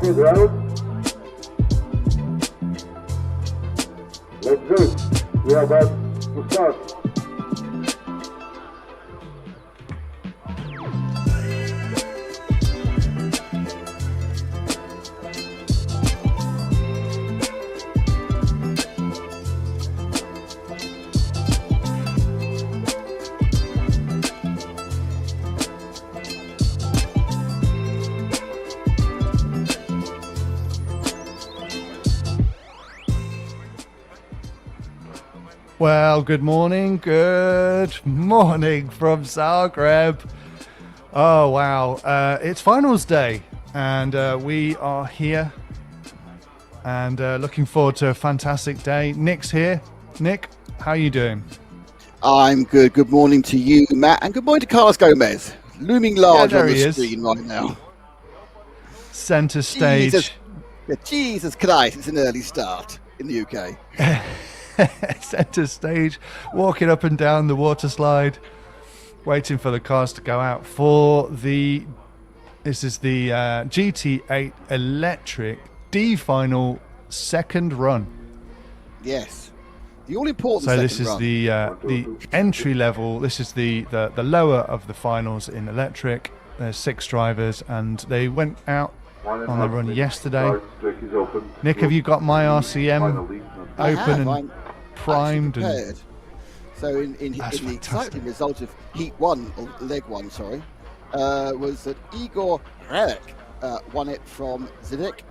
Rapid round. Let's do it. We are about to start. Well, good morning from Zagreb. Oh, wow. It's finals day, and we are here and looking forward to a fantastic day. Nick's here. Nick, how are you doing? I'm good. Good morning to you, Matt, and good morning to Carlos Gomez, looming large on the screen right now. Centre stage. Jesus Christ, it's an early start in the UK. Centre stage, walking up and down the water slide, waiting for the cars to go out for the. This is the GT8 electric D final second run. Yes, the all important. So this is the entry level. This is the lower of the finals in electric. There's 6 drivers, and they went out on the run yesterday. Nick, have you got my RCM open and primed? And so in the exciting result of heat 1 or leg 1, sorry, was that Igor Hrek won it from Zidek,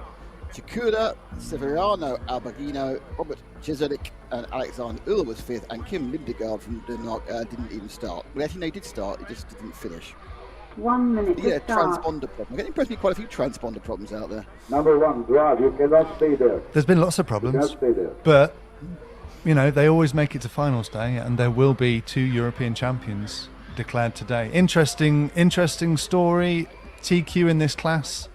Chikura, Severiano Alberghino, Robert Jezelik, and Alexander Ull was 5th, and Kim Lindegaard from Denmark didn't even start. Well, actually, no, he did start, he just didn't finish. 1 minute to start. Transponder problem. I'm getting impressed with quite a few transponder problems out there. Number 1, drive. You cannot stay there. There's been lots of problems, but you know, they always make it to finals day, and there will be 2 European champions declared today. Interesting story. TQ in this class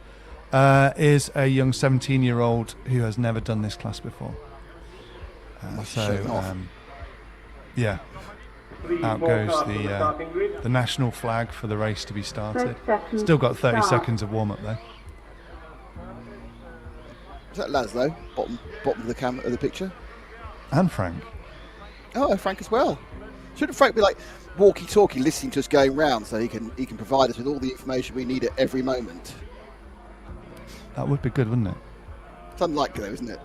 is a young 17-year-old who has never done this class before. Yeah, out goes the national flag for the race to be started. Still got 30 seconds of warm-up though. Is that Laszlo, bottom of the camera of the picture? And Frank. Oh, Frank as well. Shouldn't Frank be like walkie-talkie, listening to us going round, so he can provide us with all the information we need at every moment? That would be good, wouldn't it? It's unlikely, though, isn't it?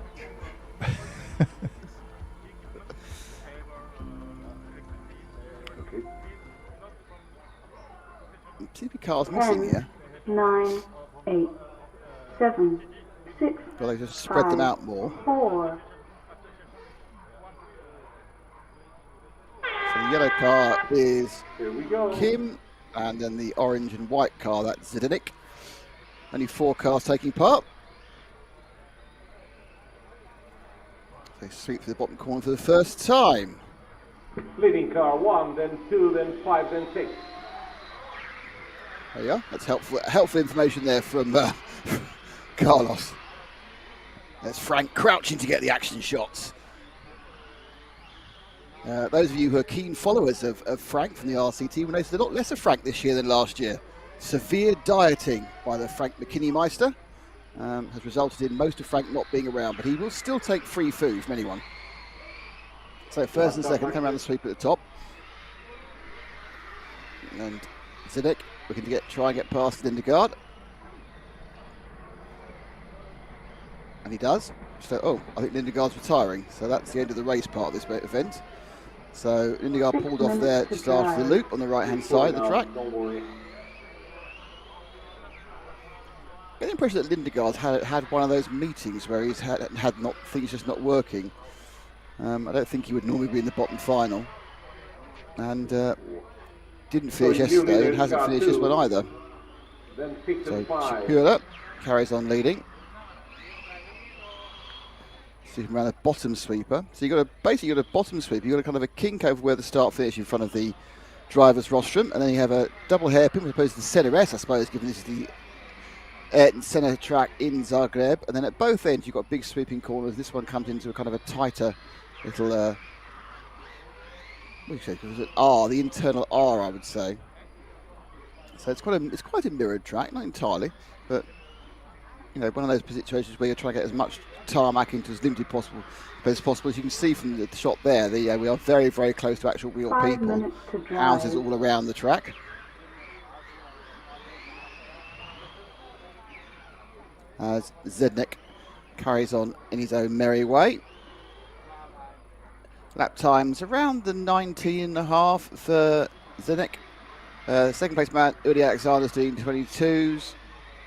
TP car's missing here. 9, 8, 7, 6. Well, they just spread them out more. 4. So the yellow car is Kim, and then the orange and white car, that's Zidnik. Only 4 cars taking part. They sweep to the bottom corner for the first time. Leading car 1, then 2, then 5, then 6. There you are. That's helpful information there from Carlos. There's Frank crouching to get the action shots. Those of you who are keen followers of Frank from the RCT will notice a lot less of Frank this year than last year. Severe dieting by the Frank McKinney Meister has resulted in most of Frank not being around, but he will still take free food from anyone. So first and second come around the sweep at the top. And Zidek looking to try and get past Lindegaard. And he does. So, I think Lindegaard's retiring. So that's the end of the race part of this event. So Lindegaard pulled off there just after the loop on the right-hand side of the track. I get the impression that Lindegaard had one of those meetings where he's had things just not working. I don't think he would normally be in the bottom final. And didn't finish yesterday and hasn't finished this one either. So Chikura carries on leading. Sweeping around a bottom sweeper. So you've got a bottom sweeper. You've got a kind of a kink over where the start finish in front of the driver's rostrum, and then you have a double hairpin as opposed to the Center S, I suppose, given this is the Ayrton Senna track in Zagreb. And then at both ends you've got big sweeping corners. This one comes into a kind of a tighter little what do you say? Was it R? The internal R, I would say. So it's quite a mirrored track, not entirely, but one of those situations where you're trying to get as much tarmac into as limited possible as possible. As you can see from the shot there, we are very, very close to actual real 5 people. minutes to drive. Houses all around the track. As Zednik carries on in his own merry way. Lap times around the 19.5 for Zednik. Second place man, Udi Alexander's doing 22s.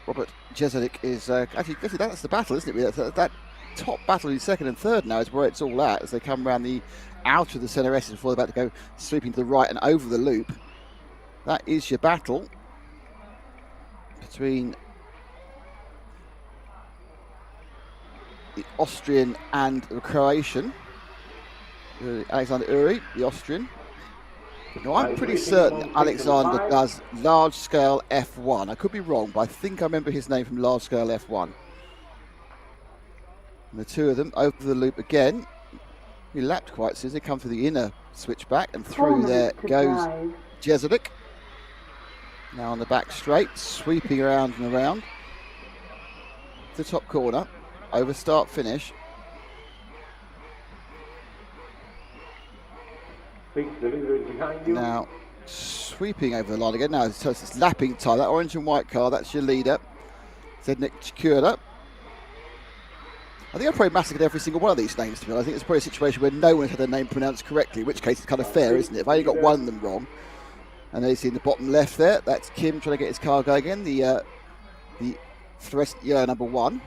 Robert Jeselnik is actually that's the battle, isn't it? That top battle in second and third now is where it's all at as they come around the out of the centre S before they're about to go sweeping to the right and over the loop. That is your battle between the Austrian and the Croatian. Alexander Uri, the Austrian. Now, I'm pretty certain Alexander does large-scale F1. I could be wrong, but I think I remember his name from large-scale F1. And the two of them over the loop again. He lapped quite soon. They come through the inner switchback, and through there goes Jeselnik. Now on the back straight, sweeping around and around. The top corner, over start finish. Now sweeping over the line again. Now it's lapping time. That orange and white car, that's your leader. Zednik Chikura. I think I've probably massacred every single one of these names, to be honest. I think it's probably a situation where no one had their name pronounced correctly, in which case it's kind of fair, isn't it? If I only got one of them wrong. And then you see in the bottom left there, that's Kim trying to get his car going again. The fluorescent yellow number 1.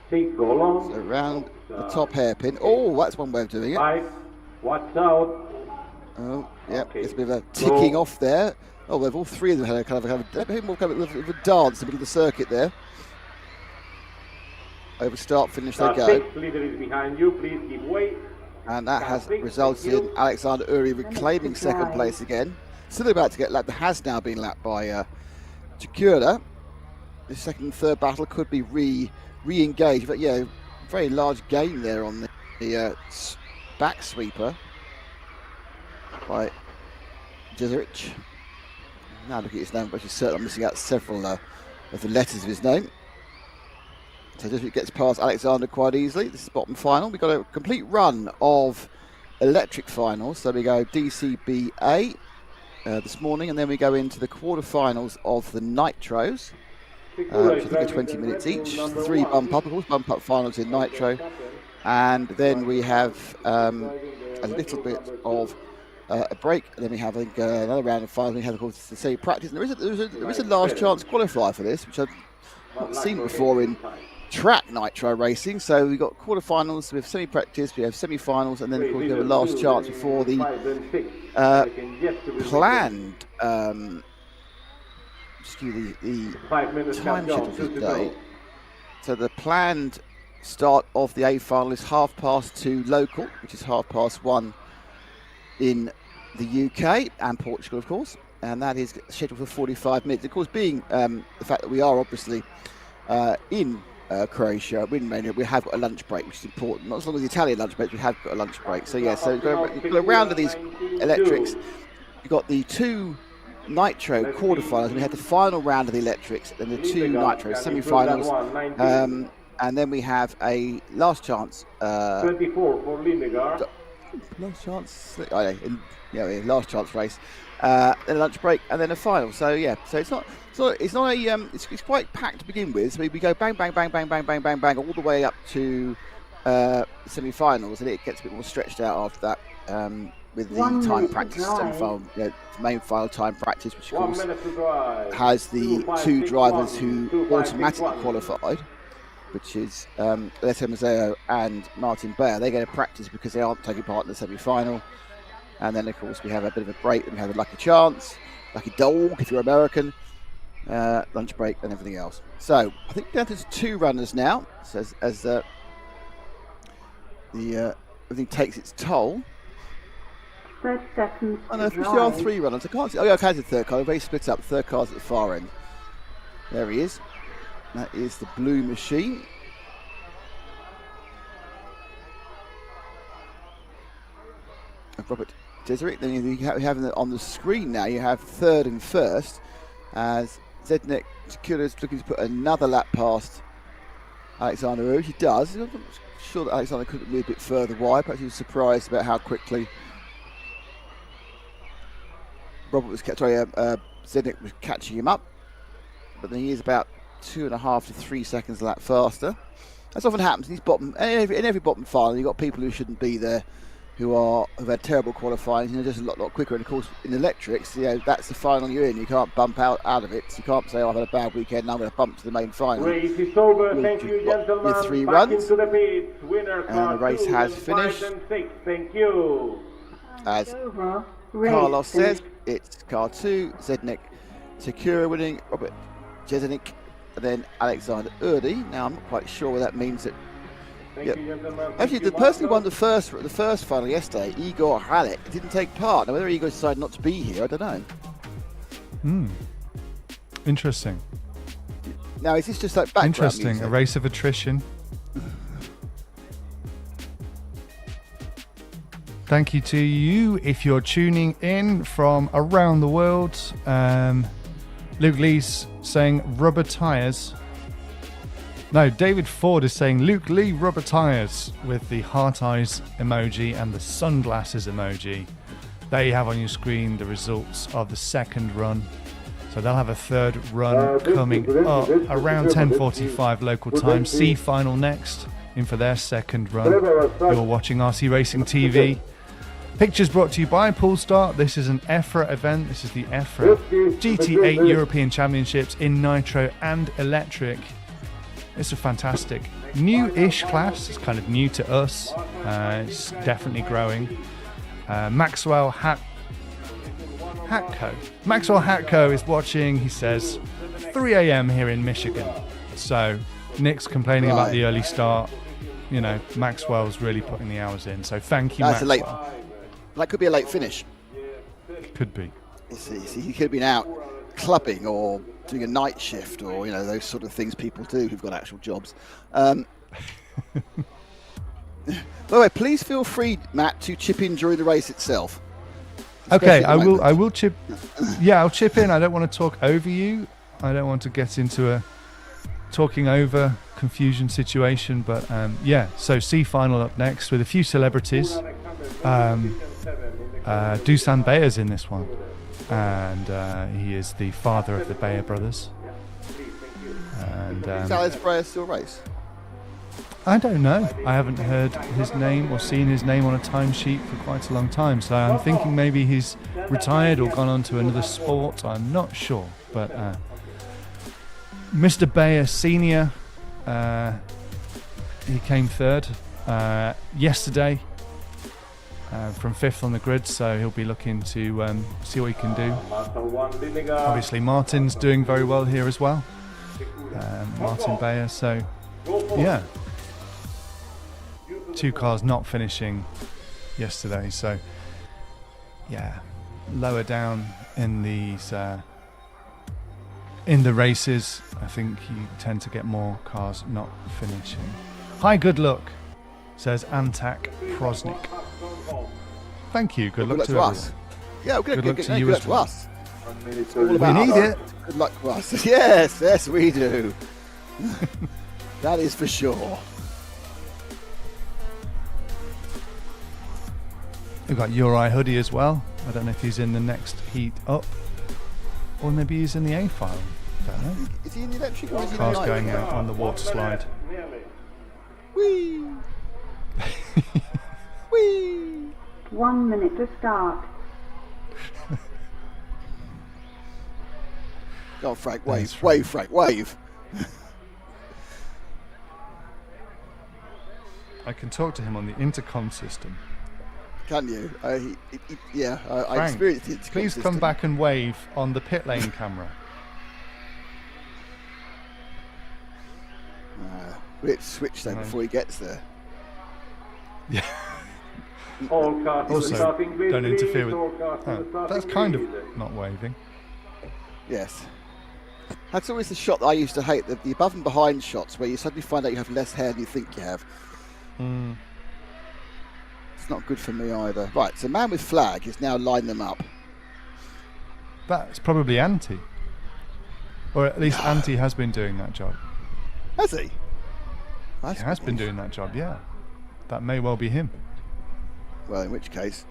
So around the top hairpin. Oh, that's one way of doing it. Watch out. Oh, yeah, it's a bit of a ticking off there. Oh, they've all three of them had a kind of a dance in the middle of the circuit there. Over start finish they go. Leader is behind you. Please give way. And that has resulted in Alexander Uri reclaiming second place again. Still about to get lapped. Has now been lapped by Chikura. The second and third battle could be re-engaged, but yeah, very large gain there on the back sweeper by Jeserich. Now look at his name, but he's certainly missing out several of the letters of his name. So Jeserich gets past Alexander quite easily. This is bottom final. We've got a complete run of electric finals. So we go DCBA this morning, and then we go into the quarterfinals of the Nitros. Which I think are 20 minutes each. 3 bump up finals in Nitro. And then we have a little bit of a break, and then we have another round of finals. We have, of course, the same practice. And there is a last chance qualifier for this, which I've not seen before in track Nitro racing. So we've got quarterfinals, we have semi-practice, we have semi-finals, and then of course we have a last chance before the planned. Just give you the time schedule for the day. So the planned start of the A final is 2:30 local, which is 1:30 in the UK and Portugal, of course, and that is scheduled for 45 minutes. Of course, being the fact that we are obviously in Croatia, in Romania, we have got a lunch break, which is important. Not as long as the Italian lunch break, we have got a lunch break. So yeah, so you've got a round of these electrics. You've got the 2 Nitro quarterfinals, and we had the final round of the electrics, then the 2 Nitro semi-finals, and then we have a last chance. 24 for Lindegaard. Last chance. Last chance race. Then a lunch break, and then a final. So yeah, so it's quite packed to begin with. So we go bang, bang, bang, bang, bang, bang, bang, bang, all the way up to semi-finals, and it gets a bit more stretched out after that. With the time practice semi-final, main final time practice, which of course has the 2 drivers who automatically qualified, which is Alessio Mazzeo and Martin Bayer. They get a practice because they aren't taking part in the semi-final. And then of course we have a bit of a break, and we have a lucky chance, lucky dog if you're American, lunch break and everything else. So I think down to 2 runners now, so as everything takes its toll. 30 seconds. I know, there are 3 runners. I can't see. Oh, yeah, okay, the third car. They're very split up. The third car's at the far end. There he is. That is the blue machine. Robert Jeserich. Then you have on the screen now, you have third and first as Zednik Takura's looking to put another lap past Alexander Uj. He does. I'm not sure that Alexander could move a bit further wide. Perhaps he was surprised about how quickly Zednik was catching him up. But then he is about 2.5 to 3 seconds a lap faster. That's often happens in these bottom, in every bottom final. You've got people who shouldn't be there, who've had terrible qualifying, just a lot quicker. And of course, in electrics, that's the final you're in. You can't bump out of it. So you can't say, I've had a bad weekend, now I'm going to bump to the main final. Race is over. Thank you, gentlemen. Your 3 Back runs. into the pits. Winner And the race has finished. 5 and 6. Thank you. As Over. Carlos says, it's car 2, Zednik Takura winning, Robert Jesenik, and then Alexander Urdi. Now I'm not quite sure what that means. That Thank you, gentlemen. actually, the person who won the first final yesterday, Igor Halek, didn't take part. Now whether Igor decided not to be here, I don't know. Interesting. Now is this just like background Interesting. music? A race of attrition. Thank you to you if you're tuning in from around the world. Luke Lee's saying rubber tyres. No, David Ford is saying Luke Lee rubber tyres with the heart eyes emoji and the sunglasses emoji. There you have on your screen the results of the second run. So they'll have a third run coming up around 10:45 local time. C final next in for their second run. You're watching RC Racing TV. Pictures brought to you by Poolstar. This is an EFRA event. This is the EFRA GT8 European Championships in Nitro and Electric. It's a fantastic new-ish class. It's kind of new to us. It's definitely growing. Maxwell Hatko is watching. He says 3 a.m. here in Michigan. So Nick's complaining about the early start. You know, Maxwell's really putting the hours in. So thank you, Maxwell. That could be a late finish. Could be. He could have been out clubbing or doing a night shift or, those sort of things people do who've got actual jobs. By the way, please feel free, Matt, to chip in during the race itself. Okay, I will chip. Yeah, I'll chip in. I don't want to talk over you. I don't want to get into a talking over confusion situation. But so C final up next with a few celebrities. Dusan Bayer's in this one, and he is the father of the Bayer brothers. And is Alex Bayer still race? I don't know. I haven't heard his name or seen his name on a timesheet for quite a long time, so I'm thinking maybe he's retired or gone on to another sport. I'm not sure, but Mr. Bayer Senior, he came third yesterday. From 5th on the grid, so he'll be looking to see what he can do. Obviously Martin's doing very well here as well, Martin Bayer, so yeah, 2 cars not finishing yesterday, so yeah, lower down in these in the races I think you tend to get more cars not finishing. Hi, good luck, says Antak Prosnik. Thank you. Good luck to us. Yeah, good luck to you as well. We need it. Good luck to us. Yes, we do. That is for sure. We've got Uri Hoodie as well. I don't know if he's in the next heat up, or maybe he's in the A final. Don't know. Is he in the electric or is he Car's in the going out on the water slide. Whee! Whee! 1 minute to start. Go on, Frank, wave, Frank, wave. I can talk to him on the intercom system. Can you? I Frank, experienced it. Please come back and wave on the pit lane camera. We'll switch though before he gets there. Yeah. Also, don't interfere with. That's kind of not waving. Yes. That's always the shot that I used to hate, the above and behind shots where you suddenly find out you have less hair than you think you have. It's not good for me either. Right, so man with flag is now lined them up. That's probably anti. Or at least Antti has been doing that job. Has he? He has been doing that job, yeah. That may well be him. Well, in which case,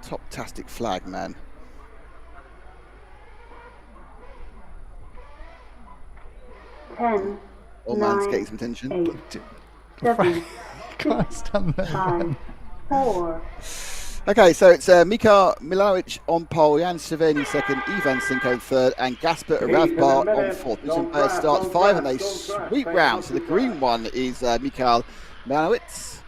top-tastic flag, man. Ten. Old man's 9, getting some attention. 8, 7, Can't stand that. 5, 4. Okay, so it's Mika Milanovic on pole, Jan Cerveni second, Ivan Sinko third, and Gasper Ravbar on fourth. This umpire starts 5 and they sweep round. So the green one is Mikael Milanovic.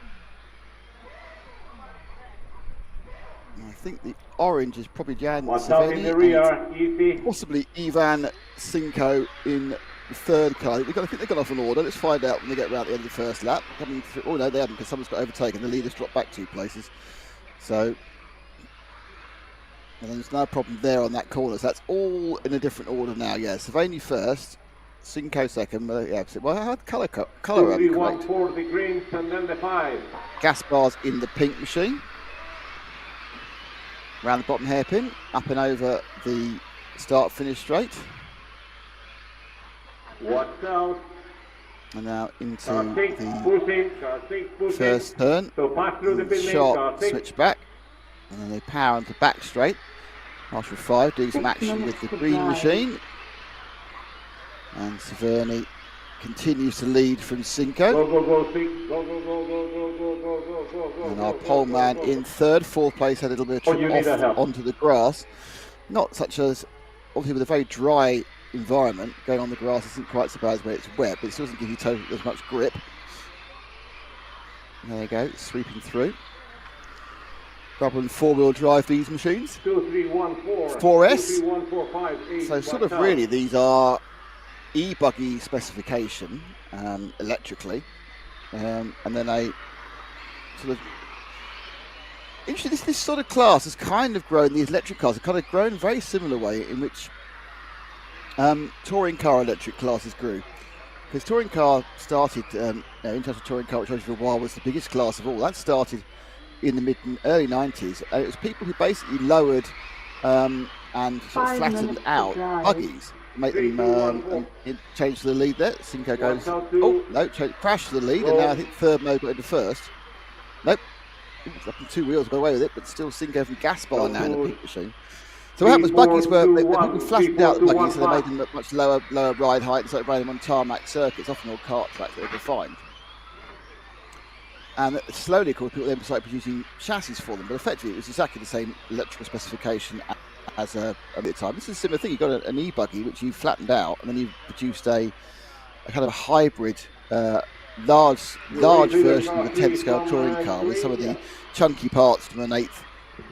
I think the orange is probably Jan Cerveni, possibly Ivan Sinko in the third car. I think they've gone off an order. Let's find out when they get around the end of the first lap. Coming through, oh no, they haven't, because someone's got overtaken. The leaders dropped back 2 places. So, and there's no problem there on that corner. So that's all in a different order now. Yeah, Cerveni first, Sinko second. Yeah, well, I had colour correct. For the greens and then the 5. Gaspar's in the pink machine. Around the bottom hairpin, up and over the start-finish straight. Watch out. And now into the first turn. So pass through the pit lane, Sharp switch back. And then they power into back straight. Marshall 5 doing some action with the green machine. And Cerveni continues to lead from Sinko. And our pole man in third. Fourth place had a little bit of trip off onto the grass. Not such as, obviously with a very dry environment, going on the grass isn't quite so bad when it's wet, but it still doesn't give you as much grip. There you go, sweeping through. Rubber and 4-wheel drive these machines. 4S. So sort of really these are e-buggy specification electrically, and then a sort of interesting. This sort of class has kind of grown. These electric cars have kind of grown in a very similar way in which touring car electric classes grew. Because touring car started, international touring car, which for a while was the biggest class of all. That started in the early 90s. It was people who basically lowered and sort of flattened out buggies, make them change to the lead there. Sinko goes, oh no, crash to the lead, and now I think third mode got into first. Nope, up in 2 wheels, got away with it, but still Sinko from Gaspar now in the pink machine. So what happened was buggies were, people flattened out the buggies, so they made them at much lower ride height, and started riding them on tarmac circuits, often old kart tracks that they refined. And slowly, of course, people then started producing chassis for them, but effectively it was exactly the same electrical specification as at the time. This is a similar thing. You've got an e-buggy which you flattened out, and then you've produced a kind of hybrid, large version of a 10-scale touring car with some of the chunky parts from an 8th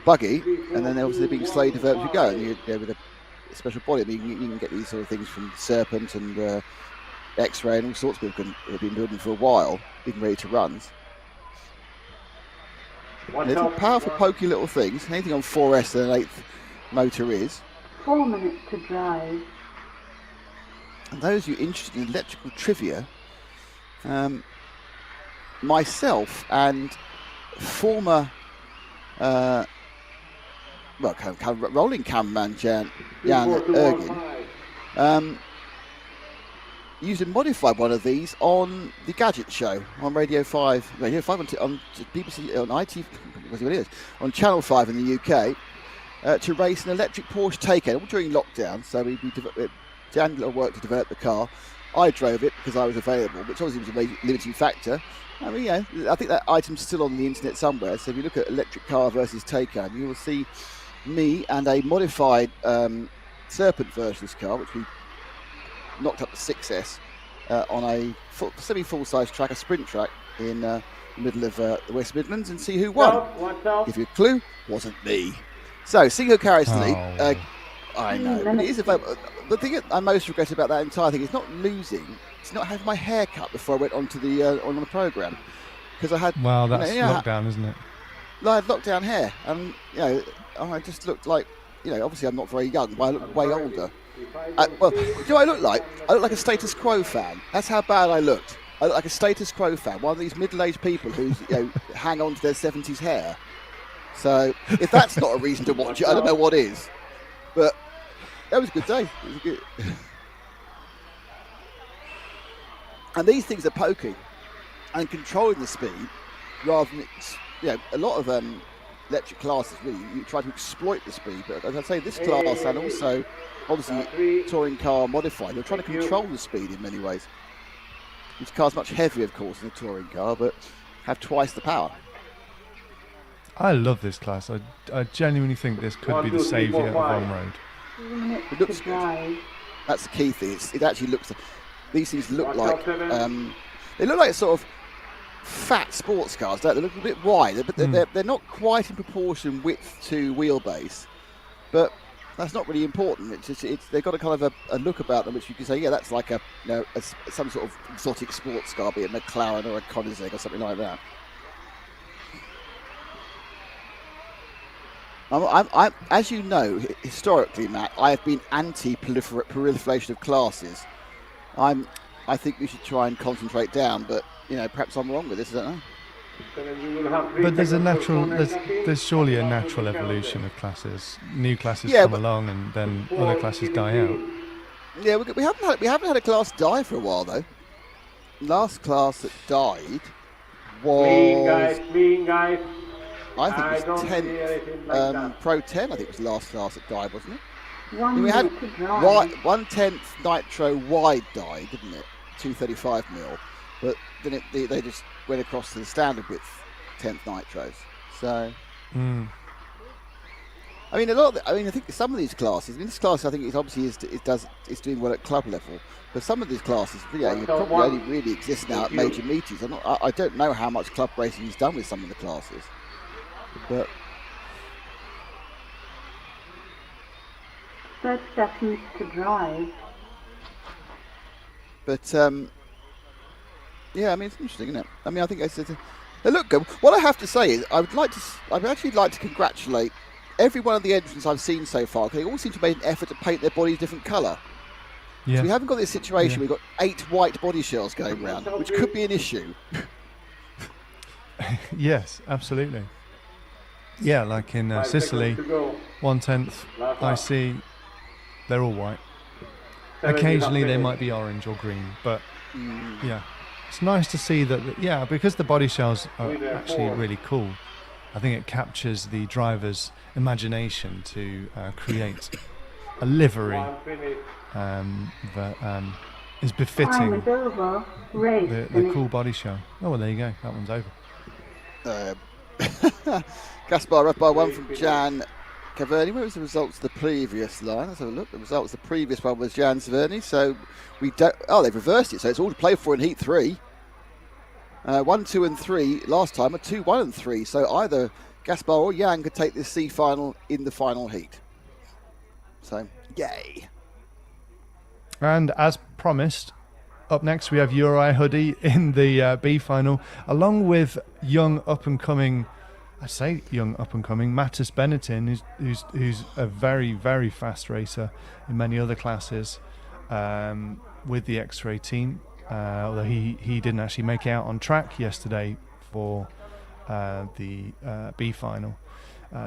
buggy, and then obviously being slowly developed as you go. And with a special body, I mean, you can get these sort of things from Serpent and X-Ray and all sorts of people have been building for a while, even ready to run. They're powerful, pokey little things. Anything on 4S than an 8th motor is. 4 minutes to drive. And those of you interested in electrical trivia, myself and former rolling cameraman Jan Ergin used and modified one of these on the Gadget Show on Radio 5 on BBC, on IT, on Channel 5 in the UK, to race an electric Porsche Taycan, all during lockdown. So Jan did a lot of work to develop the car. I drove it because I was available, which obviously was a limiting factor. I mean, I think that item's still on the internet somewhere. So if you look at electric car versus Taycan, you will see me and a modified Serpent version of this car, which we knocked up the 6S on a semi-full-size track, a sprint track in the middle of the West Midlands, and see who won. Give you a clue, wasn't me. So Sinko carries the lead. I know, but it is the thing I most regret about that entire thing is not losing. It's not having my hair cut before I went onto the on the programme, because I had. Well, that's lockdown, isn't it? I had lockdown hair, and I just looked like, obviously I'm not very young, but I look way older. Well, do you know what I look like? I look like a Status Quo fan. That's how bad I looked. I look like a Status Quo fan, one of these middle-aged people who hang on to their 70s hair. So if that's not a reason to watch it, I don't know what is. But That was a good day. It was a good... And these things are poking and controlling the speed rather than a lot of electric classes really you try to exploit the speed, but as I say, this class and also obviously touring car modified, they're trying to control the speed in many ways. This car's much heavier, of course, than a touring car, but have twice the power. I love this class. I genuinely think this could be the saviour of on-road. It looks good. That's the key thing. It actually looks. These things look like they look like sort of fat sports cars, don't they? They look a bit wide, but they're not quite in proportion width to wheelbase. But that's not really important. They've got a kind of a look about them, which you can say, yeah, that's like some sort of exotic sports car, be it a McLaren or a Koenigsegg or something like that. I'm, as you know, historically, Matt, I have been anti-proliferation of classes. I think we should try and concentrate down, but perhaps I'm wrong with this. I don't know. But there's surely a natural evolution of classes. New classes come along, and then other classes die out. Yeah, we haven't had a class die for a while though. Last class that died was Clean guys. I think it was 10th Pro 10. I think it was last class that died, wasn't it? We had 1/10 Nitro wide died, didn't it? 235 mil, but then they just went across to the standard width 10th Nitros. So, I mean, I think some of these classes. I mean, this class I think is doing well at club level, but some of these classes, you probably only really exist now at major meetings. I don't know how much club racing is done with some of the classes, but. 30 seconds to drive. But yeah, I mean, it's interesting, isn't it? I mean, I think they look good. What I have to say is, I'd actually like to congratulate every one of the entrants I've seen so far. They all seem to make an effort to paint their bodies a different colour. Yeah. So we haven't got this situation. We've got 8 white body shells going around, which could be an issue. Yes, absolutely. Yeah, like in Sicily, 1/10 IC. They're all white. Occasionally they might be orange or green, but yeah, it's nice to see that. Yeah, because the body shells are actually really cool. I think it captures the driver's imagination to create a livery that is befitting the cool body shell. Oh, well, there you go. That one's over. Gaspar up by 1 from Jan Caverni. Where was the results of the previous line? Let's have a look. The results of the previous one was Jan Caverni. So we don't. Oh, they've reversed it. So it's all to play for in Heat 3. 1, 2, and 3 last time are 2, 1, and 3. So either Gaspar or Jan could take this C final in the final heat. So yay! And as promised, up next we have Uri Hoodie in the B final, along with young up and coming. I say young up-and-coming Mattis Benetton, who's a very, very fast racer in many other classes with the X-Ray team, although he didn't actually make it out on track yesterday for the B final.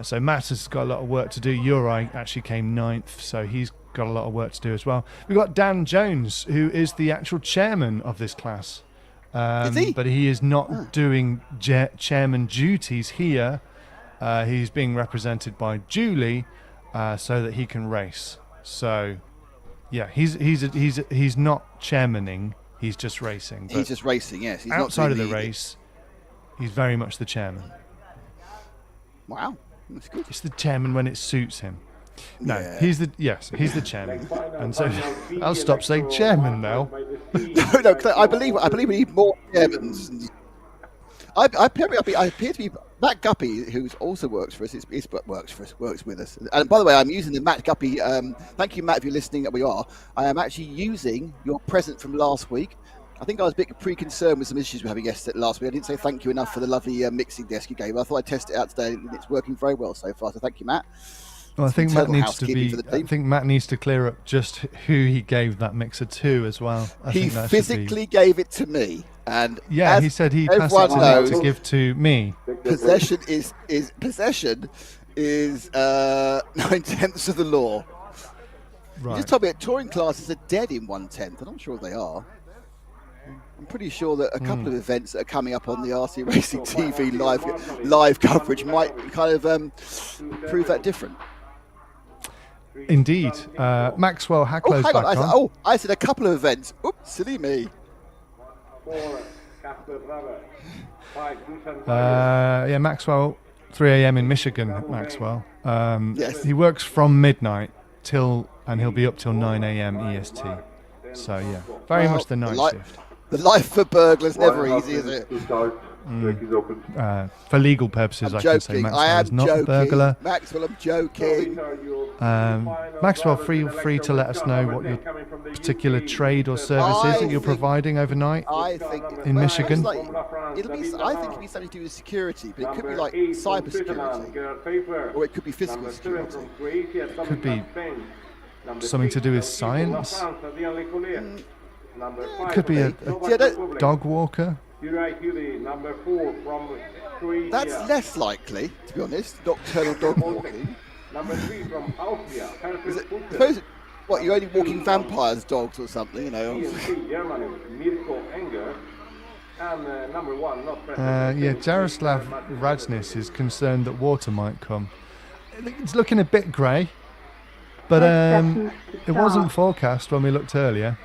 So Mattis has got a lot of work to do. Uri actually came 9th, so he's got a lot of work to do as well. We've got Dan Jones, who is the actual chairman of this class. Is he? But he is not doing chairman duties here. He's being represented by Julie, so that he can race. So, yeah, he's not chairmaning. He's just racing. He's just racing. Yes. He's outside not of the race, he's very much the chairman. Wow, that's good. It's the chairman when it suits him. No, Yeah. he's the chairman, and so I'll stop saying chairman now. No, I believe we need more chairmans. I appear to be Matt Guppy, who also works for us. Works with us. And by the way, I'm using the Matt Guppy. Thank you, Matt, if you're listening. That we are. I am actually using your present from last week. I think I was a bit pre-concerned with some issues we were having last week. I didn't say thank you enough for the lovely mixing desk you gave. I thought I'd test it out today, and it's working very well so far. So thank you, Matt. Well, I think Matt needs to clear up just who he gave that mixer to as well. He physically gave it to me, and he said he passed it to me to give to me. Possession is 9/10 of the law. Right. You just told me that touring classes are dead in 1/10. I'm not sure if they are. I'm pretty sure that a couple of events that are coming up on the RC Racing TV live coverage might kind of prove that different. Indeed. Maxwell Hacklow's hang on. back on. I said a couple of events. Oops, silly me. Yeah, Maxwell, 3 a.m. in Michigan, Maxwell. Yes. He works from midnight and he'll be up till 9 a.m. EST. So, yeah, very much the night shift. The life for burglars never easy, is it? For legal purposes, I can say Maxwell is not a burglar. Maxwell, I'm joking. Maxwell, free to let us know what your particular trade or service is that you're providing overnight in Michigan. I think it'll be something to do with security, but it could be like cyber security, or it could be physical security. Could be something to do with science. It could be a dog walker. That's less likely, to be honest. Nocturnal dog walking. Number 3 from Austria. What, you're only walking vampires' dogs or something, you know? Germany, Mirko Enger. And number 1, not present. Yeah, Jaroslav Radznis is concerned that water might come. It's looking a bit grey, but it wasn't forecast when we looked earlier.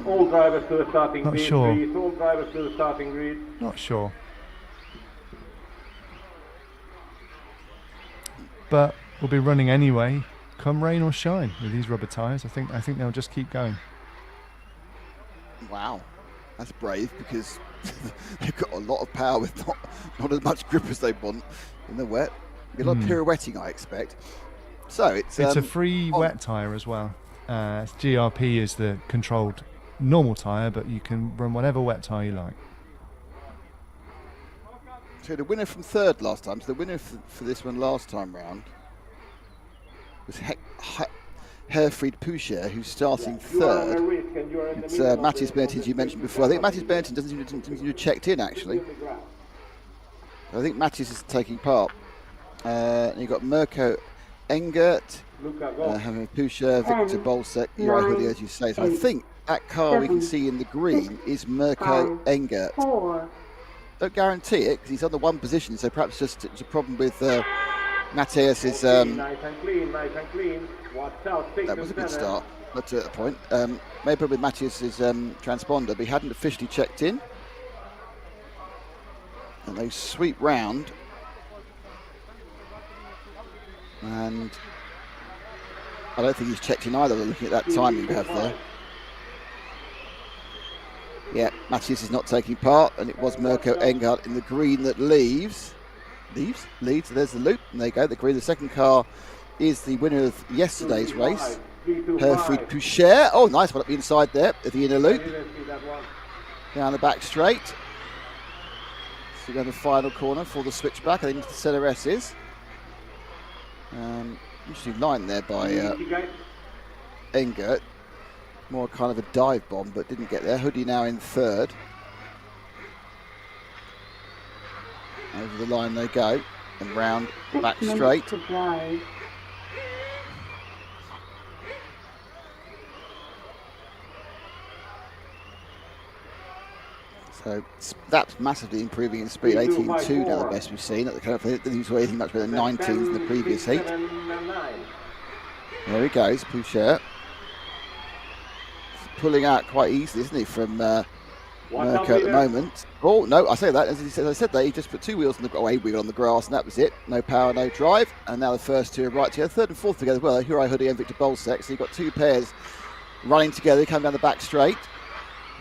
All drivers to the starting Not grid. sure. All drivers to the starting grid. Not sure. But we'll be running anyway, come rain or shine, with these rubber tyres. I think they'll just keep going. Wow, that's brave, because they've got a lot of power with not as much grip as they want in the wet. A lot of pirouetting, I expect. So it's a free wet tyre as well. GRP is the controlled normal tyre, but you can run whatever wet tyre you like. So the winner from third last time, so the winner for this one last time round was Herfried Poucher, who's starting third. It's Matthias Berntin, as you mentioned before. I think Matthias Berntin doesn't seem to have checked in, actually. I think Matthias is taking part. And you've got Mirko Engert, Poucher, Victor Bolsek, Uri Hoodie, as you say. So I think that car we can see in the green is Mirko Engert. Don't guarantee it, because he's on the one position, so perhaps just it's a problem with Matthias's. That was a good start, not to that point. Maybe with Matthias's transponder, but he hadn't officially checked in. And they sweep round. And I don't think he's checked in either, looking at that time you have there. Yeah, Matthias is not taking part, and it was Mirko Engert in the green that leads. There's the loop, and there you go, the green. The second car is the winner of yesterday's race, Herfried Poucher. Oh, nice one up the inside there, at the inner loop. Down the back straight. So we're going to the final corner for the switchback, I think the CLRS is. Interesting line there by Engert. More kind of a dive bomb, but didn't get there. Hoodie now in third. Over the line they go, and round, back straight. So that's massively improving in speed. 18.2 now, the best we've seen. At the kind of, I didn't saw anything much better than 19s in the previous heat. There he goes, Poucher. Pulling out quite easily, isn't he, from Mirko at the moment. Oh, no, I say that, as I said that, he just put two wheels on a wheel on the grass, and that was it. No power, no drive. And now the first two are right together. Third and fourth together as well, Uri Hoodie and Victor Bolsek. So you've got two pairs running together, coming down the back straight.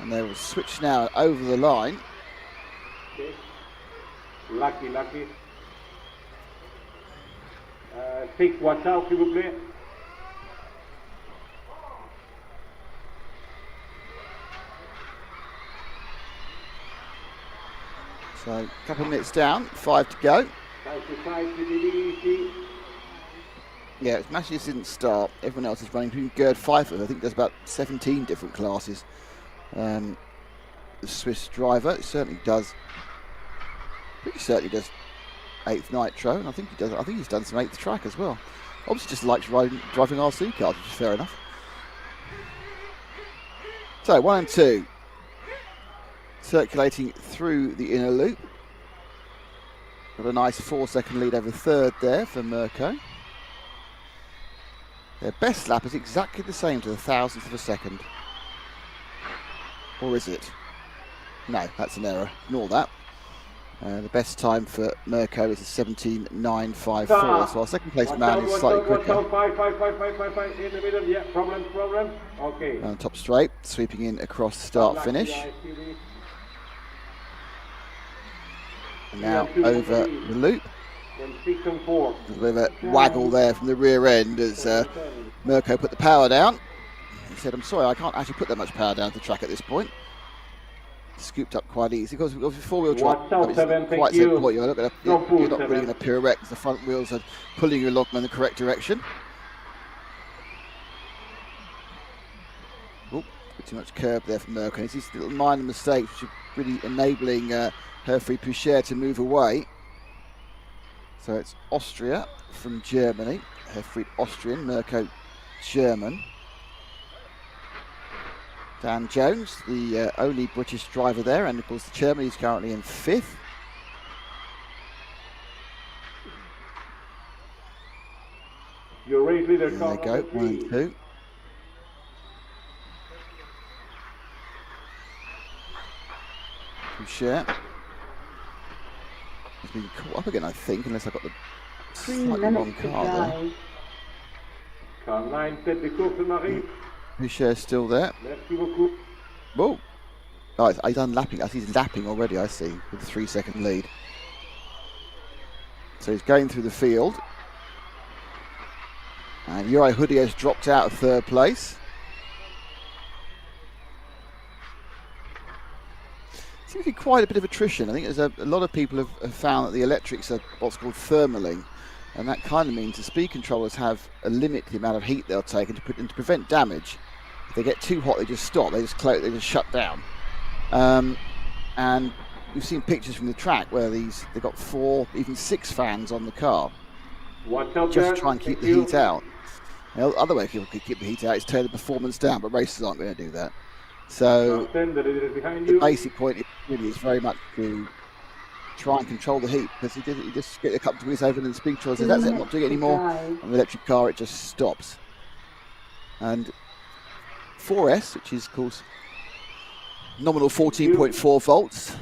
And they will switch now over the line. Okay. Lucky. 6, watch out, s'il vous plaît. So a couple of minutes down, 5 to go. Yeah, Matthias didn't start. Everyone else is running, including Gerd Pfeiffer. I think there's about 17 different classes. The Swiss driver certainly does. Pretty certainly does 8th Nitro, and I think he does. I think he's done some 8th track as well. Obviously, just likes driving RC cars, which is fair enough. So 1 and 2 circulating through the inner loop. Got a nice 4-second lead over third there for Mirko. Their best lap is exactly the same to the thousandth of a second. Or is it? No, that's an error. Ignore that. The best time for Mirko is a 17.954, so our second place man is slightly quicker. 5, in the middle, yeah, problem. Okay. On top straight, sweeping in across start finish. And now over the loop. 6 and 4. There's a bit of a waggle there from the rear end as Mirko put the power down. He said, I'm sorry, I can't actually put that much power down the track at this point. Scooped up quite easy because four-wheel drive quite simple. You're not really going to pirouette because the front wheels are pulling you along in the correct direction. Oh, too much curb there from Mirko. It's these little minor mistakes which are really enabling Herfried Pouchet to move away. So it's Austria from Germany. Herfried Austrian, Mirko German. Dan Jones, the only British driver there, and of course the German is currently in 5th. Your race leader. There they go, 1 and 2. Pouchet has been caught up again, I think, unless I got the 3 slightly wrong minutes to car there. drive. Car 9, tête de course Marie. Pouchet's still there. Merci beaucoup. Whoa! Oh, he's unlapping. He's lapping already, I see, with a 3-second lead. So he's going through the field. And Uri Hoodie has dropped out of 3rd place. Seems to be quite a bit of attrition. I think there's a lot of people have found that the electrics are what's called thermaling. And that kind of means the speed controllers have a limit to the amount of heat they'll take, and to prevent damage, if they get too hot, they just stop. They just close. They just shut down. And we've seen pictures from the track where they've got 4, even 6 fans on the car, just to try and keep the heat out. The other way people could keep the heat out is turn the performance down, but racers aren't going to do that. So the basic point really is very much to try and control the heat, because you just get a couple of degrees over and the speed control says that's it, I'm not doing it anymore. On the electric car it just stops. And 4S, which is of course nominal 14.4 volts,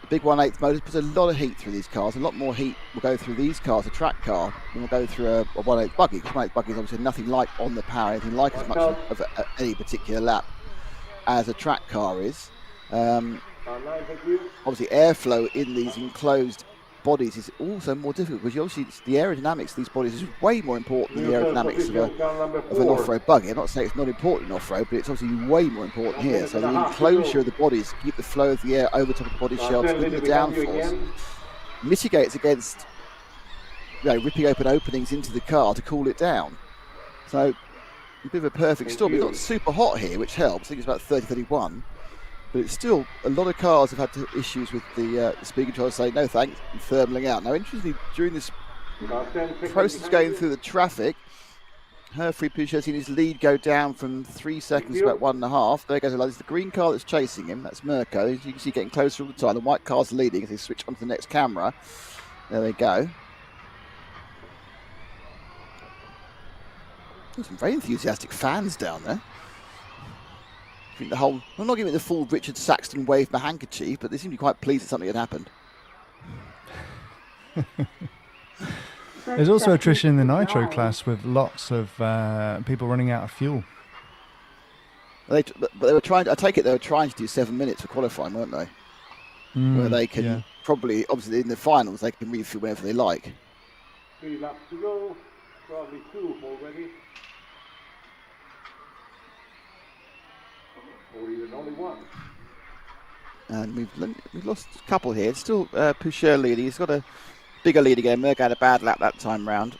big 1/8 motor, puts a lot of heat through these cars. A lot more heat will go through these cars, a track car, than will go through a 1/8 buggy, because 1/8 buggy is obviously nothing like on the power, anything like as much of any particular lap as a track car is. Obviously airflow in these enclosed bodies is also more difficult, because obviously the aerodynamics of these bodies is way more important than the aerodynamics of an off-road buggy. I'm not saying it's not important in off-road, but it's obviously way more important here. So the enclosure of the bodies, keep the flow of the air over top of the body shells, keep the downforce, mitigates against ripping open openings into the car to cool it down. So a bit of a perfect storm. It's not super hot here, which helps. I think it's about 30, 31. But it's still, a lot of cars have had issues with the speed control saying no thanks, and thermaling out. Now, interestingly, during this process going through the traffic, Herfried Pouchet has seen his lead go down from 3 seconds to about 1.5. There goes the the green car that's chasing him. That's Mirko. As you can see, getting closer all the time. The white car's leading as they switch onto the next camera. There they go. There's some very enthusiastic fans down there. I think I'm not giving it the full Richard Saxton wave my handkerchief, but they seem to be quite pleased that something had happened. There's also attrition in the Nitro class with lots of people running out of fuel. But they were trying. I take it they were trying to do 7 minutes for qualifying, weren't they? Where they can probably, obviously, in the finals, they can refuel whenever they like. 3 laps to go, probably 2 already. Or even only 1. And we've lost a couple here. It's still Pouchet leading. He's got a bigger lead again. Mirko had a bad lap that time round.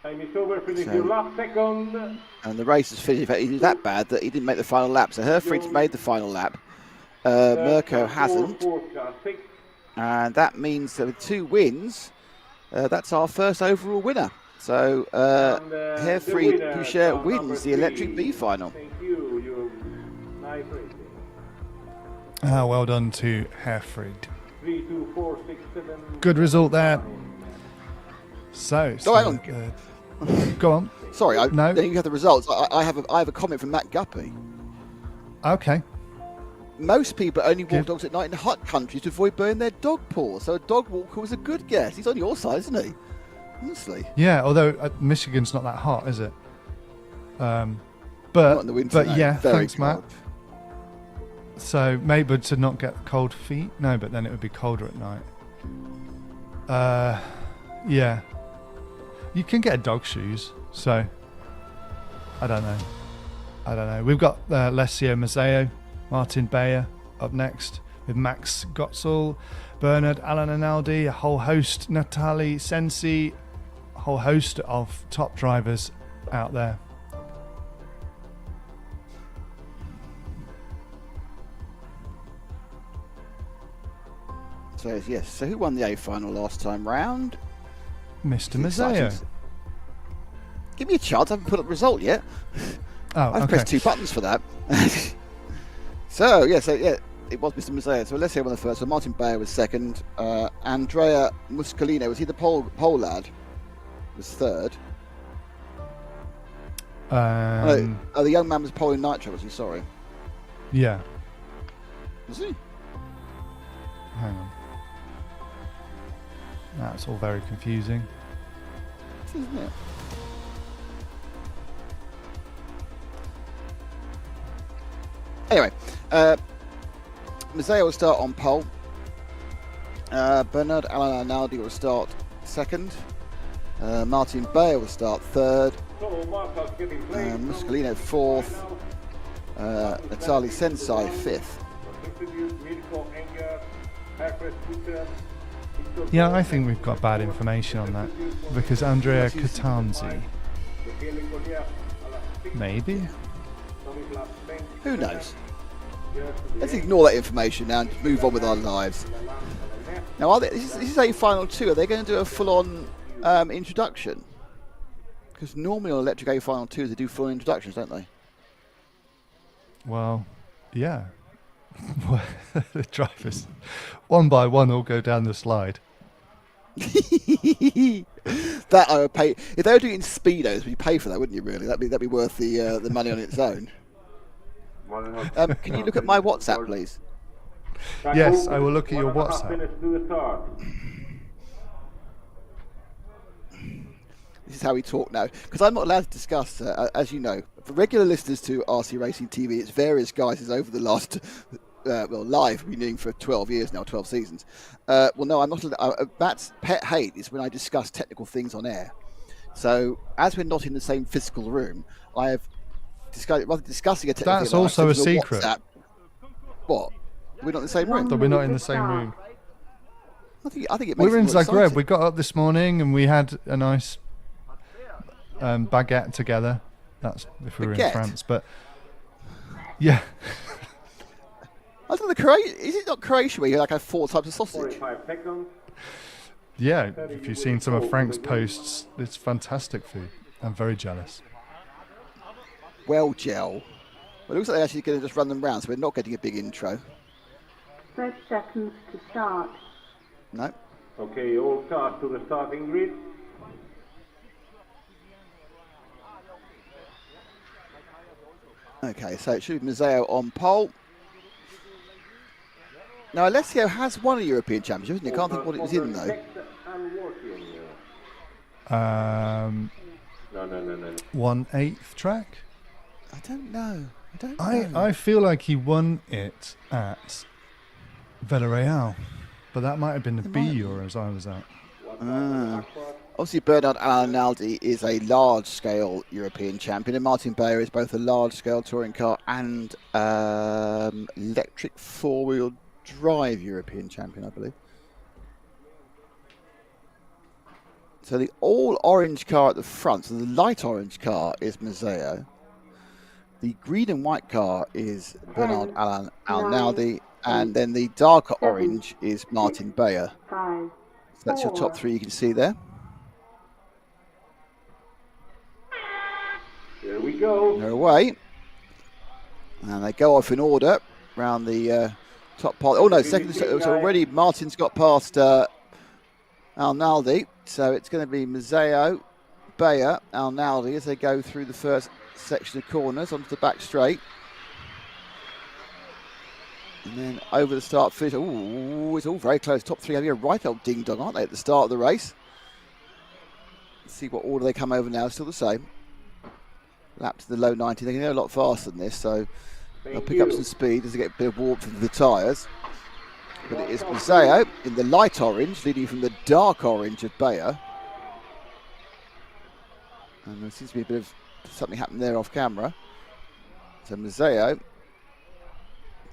Time is over, finish your last second. And the race is finished. In fact, he was that bad that he didn't make the final lap. So Herfried's made the final lap. Mirko hasn't. And that means that with 2 wins, that's our first overall winner. So Herfried Pouchet wins the Electric B final. Thank you. GT8 racing. Well done to Herfried. 3, 2, 4, 6, 7. Good result there. So, Oh, hang on. Go on. Sorry, No. then you have the results. I have a comment from Matt Guppy. Okay. Most people only walk dogs at night in hot countries to avoid burning their dog paws. So a dog walker was a good guess. He's on your side, isn't he? Honestly. Yeah, although Michigan's not that hot, is it? Not in the winter, no. Yeah, Very thanks, Matt. cold. So maybe to not get cold feet? No, but then it would be colder at night. Yeah. You can get dog shoes, so I don't know. We've got Alessio Mazzeo, Martin Bayer up next with Max Gotzel, Bernard Alan Analdi, a whole host, Natali Sensi, a whole host of top drivers out there. So yes. So who won the A final last time round? Mr. Mazzeo. Give me a chance. I haven't put up the result yet. Oh, I've pressed 2 buttons for that. So yeah, it was Mr. Mazzeo. So let's say one the first. So Martin Bayer was second. Andrea Muscolino, was he the pole lad? Was third. The young man was pole in Nitro. Was he? Sorry. Yeah. Was he? Hang on. That's all very confusing. Isn't it? Anyway, Mazzeo will start on pole. Bernard Alan Analdi will start second. Martin Bayer will start third. Muscolino fourth. Natali Sensai fifth. Yeah, I think we've got bad information on that because Andrea Catanzi. Maybe? Who knows? Let's ignore that information now and just move on with our lives. Now, this is a final 2. Are they going to do a full-on introduction? Because normally on Electric A final 2s they do full introductions, don't they? Well, yeah. The drivers, one by one, all go down the slide. That I would pay. If they were doing speedos, you'd pay for that, wouldn't you? Really, that'd be worth the money on its own. Can you look at my WhatsApp, please? Yes, I will look at your WhatsApp. This is how we talk now, because I'm not allowed to discuss, as you know, for regular listeners to RC Racing TV, it's various guises over the last, live, we've been doing for 12 years now, 12 seasons. No, I'm not. Matt's pet hate is when I discuss technical things on air. So, as we're not in the same physical room, I have discussing a technical That's thing, also a secret. WhatsApp. What? We're not in the same room? That we're not in the same room. I think it makes We're in it more Zagreb. exciting. We got up this morning and we had a nice baguette together. That's if we were in France, but yeah. I don't know, is it not Croatia where you like have 4 types of sausage? 45 seconds. Yeah, if you've seen some of Frank's posts, it's fantastic food. I'm very jealous. Well, gel. Well, it looks like they're actually going to just run them round, so we're not getting a big intro. 30 seconds to start. No. Okay, all cars to the starting grid. Okay, so it should be Mazzeo on pole. Now, Alessio has won a European Championship, isn't he? I can't think what it was in, though. No. 1/8 track. I don't know. I feel like he won it at Villarreal, but that might have been the B Euros I was at. Obviously, Bernard Alanaldi is a large-scale European champion, and Martin Bayer is both a large-scale touring car and electric four-wheel drive European champion, I believe. So the all-orange car at the front, so the light orange car is Mazzeo. The green and white car is Bernard Alanaldi, and then the darker orange is Martin Bayer. 5, So that's your top 3 you can see there. Here we go. They're away. And they go off in order round the top part. Oh no, second. So already Martin's got past Arnaldi. So it's going to be Mazzeo, Bayer, Arnaldi as they go through the first section of corners onto the back straight. And then over the start finish. Ooh, it's all very close. Top three having a right old ding dong, aren't they, at the start of the race? Let's see what order they come over now. Still the same. Lap to the low 90. They can go a lot faster than this, so they'll pick up some speed as they get a bit of warmth into the tyres. But it is Mazzeo in the light orange, leading from the dark orange of Bayer. And there seems to be a bit of something happened there off camera. So Mazzeo.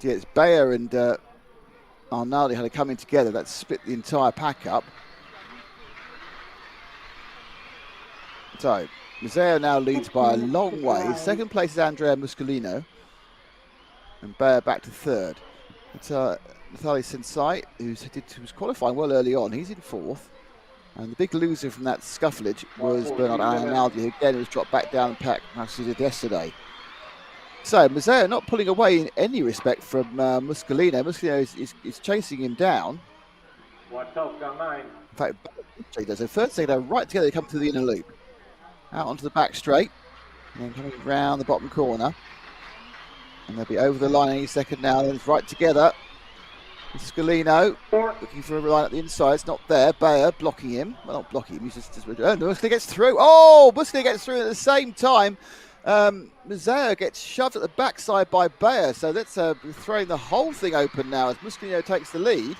Yeah, it's Bayer and Arnaldi had to come in together. That split the entire pack up. So Mazzeo now leads by a long way. Second place is Andrea Muscolino. And Bayer back to third. It's Nathalie Sensai, who was qualifying well early on. He's in fourth. And the big loser from that scufflage was Bernard Arnaldi, who again was dropped back down the pack as he did yesterday. So Mazzeo not pulling away in any respect from Muscolino. Muscolino is chasing him down. In fact, so first they go right together, they come to the inner loop. Out onto the back straight, and then coming round the bottom corner. And they'll be over the line any second now, then it's right together. Muscolino looking for a line at the inside, it's not there. Bayer blocking him. Well, not blocking him, he's just Muscolino gets through. Oh, Muscolino gets through at the same time. Mazzeo gets shoved at the backside by Bayer, so that's throwing the whole thing open now as Muscolino takes the lead.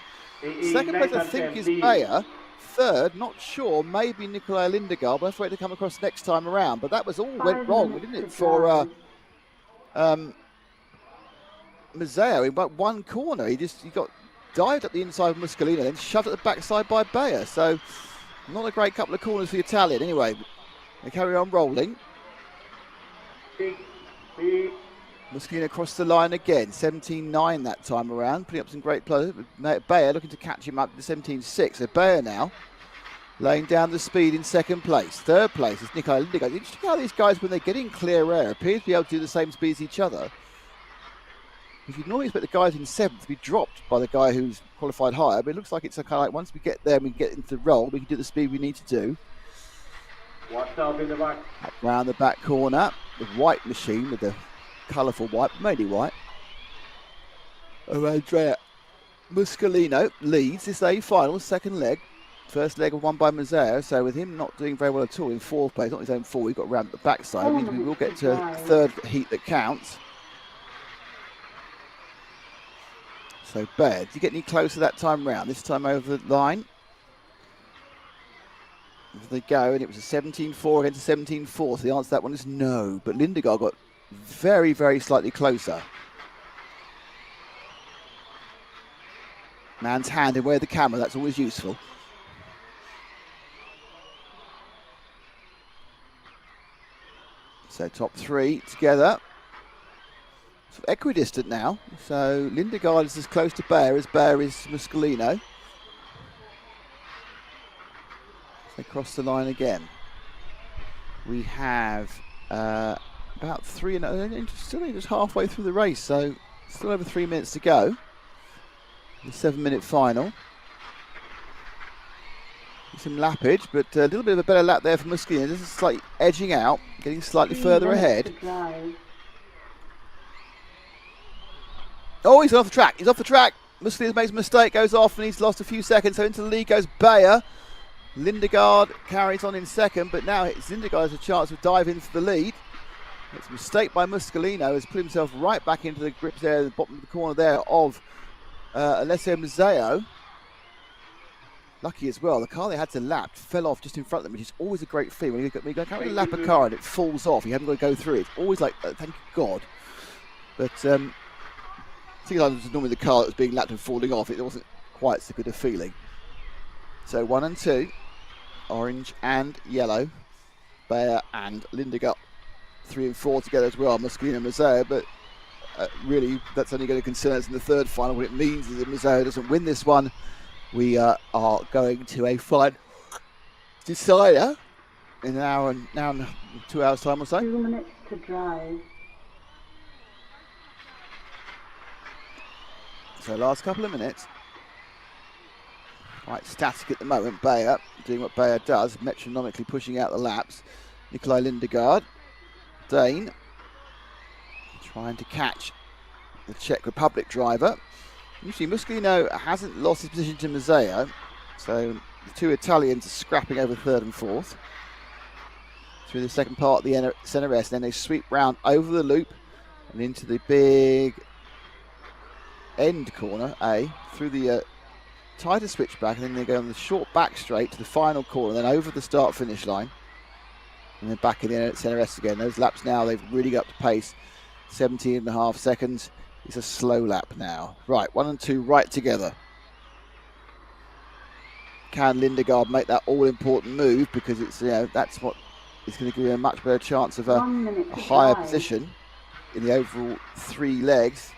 Second place, I think, is Bayer. Third, not sure, maybe Nikolai Lindegaard. We'll have to wait to come across next time around. But that was all went wrong, didn't it, for Mazzeo in but one corner. He got dived at the inside of Muscolino, then shoved at the backside by Bayer. So not a great couple of corners for the Italian. Anyway, they carry on rolling. Muscolino across the line again, 17.9 that time around, putting up some great play. Bayer looking to catch him up to 17.6. So Bayer now laying down the speed in second place. Third place is Nikolai Lindegaard. Interesting how these guys, when they get in clear air, appear to be able to do the same speed as each other. If you'd normally expect the guys in seventh to be dropped by the guy who's qualified higher, but it looks like it's a kind of like once we get there and we get into the roll, we can do the speed we need to do. What's up in the back? Round the back corner, the white machine with the colourful white, mainly white. Andrea Muscolino leads this A final, second leg. First leg won by Mazzeo, so with him not doing very well at all in fourth place, not his own fault, he got round at the backside. It means we will get to third heat that counts. So Bayer, did you get any closer that time round? This time over the line. As they go, and it was a 17.4 against a 17.4, so the answer to that one is no. But Lindegaard got very, very slightly closer. Man's hand away the camera, that's always useful. So top three together. So equidistant now. So Lindegaard is as close to Bayer as Bayer is Muscolino. They cross the line again. We have about three, and still just halfway through the race, so still over 3 minutes to go. The 7-minute final. Some lappage, but a little bit of a better lap there for Muscolino. This is slightly edging out, getting slightly further ahead. Oh, he's off the track. He's off the track. Muscolino makes a mistake, goes off, and he's lost a few seconds. So into the lead goes Bayer. Lindegaard carries on in second, but now Lindegaard has a chance to dive in for the lead. It's a mistake by Muscolino, has put himself right back into the grips there at the bottom of the corner there of Alessio Mazzeo. Lucky as well, the car they had to lap fell off just in front of them, which is always a great feeling. When you go to lap a car and it falls off, you haven't got to go through it. It's always like, thank God. But normally the car that was being lapped and falling off, it wasn't quite so good a feeling. So 1 and 2, orange and yellow, Bayer and Lindegaard. 3 and 4 together as well, Muscolino and Mazzeo, but really that's only going to concern us in the third final. What it means is that Mazzeo doesn't win this one. We are going to a final decider in an hour and 2 hours time or so. 2 minutes to drive. So last couple of minutes. Quite static at the moment. Bayer doing what Bayer does, metronomically pushing out the laps. Nikolai Lindegaard, Dane, trying to catch the Czech Republic driver. Usually Muscolino hasn't lost his position to Mazzeo, so the two Italians are scrapping over third and fourth through the second part of the CNRS, and then they sweep round over the loop and into the big end corner, through the tighter switchback, and then they go on the short back straight to the final corner, and then over the start finish line, and then back in the CNRS again. Those laps now, they've really got up to pace. 17.5 seconds. It's a slow lap now. Right, 1 and 2 right together. Can Lindegaard make that all-important move? Because it's, that's what is going to give you a much better chance of a higher position in the overall 3 legs.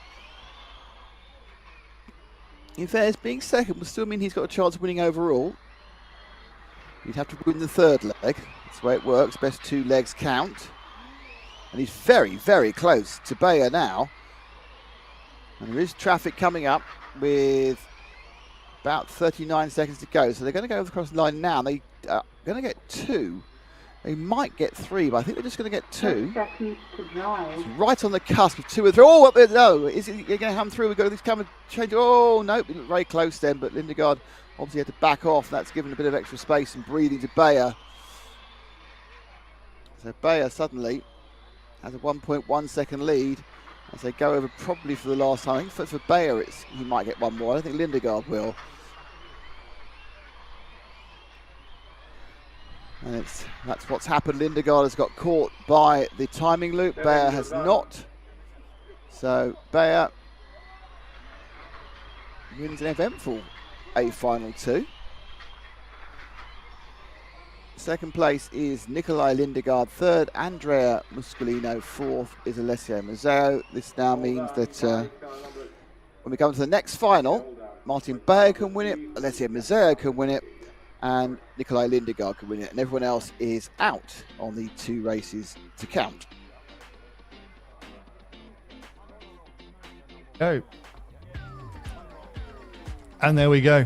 In fairness, being second will still mean he's got a chance of winning overall. He'd have to win the third leg. That's the way it works. Best 2 legs count. And he's very, very close to Bayer now. And there is traffic coming up with about 39 seconds to go. So they're going to go across the line now. They are going to get 2. They might get 3, but I think they're just going to get 2. Seconds to drive. It's right on the cusp of 2 or 3. Oh, no. Is it going to come through? We've got this camera change. Oh, no. It looked very close then, but Lindegaard obviously had to back off. That's given a bit of extra space and breathing to Bayer. So Bayer suddenly has a 1.1 second lead as they go over probably for the last time. I think for Bayer, he might get one more. I don't think Lindegaard will. And that's what's happened. Lindegaard has got caught by the timing loop. Bayer has not. So Bayer wins an eventful A final 2. Second place is Nikolai Lindegaard. Third, Andrea Muscolino. Fourth is Alessio Mazzeo. This now means that when we come to the next final, Martin Bayer can win it, Alessio Mazzeo can win it, and Nikolai Lindegaard can win it, and everyone else is out on the 2 races to count. Go. And there we go.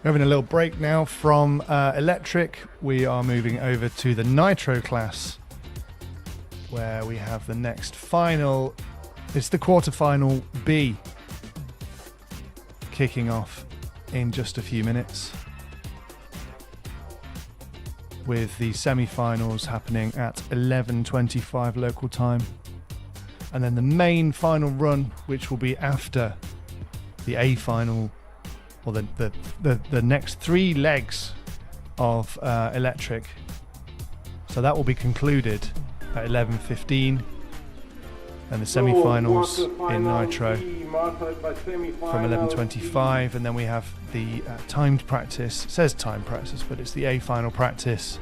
We're having a little break now from electric. We are moving over to the Nitro class, where we have the next final. It's the quarterfinal B, kicking off in just a few minutes, with the semi-finals happening at 11:25 local time, and then the main final run, which will be after the A final, or the next 3 legs of electric. So that will be concluded at 11:15, and the semi-finals in Nitro from 11:25, and then we have the timed practice. It says timed practice, but it's the A final practice,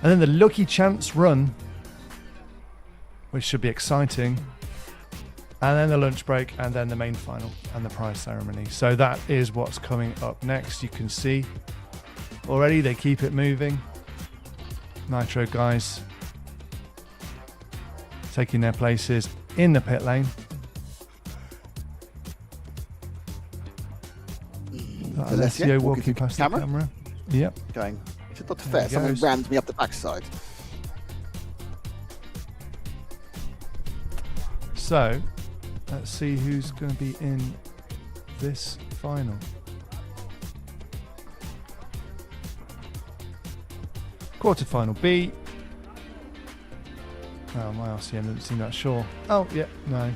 and then the lucky chance run, which should be exciting, and then the lunch break, and then the main final and the prize ceremony. So that is what's coming up next. You can see already they keep it moving. Nitro guys taking their places in the pit lane. Alessio walking past the camera. Yep. Going, it's not fair. Someone rammed me up the backside. So, let's see who's going to be in this final. Quarterfinal B. Oh, my RCM doesn't seem that sure. Oh, yeah, no.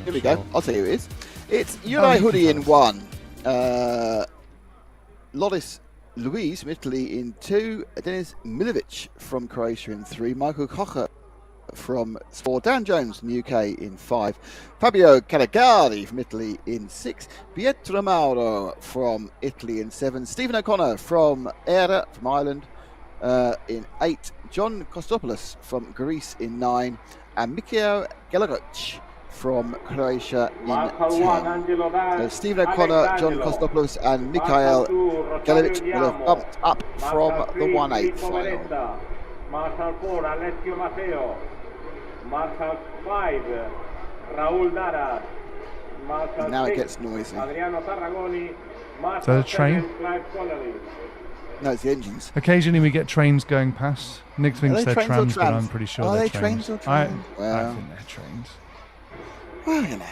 Here we go. I'll tell you who it is. It's Uri Hoodie in 1. Loris Luis from Italy in 2. Denis Milovic from Croatia in 3. Michael Kocher from 4. Dan Jones from the UK in 5. Fabio Calagari from Italy in 6. Pietro Mauro from Italy in 7. Stephen O'Connor from EFRA from Ireland in 8. John Kostopoulos from Greece in 9. And Mikhail Gelagoc from Croatia in 10. So Stephen O'Connor, John Kostopoulos and Mikhail Gelagoc will have bumped up from the 1/8 final. Marshal 4, Alessio Matteo. Marshal 5, Raul Dara. And now it gets noisy. Is that a train? No, it's the engines. Occasionally we get trains going past. Nick thinks they're trains or trams, but trams? I'm pretty sure Are they're they trains. trains or trams? I Well. think they're trains. Well, you know.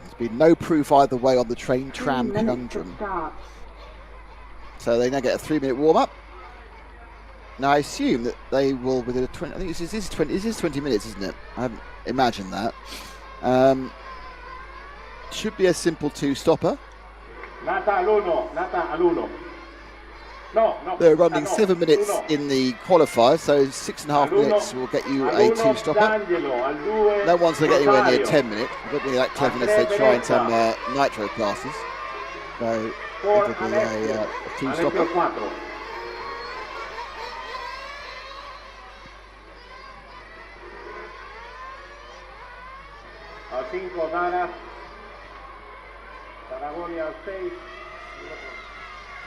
There's been no proof either way on the train-tram 3 minutes to conundrum. start. So they now get a 3-minute warm-up. Now I assume that they will within a 20. I think this is 20 minutes, isn't it? I haven't imagined that. Should be a simple 2-stopper. They're running 7 minutes in the qualifier, so 6.5 minutes will get you a 2-stopper. No one's going to get anywhere near 10 minutes. It won't be like 10 minutes they try in some Nitro classes. So it'll be a 2-stopper.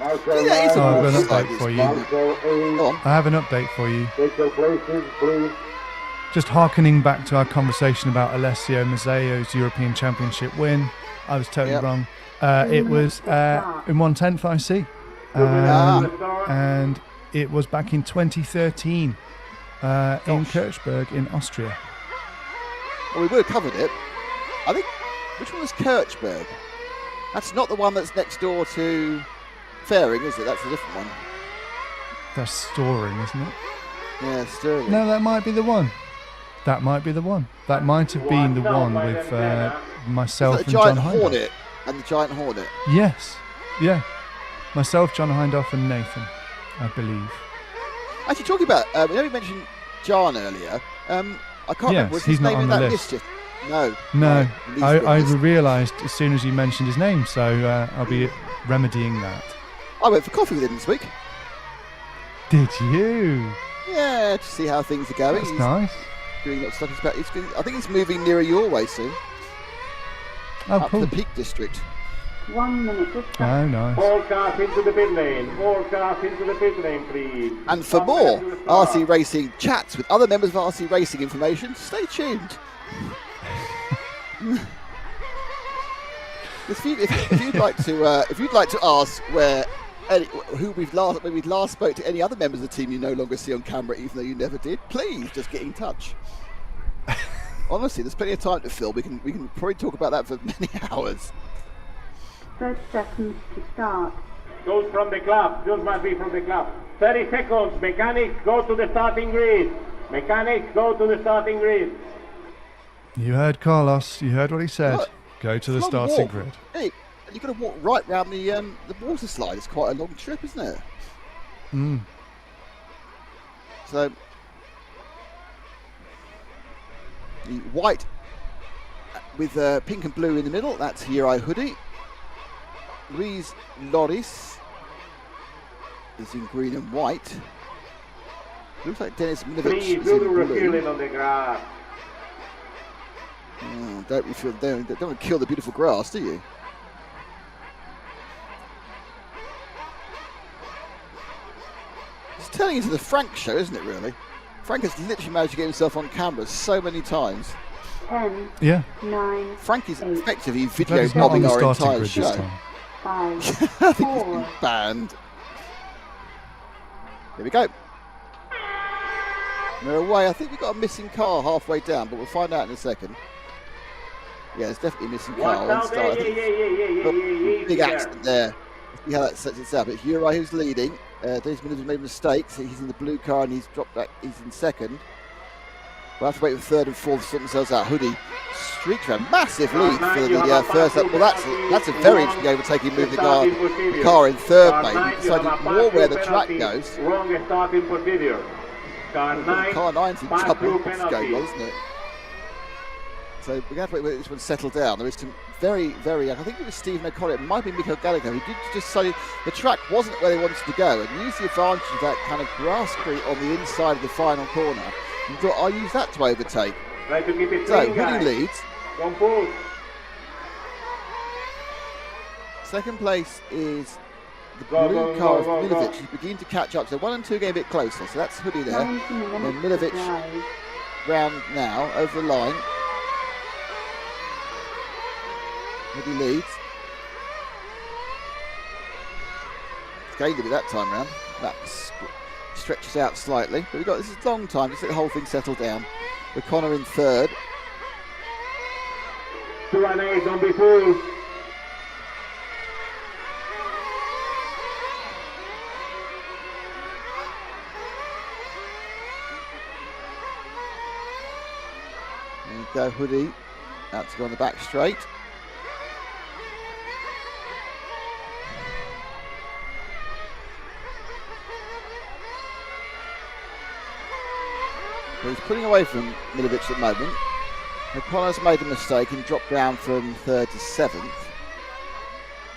I've got an update for you. Go on. I have an update for you. Take your places, please. Just hearkening back to our conversation about Alessio Mazzeo's European Championship win. I was totally wrong. It was in 1/10th IC. And it was back in 2013 in Kirchberg in Austria. Well, we would have covered it. I think, which one was Kirchberg? That's not the one that's next door to Fairing, is it? That's a different one. That's Storing, isn't it? Yeah, Sterling. No, that might be the one. That might be the one. That might have been the one with myself Is that and the John Giant Hindhoff. Hornet and the Giant Hornet? Yes. Yeah. Myself, John Hindhoff and Nathan, I believe. Actually, talking about, we only mentioned John earlier. I can't remember, was he's his not name on in the that list. list yet? No, I list. realised as soon as you mentioned his name, so I'll be remedying that. I went for coffee with him this week. Did you? Yeah, to see how things are going. That's He's nice. doing lots of stuff. I think he's moving nearer your way soon. Oh, up cool. to the Peak District. 1 minute to start. Oh, nice. All cars into the pit lane. All cars into the pit lane, please. And for more RC Racing chats with other members of RC Racing information, stay tuned. If you'd like to ask where we last spoke to any other members of the team you no longer see on camera, even though you never did, please just get in touch. Honestly, there's plenty of time to fill. We can probably talk about that for many hours. 30 seconds to start. Goes from the club. Just must be from the club. 30 seconds. Mechanics, go to the starting grid. Mechanics, go to the starting grid. You heard Carlos. You heard what he said. Look, Go to the It's a long starting walk. grid. Hey, and you've got to walk right round the water slide. It's quite a long trip, isn't it? Mm. So the white with pink and blue in the middle, that's Hirai Hoodie. Luis Loris is in green and white. Looks like Dennis Minovich Please is do the in blue. refueling on the grass. Oh, don't want to kill the beautiful grass, do you? It's turning into the Frank show, isn't it, really? Frank has literally managed to get himself on camera so many times. 10, Yeah. 9, Frank is 8, effectively But video he's not on bombing the our starting entire grid show. this time. 5, I think he's 4, been banned. Here we go. They're away. I think we've got a missing car halfway down, but we'll find out in a second. Yeah, it's definitely a missing car. Watch One out. start. I think Yeah. big accident there. Let's see how that sets itself. It's Uri who's leading. Dennis Minovich made a mistake, so he's in the blue car and he's dropped back. He's in second. We'll have to wait for third and fourth to sort themselves out. Hoodie streaks a massive lead for the first lap. Well, that's a very interesting overtaking move. The car in third, maybe decided more where the track goes. Wrong starting procedure. Car 9. Car 9's in pass trouble. through It's penalty. going well, isn't it? So we're going to have to wait for this one to settle down. There is some very, I think it was Stephen O'Connor, it might be Miko Gallagher, who did just say the track wasn't where they wanted to go and used the advantage of that kind of grasscrete on the inside of the final corner and thought, I'll use that to overtake. Try to keep it So, clean, Hoodie guys. leads. Don't push. Second place is the Go, blue go, car go, of go, go. Minovich. He's beginning to catch up. So 1 and 2 getting a bit closer. So that's Hoodie there. 19 And minutes Minovich to drive. round now over the line. Hoodie leads. It's gained a bit that time round. That stretches out slightly. But we've got this is a long time just let the whole thing settle down. O'Connor in third. 2 and 8, don't be fooled. There you go, Hoodie. Out to go on the back straight. So he's putting away from Milovic at the moment. O'Connor's made a mistake and dropped down from 3rd to 7th.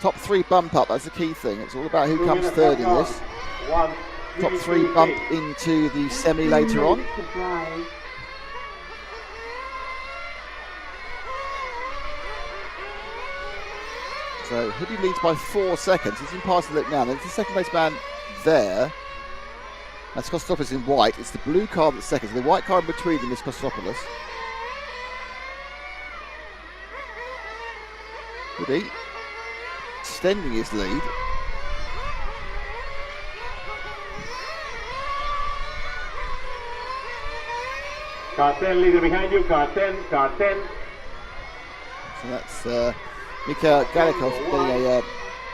Top 3 bump up, that's the key thing. It's all about who comes 3rd in this. Top 3 bump into the semi later on. So Hoodie leads by 4 seconds. He's in past the lip now. There's the second place man there. That's Kostopoulos in white. It's the blue car that's second. So the white car in between them is Kostopoulos. Hoodie extending his lead. Car 10 leader behind you, car 10, car 10. So that's Mikhail Galikov getting a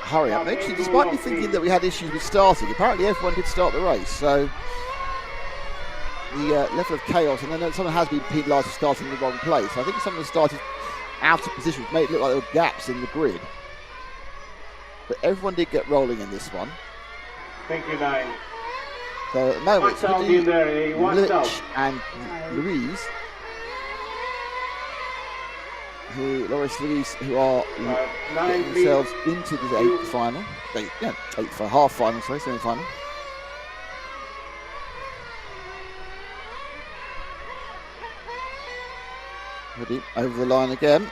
hurry up. Actually, despite me thinking that we had issues with starting, apparently everyone did start the race. So the level of chaos, and I know someone has been penalised for starting in the wrong place. I think someone started out of position, which made it look like there were gaps in the grid. But everyone did get rolling in this one. Thank you, 9. So at the moment, it's Milic and Louise, Loris Louise, who are getting themselves into the 8th final. Half final, sorry, semi final. Ready, over the line again.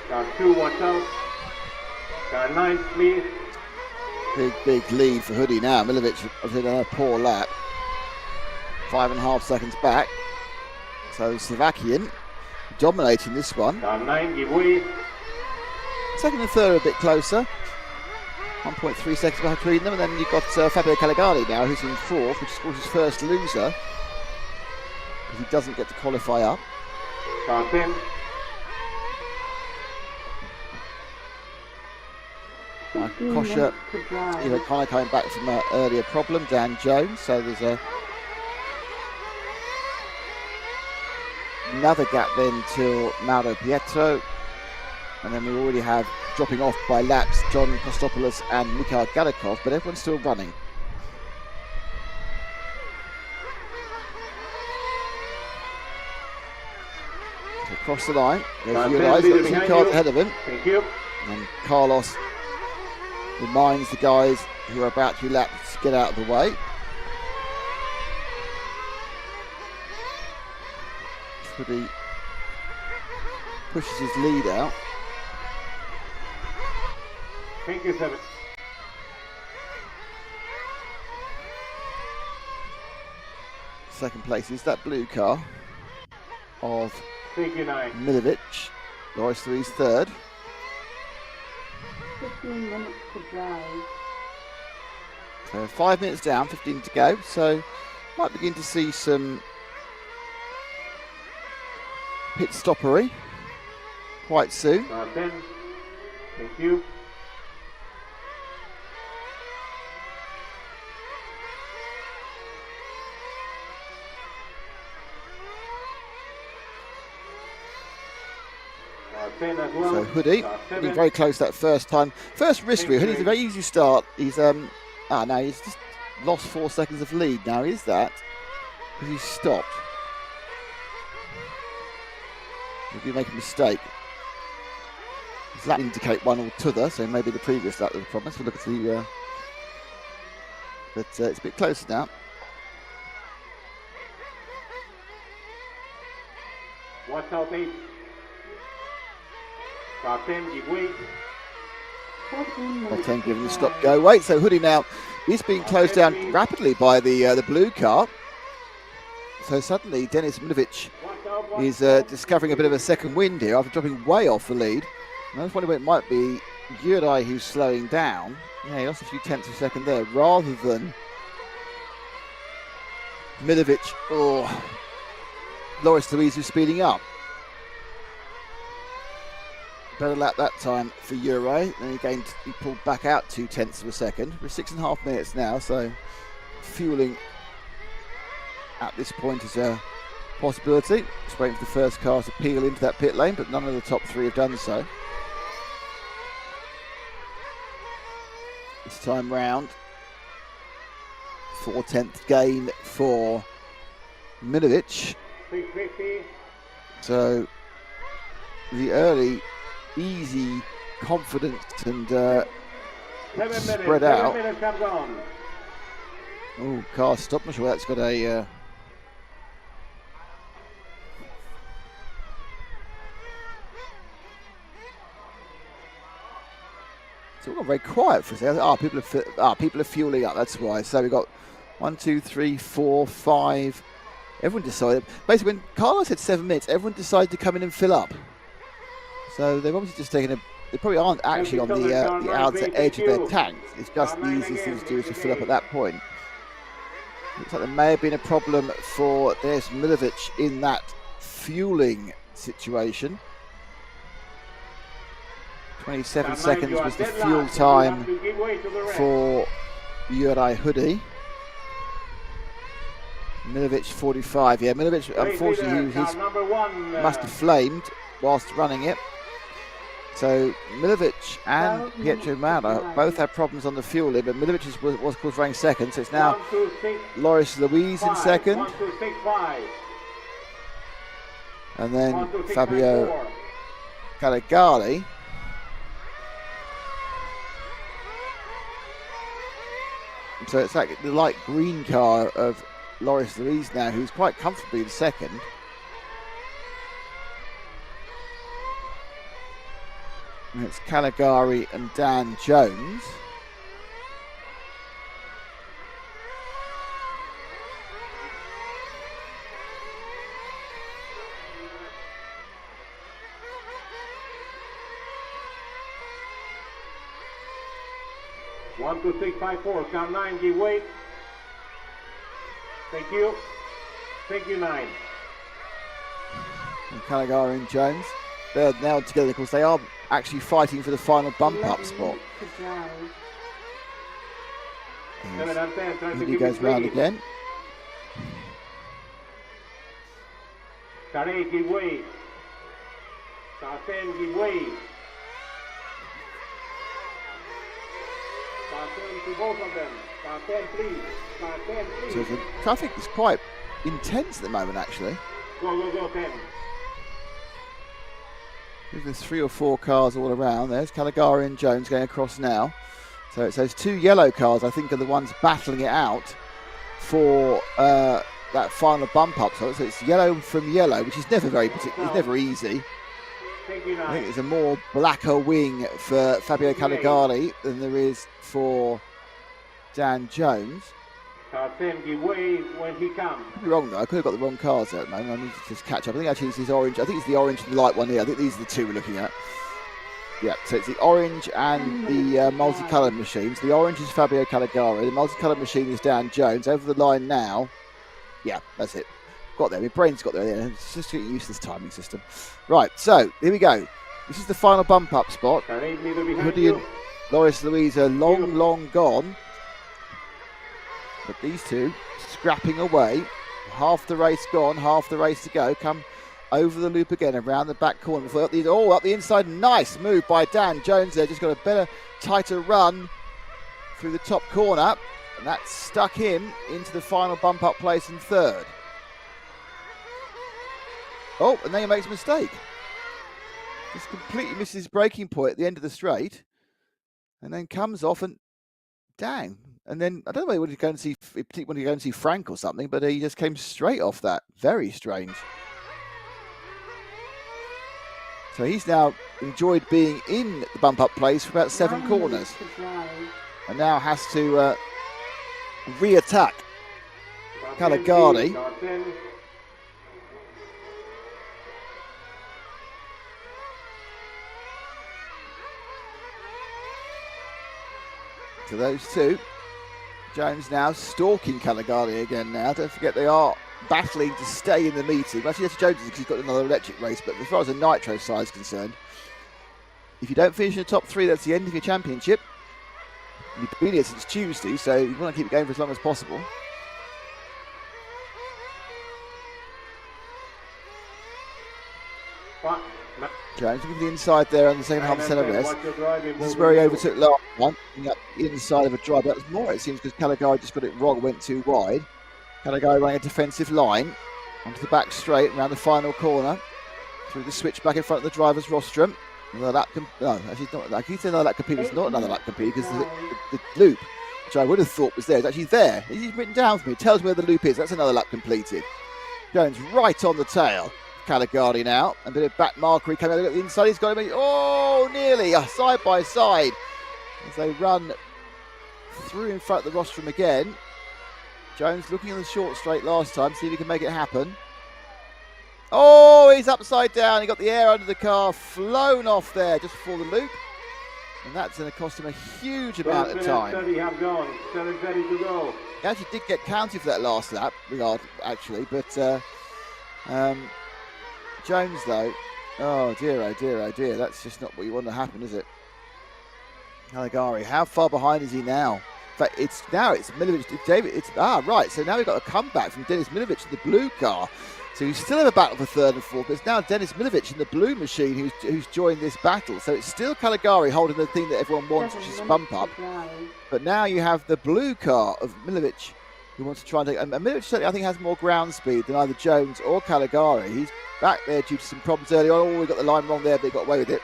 Car 2, watch out. Car 9, please. Big lead for Hoodie now. Milovic has done a poor lap. 5.5 seconds back. So Slovakian dominating this one. Car 9, give way. Second and third are a bit closer. 1.3 seconds between them, and then you've got Fabio Caligari now, who's in 4th, which is of course his first loser, because he doesn't get to qualify up. Car 10. Kosher, O'Connor coming back from an earlier problem, Dan Jones, so there's another gap then till Mauro Pietro, and then we already have dropping off by laps John Kostopoulos and Mikhail Galikov, but everyone's still running. So across the line, there's Urias, got 2 cars ahead of him. Thank you. And Carlos reminds the guys who are about to be lapped to get out of the way. He pushes his lead out. Thank you, 7. Second place is that blue car of Thank you, 9. Milovic. Loris Louise third. 15 minutes to drive. So 5 minutes down, 15 to go. So might begin to see some pit stoppery quite soon. Car 10. Thank you. Well. So Hoodie, being very close that first time. First wrist rear. Hoodie's a very easy start. He's now he's just lost 4 seconds of lead. Now is that because he's stopped? If you make a mistake, his lap indicate one or t'other, so maybe the previous lap was the problem. Let's look at the. But it's a bit closer now. Watch out, 8. Car 10, give way. 10 giving the stop go wait. So Hoodie now is being closed down rapidly by the blue car. So suddenly Denis Milovic is discovering a bit of a second wind here after dropping way off the lead. And I was wondering whether it might be Juraj who's slowing down. Yeah, he lost a few tenths of a second there, rather than Milovic or Loris Louise who's speeding up. Better lap that time for Juraj. Then he pulled back out 2 tenths of a second. We're 6.5 minutes now, so fueling at this point is a possibility. Just waiting for the first car to peel into that pit lane, but none of the top 3 have done so. This time round, 4/10 gain for Milovic. So the early, easy, confident and spread out. Oh, car stop. I'm not sure that's got a... It's all very quiet for a second. People are fueling up, that's why. So we've got 1, 2, 3, 4, 5. Everyone decided. Basically, when Carlos had 7 minutes, everyone decided to come in and fill up. So they've obviously just taken they probably aren't actually on the outer edge of their tanks. It's just the easiest thing to do is to fill up at that point. Looks like there may have been a problem for Denis Milovic in that fueling situation. 27 seconds was the fuel time for Juraj Hoodie. Milovic 45. Yeah, Milovic, unfortunately, he must have flamed whilst running it. So Milovic and Pietro Mara both had problems on the fueling, but Milovic was of course running second, so it's now Loris Louise in second. And then Fabio Caligari. So it's like the light green car of Loris Louise now, who's quite comfortably in second. And it's Caligari and Dan Jones. One, 2, 6, 5, 4. Car 9, give way. Thank you. Thank you, 9. And Caligari and Jones. They're now together because they are actually fighting for the final bump up spot. He goes round again. Car 8, give way. Car 10, give way. Car 10 to both of them. Car 10, please. Car 10, please. So the traffic is quite intense at the moment, actually. Go, 10. There's 3 or 4 cars all around. There's Caligari and Jones going across now. So it's those 2 yellow cars, I think, are the ones battling it out for that final bump up. So it's yellow from yellow, which is never very particular. It's never easy. I think there's a more blacker wing for Fabio Caligari than there is for Dan Jones. Car 10, give way when he comes. Could be wrong though. I could have got the wrong cars there at the moment. I need to just catch up. I think actually it's his orange. I think it's the orange and the light one here. I think these are the 2 we're looking at. Yeah, so it's the orange and the multicoloured machines. The orange is Fabio Caligari. The multicoloured machine is Dan Jones. Over the line now. Yeah, that's it. Got there. My brain's got there. Yeah, it's just getting used to this timing system. Right, so here we go. This is the final bump up spot. Hoodie and Loris Louise are long gone. But these 2 scrapping away. Half the race gone, half the race to go. Come over the loop again, around the back corner. Up the inside. Nice move by Dan Jones there. Just got a better, tighter run through the top corner. And that stuck him into the final bump up place in 3rd. Oh, and then he makes a mistake. Just completely misses his braking point at the end of the straight. And then comes off and dang. And then, I don't know whether he wanted to go and see Frank or something, but he just came straight off that. Very strange. So he's now enjoyed being in the bump-up place for about 7 corners. And now has to re-attack Caligari. So those two. Jones now stalking Caligari again now. Don't forget they are battling to stay in the meeting. Actually, that's Jones because he's got another electric race. But as far as the Nitro side is concerned, if you don't finish in the top 3, that's the end of your championship. You've been here since Tuesday, so you want to keep it going for as long as possible. Jones looking for the inside there on the second half of ZRS. This is where he overtook last one, up the inside of a drive. That was more, it seems, because Caligari just got it wrong, went too wide. Caligari running a defensive line onto the back straight, around the final corner, through the switch back in front of the driver's rostrum. Another lap no, actually it's not. I keep saying another lap complete. It's not another lap complete because the loop, which I would have thought was there, is actually there. It's written down for me. It tells me where the loop is. That's another lap completed. Jones right on the tail. Caligari now. A bit of back markery coming out at the inside. He's got him. Oh, nearly side by side as they run through in front of the rostrum again. Jones looking in the short straight last time. See if he can make it happen. Oh, he's upside down. He got the air under the car, flown off there just before the loop. And that's going to cost him a huge amount of time. 30 have gone. 7:30 to go. He actually did get counted for that last lap, actually. But Jones, though, oh dear, that's just not what you want to happen, is it? Caligari, how far behind is he now? In fact, it's Milovic, David, right, so now we've got a comeback from Dennis Milovic in the blue car. So you still have a battle for third and fourth, but it's now Dennis Milovic in the blue machine who's joined this battle. So it's still Caligari holding the thing that everyone wants, which is bump up. But now you have the blue car of Milovic, who wants to try and take... And Milovic certainly, I think, has more ground speed than either Jones or Caligari. He's back there due to some problems early on. Oh, we got the line wrong there, but he got away with it.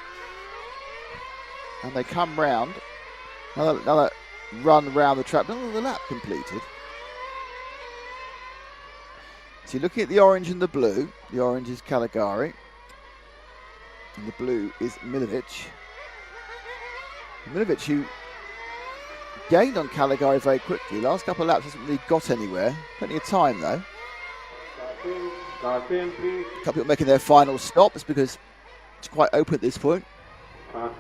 And they come round. Another run round the track. Another lap completed. So you're looking at the orange and the blue. The orange is Caligari. And the blue is Milovic. Milovic, who gained on Caligari very quickly. Last couple of laps hasn't really got anywhere. Plenty of time, though. A couple of people making their final stops because it's quite open at this point. Less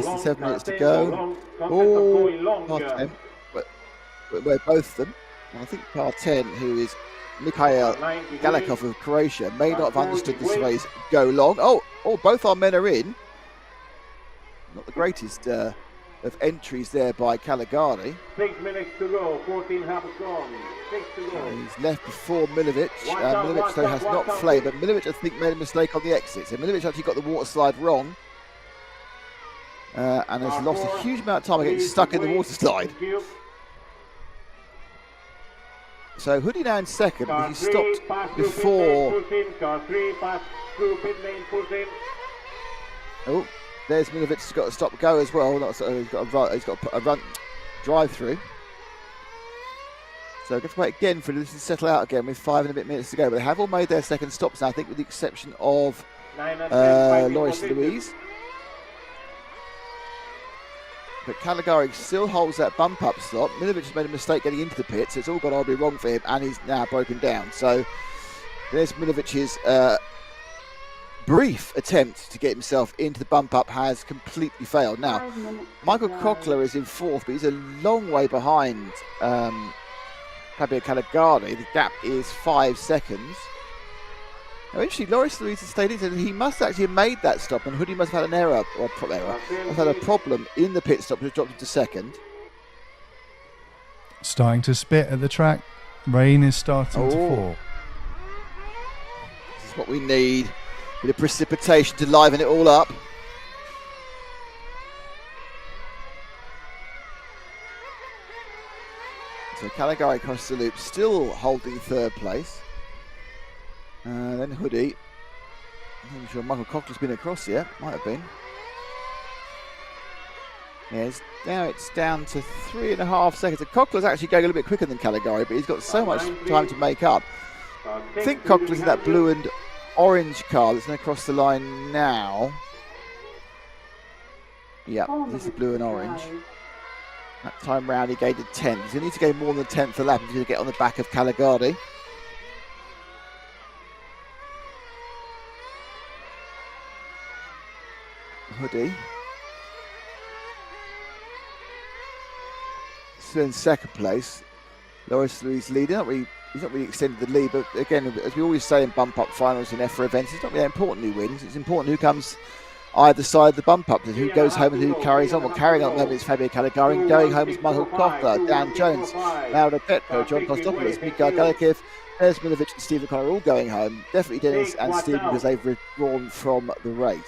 than 7 minutes to go. Oh, where both of them. And I think car 10, who is Mikhail Galakov of Croatia, may not have understood this race go long. Oh, both our men are in. Not the greatest of entries there by Caligari. 6 minutes to go, 14 half gone. 6 to go. He's left before Milovic. Milovic, though, has not flamed, but Milovic, I think, made a mistake on the exit. So Milovic actually got the water slide wrong and has lost a huge amount of time getting stuck in the water slide. So Hoodie now in second, but he stopped before. Oh, there's Milovic, has got a stop go as well. He's got a run drive through. So we're going to wait again for this to settle out again with 5 and a bit minutes to go. But they have all made their second stops now, I think, with the exception of Loris Louise. But Caligari still holds that bump up slot. Milovic has made a mistake getting into the pit, so it's all gone horribly wrong for him, and he's now broken down. So there's Milovic's brief attempt to get himself into the bump up has completely failed. Now, Michael Cochler is in fourth, but he's a long way behind Fabio Caligari. The gap is 5 seconds. Now, interestingly, Loris Louise has stayed in, so he must actually have made that stop, and Hoodie must have had an error, must have had a problem in the pit stop, which dropped into second. Starting to spit at the track. Rain is starting to fall. This is what we need. A bit of precipitation to liven it all up. So Caligari across the loop, still holding third place. Then Hoodie. I'm not sure Michael Cochler's been across yet. Might have been. Yeah, now it's down to 3.5 seconds. And Cochler's actually going a little bit quicker than Caligari, but he's got so much time to make up. I think Cochler's in that blue and orange car that's going to cross the line now. Yeah, this is blue and orange. That time round he gained a 10th. He's going to need to gain more than the 10th a lap if he's going to get on the back of Caligari. Hoodie. still in second place. Loris Louis leading. He's not really extended the lead, but again, as we always say in bump-up finals in EFRA events, it's not really important who wins. It's important who comes either side of the bump-up, who goes home and who carries on. Well, carrying on at the moment is Fabio Caligari, going home is Michael Kochler, Dan Jones, Laura Petko, John Kostopoulos, Mika Galekiv, Dennis Milovic and Stephen Connor all going home. Definitely Dennis and Stephen because they've withdrawn from the race.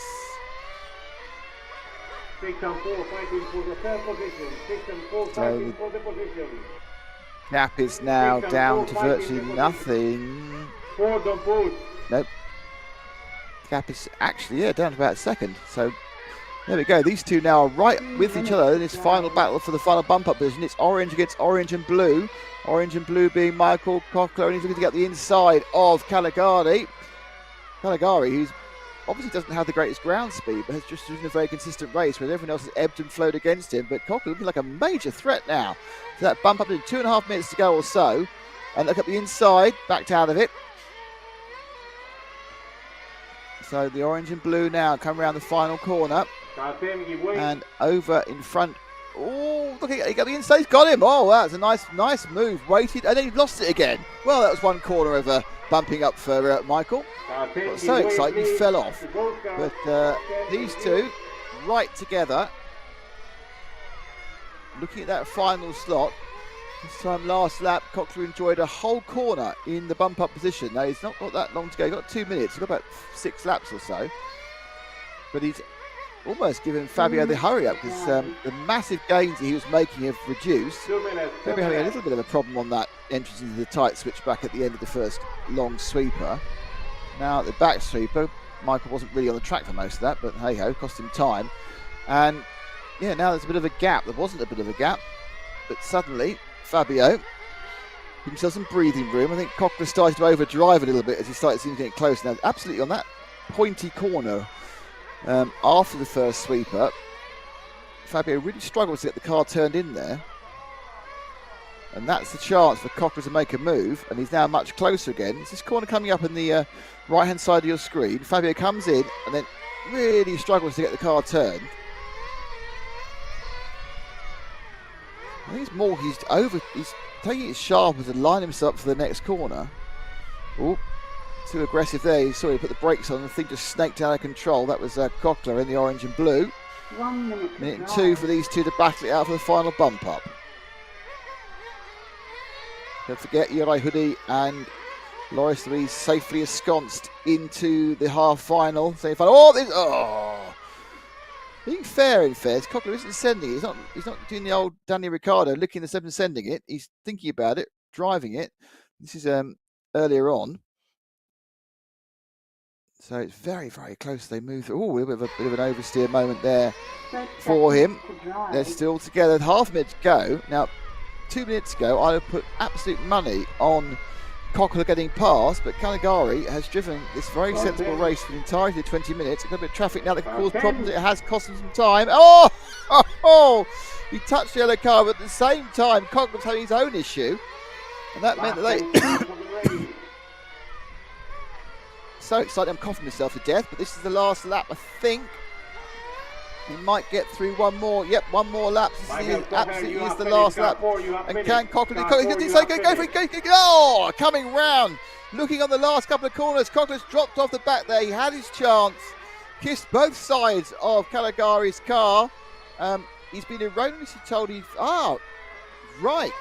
6 and 4 fighting for the third position. 6 and 4 fighting for the position. Gap is now down to virtually nothing. Nope. Gap is actually, down to about second. So there we go. These two now are right with each other in this final battle for the final bump-up position. It's orange against orange and blue. Orange and blue being Michael Kochler, and he's looking to get the inside of Caligari. Caligari, who's obviously doesn't have the greatest ground speed, but has just driven a very consistent race where everyone else has ebbed and flowed against him. But Kochler looking like a major threat now. So that bump up to 2.5 minutes to go or so. And look at the inside, backed out of it. So the orange and blue now come around the final corner. And over in front. Oh, look, he got the inside, he's got him. Oh, that's a nice move. Waited, and then he lost it again. Well, that was one corner of bumping up for Michael. Got so excited, he fell off. But these two, right together. Looking at that final slot. This time last lap, Kochler enjoyed a whole corner in the bump-up position. Now, he's not got that long to go. He's got 2 minutes. He's got about 6 laps or so. But he's almost given Fabio the hurry up because the massive gains he was making have reduced. Fabio having a little bit of a problem on that entrance into the tight switchback at the end of the first long sweeper. Now, the back sweeper, Michael wasn't really on the track for most of that, but hey-ho, cost him time. And yeah, now there's a bit of a gap. There wasn't a bit of a gap, but suddenly Fabio gave himself some breathing room. I think Kochler started to overdrive a little bit as he started seeing getting close. Now, absolutely on that pointy corner after the first sweeper, Fabio really struggled to get the car turned in there. And that's the chance for Kochler to make a move. And he's now much closer again. It's this corner coming up in the right-hand side of your screen. Fabio comes in and then really struggles to get the car turned. I think it's more he's taking it sharper to line himself up for the next corner. Oh, too aggressive there. He saw he put the brakes on. The thing just snaked out of control. That was Kochler in the orange and blue. 1 minute. Minute and 2 for these two to battle it out for the final bump up. Don't forget, Juraj Hoodie and Loris Louis safely ensconced into the half-final, semi-final. Oh! Being fair in fairness, Kochler isn't sending it. He's not doing the old Danny Ricciardo, licking the step and sending it. He's thinking about it, driving it. This is earlier on. So it's very, very close. They move through. Oh, a bit of an oversteer moment there for him. They're still together. Half a minute to go. Now, 2 minutes ago, I would put absolute money on Kochler getting past, but Caligari has driven this very sensible race for the entirety of 20 minutes. It's got a bit of traffic now that can cause problems. It has cost him some time. Oh! He touched the yellow car, but at the same time, Kochler was having his own issue. And that meant that they... So excited, I'm coughing myself to death, but this is the last lap, I think. He might get through one more. Yep, one more lap. This absolutely is the last lap. And can Kochler... Go for it. Oh, coming round. Looking on the last couple of corners. Kochler's dropped off the back there. He had his chance. Kissed both sides of Caligari's car. He's been erroneously told he's... Ah, right.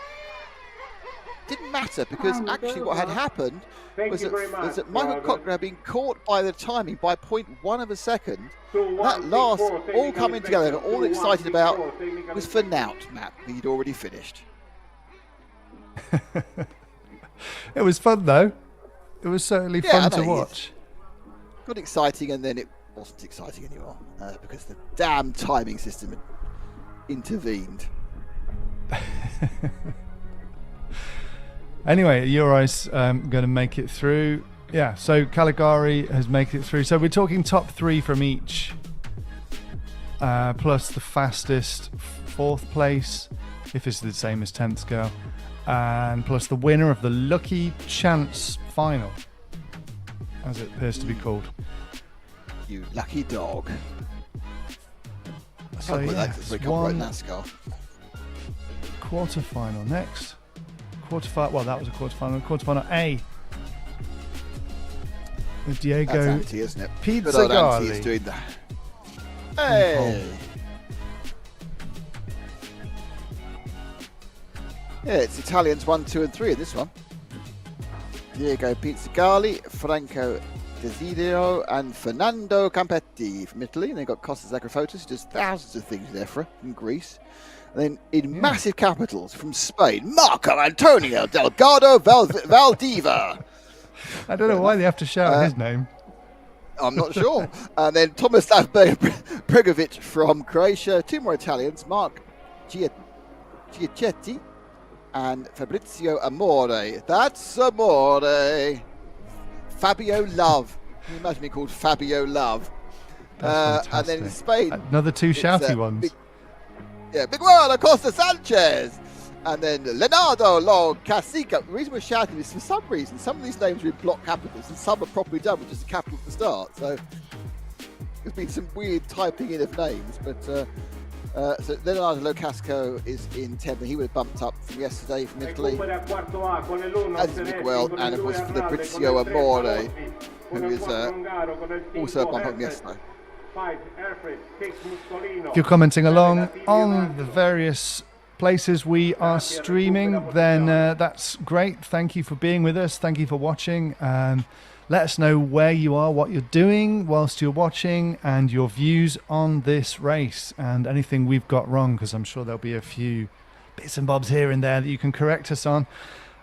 Didn't matter because actually what had happened was that Michael Kochler had been caught by the timing by 0.1 of a second. That last, all coming together, all excited about, was for Nout, Matt. He'd already finished. It was fun though. It was certainly fun to watch. Got exciting and then it wasn't exciting anymore because the damn timing system intervened. Anyway, Uri's going to make it through. Yeah, so Caligari has made it through. So we're talking top 3 from each, plus the fastest 4th place, if it's the same as 10th scale, and plus the winner of the Lucky Chance Final, as it appears to be called. You lucky dog. So yeah, NASCAR. quarterfinal next. Quarterfinal. Well, that was a quarterfinal. Quarterfinal A. With Diego. That's Anti, isn't it? Pizza Good old Anti Gali. is doing that. Hey. Yeah, it's Italians 1, 2, and 3 in this one. Diego Pizzagalli, Franco Desiderio, and Fernando Campetti from Italy. And they've got Costas Agrafotis, who does thousands of things in EFRA from Greece. And then in massive capitals from Spain, Marco Antonio Delgado Valdiva. I don't know why they have to shout his name. I'm not sure. And then Tomislav Bregovic from Croatia. 2 more Italians, Mark Giacetti and Fabrizio Amore. That's Amore. Fabio Love. Can you imagine me called Fabio Love? And then in Spain, another 2 shouty ones. Miguel Acosta Sanchez. And then Leonardo Lo Casica. The reason we're shouting is for some reason, some of these names are in block capitals and some are properly done with just a capital at the start. So there's been some weird typing in of names. But so Leonardo Lo Casco is in 10th. He would have bumped up from yesterday from Italy. As is Miguel, and of course Fabrizio Amore, who is also a bump up from yesterday. If you're commenting along on the various places we are streaming, then that's great. Thank you for being with us. Thank you for watching. Let us know where you are, what you're doing whilst you're watching, and your views on this race and anything we've got wrong, because I'm sure there'll be a few bits and bobs here and there that you can correct us on.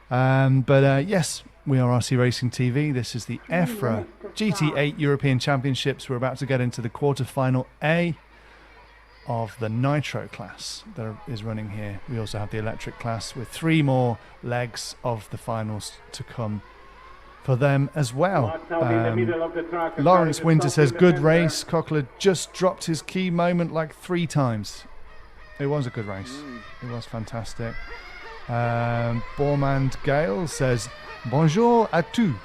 But yes, we are RC Racing TV. This is the EFRA GT8 European Championships. We're about to get into the quarterfinal A of the Nitro class that is running here. We also have the electric class with 3 more legs of the finals to come for them as well. Lawrence Winter says, good race. Cochler just dropped his key moment like 3 times. It was a good race. It was fantastic. Bormand Gale says, bonjour à tous.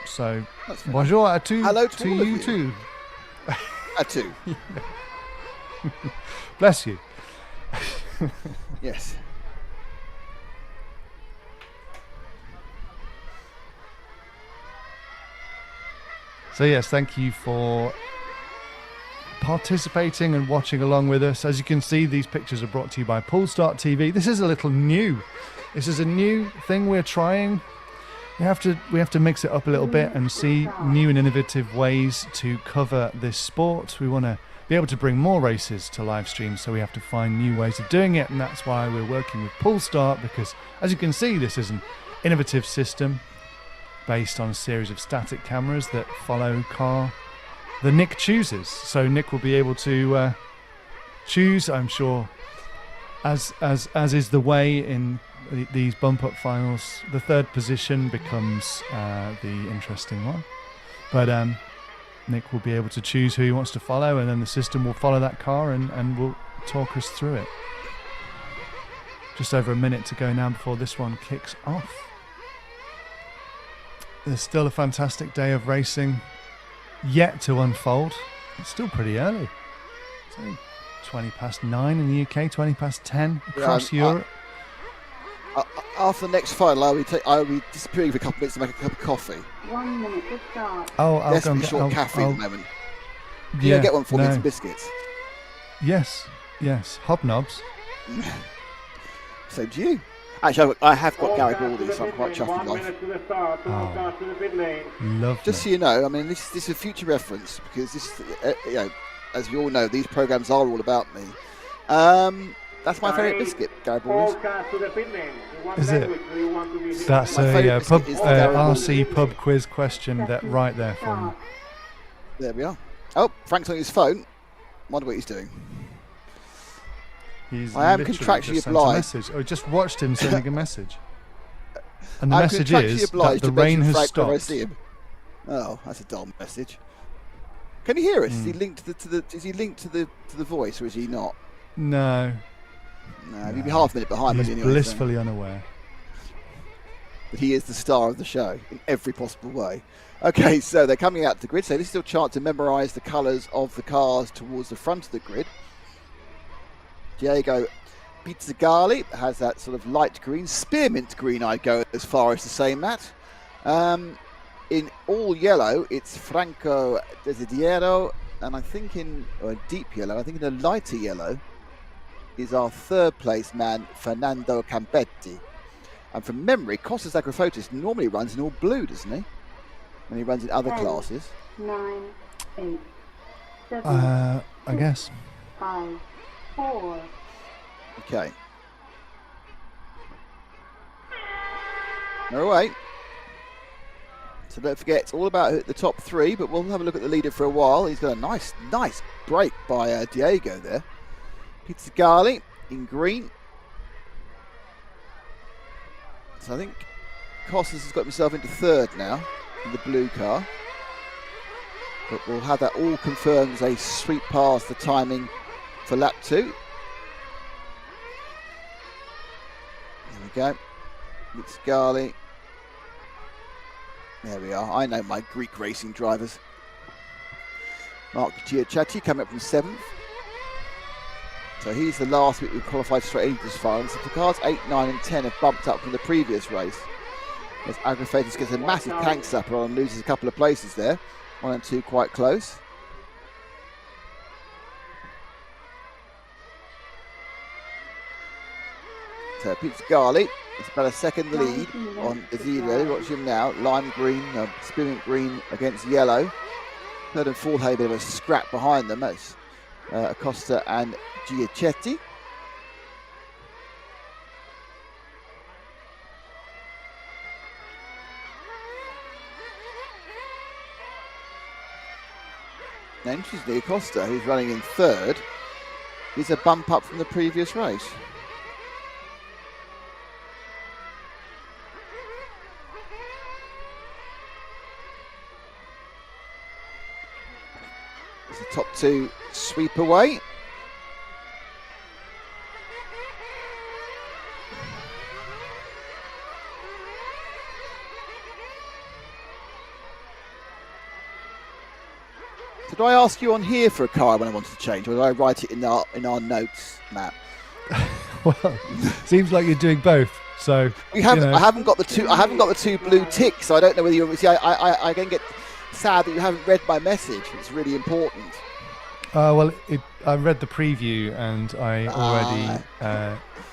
So, bonjour à tous. Hello to you too. À tous. Bless you. Yes. So yes, thank you for participating and watching along with us. As you can see, these pictures are brought to you by Polestart TV. This is a little new. This is a new thing we're trying. We have to mix it up a little bit and see new and innovative ways to cover this sport. We want to be able to bring more races to live stream, so we have to find new ways of doing it, and that's why we're working with Polestart, because as you can see, this is an innovative system based on a series of static cameras that follow car that Nick chooses. So Nick will be able to choose, I'm sure, as is the way in these bump up finals. The 3rd position becomes the interesting one, but Nick will be able to choose who he wants to follow, and then the system will follow that car and will talk us through it. Just over a minute to go now before this one kicks off. There's still a fantastic day of racing yet to unfold. It's still pretty early. It's only 20 past 9 in the UK, 20 past 10 across Europe. After the next final, I will be disappearing for a couple of minutes to make a cup of coffee. 1 minute to start. I'll go and get short caffeine at the moment. You get one for me, some biscuits. Yes, hobnobs. So do you. Actually, I have got Gary Baldy, so I'm quite chuffed with life. Lovely. Just so you know, I mean, this is a future reference, because this, as you all know, these programs are all about me. That's my favourite biscuit, Gary Baldy's. Is it? That's a pub, RC pub quiz question right there for me. There we are. Oh, Frank's on his phone. Wonder what he's doing. I am contractually obliged. I just watched him sending a message. And the message is that the rain has stopped. Oh, that's a dull message. Can you hear us? Is he linked to the voice, or is he not? No. No, he'd be half a minute behind. He's blissfully unaware. But he is the star of the show in every possible way. Okay, so they're coming out to the grid. So this is still a chance to memorise the colours of the cars towards the front of the grid. Diego Pizzagali has that sort of light green, spearmint green, I'd go as far as to say, Matt. In all yellow, it's Franco Desiderio, and I think in deep yellow, I think in a lighter yellow, is our third place man, Fernando Campetti. And from memory, Costas Agrafotis normally runs in all blue, doesn't he? When he runs in other 10, classes. 9, 8, 7, I guess. 5, 4. Okay. All right. So don't forget, it's all about the top three, but we'll have a look at the leader for a while. He's got a nice break by Diego there. Pizzagali in green. So I think Costas has got himself into third now in the blue car. But we'll have that all confirmed as they sweep past the timing for lap 2. There we go. Pizzagali. There we are. I know my Greek racing drivers. Mark Giacchetti coming up from 7th. So he's the last week we qualified straight into this final. So the cars 8, 9 and 10 have bumped up from the previous race. As Agrafotis gets a massive tank supper on and loses a couple of places there. 1 and 2 quite close. So Pizzagali is about a second lead on Desiderio. Watch him now. Lime green, spearmint green against yellow. Third and fourth had a bit of a scrap behind them. That's Acosta and Giacchetti. Now, interestingly, Acosta, who's running in third, is a bump up from the previous race. As the top two sweep away. Did I ask you on here for a car when I wanted to change, or did I write it in our notes, Matt? Well, seems like you're doing both. So I haven't got the two. I haven't got the two blue ticks, so I don't know whether you see. I again get sad that you haven't read my message. It's really important. Well, I read the preview and I already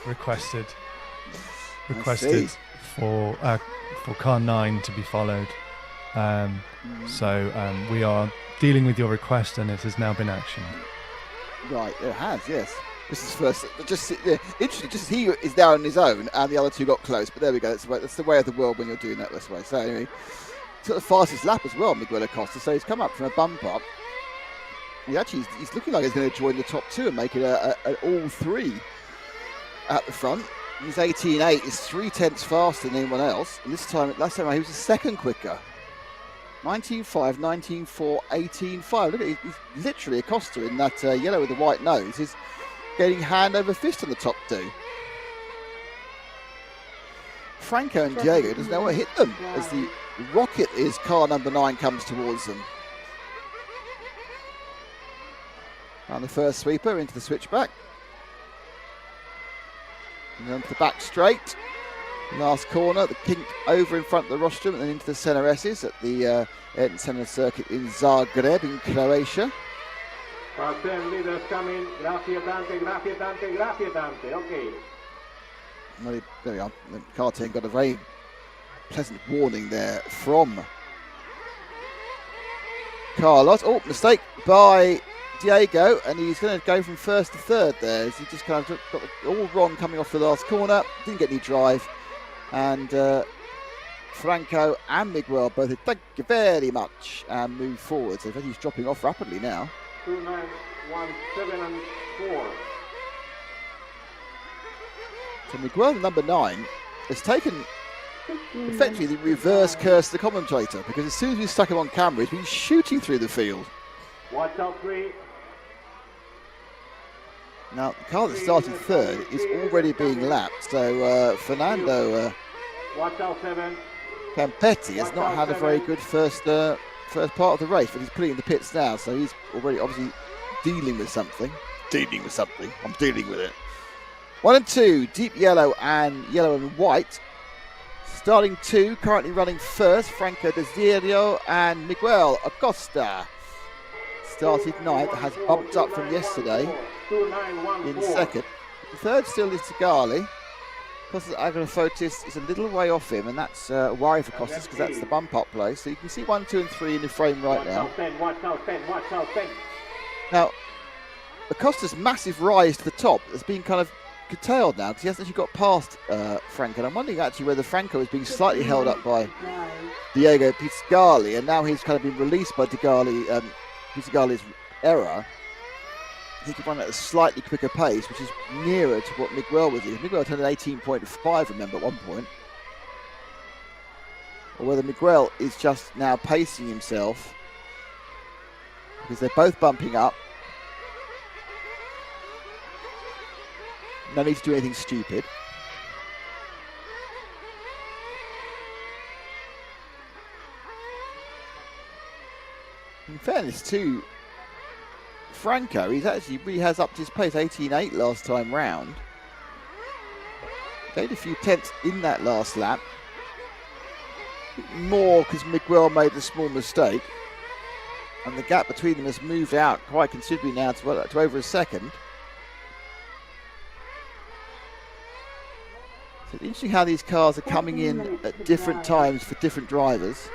requested for car 9 to be followed. So we are dealing with your request, and it has now been actioned. Right, it has, yes. This is first. Interesting. Just he is there on his own, and the other two got close. But there we go. That's the way of the world when you're doing that this way. So anyway, he's got the fastest lap as well, Miguel Acosta. So he's come up from a bump up. He's looking like he's going to join the top two and make it an all three at the front. He's 18.8. He's 3/10 faster than anyone else. And last time he was a second quicker. 19.5, 19.4, 18.5. Look at it, he's literally Acosta in that yellow with the white nose. He's getting hand over fist on the top two. Franco and Diego doesn't know what hit them as the rocket is car number 9 comes towards them. And the first sweeper into the switchback. And then to the back straight. Last corner, the pink over in front of the rostrum and then into the centre S's at the Ayrton Senna circuit in Zagreb in Croatia. Our 10 leaders coming. Grazie tante. Okay. Well, there we are. The car 10 got a very pleasant warning there from Carlos. Oh, mistake by Diego, and he's going to go from first to third there. He just kind of got it all wrong coming off the last corner. Didn't get any drive. And Franco and Miguel both said, thank you very much, and move forward. So he's dropping off rapidly now. 2, 9, 1, 7 and 4. So Miguel, number 9, has taken effectively the reverse curse of the commentator, because as soon as we stuck him on camera, he's been shooting through the field. Watch out 3. Now, the car that started third is already being lapped, so Fernando Watch out 7. Campetti has not had a very good first part of the race, but he's putting in the pits now, so he's already obviously dealing with something. I'm dealing with it. 1 and 2, deep yellow and white. Starting 2, currently running first, Franco Desiderio and Miguel Acosta. Started 9th, has bumped up from yesterday in second. The third still is Tagali. Costas Agrofotis is a little way off him, and that's a worry for Costas because that's the bump up place. So you can see 1, 2 and 3 in the frame right now. Now, Acosta's massive rise to the top has been kind of curtailed now because he hasn't actually got past Franco. And I'm wondering actually whether Franco is being slightly held up by Diego Pizzgali, and now he's kind of been released by Pizzagali's error. He could run at a slightly quicker pace, which is nearer to what Miguel was doing. Miguel turned an 18.5, remember, at one point. Or whether Miguel is just now pacing himself because they're both bumping up. No need to do anything stupid. In fairness to Franco, he really has upped his pace. 18.8 last time round. Gained a few tenths in that last lap. More because Miguel made a small mistake. And the gap between them has moved out quite considerably now to over a second. So it's interesting how these cars are coming in at different times for different drivers.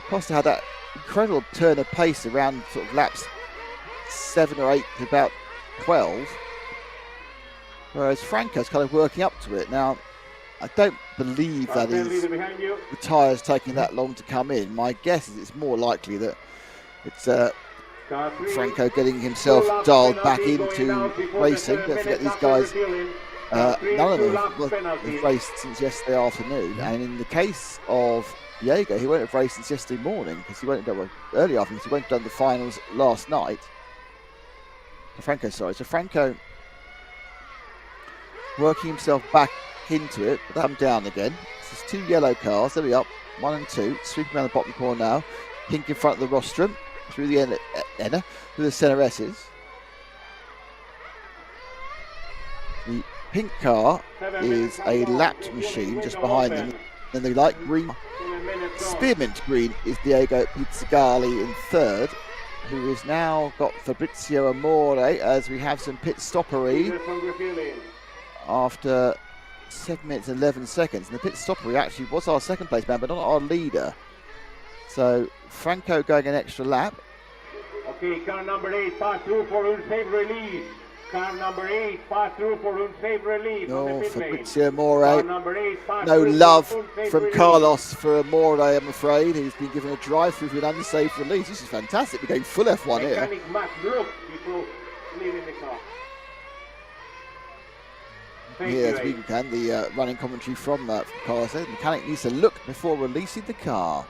Costa had that incredible turn of pace around sort of laps 7 or 8 to about 12, whereas Franco's kind of working up to it. Now, I don't believe that is the tyres taking that long to come in. My guess is it's more likely that it's Franco getting himself dialed back into racing. Don't forget these guys, none of them have raced since yesterday afternoon, and in the case of Diego, he won't have raced since yesterday morning because he won't have done early afternoon. He won't have done the finals last night. Franco, sorry. So Franco working himself back into it, but come down again. There's 2 yellow cars. There we are, 1 and 2. Sweeping around the bottom corner now. Pink in front of the rostrum through the Enna, through the center S's. The pink car is a lapped machine just behind them. Then the light green, spearmint green, is Diego Pizzagalli in third, who has now got Fabrizio Amore as we have some pit stoppery after 7 minutes and 11 seconds. And the pit stoppery actually was our second place man, but not our leader. So Franco going an extra lap. Okay, car number 8 pass through for unsafe release. Car number 8 pass through for unsafe release. No, Fabrizio Amore. No love from Carlos for Amore, I'm afraid. He's been given a drive through for an unsafe release. This is fantastic. We're going full F1 here. As we can, the running commentary from Carlos says the mechanic needs to look before releasing the car.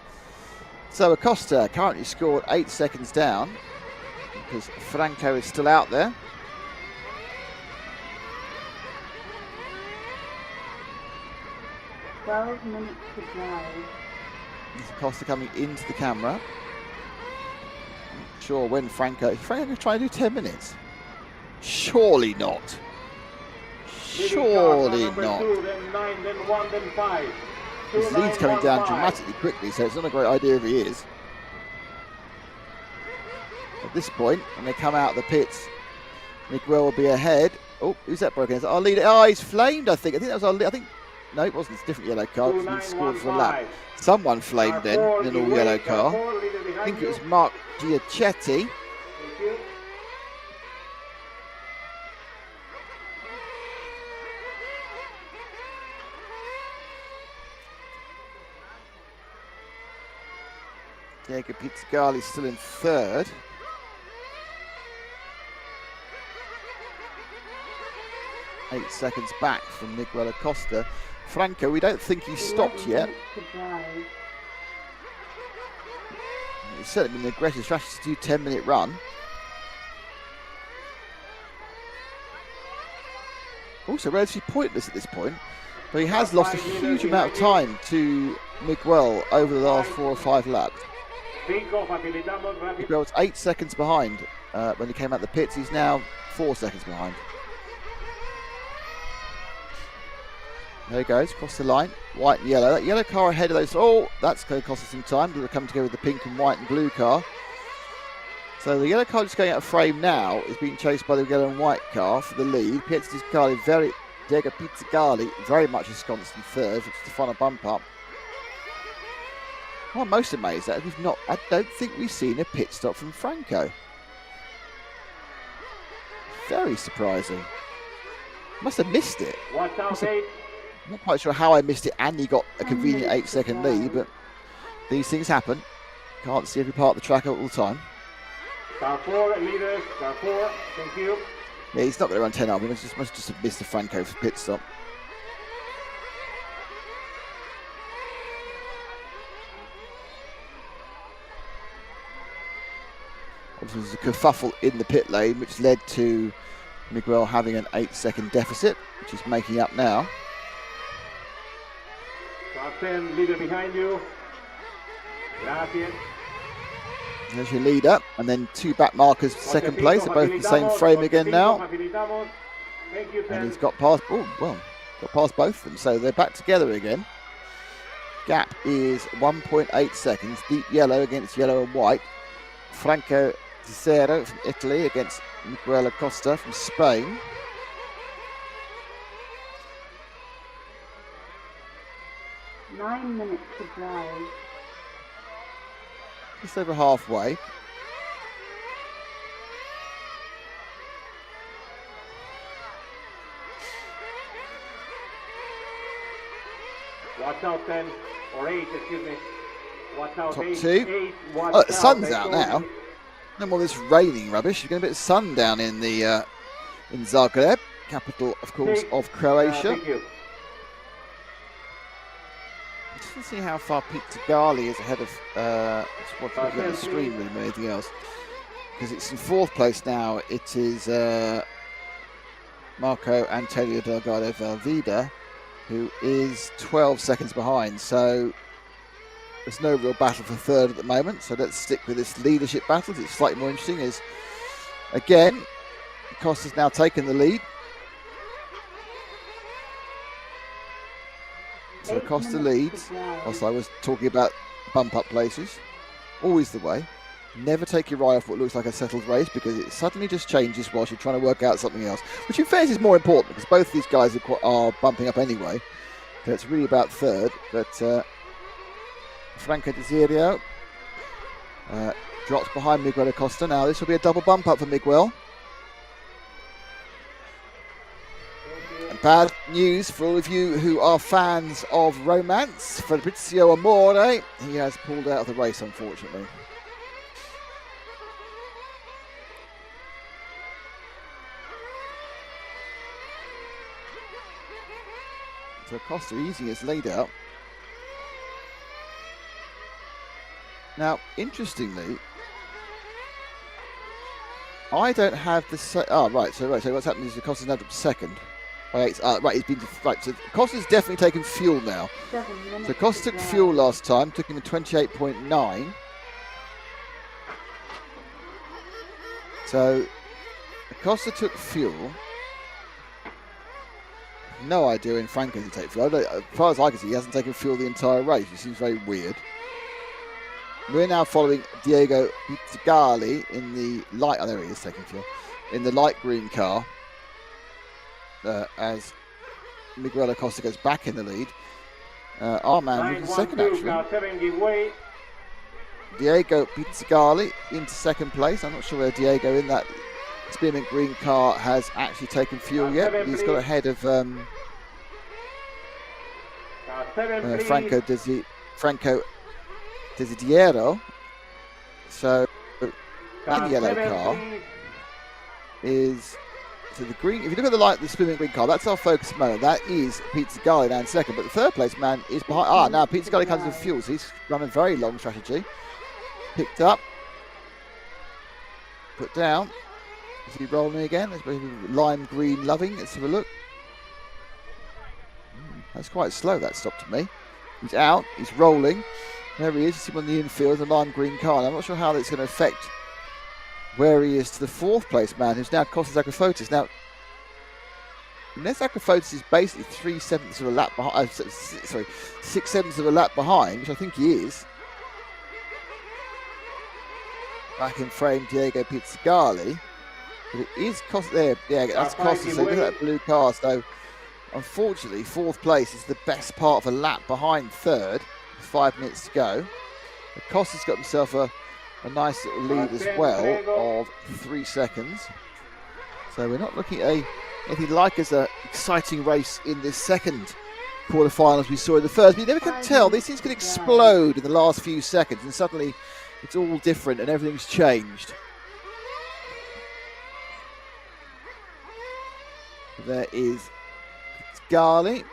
So Acosta currently scored 8 seconds down because Franco is still out there. $12 minutes to drive. This Acosta coming into the camera. Not sure when Franco going to try and do 10 minutes? Surely not. Surely not. His lead's coming down dramatically quickly, so it's not a great idea if he is. At this point, when they come out of the pits, Miguel will be ahead. Oh, who's that broken? Our leader. Oh, he's flamed, I think. I think that was our leader. I think. No, it wasn't. It's a different yellow car. He scored for a lap. Someone flamed then in an all yellow car. I think it was Mark Giacetti. Diego Pizzagalli still in third. Eight seconds back from Miguel Acosta. Franco, we don't think he's stopped yet. It's certainly been an aggressive strategy to do 10-minute run. Also relatively pointless at this point, but he has lost a huge amount of time to Miguel over the last 4 or 5 laps. Miguel was 8 seconds behind when he came out the pits. He's now 4 seconds behind. There he goes, across the line. White and yellow. That yellow car ahead of those. Oh, that's going to cost us some time. We're going to come together with the pink and white and blue car. So the yellow car just going out of frame now is being chased by the yellow and white car for the lead. Diego Pizzagalli very much ensconced in third, which is the final bump up. What I'm most amazed at, I don't think we've seen a pit stop from Franco. Very surprising. Must have missed it. I'm not quite sure how I missed it and he got a convenient 8-second lead, but these things happen. Can't see every part of the track all the time. Car 4, leaders, car 4, thank you. Yeah, he's not going to run 10 up. He must just have missed the Franco for pit stop. Obviously, there's a kerfuffle in the pit lane, which led to Miguel having an 8-second deficit, which is making up now. Car 10, leader behind you. Gracias. There's your leader, and then two back markers for second place. They're both in the same frame again now. And he's got past, got past both of them, so they're back together again. Gap is 1.8 seconds, deep yellow against yellow and white. Franco Zero from Italy against Miguel Acosta from Spain. Nine minutes to drive. Just over halfway. Watch out 10 or 8, excuse me. Watch out Top 8, two. 8 watch Oh, the out, sun's out now. No more of this raining rubbish. You're getting a bit of sun down in the in Zagreb, capital, of course, of Croatia. Thank you. Just to see how far Pizzagalli is ahead of what's looking at the screen really than anything else. Because it's in fourth place now. It is Marco Antonio Delgado Valverde, who is 12 seconds behind. So there's no real battle for third at the moment. So let's stick with this leadership battle. It's slightly more interesting. Is again, Costa's now taken the lead. So Costa leads. Also, I was talking about bump up places. Always the way. Never take your eye off what looks like a settled race, because it suddenly just changes whilst you're trying to work out something else. Which in fairness is more important, because both these guys are bumping up anyway. So it's really about third. But Franco Desirio drops behind Miguel Acosta. Now this will be a double bump up for Miguel. Bad news for all of you who are fans of romance. Fabrizio Amore, he has pulled out of the race, unfortunately. So Costa easy as laid out. Now, interestingly, I don't have the... So what's happening is the Costa's now up second. Right, he's been right. So Costa's definitely taken fuel now. So Costa took fuel last time, took him a 28.9. So Costa took fuel. No idea when Franco's to take fuel. As far as I can see, he hasn't taken fuel the entire race. It seems very weird. We're now following Diego Pizzagalli in the light. Oh, there he is taking fuel in the light green car. As Miguel Acosta goes back in the lead. Our man moving second, actually. Diego Pizzagalli into second place. I'm not sure whether Diego in that spearmint green car has actually taken fuel yet. He's got ahead of Franco Desiderio. So that yellow car is... So the green, if you look at the spearmint green car, that's our focus moment. That is Pizzagalli down second, but the third place man is behind. Now Pizzagalli comes with fuel, so he's run a very long strategy. Picked up, put down. Is he rolling again? It's lime green loving. Let's have a look. That's quite slow. That stop to me. He's out. He's rolling. There he is. You see him on the infield, the lime green car. And I'm not sure how that's going to affect where he is to the fourth place man, who's now Kostas Agrafotis. Now, unless Akrafotis is basically 3/7 of a lap behind, 6/7 of a lap behind, which I think he is. Back in frame, Diego Pizzagalli. But it is Costa there. Yeah, that's Costa. So look at that blue car. So unfortunately, 4th place is the best part of a lap behind 3rd. 5 minutes to go. But Costa's got himself a nice little lead as well of 3 seconds. So we're not looking at anything like as an exciting race in this second quarterfinals we saw in the first. But you never can tell. These things can explode in the last few seconds, and suddenly it's all different and everything's changed. There is Gali.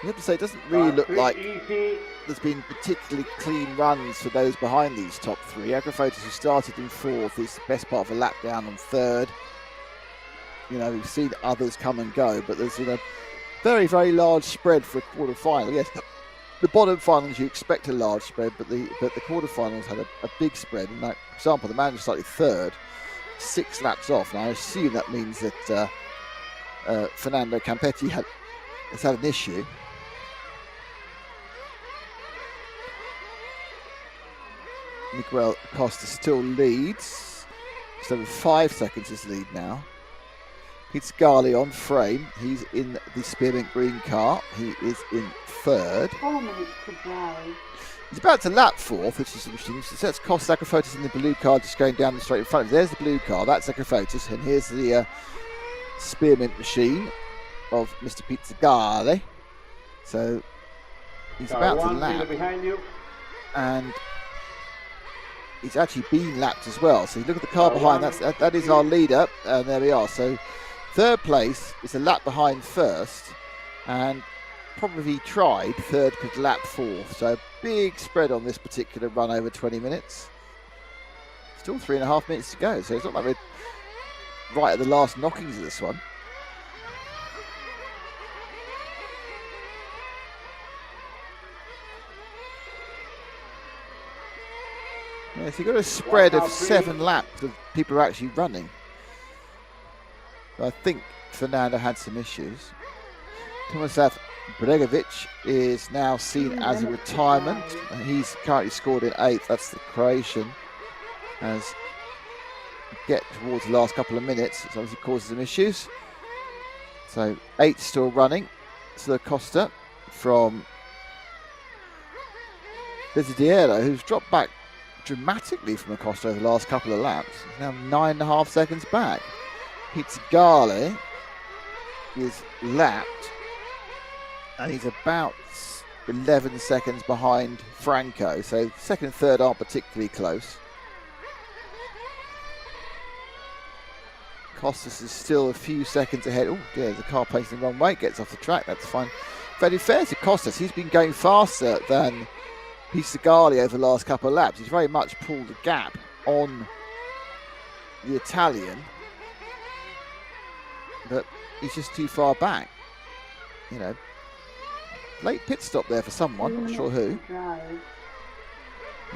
You have to say, it doesn't really look like there's been particularly clean runs for those behind these top 3. Agrafotis, who started in 4th, is the best part of a lap down on 3rd. You know, we've seen others come and go, but there's been a very, very large spread for a quarter-final. Yes, the bottom finals you expect a large spread, but the quarter-finals had a big spread. And like, for example, the man who started 3rd, 6 laps off. And I assume that means that Fernando Campetti has had an issue. Miguel Acosta still leads. Just over 5 seconds his lead now. Pizzagalli on frame. He's in the spearmint green car. He is in 3rd. 4 minutes to drive. He's about to lap 4th, which is interesting. So that's Costa Agrafotis in the blue car, just going down the straight in front of him. There's the blue car. That's Agrafotis. And here's the spearmint machine of Mr. Pizzagalli. So he's about to lap. And he's actually been lapped as well. So you look at the car behind, that is our leader, and there we are. So 3rd place is a lap behind 1st, and probably tried 3rd could lap 4th. So big spread on this particular run over 20 minutes. Still 3.5 minutes to go, so it's not like we're right at the last knockings of this one. Yeah, so you've got a spread of 7 laps of people who are actually running. I think Fernando had some issues. Tomislav Bregovic is now seen as a retirement. He's currently scored in 8th. That's the Croatian. As we get towards the last couple of minutes, it's obviously caused some issues. So 8 still running. So Costa from Desiderio, who's dropped back dramatically from Acosta over the last couple of laps. He's now 9.5 seconds back. Pizzagalli is lapped, and he's about 11 seconds behind Franco. So 2nd and 3rd aren't particularly close. Costas is still a few seconds ahead. Oh, yeah, the car plays the wrong way, gets off the track. That's fine. Very fair to Costas. He's been going faster than Pizzagalli over the last couple of laps. He's very much pulled the gap on the Italian, but he's just too far back. You know, late pit stop there for someone, not sure who. Not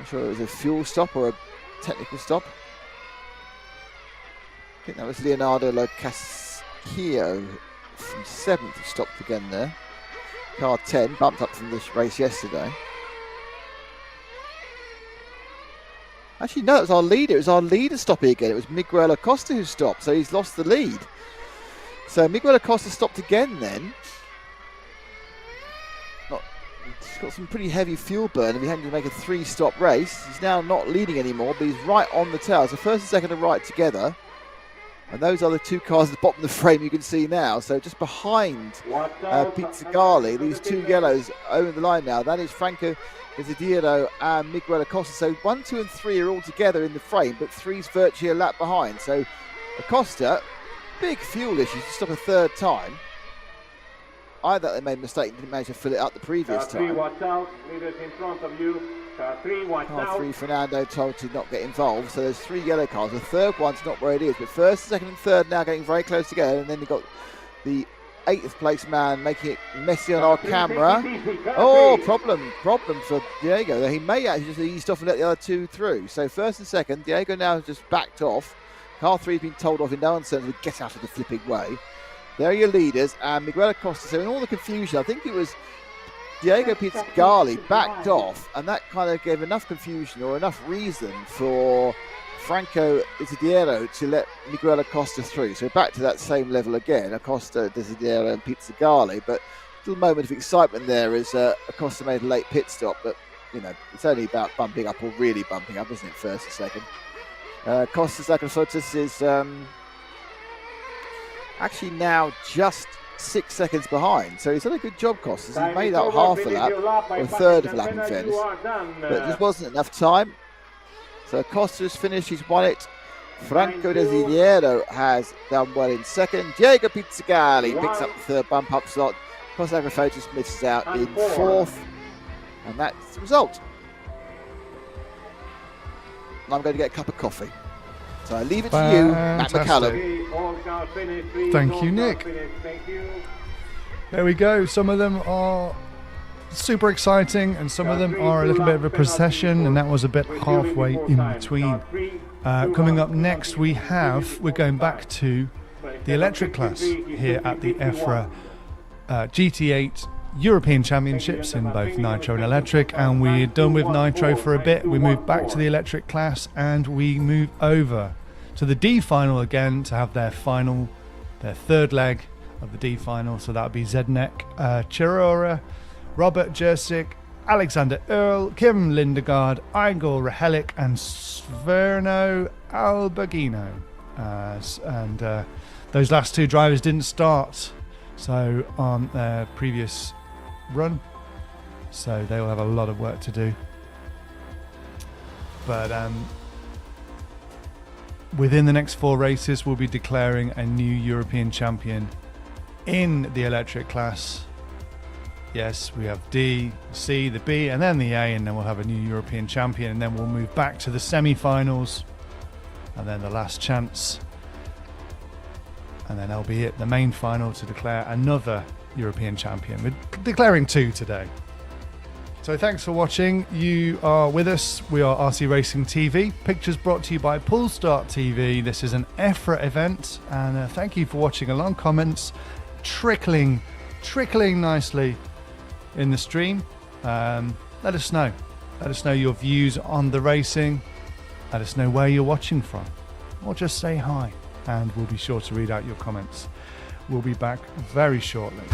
sure it was a fuel stop or a technical stop. I think that was Leonardo Locascio from 7th who stopped again there. Car 10, bumped up from this race yesterday. Actually, no, it was our leader. It was our leader stopping again. It was Miguel Acosta who stopped, so he's lost the lead. So Miguel Acosta stopped again then. He's got some pretty heavy fuel burn, and he had to make a 3-stop race. He's now not leading anymore, but he's right on the tail. So 1st and 2nd are right together. And those are the 2 cars at the bottom of the frame you can see now. So just behind Pizzagalli, these 2 yellows over the line now. That is Franco Desiderio and Miguel Acosta. So 1, 2 and 3 are all together in the frame, but 3's virtually a lap behind. So Acosta, big fuel issues to stop a 3rd time. Either they made a mistake and didn't manage to fill it up the previous time. 3 watch out, leaders in front of you. 3 watch out. 3 Fernando told to not get involved, so there's 3 yellow cars. The 3rd one's not where it is, but 1st, 2nd and 3rd now getting very close together, and then you've got the 8th place man making it messy on our camera. Oh, problem for Diego. He may actually just eased off and let the other 2 through. So 1st and 2nd, Diego now has just backed off. Car 3's been told off in no uncertainty to get out of the flipping way. There are your leaders, and Miguel Acosta. So in all the confusion, I think it was Diego Pizzagalli backed off, and that kind of gave enough confusion or enough reason for Franco Desiderio to let Miguel Acosta through. So back to that same level again, Acosta, Desiderio and Pizzagalli, but a little moment of excitement there as Acosta made a late pit stop, but you know, it's only about bumping up or really bumping up, isn't it, first or second. Costas Akrasotis is actually now just 6 seconds behind, so he's done a good job, Costas. He's made up half a lap, or a third of a lap in fairness, but it just wasn't enough time. So Costas finished, he's won it. Franco Desiderio has done well in second. Diego Pizzagalli picks up the third bump up slot. Costas Akrasotis misses out in fourth, and that's the result. And I'm going to get a cup of coffee. So I leave it to you, Matt McCallum. Thank you, Nick. There we go. Some of them are super exciting, and some of them are a little bit of a procession, and that was a bit halfway in between. Coming up next, we're going back to the electric class here at the EFRA GT8 European Championships in both Nitro and Electric, and we're done with Nitro for a bit. We move back to the Electric class, and we move over to the D final again to have their third leg of the D final. So that would be Zednek Chirora, Robert Jersic, Alexander Earl, Kim Lindegaard, Igor Rahelic, and Sverno Alberghino. And those last two drivers didn't start so on their previous run, so they will have a lot of work to do. But within the next 4 races, we'll be declaring a new European champion in the electric class. Yes, we have D, C, the B, and then the A, and then we'll have a new European champion, and then we'll move back to the semi-finals, and then the last chance, and then albeit the main final to declare another European champion. We're declaring 2 today. So thanks for watching. You are with us. We are RC Racing TV. Pictures brought to you by Pull Start TV. This is an EFRA event, and thank you for watching along. Comments trickling nicely in the stream. Let us know. Let us know your views on the racing. Let us know where you're watching from, or just say hi, and we'll be sure to read out your comments. We'll be back very shortly.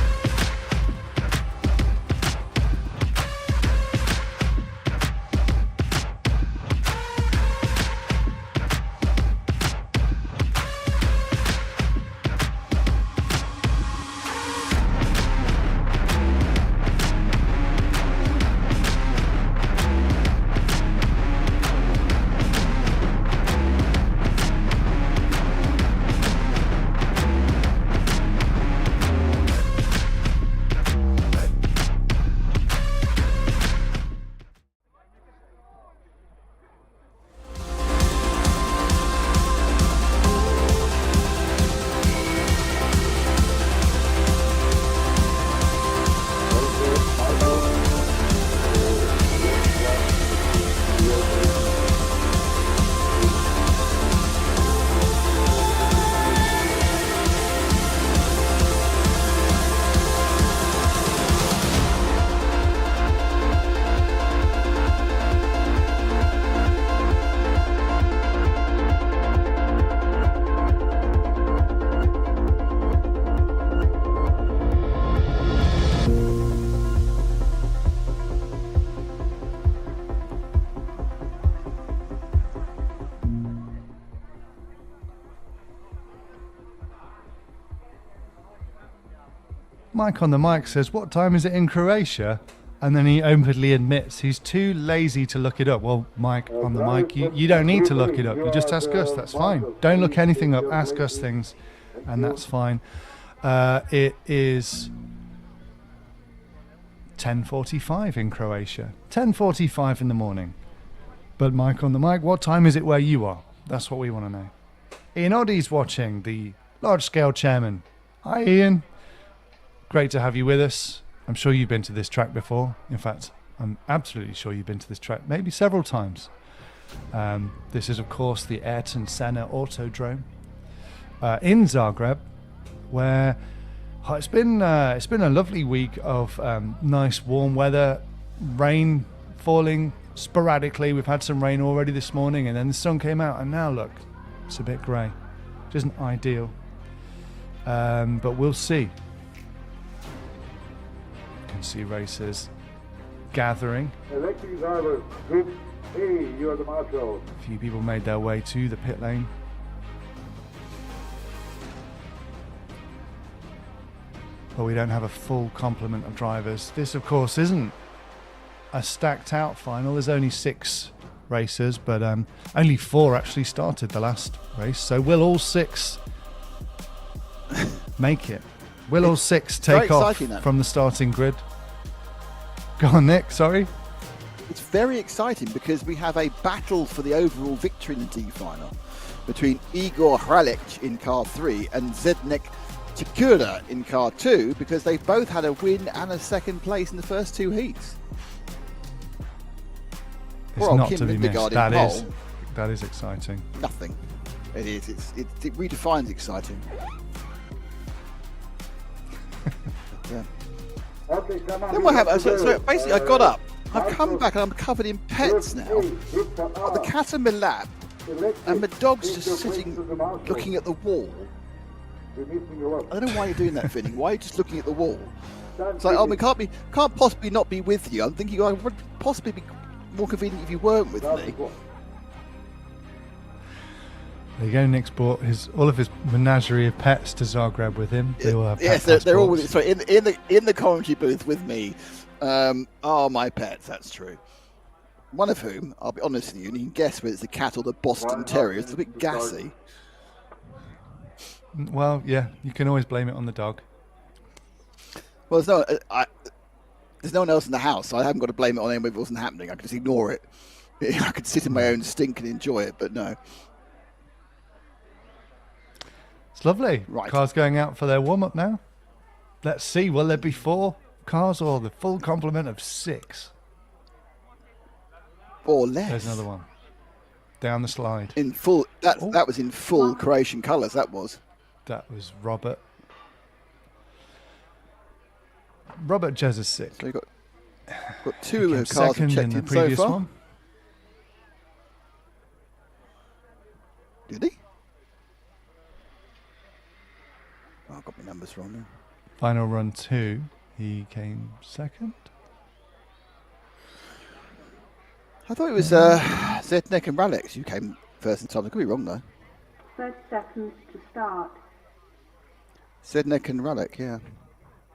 Mike on the mic says, what time is it in Croatia? And then he openly admits he's too lazy to look it up. Well, Mike on the mic, you don't need to look it up. You just ask us, that's fine. Don't look anything up, ask us things, and that's fine. It is 10:45 in Croatia. 10:45 in the morning. But Mike on the mic, what time is it where you are? That's what we want to know. Ian Oddie's watching, the large-scale chairman. Hi, Ian. Great to have you with us. I'm sure you've been to this track before. In fact, I'm absolutely sure you've been to this track maybe several times. This is, of course, the Ayrton Senna Autodrome in Zagreb, where it's been a lovely week of nice warm weather, rain falling sporadically. We've had some rain already this morning, and then the sun came out, and now look, it's a bit grey, which isn't ideal, but we'll see. You can see racers gathering. Electric drivers, Group A, you are the marshal. A few people made their way to the pit lane. But we don't have a full complement of drivers. This, of course, isn't a stacked out final. There's only 6 racers, but only 4 actually started the last race. So will all 6 make it? Will all 6 take off from the starting grid? Go on, Nick, sorry. It's very exciting because we have a battle for the overall victory in the D final between Igor Hralic in car 3 and Zdeněk Čekura in car 2, because they've both had a win and a second place in the first 2 heats. It's not to be missed. That is exciting. Nothing. It is. It redefines exciting. Yeah. Okay, come on. Then what happened? So basically, I got up. I've come back and I'm covered in pets now. The cat in my lap, and my dog's just sitting, looking at the wall. I don't know why you're doing that, Vinny. Why are you just looking at the wall? It's like, oh, we can't possibly not be with you. I'm thinking, it would possibly be more convenient if you weren't with me. There you go. Nick's brought all of his menagerie of pets to Zagreb with him. They all have yes, they're all with. Sorry, in the commentary booth with me. Are my pets? That's true. One of whom, I'll be honest with you, and you can guess whether it's the cat or the Boston Terrier. It's a bit gassy. Well, yeah, you can always blame it on the dog. Well, there's no one else in the house, so I haven't got to blame it on anyone if it wasn't happening. I could just ignore it. I could sit in my own stink and enjoy it, but no. It's lovely. Right. Cars going out for their warm-up now. Let's see, will there be 4 cars or the full complement of 6? Or less. There's another one. Down the slide. In full. That was in full Croatian colours, that was. That was Robert. Robert Jezasic. So you've got 2 cars second checked in the in previous so far. one. Did he? Oh, I got my numbers wrong now. Final run 2, he came second. I thought it was Zdeněk and Hralic who came first in time. I could be wrong though. 30 seconds to start. Zdeněk and Hralic, yeah.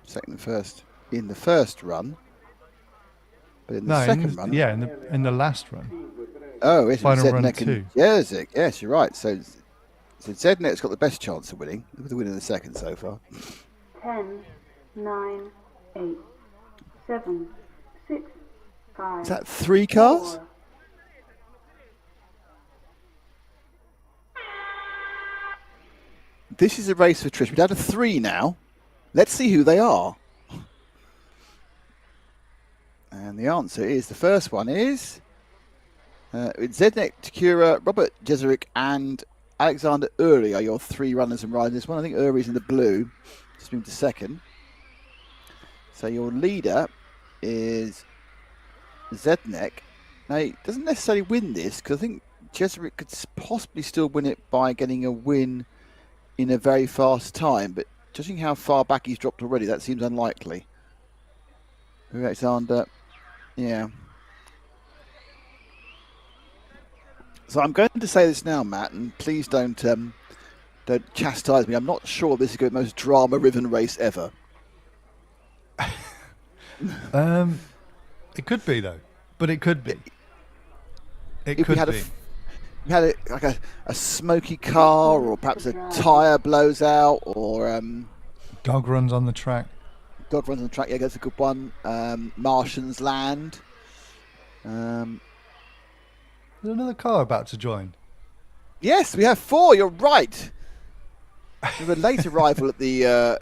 Second and first in the first run. But in the second run. Yeah, in the last run. Oh, it's Final run Zdeněk 2. and Jerzy. Yes, you're right. So Zdeněk's got the best chance of winning, with the win in the second so far. 10, 9, 8, 7, 6, 5. Is that 3 cars? 4. This is a race for Trish. We're down to 3 now. Let's see who they are. And the answer is, the first one is Zdeněk Čekura, Robert Jezeric and Alexander Uri are your 3 runners and riders. This one, I think Uri's in the blue. Just moved to second. So your leader is Zdeněk. Now, he doesn't necessarily win this, because I think Jezeric could possibly still win it by getting a win in a very fast time, but judging how far back he's dropped already, that seems unlikely. Alexander, yeah. So I'm going to say this now, Matt, and please don't chastise me. I'm not sure this is going to be the most drama-riven race ever. It could be though, but it could be. It could be. We had a smoky car, or perhaps a tyre blows out, or dog runs on the track. Dog runs on the track. Yeah, that's a good one. Martians land. There's another car about to join. Yes, we have 4. You're right. We have a late arrival at the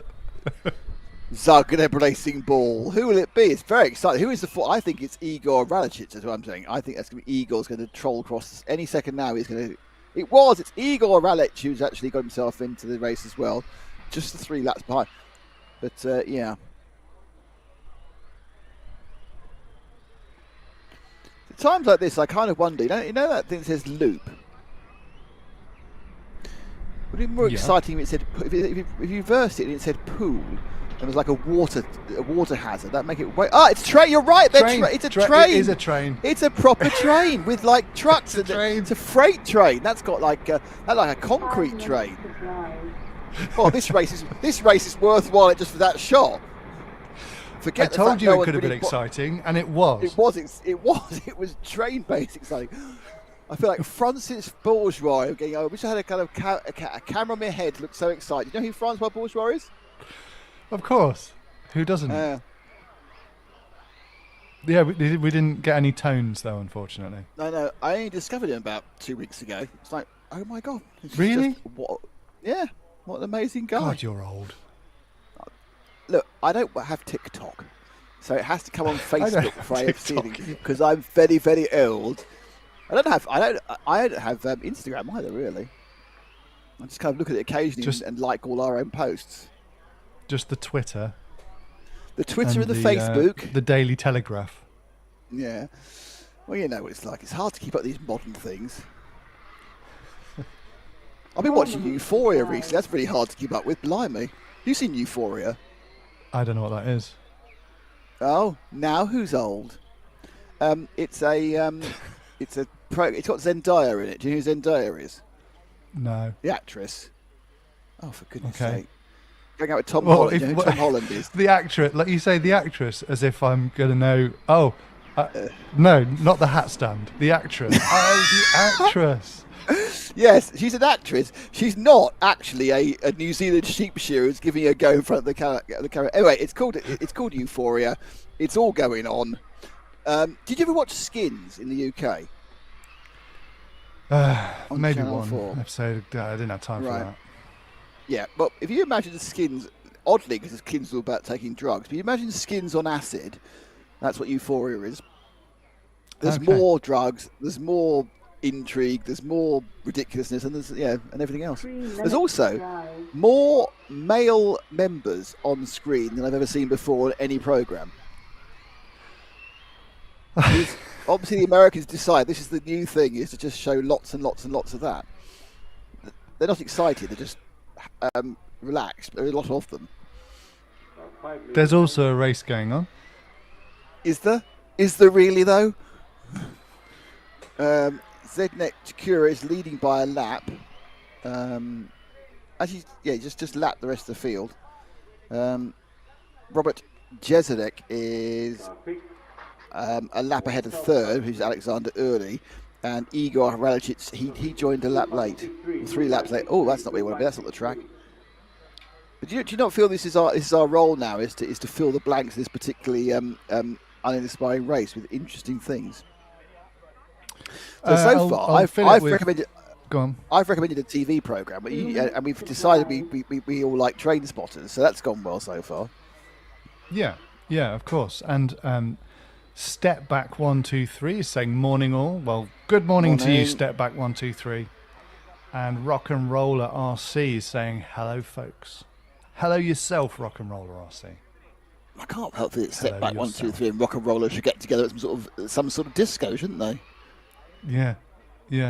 Zagreb Racing Ball. Who will it be? It's very exciting. Who is the 4? I think it's Igor Hralic, is what I'm saying. I think that's going to be Igor's going to troll across any second now. It's Igor Hralic who's actually got himself into the race as well. just the 3 laps behind. But yeah. At times like this, I kind of wonder. You know that thing that says loop. Would it be more exciting if it said if you reversed it and it said pool? It was like a water hazard. That make it way. It's train. You're right. It's a train. It is a train. It's a proper train with like trucks. It's a freight train. That's got like a concrete train. Oh, this race is worthwhile just for that shot. Forget. I told you it could have been exciting, and it was. It was train-based exciting. I feel like Francis Bourgeois getting. I wish I had a kind of a camera on my head. Looked so excited. You know who Francois Bourgeois is? Of course. Who doesn't? Yeah, we didn't get any tones though, unfortunately. No. I only discovered him about 2 weeks ago. It's like, oh my god. Really? Yeah. What an amazing guy. God, you're old. Look, I don't have TikTok, so it has to come on Facebook before I have seen it, because I'm very, very old. I don't have Instagram either, really. I just kind of look at it occasionally and like all our own posts. Just the Twitter. The Twitter and the Facebook. The Daily Telegraph. Yeah. Well, you know what it's like. It's hard to keep up these modern things. I've been watching Euphoria recently. That's really hard to keep up with. Blimey. You seen Euphoria? I don't know what that is. Oh, now who's old? It's got Zendaya in it. Do you know who Zendaya is? No. The actress. Oh, for goodness sake. Going out with Tom Holland. You know who Tom Holland is? The actress, like you say, the actress, as if I'm going to know. Oh, no, not the hat stand. The actress. Oh, the actress. Yes, she's an actress. She's not actually a New Zealand sheep shearer who's giving a go in front of the camera. Anyway, it's called Euphoria. It's all going on. Did you ever watch Skins in the UK? Maybe Channel one 4. episode. I didn't have time for that. Yeah, but if you imagine the Skins, oddly, because the Skins are all about taking drugs, but you imagine Skins on acid, that's what Euphoria is. There's more drugs, there's more intrigue, there's more ridiculousness, and there's and everything else. There's also more male members on screen than I've ever seen before on any programme. Obviously, the Americans decide this is the new thing, is to just show lots and lots and lots of that. They're not excited, they're just relaxed. There are a lot of them. There's also a race going on. Is there? Is there really, though? Zednek Chikura is leading by a lap. Actually, just lap the rest of the field. Robert Jezerek is a lap ahead of third, who's Alexander Early. And Igor Ralicic, he joined a lap late, 3 laps late. Oh, that's not where you want to be. That's not the track. But do you not feel this is our role now? Is to fill the blanks of this particularly uninspiring race with interesting things. So far, I've recommended. Go on. I've recommended a TV program, and we've decided we all like train spotters. So that's gone well so far. Yeah, of course, and. Step Back 123 is saying morning all. Well, good morning to you, Step Back 123. And Rock and Roller RC is saying hello, folks. Hello yourself, Rock and Roller RC. I can't help it. Step Back 123 and Rock and Roller should get together at some sort of disco, shouldn't they? Yeah.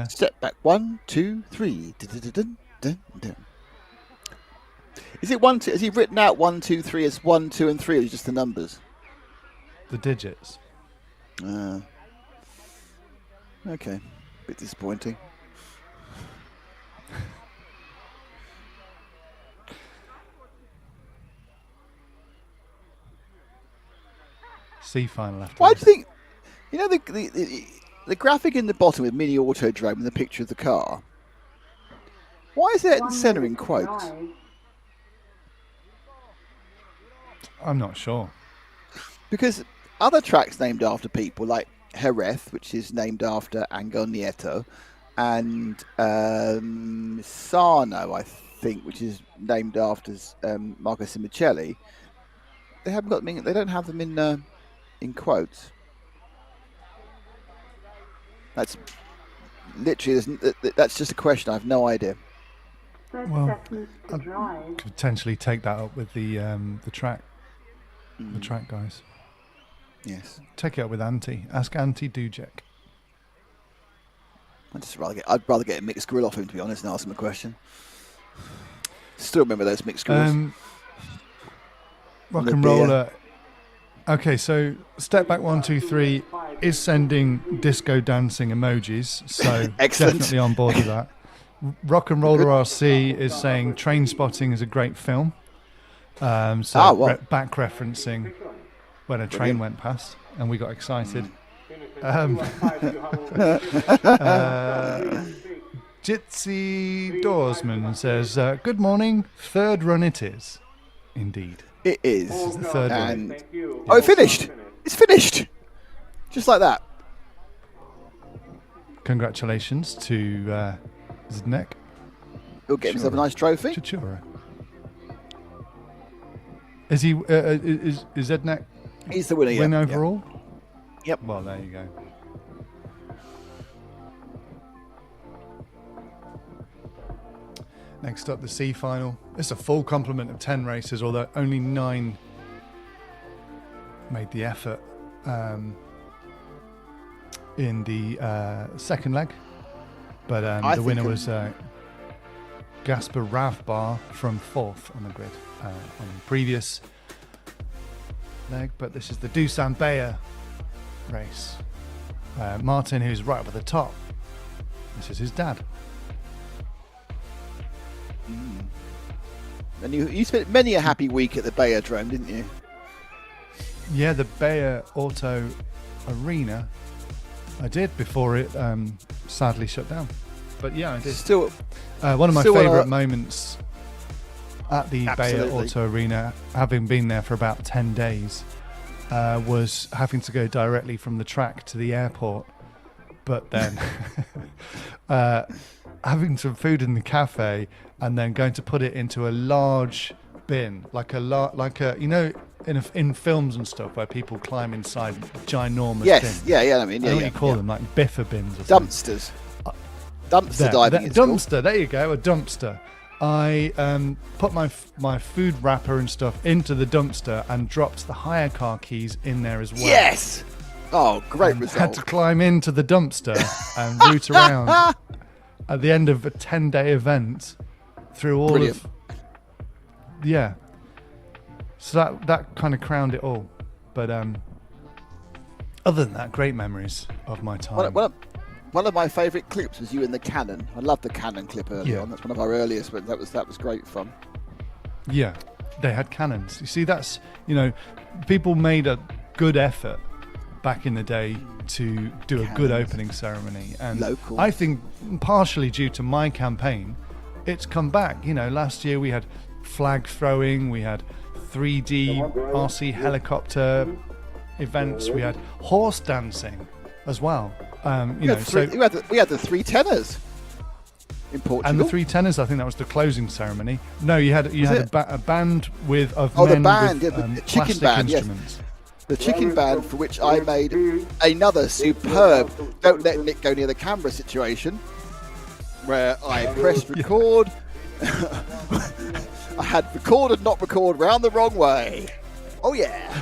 Step Back 1, 2, 3. Is it 1, 2? Has he written out 1, 2, 3 as 1, 2, and 3, or is it just the numbers? The digits. Okay, bit disappointing. C final after. Why do you think? You know the graphic in the bottom with mini autodrome and the picture of the car. Why is it in the centre in quotes? I'm not sure. Because other tracks named after people, like Jerez, which is named after Angel Nieto, and Sarno, I think, which is named after Marco Simoncelli, they haven't got them. They don't have them in quotes. That's literally. That's just a question. I have no idea. 30 Well, seconds to drive. Could potentially take that up with the track, the track guys. Yes. Take it up with Antti. Ask Antti Dujek. I'd rather get a mixed grill off him, to be honest, and ask him a question. Still remember those mixed grills. Rock and roller. Okay, so step back 1, 2, 3 is sending disco dancing emojis, so definitely on board with that. Rock and Roller RC is saying Train Spotting is a great film. Back referencing when a train went past and we got excited. Jitsi Doorsman says, good morning, third run it is. Indeed. It is. This is the third one. Oh, it finished. It's finished. Just like that. Congratulations to Zdenek. He'll get himself a nice trophy. Chichura. Is he? Is Zdenek? He's the winner. Win overall. Yep. Well, there you go. Next up, the C final. It's a full complement of 10 racers, although only 9 made the effort in the second leg. But the winner was Gasper Ravbar from 4th on the grid on the previous leg. But this is the Dusan Bayer race. Martin, who's right up at the top. This is his dad. And you spent many a happy week at the Bayer Drome, didn't you? Yeah, the Bayer Auto Arena. I did before it sadly shut down. But yeah, I did. Still, one of my favourite moments at the Absolutely. Bayer Auto Arena, having been there for about 10 days, was having to go directly from the track to the airport. But then having some food in the cafe and then going to put it into a large bin, like a you know, in films and stuff where people climb inside ginormous bins. I mean, what you call them, like biffer bins or dumpsters. Dumpster diving. Dumpster. There you go, a dumpster. I put my food wrapper and stuff into the dumpster and dropped the hire car keys in there as well. Yes. Oh, great result. Had to climb into the dumpster and root around at the end of a 10-day event through all Brilliant. of... Yeah. So that kind of crowned it all. But other than that, great memories of my time. One of my favourite clips was you in the Cannon. I love the Cannon clip early on. That's one of our earliest, but that was great fun. Yeah, they had cannons. You see, that's, you know, people made a good effort back in the day to do a good opening ceremony, and local. I think partially due to my campaign, it's come back. You know, last year we had flag throwing, we had 3D RC helicopter events, we had horse dancing as well. We had the three tenors in Portugal. And the three tenors, I think that was the closing ceremony. No, you had a band with the band, with, the chicken band, instruments. Yes. The chicken band, for which I made another superb "Don't Let Nick Go Near the Camera" situation, where I pressed record. I had record and not record round the wrong way. Oh yeah.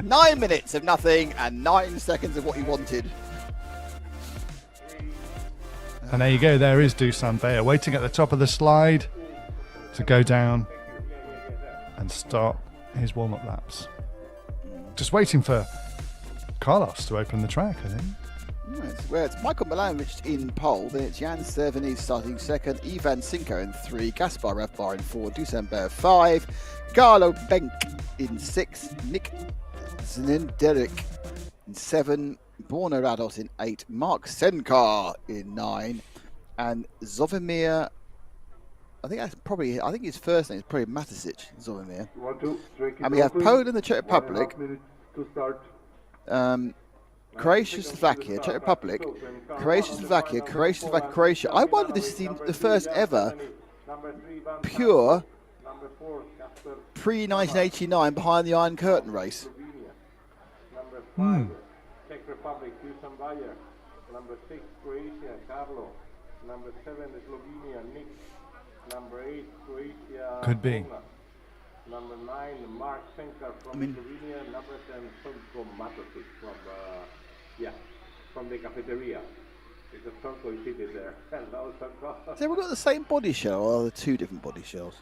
9 minutes of nothing and 9 seconds of what he wanted. And there you go, there is Dusan Bayer waiting at the top of the slide to go down and start his warm-up laps. Just waiting for Carlos to open the track, I think. It's Michael Milanovic in pole, then it's Jan Cervenes starting second, Ivan Sinko in 3, Gaspar Ravbar in 4, Dusan Bayer 5, Carlo Benk in 6, Nick Znenderik in 7, Borna Radot in 8, Mark Senkar in 9, and Zovimir. I think his first name is probably Matisic, Zovimir. And we have Poland, the Czech Republic, Croatia, Slovakia, Czech Republic, Croatia, Slovakia, Croatia. I wonder if this is the first ever pure pre-1989 behind the Iron Curtain race. Czech Republic, Dusan Bayer. Number 6, Croatia, Carlo. Number 7, Slovenia, Nick. Number 8, Croatia. Could be. Number 9, Mark Senker from Slovenia. Number 10, Sonko Matovic from the cafeteria. Because Sonko is seated there. Hello, Sonko. Has everyone got the same body shell, or are there two different body shells?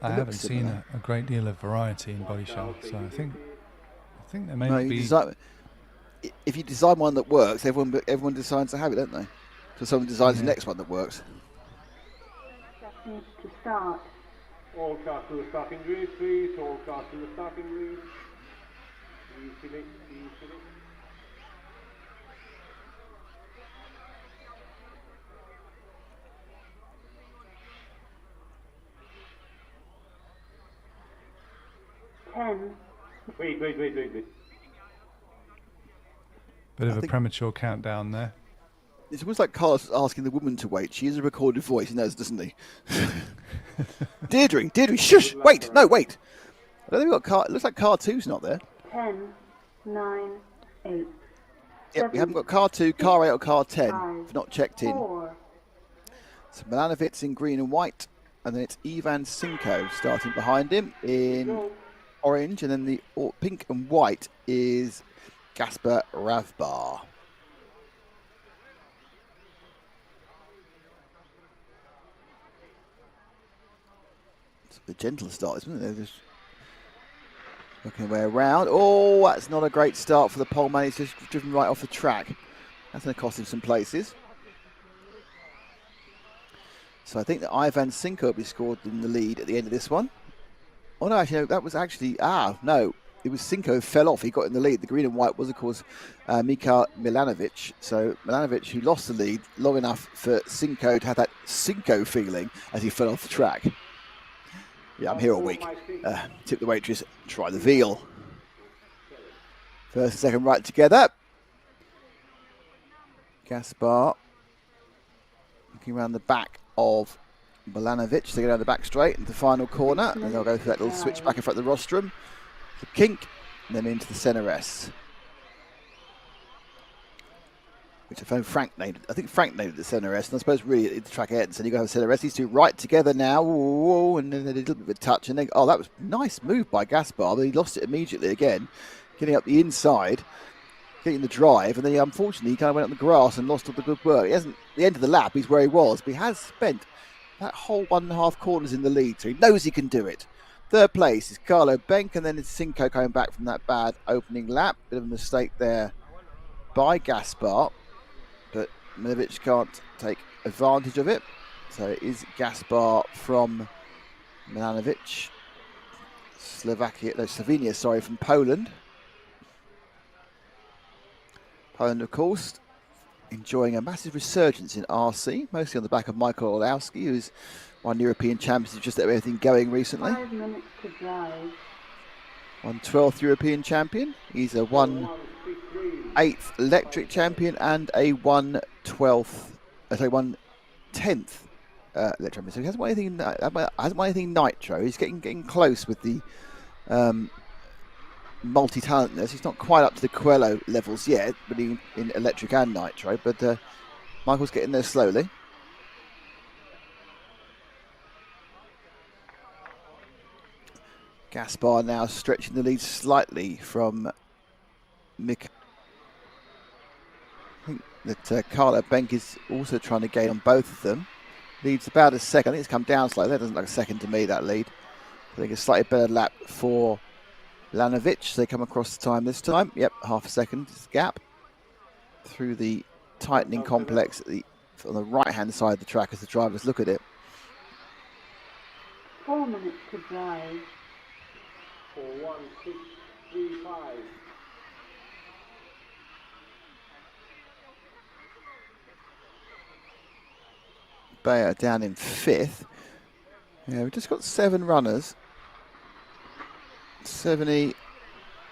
I haven't seen a great deal of variety in body shell, so I think there may be. If you design one that works, everyone decides to have it, don't they? So someone designs the next one that works. Seconds to start. All cars to the starting grid, please. All cars to the starting grid. Easily. 10. Wait. Bit of a premature countdown there. It's almost like Carlos asking the woman to wait. She has a recorded voice, he knows, doesn't he? Deirdre, shush! Wait! I don't think we've got car. It looks like car 2's not there. 10, 9, 8. Yep, we haven't got car 2, car 8 or car 10. If not checked in. 4. So Milanovic in green and white, and then it's Ivan Sinko starting behind him in orange, and then the pink and white is Gasper Ravbar. It's a gentle start, isn't it? They're just working their way around. Oh, that's not a great start for the pole man. He's just driven right off the track. That's going to cost him some places. So I think that Ivan Sinko will be scored in the lead at the end of this one. Oh no, actually, no, that was actually, no. It was Sinko who fell off. He got in the lead. The green and white was, of course, Mika Milanovic. So Milanovic, who lost the lead long enough for Sinko to have that Sinko feeling as he fell off the track. Yeah, I'm here all week. Tip the waitress, try the veal. First and second right together. Gaspar looking around the back of Milanovic. They go down the back straight into the final corner, and they'll go through that little switch back in front of the rostrum. The kink, and then into the center S. Which I think Frank named the center S, and I suppose really it's the track ends, and you go have center S. These two right together now, whoa, and then they did a little bit of touch, and then, that was a nice move by Gaspar, but he lost it immediately again, getting up the inside, getting the drive, and then unfortunately he kind of went on the grass and lost all the good work. He hasn't, the end of the lap, he's where he was, but he has spent that whole 1.5 corners in the lead, so he knows he can do it. Third place is Carlo Benk, and then it's Sinko coming back from that bad opening lap. Bit of a mistake there by Gaspar, but Milanovic can't take advantage of it. So it is Gaspar from Milanovic. Slovenia, from Poland. Poland, of course, enjoying a massive resurgence in RC, mostly on the back of Michael Olowski, who's won European Championship, just had everything going recently. 5 minutes to drive. Won 12th European Champion. He's a 1/8th electric champion and a 1/10th electric champion. So he hasn't won anything Nitro. He's getting close with the multi-talentness. He's not quite up to the Coelho levels yet, but in electric and Nitro. But Michael's getting there slowly. Gaspar now stretching the lead slightly from Mick. I think that Carlo Benk is also trying to gain on both of them. Leads about a second. I think it's come down slightly. That doesn't look like a second to me, that lead. I think a slightly better lap for Milanovic. They come across the time this time. Yep, half a second gap through the tightening complex on the right-hand side of the track as the drivers look at it. 4 minutes to drive. 4:16.35. Bayer down in 5th. Yeah, we've just got 7 runners. Seveni,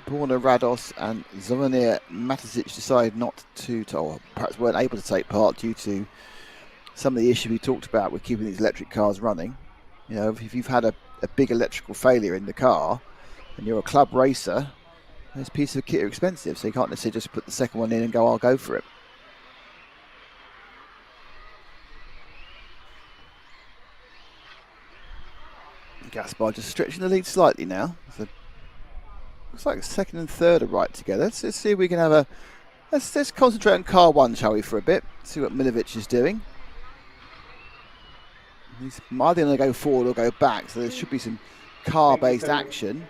Borna Rados and Zvonimir Matisic decided not to, or perhaps weren't able to take part due to some of the issues we talked about with keeping these electric cars running. You know, if you've had a big electrical failure in the car and you're a club racer, those pieces of kit are expensive, so you can't necessarily just put the second one in and go, I'll go for it. Gaspar just stretching the lead slightly now. So looks like second and third are right together. Let's see if we can have a... Let's concentrate on car 1, shall we, for a bit. See what Milovic is doing. He's either going to go forward or go back, so there should be some car-based action.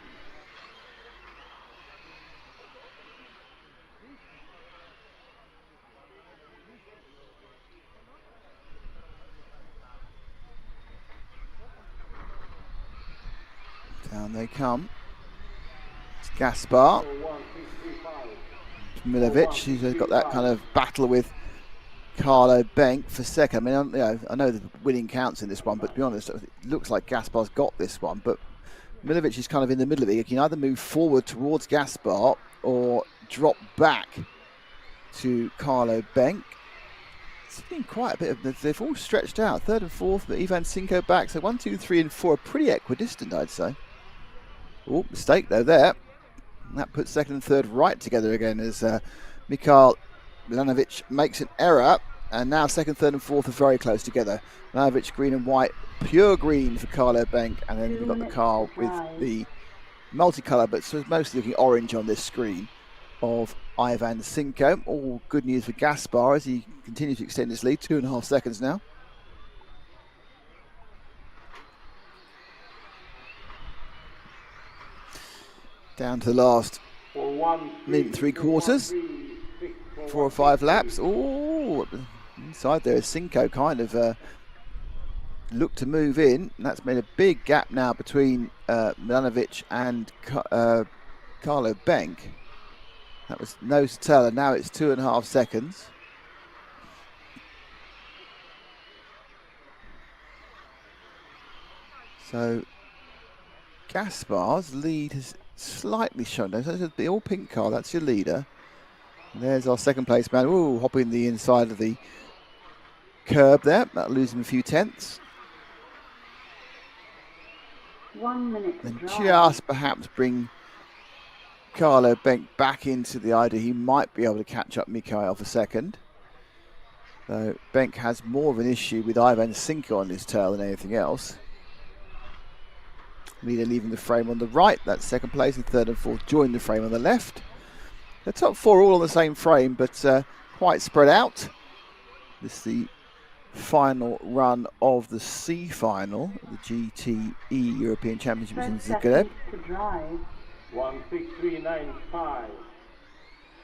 Down they come. It's Gaspar. Milovic, he's got that kind of battle with Carlo Benck for second. I mean, I know the winning counts in this one, but to be honest, it looks like Gaspar's got this one. But Milovic is kind of in the middle of it. He can either move forward towards Gaspar or drop back to Carlo Benck. It's been quite a bit of... They've all stretched out. Third and fourth, but Ivan Sinko back. So 1, 2, 3 and 4 are pretty equidistant, I'd say. Oh, mistake though there. That puts second and third right together again as Mikhail Milanovic makes an error, and now second, third and fourth are very close together. Milanovic green and white, pure green for Carlo Benck, and then we've got the car with the multicolour, but so it's mostly looking orange on this screen of Ivan Sinko. All good news for Gaspar as he continues to extend his lead, 2.5 seconds now. Down to the last minute and 3/4, 4 or 5 laps. Oh, inside there is Sinko kind of looked to move in. And that's made a big gap now between Milanovic and Carlo Benck. That was nose to tail, and now it's 2.5 seconds. So Gaspar's lead has slightly shown. So the all pink car, that's your leader. And there's our second place man. Ooh, hopping the inside of the curb there. That'll lose him a few tenths. 1 minute. And just perhaps bring Carlo Benck back into the idea he might be able to catch up Mikhail for second. So Benck has more of an issue with Ivan Sinko on his tail than anything else. Leader leaving the frame on the right, that's second place, and third and fourth join the frame on the left. The top 4 all on the same frame, but quite spread out. This is the final run of the C final, the GT8 European Championships in Zagreb. 163.95.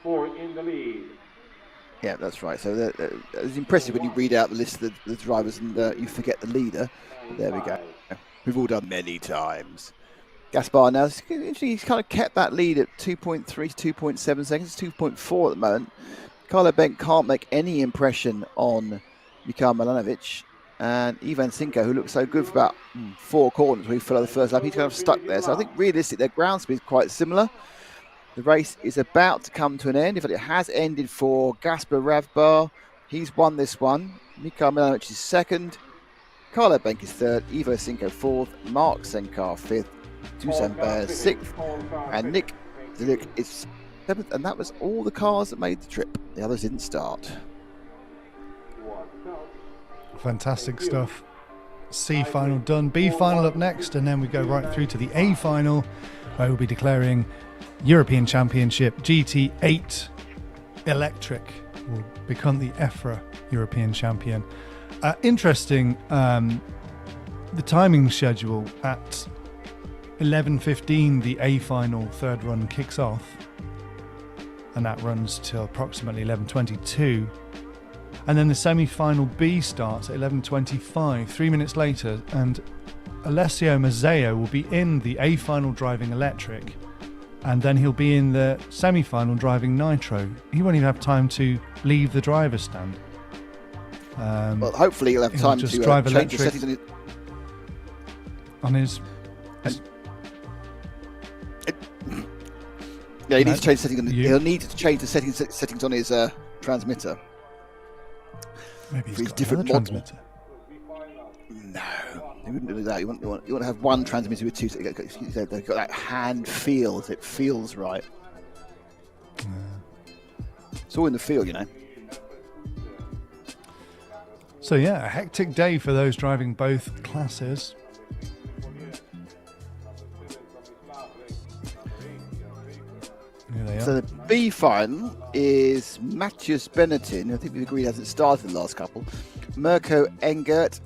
4 in the lead. Yeah, that's right. So it's impressive when you read out the list of the drivers and you forget the leader. But there we go. We've all done many times. Gaspar now, he's kind of kept that lead at 2.3 to 2.7 seconds, 2.4 at the moment. Carlo Benck can't make any impression on Mikhail Milanovic. And Ivan Sinko, who looked so good for about 4 corners when he fell on the first lap, he's kind of stuck there. So I think realistically, their ground speed is quite similar. The race is about to come to an end. In fact, it has ended for Gaspar Ravbar. He's won this one. Mikhail Milanovic is second. Carlo Benck is third, Ivo Sinko fourth, Mark Senkar fifth, Dusan Bear sixth, and Nick Zilik is seventh. And that was all the cars that made the trip. The others didn't start. Fantastic stuff. C final done, B final up next, and then we go right through to the A final, where we'll be declaring European Championship GT8 Electric will become the EFRA European Champion. Interesting, the timing schedule at 11:15 the A final third run kicks off, and that runs till approximately 11:22, and then the semi-final B starts at 11:25, 3 minutes later, and Alessio Mazzeo will be in the A final driving electric, and then he'll be in the semi-final driving Nitro. He won't even have time to leave the driver's stand. Well, hopefully he'll have time to drive change the settings on his. Yeah, he needs to change the settings. He'll need to change the settings on his transmitter. Maybe he's for his got different another transmitter. No, you wouldn't do that. You want to have one transmitter with two. They've got that hand feel. It feels right. It's all in the feel, you know. So yeah, a hectic day for those driving both classes. Here they So are. the B final is Matthias Benetton. I think we've agreed hasn't started the last couple. Mirko Engert,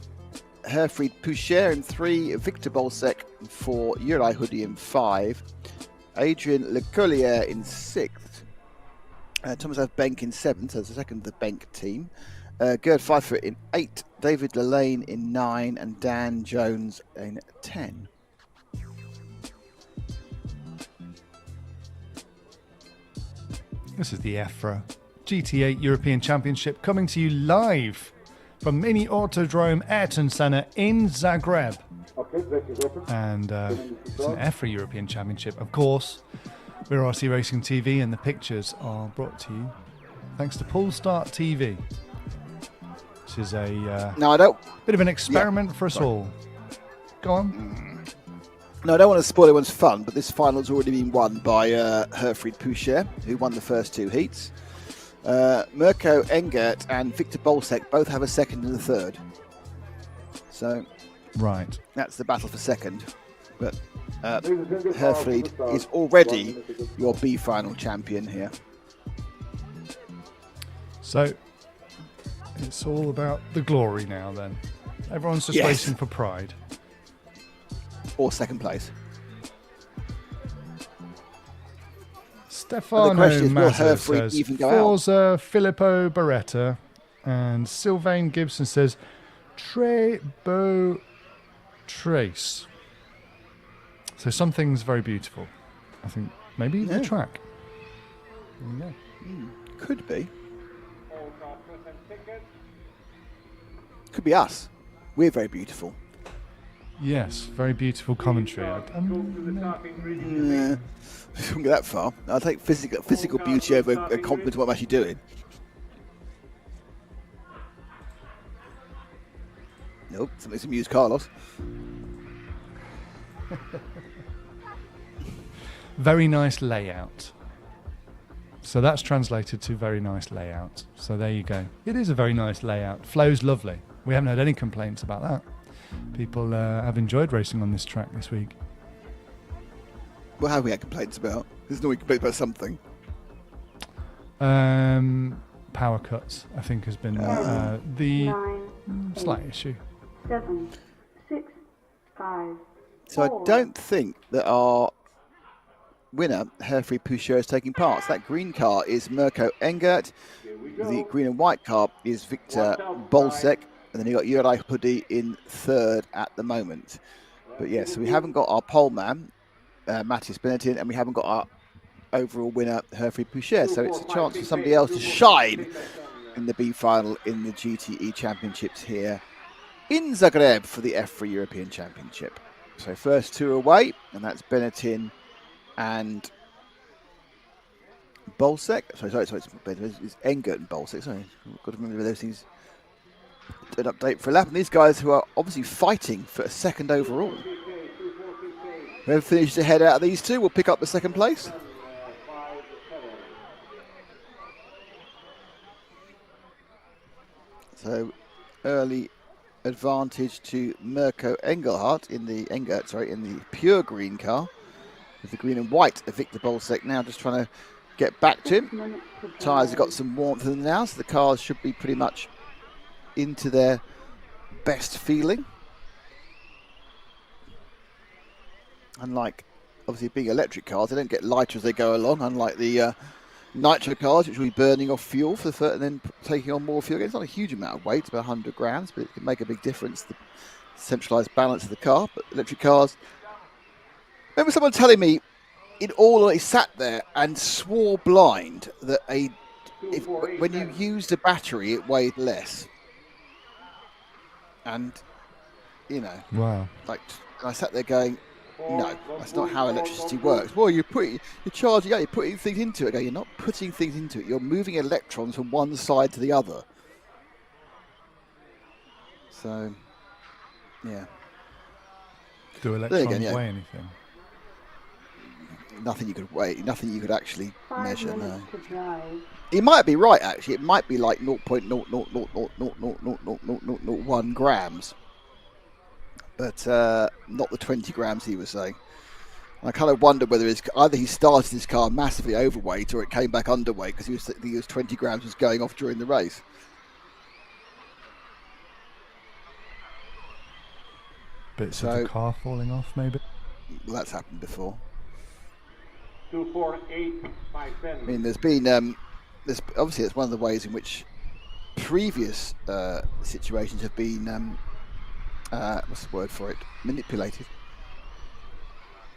Herfried Poucher in 3, Victor Bolsek in 4, Uri Hoodie in 5, Adrian Lecollier in 6th, Thomas F. Benk in 7th, so it's the second of the Benk team. Gerd Pfeiffer in 8, David Lelane in 9, and Dan Jones in 10. This is the EFRA GT8 European Championship coming to you live from Mini Autodrome Ayrton Senna in Zagreb. And it's an EFRA European Championship. Of course, we're RC Racing TV, and the pictures are brought to you thanks to Polestart TV. This is a Now, I don't. bit of an experiment for us all. Go on. No, I don't want to spoil everyone's fun, but this final's already been won by Herfried Poucher, who won the first 2 heats. Mirko Engert and Victor Bolsek both have a second and a third. So Right. that's the battle for second. But Herfried is already your B final champion here. So it's all about the glory now then. Everyone's just Yes. racing for pride. Or second place. Stefano question is, will Mazza Herfried says even go out? Forza Filippo Beretta, and Sylvain Gibson says Très beau trace. So something's very beautiful. I think maybe the Yeah. track. Yeah. Could be. Could be us. We're very beautiful. Yes, very beautiful commentary. Yeah. I wouldn't go that far. I'll take physical beauty over confidence in what I'm actually doing. Nope, something's amused Carlos. Very nice layout. So that's translated to very nice layout. So there you go. It is a very nice layout. Flow's lovely. We haven't had any complaints about that. People have enjoyed racing on this track this week. What have we had complaints about? There's no complaints about something. Power cuts, I think, has been 9, slight issue. 7, 6, 5. So I don't think that our winner, Herfried Poucher, is taking part. So that green car is Mirko Engert. The green and white car is Victor Bolsek. And then you got Uri Hoodie in third at the moment. But yes, we haven't got our pole man, Matthias Benetton, and we haven't got our overall winner, Herfried Poucher. So it's a chance for somebody else to shine in the B final in the GTE Championships here in Zagreb for the EFRA European Championship. So first 2 away, and that's Benetton and Bolsek. Sorry, it's Engert and Bolsek. Sorry, I've got to remember those things. An update for a lap, and these guys who are obviously fighting for a second overall. Whoever finishes ahead out of these two will pick up the second place. So early advantage to Mirko Engert in the pure green car, with the green and white of Victor Bolsek now just trying to get back to him. Tyres have got some warmth in them now, so the cars should be pretty much into their best feeling. Unlike, obviously, being electric cars, they don't get lighter as they go along, unlike the Nitro cars, which will be burning off fuel for the and then taking on more fuel. It's not a huge amount of weight, it's about 100 grams, but it can make a big difference, the centralised balance of the car. But electric cars, remember someone telling me in all, he sat there and swore blind that when you used a battery, it weighed less. And, you know, Wow. like, I sat there going, no, that's not how electricity works. Well, you're charging, you're putting things into it. You're not putting things into it. You're moving electrons from one side to the other. So, yeah. Do electrons again, yeah. weigh anything? Nothing you could weigh, nothing you could actually 5 measure, no. minutes to drive. It might be right, actually. It might be like 0.000000001 grams. But not the 20 grams he was saying. I kind of wonder whether either he started his car massively overweight or it came back underweight because he was 20 grams was going off during the race. Bits of the car falling off, maybe. Well, that's happened before. 248.510. I mean, there's been obviously it's one of the ways in which previous situations have been what's the word for it? Manipulated.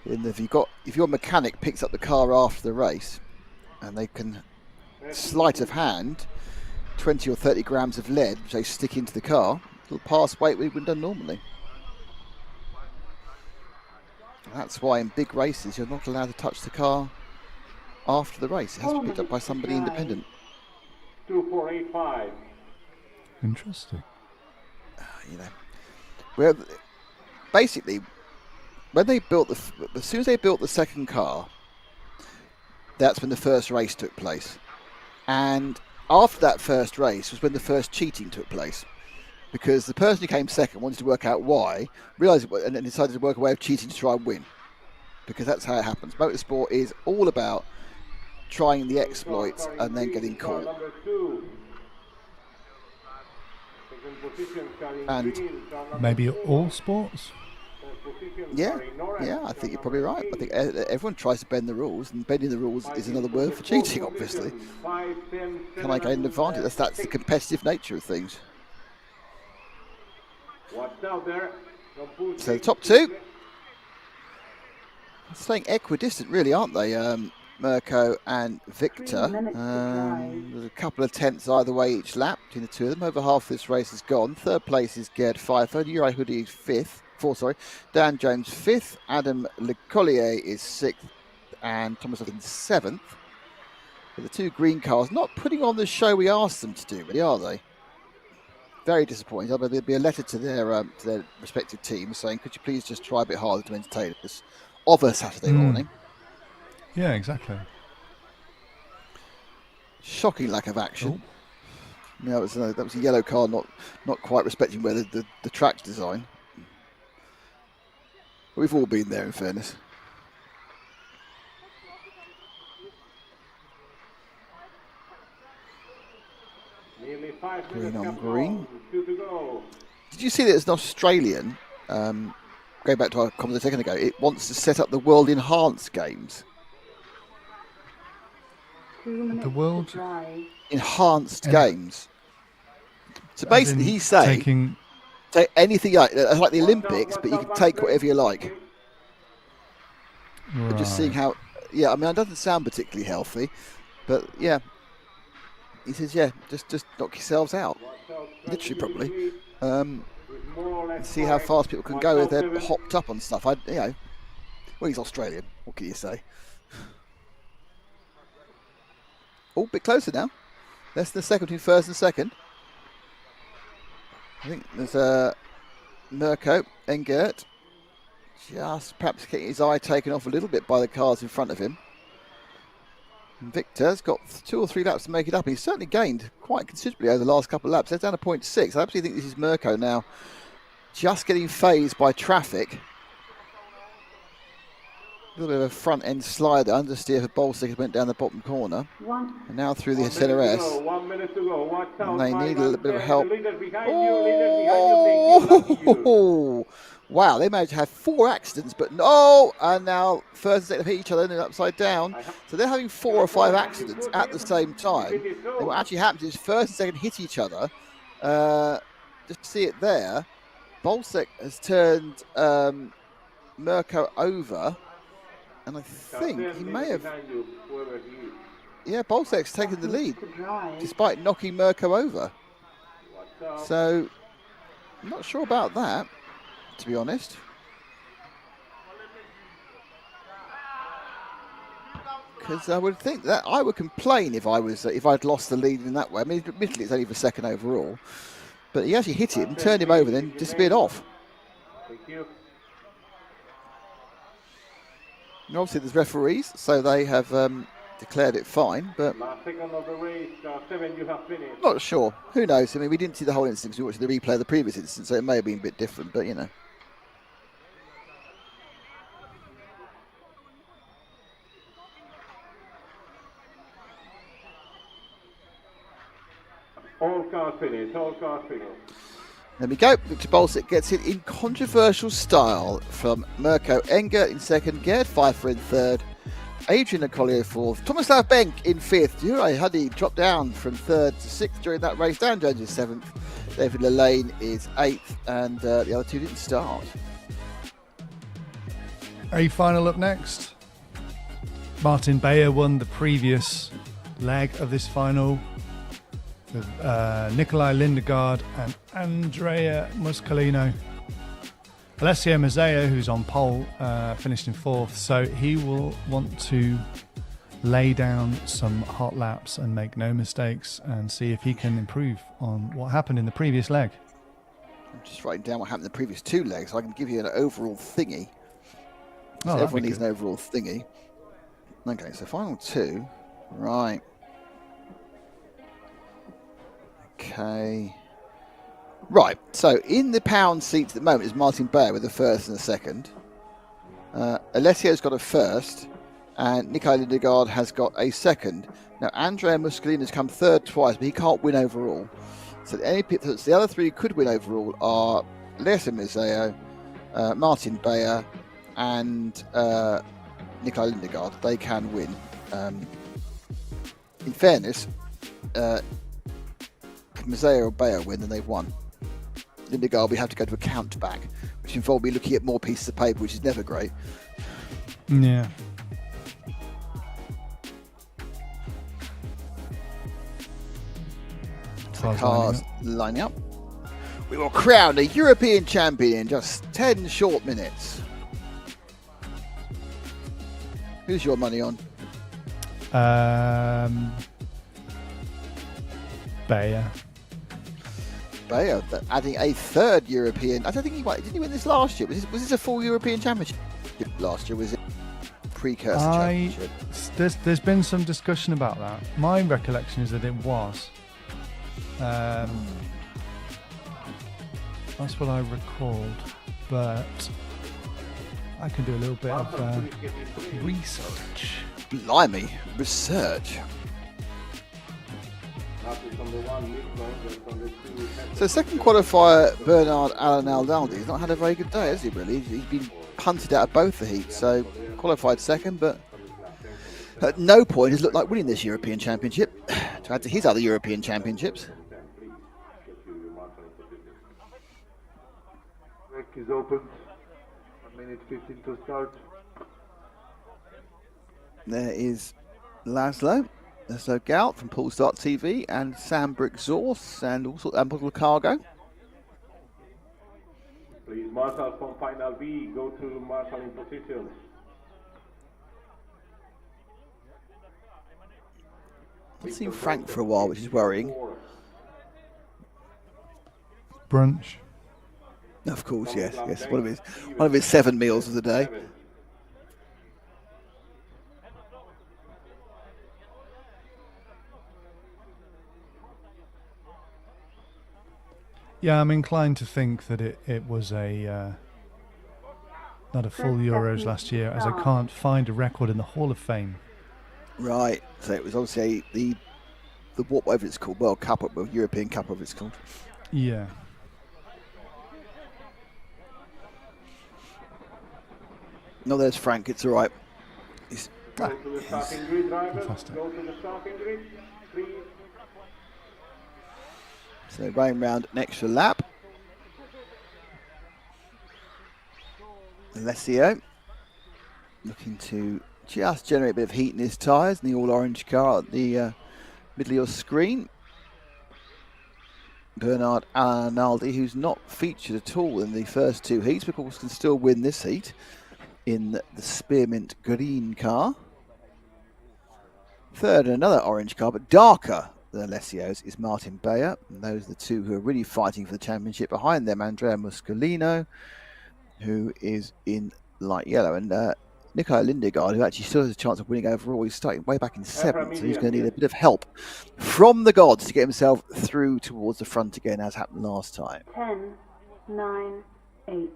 And if your mechanic picks up the car after the race, and they can sleight of hand 20 or 30 grams of lead, which they stick into the car, it'll pass weight we wouldn't have done normally. That's why in big races you're not allowed to touch the car after the race. It has to be picked up by somebody independent. 2485. Interesting. Well, basically, when they built as soon as they built the second car, that's when the first race took place. And after that first race was when the first cheating took place. Because the person who came second wanted to work out why, realised it, and then decided to work a way of cheating to try and win. Because that's how it happens. Motorsport is all about trying the exploits and then getting caught. And maybe all sports? Yeah, I think you're probably right. I think everyone tries to bend the rules, and bending the rules is another word for cheating, obviously. Can I gain an advantage? That's the competitive nature of things. So the top two, staying equidistant really, aren't they? Mirko and Victor. There's a couple of tenths either way each lap between the two of them. Over half this race is gone. Third place is Gerd Pfeiffer. Uri Hoodie fourth. Dan Jones fifth. Adam Lecollier is sixth. And Thomas Hudson seventh. But the two green cars not putting on the show we asked them to do, really, are they? Very disappointing. There'll be a letter to their respective teams saying, could you please just try a bit harder to entertain us of a Saturday morning. Yeah, exactly. Shocking lack of action. Yeah, that was a yellow car, not quite respecting where the track's design. We've all been there, in fairness. Green on green. Did you see that as an Australian, going back to our comment a second ago, it wants to set up the World Enhanced Games? The World Enhanced Games. So basically he's saying take anything like the Olympics, but you can take whatever you like. Right. Just seeing how, I mean, it doesn't sound particularly healthy, but yeah. He says, just knock yourselves out. Literally, probably. See how fast people can go if they're hopped up on stuff. Well, he's Australian. What can you say? Oh, a bit closer now. Less than a second between first and second. I think there's Mirko Engert. Just perhaps getting his eye taken off a little bit by the cars in front of him. Victor's got 2 or 3 laps to make it up. He's certainly gained quite considerably over the last couple of laps. They're down to 0.6. I absolutely think this is Mirko now just getting phased by traffic. A little bit of a front end slider, understeer for Bolsick went doan the bottom corner. And now through the ZRS. 1 minute to go. And they need a little bit of help. Wow, they managed to have 4 accidents, but no, and now first and second hit each other and then upside down. So they're having 4 or 5 accidents at the same time. And what actually happens is first and second hit each other. Just see it there. Bolsick has turned Mirko over, and I think he may have. Yeah, Bolsick's taken the lead despite knocking Mirko over. So I'm not sure about that, to be honest. Because I would think that I would complain if I'd lost the lead in that way. I mean, admittedly, it's only for second overall, but he actually hit him, turned him over, then disappeared off. Thank you. And obviously, there's referees, so they have declared it fine, but Last second of the race, 7 you have finished. not sure. Who knows? I mean, we didn't see the whole instance. We watched the replay of the previous instance, so it may have been a bit different, but you know. All cars finished. There we go. Victor Bolsic gets it in controversial style from Mirko Enger in second, Gerd Pfeiffer in third, Adrian Nicolio fourth, Tomislav Benk in fifth, Juraj Huddy dropped down from third to sixth during that race, Dan Jones is seventh, David Lalane is eighth, and the other two didn't start. A final up next. Martin Beyer won the previous leg of this final with Nikolai Lindegaard and Andrea Muscolino. Alessio Mazzeo, who's on pole, finished in fourth, so he will want to lay down some hot laps and make no mistakes and see if he can improve on what happened in the previous leg. I'm just writing down what happened in the previous two legs so I can give you an overall thingy. Oh, So everyone needs an overall thingy. Okay, so final two. Right. Okay. Right, so in the pound seats at the moment is Martin Beyer with the first and the second. Alessio's got a first, and Nikolai Lindegaard has got a second. Now, Andrea Muscolino's come third twice, but he can't win overall. So the other three who could win overall are Alessio Mazzeo, Martin Beyer, and Nikolai Lindegaard. They can win. In fairness, if Mazzeo or Beyer win, then they've won. Lindegaard, we have to go to a count back, which involved me looking at more pieces of paper, which is never great. Yeah. The cars lining up. We will crown a European champion in just 10 short minutes. Who's your money on? Beyer. Beyer, adding a third European. I don't think didn't he win this last year? Was this a full European championship last year? Was it precursor championship? There's been some discussion about that. My recollection is that it was. That's what I recalled, but I can do a little bit of research. Blimey, research. So second qualifier, Bernard Alan-Aldi, he's not had a very good day, has he really? He's been punted out of both the heats, so qualified second, but at no point has looked like winning this European Championship, to add to his other European Championships. Track is opened, 1 minute 15 to start. There is Laszlo Galt from Polestar TV and Sam Brick-Zorse and also Bottle Cargo. Please, Marshall from final B, go to Marshall in position. I've seen Frank for a while, which is worrying. Brunch. Of course, yes. One of his 7 meals of the day. Yeah, I'm inclined to think that it was a not a full Euros last year, as I can't find a record in the Hall of Fame. Right, so it was obviously the whatever it's called, World Cup, or European Cup, whatever it's called. Yeah. No, there's Frank. It's all right. Go to the starting grid, driver. Fantastic. Go to the starting grid, please. So going round an extra lap. Alessio looking to just generate a bit of heat in his tyres in the all-orange car at the middle of your screen. Bernard Alan-Aldi, who's not featured at all in the first two heats, but of course can still win this heat in the Spearmint green car. Third, another orange car, but darker than Alessio's, is Martin Beyer. And those are the two who are really fighting for the championship. Behind them, Andrea Muscolino, who is in light yellow. And Nikolai Lindegaard, who actually still has a chance of winning overall. He's starting way back in 7th, so he's going to need a bit of help from the gods to get himself through towards the front again, as happened last time. 10, 9, 8,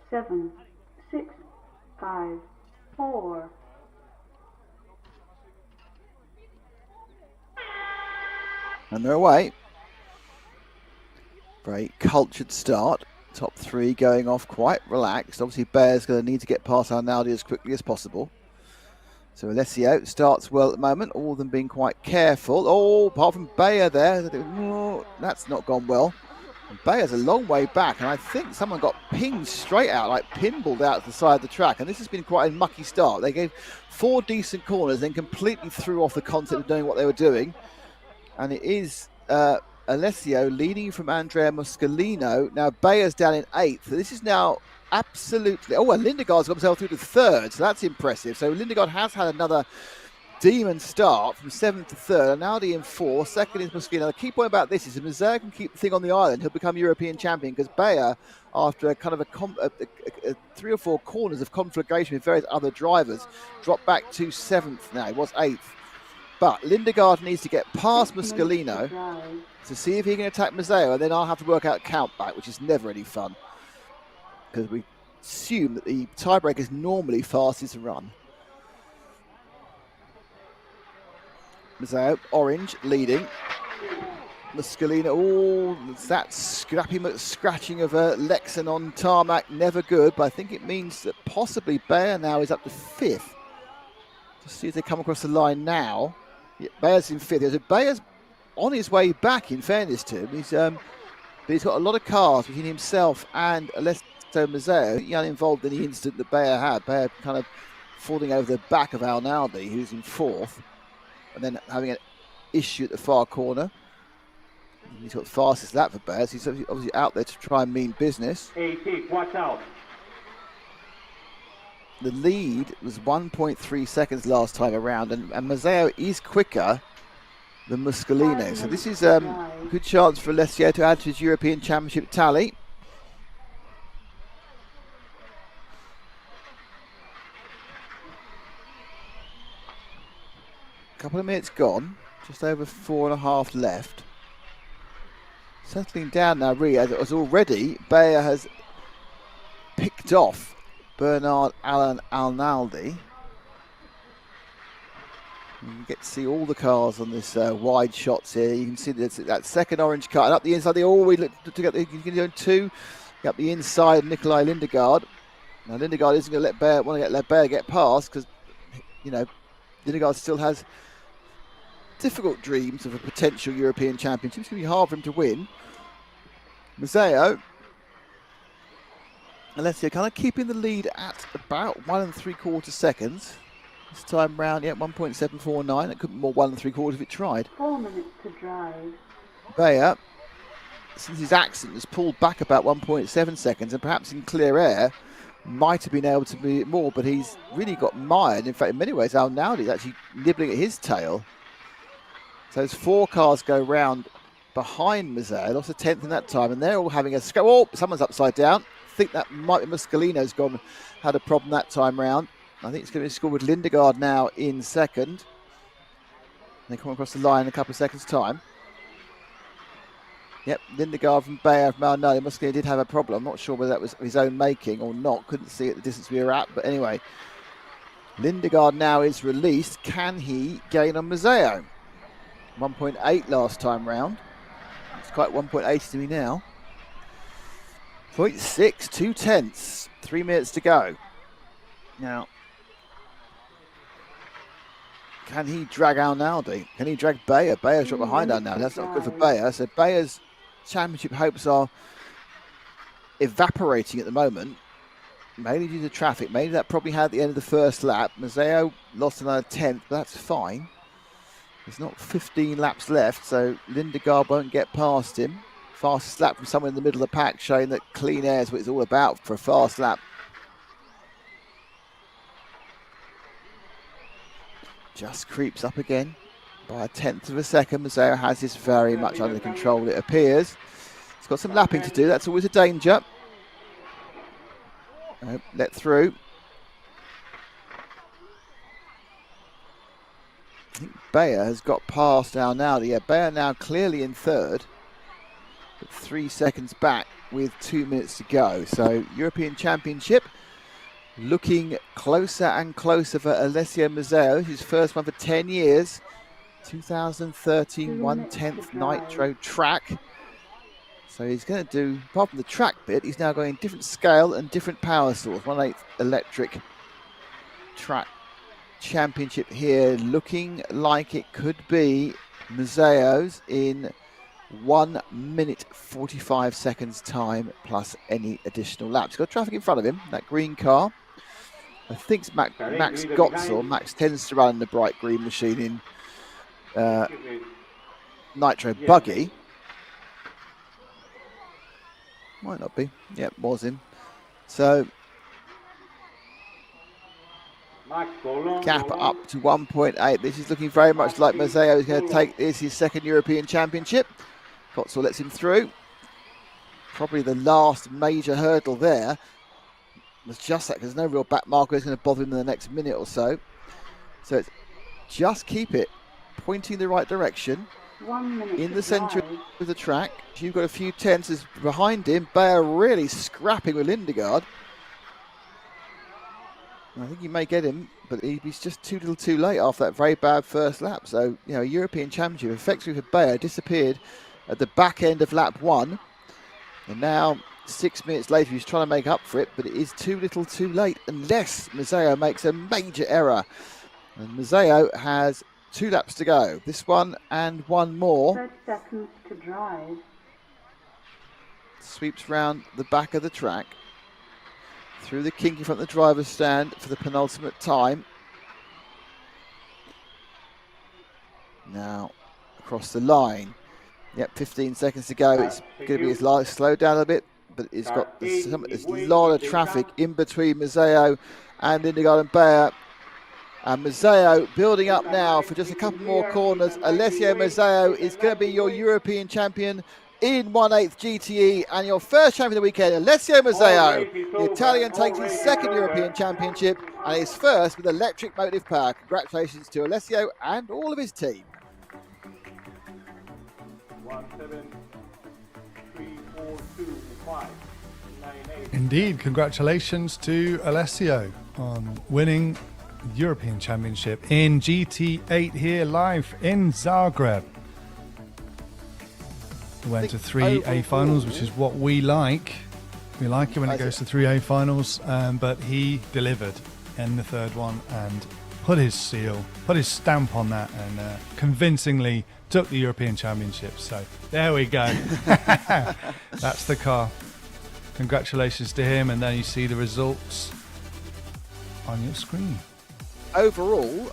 7, 6, 5, 4. And they're away. Very cultured start. Top 3 going off quite relaxed. Obviously, Bayer's going to need to get past Arnaldi as quickly as possible. So Alessio starts well at the moment, all of them being quite careful. Oh, apart from Bayer there. Oh, that's not gone well. And Bayer's a long way back, and I think someone got pinged straight out, like pinballed out to the side of the track. And this has been quite a mucky start. They gave 4 decent corners, then completely threw off the concept of knowing what they were doing. And it is Alessio leading from Andrea Muscolino. Now Bayer's down in 8th. So this is now absolutely... Oh, and Lindegaard's got himself through to 3rd, so that's impressive. So Lindegaard has had another demon start from 7th to 3rd. Arnaldi in 4th. 2nd is Muscolino. The key point about this is if Mazur can keep the thing on the island, he'll become European champion, because Bayer, after a kind of a 3 or 4 corners of conflagration with various other drivers, dropped back to 7th now. He was 8th. But Lindegaard needs to get past Muscolino to see if he can attack Mazzeo, and then I'll have to work out count back, which is never any fun, because we assume that the tiebreaker is normally fastest run. Mazzeo, orange, leading. Muscolino, oh, that scratching of Lexon on tarmac, never good, but I think it means that possibly Bayer now is up to 5th. Just see if they come across the line now. Yeah, Bayer's in 5th. So Bayer's on his way back, in fairness to him. But he's got a lot of cars between himself and Alessio Mazzeo. He uninvolved in the incident that Bayer had. Bayer kind of falling over the back of Arnaldi, who's in 4th, and then having an issue at the far corner. He's got the fastest lap for Bayer, so he's obviously out there to try and mean business. 18, watch out. The lead was 1.3 seconds last time around, and Mazzeo is quicker than Muscolino. So this is a good chance for Alessio to add to his European Championship tally. Couple of minutes gone, just over 4.5 left. Settling down now, really, as already Bayer has picked off Bernard Allen Arnaldi. You get to see all the cars on this wide shots here. You can see that second orange car, and up the inside, they always look to get. You can do 2 up the inside. Nikolai Lindegaard. Now Lindegaard isn't going to let Bayer get past, because Lindegaard still has difficult dreams of a potential European Championship. It's going to be hard for him to win. Mazzeo, Alessio kind of keeping the lead at about 1 3/4 seconds. This time round, 1.749. It could be more 1 3/4 if it tried. 4 minutes to drive. Bayer, since his accident, has pulled back about 1.7 seconds, and perhaps in clear air might have been able to be more, but he's really got mired. In fact, in many ways, Arnaldi is actually nibbling at his tail. So those 4 cars go round behind Mazzeo, lost a 10th in that time, and they're all having a scrap. Oh, someone's upside down. I think that might be Muscolino's had a problem that time round. I think it's going to be scored with Lindegaard now in 2nd. They come across the line in a couple of seconds' time. Yep, Lindegaard from Bayer from Arnaldi. Muscolino did have a problem. I'm not sure whether that was his own making or not. Couldn't see at the distance we were at. But anyway, Lindegaard now is released. Can he gain on Mazzeo? 1.8 last time round. It's quite 1.8 to me now. 0.6, 2/10. 3 minutes to go. Now, can he drag Arnaldi? Can he drag Bayer? Bayer's dropped behind Arnaldi. That's not good for Bayer. So Bayer's championship hopes are evaporating at the moment, mainly due to traffic. Maybe that probably had at the end of the first lap. Mazzeo lost another 10th, but that's fine. There's not 15 laps left, so Lindegaard won't get past him. Fastest lap from somewhere in the middle of the pack, showing that clean air is what it's all about for a fast lap. Just creeps up again by 1/10 of a second. Mazzeo has this very much under control, it appears. He's got some lapping to do. That's always a danger. Let through. I think Bayer has got past Arnaldi. Yeah, Bayer now clearly in 3rd, but 3 seconds back with 2 minutes to go. So European Championship looking closer and closer for Alessio Mazzeo, his first one for 10 years. 2013 1/10 Nitro track. So he's going to do, apart from the track bit, he's now going different scale and different power source. 1/8 electric track championship here, looking like it could be Mazzeo's in 1 minute 45 seconds time plus any additional laps. He's got traffic in front of him, that green car. I think it's Max Gottsel. Max tends to run in the bright green machine in Nitro buggy. Might not be. Yep, was him. So gap up to 1.8. This is looking very much like Mazzeo is going to take this, his second European Championship. Gottsel lets him through. Probably the last major hurdle there was just that, because there's no real back marker is going to bother him in the next minute or so. So it's just keep it pointing the right direction. 1 minute In the centre of the track. You've got a few tenths behind him. Bayer really scrapping with Lindegaard. I think he may get him, but he's just too little too late after that very bad first lap. So, you know, European Championship effectively for Bayer disappeared at the back end of lap 1. And now, 6 minutes later, he's trying to make up for it, but it is too little too late unless Mazzeo makes a major error. And Mazzeo has 2 laps to go. This one and one more. 30 seconds to drive. Sweeps round the back of the track. Through the kink in front of the driver's stand for the penultimate time. Now across the line. Yep, 15 seconds to go. It's going to be his last. Slow down a bit, but it's got there's a lot of traffic in between Mazzeo and Lindegaard and Bayer. And Mazzeo building up now for just a couple more corners. Alessio Mazzeo is going to be your European champion in 1/8 GTE and your first champion of the weekend. Alessio Mazzeo, the Italian, takes his second European championship and his first with electric motive power. Congratulations to Alessio and all of his team. 1, 7, 3, 4, 2, 5, 9, 8. Indeed, congratulations to Alessio on winning the European Championship in GT8 here live in Zagreb. We went to 3A finals, which is what we like. We like it when it goes to 3A finals, but he delivered in the third one and put his seal, put his stamp on that, and convincingly took the European Championship. So there we go. That's the car. Congratulations to him, and then you see the results on your screen. Overall,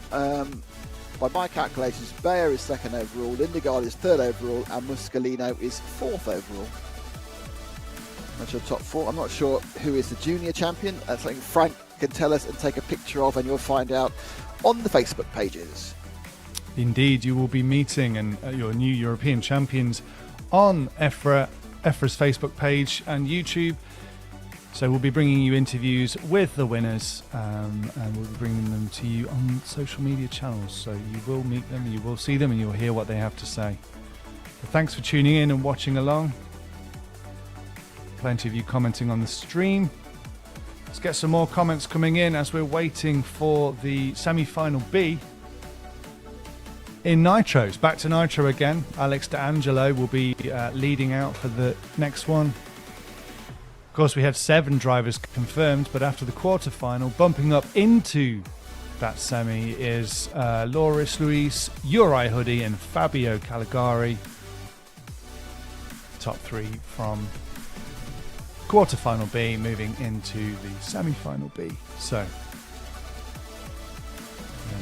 by my calculations, Bayer is second overall, Lindegaard is third overall, and Muscolino is fourth overall. That's your top 4. I'm not sure who is the junior champion. That's something Frank can tell us and take a picture of, and you'll find out on the Facebook pages. Indeed, you will be meeting your new European champions on EFRA's Facebook page and YouTube. So we'll be bringing you interviews with the winners, and we'll be bringing them to you on social media channels. So you will meet them, you will see them, and you'll hear what they have to say. So thanks for tuning in and watching along. Plenty of you commenting on the stream. Let's get some more comments coming in as we're waiting for the semi-final B in Nitros. Back to Nitro again. Alex D'Angelo will be leading out for the next one. Of course, we had 7 drivers confirmed, but after the quarterfinal, bumping up into that semi is Loris Luis, Uri Hoodie, and Fabio Caligari. Top 3 from quarterfinal B, moving into the semi-final B. So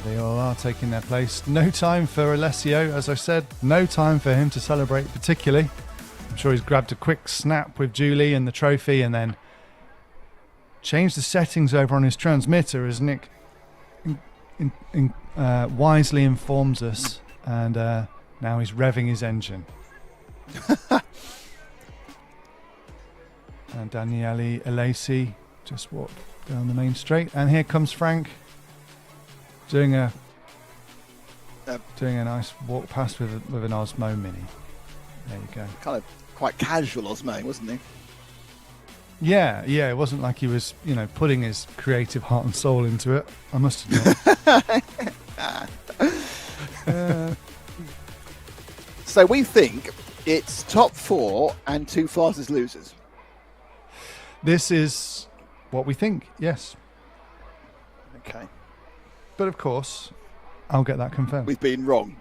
they all are taking their place. No time for Alessio, as I said. No time for him to celebrate particularly. I'm sure he's grabbed a quick snap with Julie and the trophy and then changed the settings over on his transmitter, as Nick wisely informs us. And now he's revving his engine. And Daniele Alesi just walked down the main straight. And here comes Frank doing a nice walk past with an Osmo Mini. There you go. Kind of quite casual Osmo, wasn't he? Yeah, it wasn't like he was, putting his creative heart and soul into it, I must admit. So we think It's top 4 and 2 fastest losers. This is what we think, yes. Okay. But of course, I'll get that confirmed. We've been wrong.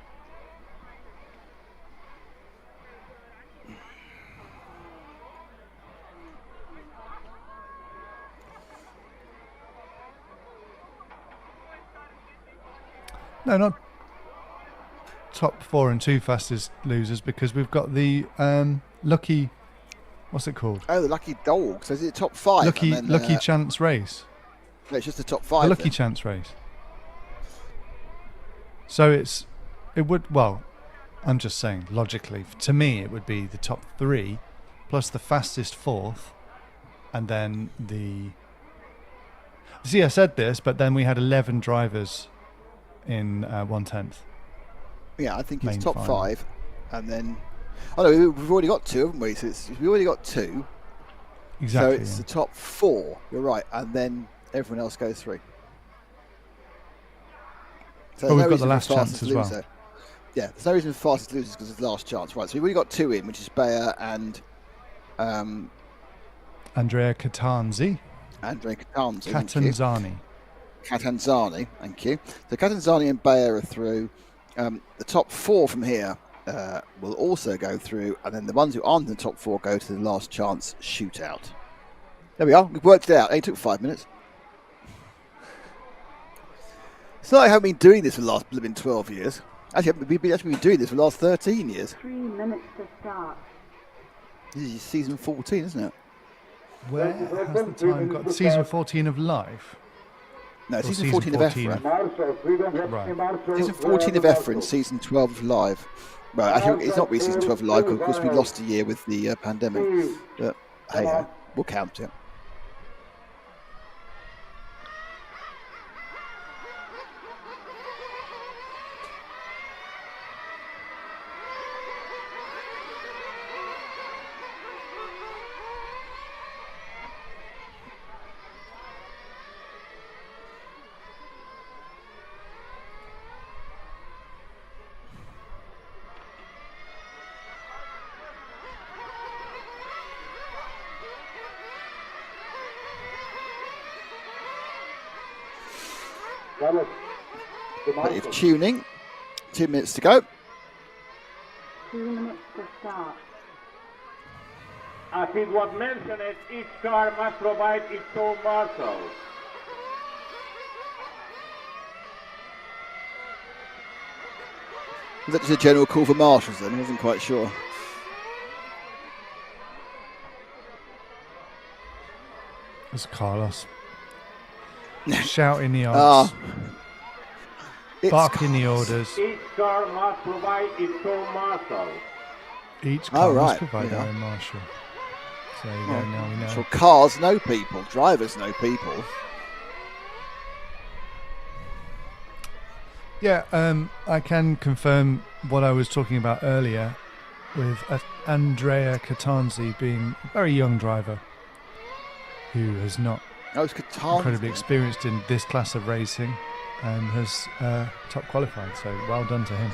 No, not top 4 and 2 fastest losers, because we've got the lucky, what's it called? Oh, the lucky dog. So is it top 5? Lucky chance race. No, it's just the top 5. The lucky chance race. So I'm just saying, logically, to me, it would be the top 3 plus the fastest 4th, and then See, I said this, but then we had 11 drivers in 1/10. Yeah, I think Main it's top final. 5, and then... Oh no, we've already got 2, haven't we? So we've already got 2. Exactly. So it's the top 4, you're right, and then everyone else goes through. So But there's we've no got the reason for last chance fastest as well. loser. Yeah, there's no reason for fastest losers because it's the last chance. Right, so we've already got 2 in, which is Bayer and Andrea Catanzi. Andrea Catanzi. Catanzani. Thank you. So Catanzani and Bayer are through. The top 4 from here will also go through, and then the ones who aren't in the top 4 go to the last chance shootout. There we are. We've worked it out. It only took 5 minutes. It's not like I haven't been doing this for the last 12 years. Actually, we've been doing this for the last 13 years. 3 minutes to start. This is season 14, isn't it? Where has the time got? Season 14 of Live? No, Or season 14 of EFRA. Right. Season 14 of EFRA and season 12 of Live. Well, actually, it's not really season 12 of Live because, of course, we lost a year with the pandemic. But hey, we'll count it. Plenty of tuning. 2 minutes to go. 2 minutes to start. As it was mentioned, each car must provide its own marshal. Was that just a general call for marshals then? I wasn't quite sure. It's Carlos. Shouting the odds. Barking the orders. Each car must provide its own marshal. Each car must right, provide their yeah. own marshal. So there you go, now we know. So cars know people, drivers know people. Yeah, I can confirm what I was talking about earlier with Andrea Catanzi being a very young driver who has not Oh, it's Catanzi. incredibly experienced in this class of racing and has top qualified, so well done to him.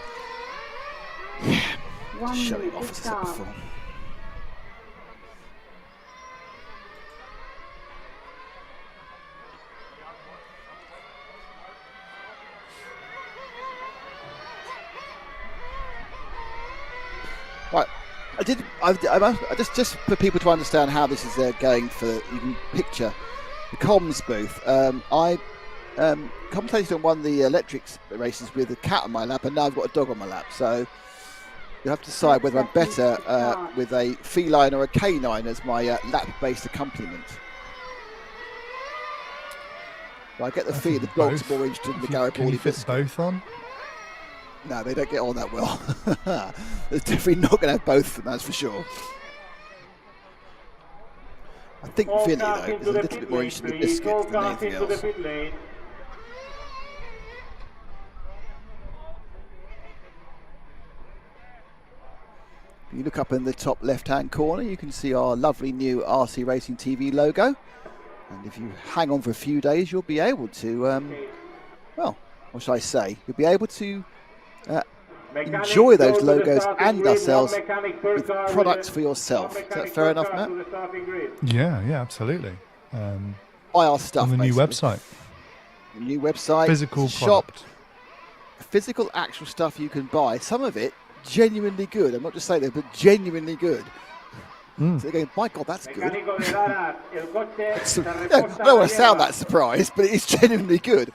1 Showing minute off, to as I said start. before. Right, I just for people to understand how this is going. For you can picture the comms booth. I commentated on one of the electrics races with a cat on my lap, and now I've got a dog on my lap. So you have to decide whether I'm better with a feline or a canine as my lap-based accompaniment. But I get the feeling the dog's both. more interested in the Can you Garibaldi fit biscuit. both on? No, they don't get on that well. There's definitely not going to have both of them, that's for sure. I think All Vinny, cars though, into is a the little pit bit more lane, interested in the please. All biscuits than cars anything into the else. pit lane. If you look up in the top left-hand corner, you can see our lovely new RC Racing TV logo. And if you hang on for a few days, you'll be able to, well, what should I say? You'll be able to Mechanics enjoy go those to the logos starting and grid, one ourselves mechanic per with car products with for yourself. one Is that mechanic fair per enough, car Matt? to the starting grid. Yeah, absolutely. Buy our stuff, On the new basically. website. The new website. Physical It's a shop. product. Physical, actual stuff you can buy. Some of it genuinely good. I'm not just saying that, but genuinely good. So they're going, my God, that's good. Mecánico de Lara, el coche se I reposta don't want la to sound hierba. that surprised, but it's genuinely good.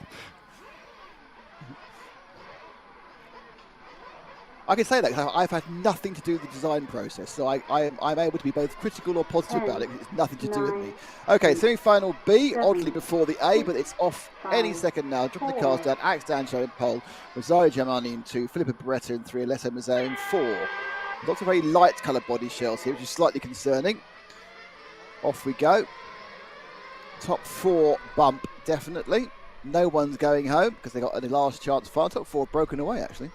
I can say that because I've had nothing to do with the design process, so I'm able to be both critical or positive about it because it's nothing to do with me. Okay, semi-final B, oddly before the A, but it's off any second now. Dropping the cars down, Alex D'Angelo in pole, Rosario Giamani in 2, Filippo Beretta in 3, Alessio Mazzeo in 4. Lots of very light coloured body shells here, which is slightly concerning. Off we go. Top 4 bump, definitely. No one's going home because they got a last chance final. Top 4 broken away, actually.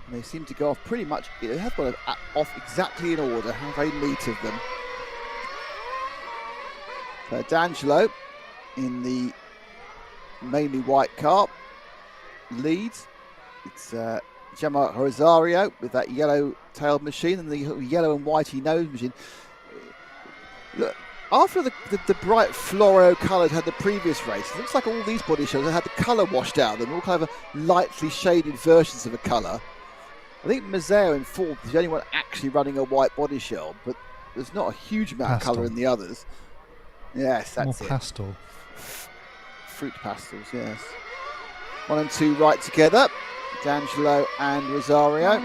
And they seem to go off pretty much, they have got off exactly in order. How very neat of them. So D'Angelo in the mainly white car leads. It's Gemma Rosario with that yellow-tailed machine and the yellow and whitey nose machine. Look, after the bright fluoro-coloured had the previous race, it looks like all these body shows had the colour washed out of them, all kind of lightly shaded versions of a colour. I think Mazzeo in 4th is the only one actually running a white body shell, but there's not a huge amount of colour in the others. Yes, that's more it. pastel. Fruit pastels, yes. 1 and 2 right together. D'Angelo and Rosario.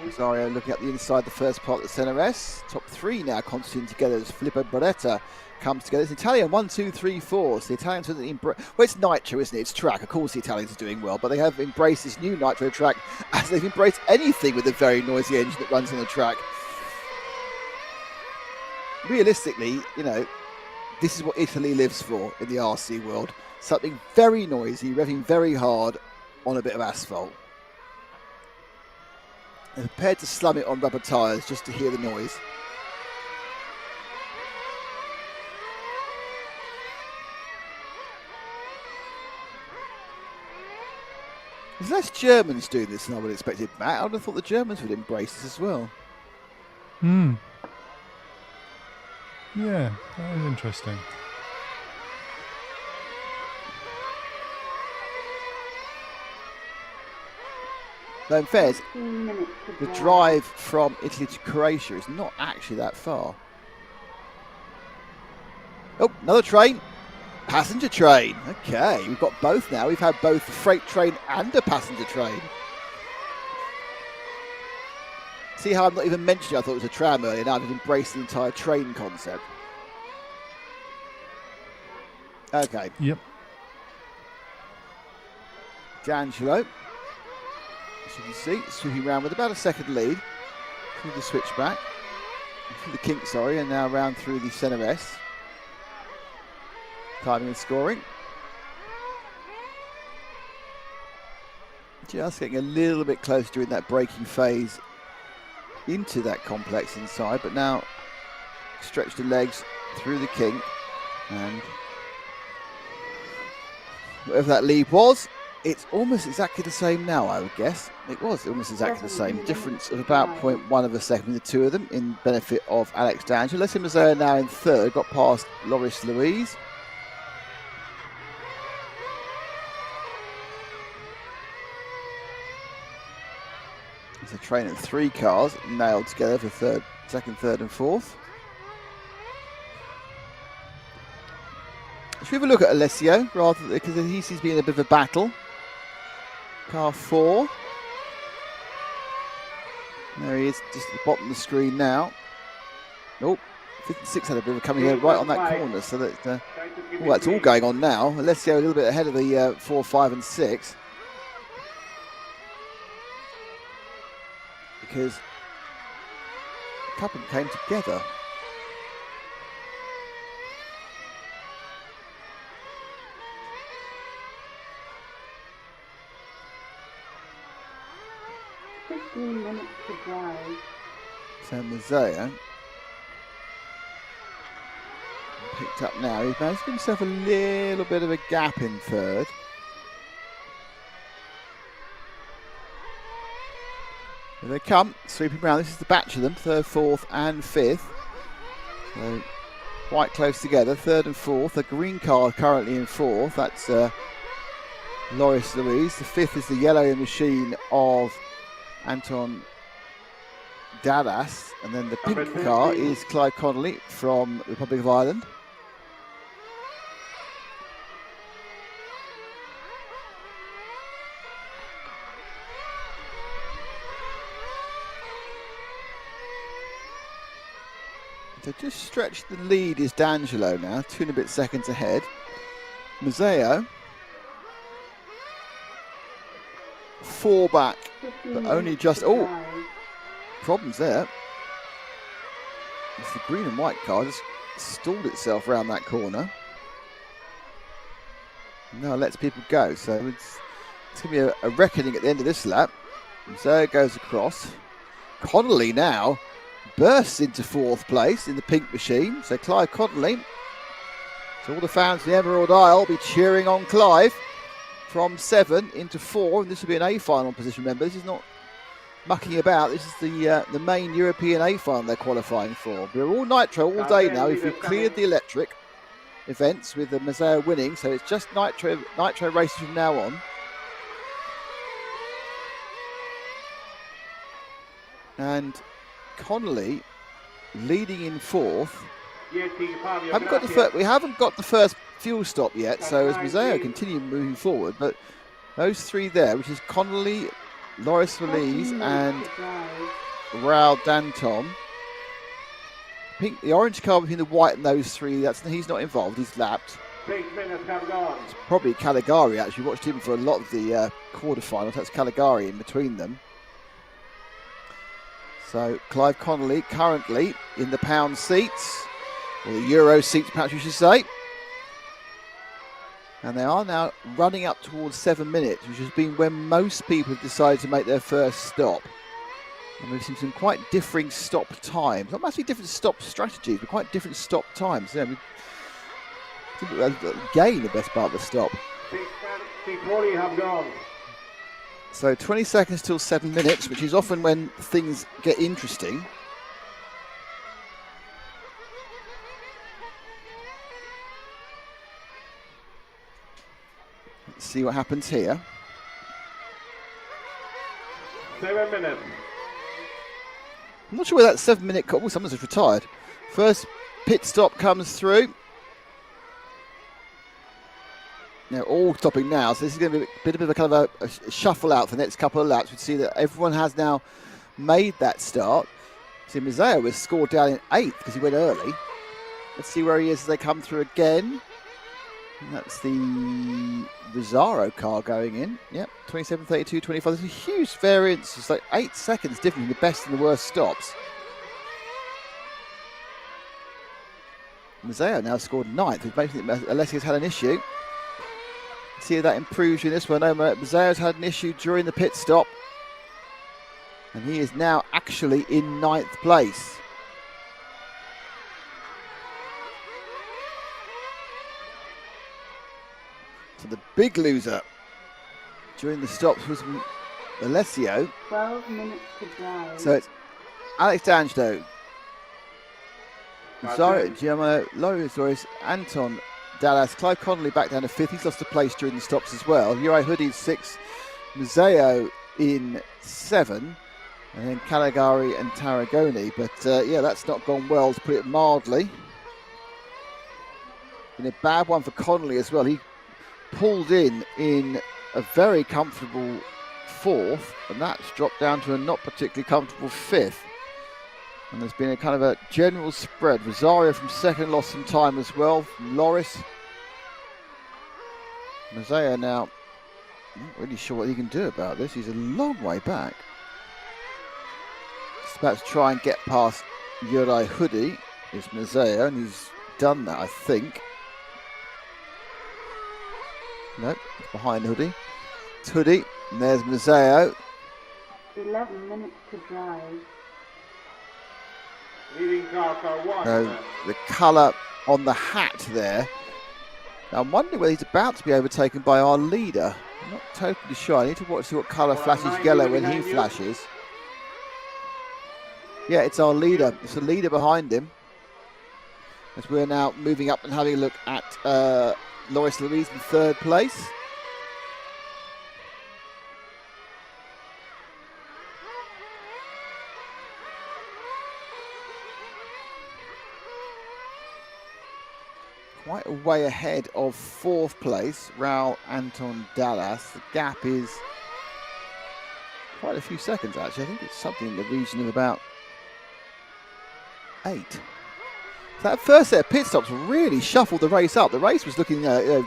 Rosario looking at the inside, the first part of the Centre S. Top 3 now constituting together as Filippo Beretta comes together. It's Italian 1, 2, 3, 4. So the Italians are well, it's Nitro, isn't it? It's track. Of course the Italians are doing well, but they have embraced this new Nitro track as they've embraced anything with a very noisy engine that runs on the track. Realistically, you know, this is what Italy lives for in the RC world. Something very noisy, revving very hard on a bit of asphalt. They're prepared to slum it on rubber tyres just to hear the noise. There's less Germans doing this than I would have expected, Matt. I would have thought the Germans would embrace this as well. Yeah, that is interesting. Though in fairness, the drive from Italy to Croatia is not actually that far. Oh, another train. Passenger train. Okay, we've got both now. We've had both a freight train and a passenger train. See how I'm not even mentioning I thought it was a tram earlier. Now I've embraced the entire train concept. Okay. Yep. D'Angelo, as you can see, sweeping around with about a second lead through the switchback, through the kink, sorry, and now round through the Centre S. Timing and scoring. Just getting a little bit close during that braking phase into that complex inside, but now stretch the legs through the kink, and whatever that lead was, it's almost exactly the same now, I would guess. It was almost exactly the same. Difference of about 0.1 of a second with the two of them in benefit of Alex D'Angelo. Alessio Mazzeo now in 3rd, got past Loris Louise. It's a train of 3 cars nailed together for 2nd, 3rd and 4th. Should we have a look at Alessio, rather because he seems to be in a bit of a battle. Car 4. There he is, just at the bottom of the screen now. Nope, 56 had a bit of a coming in right on that corner, so that well, it's all going on now. Alessio a little bit ahead of the 4, 5 and 6. Because a couple came together. Minutes to drive. So Mazzeo picked up now. He's managed to give himself a little bit of a gap in 3rd. Here they come, sweeping round. This is the batch of them, 3rd, 4th and 5th. So quite close together, 3rd and 4th. The green car currently in 4th. That's Loris Louise. The 5th is the yellow machine of Anton Dadas. And then the pink car is Clive Connolly from the Republic of Ireland. So just stretched the lead is D'Angelo now, 2 and a bit seconds ahead. Mazzeo, 4 back, but only just, problems there. It's the green and white car, just stalled itself around that corner. Now lets people go, so it's going to be a reckoning at the end of this lap. Mazzeo goes across. Connolly now bursts into 4th place in the pink machine. So Clive Connolly. So all the fans of the Emerald Isle will be cheering on Clive from 7 into 4. And this will be an A final position, remember. This is not mucking about. This is the main European A final they're qualifying for. We're all Nitro all day now. If you've cleared the electric events with the Mazzeo winning. So it's just Nitro races from now on. And Connolly leading in 4th. We haven't got the first fuel stop yet, so as Mazzeo continue moving forward, but those 3 there, which is Connolly, Loris Feliz and Raul Danton. Pink, the orange car between the white and those 3, he's not involved, he's lapped. It's probably Caligari actually, watched him for a lot of the quarterfinals, that's Caligari in between them. So Clive Connolly currently in the pound seats, or the Euro seats perhaps you should say. And they are now running up towards 7 minutes, which has been when most people have decided to make their first stop. And we've seen some quite differing stop times. Not massively different stop strategies, but quite different stop times. Yeah, gain the best part of the stop. 6:40 have gone. So 20 seconds till 7 minutes, which is often when things get interesting. Let's see what happens here. 7 minutes. I'm not sure where that 7 minute cut. Oh, someone's just retired. First pit stop comes through. Now all stopping now, so this is going to be a bit of a kind of a shuffle out for the next couple of laps. We see that everyone has now made that start. See, Mazzeo was scored down in 8th because he went early. Let's see where he is as they come through again. And that's the Rizzaro car going in. Yep, 27, 32, 25. There's a huge variance. It's like 8 seconds different in the best and the worst stops. Mazzeo now scored 9th, which basically, unless he's had an issue. See if that improves in this one. No, Mazzeo's had an issue during the pit stop. And he is now actually in 9th place. So the big loser during the stops was Alessio. 12 minutes to drive. So it's Alex D'Angelo, Giacomo Loris, Anton Dallas, Clive Connolly back down to 5th. He's lost a place during the stops as well. Uri Hoodie 6th. Mazzeo in 7. And then Caligari and Tarragoni. But yeah, that's not gone well, to put it mildly. Been a bad one for Connolly as well. He pulled in a very comfortable 4th. And that's dropped down to a not particularly comfortable 5th. And there's been a kind of a general spread. Rosario from 2nd lost some time as well from Loris. Mazzeo now, not really sure what he can do about this. He's a long way back. Just about to try and get past Uri Hoodie is Mazzeo, and he's done that, I think. Nope, it's behind Hoodie. It's Hoodie, and there's Mazzeo. 11 minutes to drive. So the colour on the hat there. Now I'm wondering whether he's about to be overtaken by our leader. I'm not totally sure. I need to watch see what colour flashes yellow when he flashes. Yeah, it's our leader. It's the leader behind him. As we're now moving up and having a look at Loris Louise in third place. Quite a way ahead of fourth place, Raul Anton Dallas. The gap is quite a few seconds actually. I think it's something in the region of about 8. So that first set of pit stops really shuffled the race up. The race was looking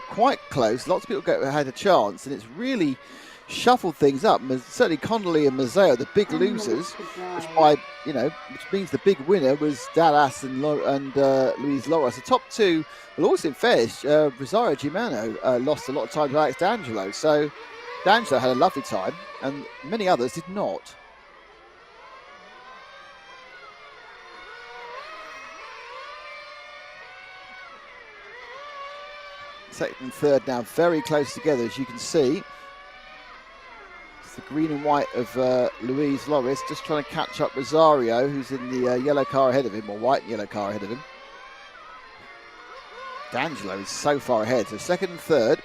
quite close. Lots of people had a chance, and it's really shuffled things up. Certainly Connolly and Mazzeo, the big losers, which means the big winner was Dallas and Luis Loris. The top two, well, also in fairness, Rosario Gimano lost a lot of time to Alex D'Angelo. So D'Angelo had a lovely time, and many others did not. Second and third now very close together, as you can see. It's the green and white of Luis Loris just trying to catch up Rosario, who's in the yellow car ahead of him, or white and yellow car ahead of him. D'Angelo is so far ahead, so second and third,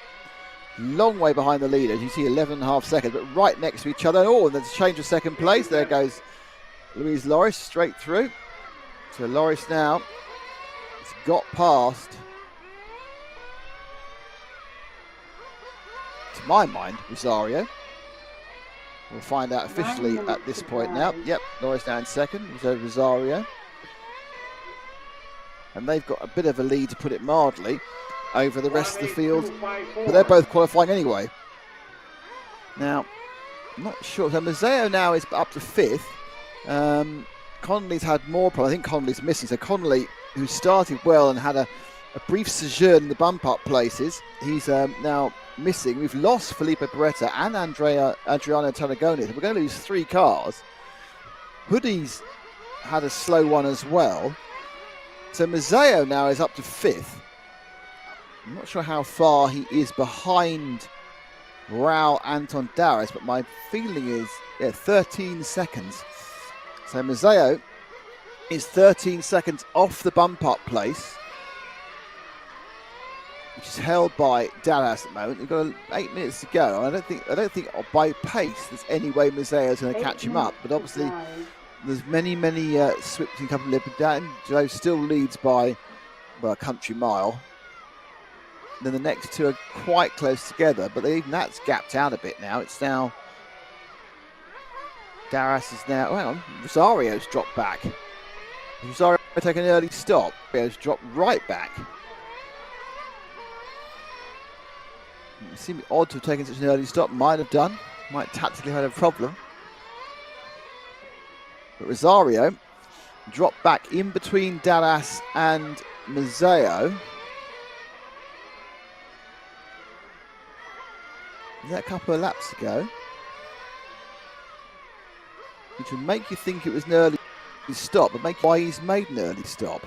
long way behind the leader. As you see, 11.5 seconds, but right next to each other. Oh, and there's a change of second place. There goes Luis Loris straight through. So Loris now has got past, to my mind, Rosario. We'll find out officially at this point now. Yep, Loris now in second, so Rosario. And they've got a bit of a lead, to put it mildly, over the rest of the field, but they're both qualifying anyway. Now, I'm not sure. So Mazzeo now is up to 5th. Connolly's had more problems. I think Connolly's missing. So Connolly, who started well and had a brief sojourn in the bump-up places, he's now missing. We've lost Felipe Beretta and Adriano Tarragoni. We're going to lose 3 cars. Hoodie's had a slow one as well. So Mazzeo now is up to 5th. I'm not sure how far he is behind Raul Anton Dallas, but my feeling is 13 seconds. So Mazzeo is 13 seconds off the bump-up place, which is held by Dallas at the moment. We've got 8 minutes to go. I don't think by pace there's any way Mazzeo's going to catch him up, but obviously there's many swips in company. Joe still leads by a country mile. Then the next two are quite close together, but even that's gapped out a bit now. It's now Dallas is now. Oh, hang on, Rosario's dropped back. Rosario taking an early stop. Rosario's dropped right back. It seemed odd to have taken such an early stop. Might have done. Might tactically had a problem. But Rosario dropped back in between Dallas and Mazzeo. A couple of laps ago, which would make you think it was an early stop, but make why he's made an early stop.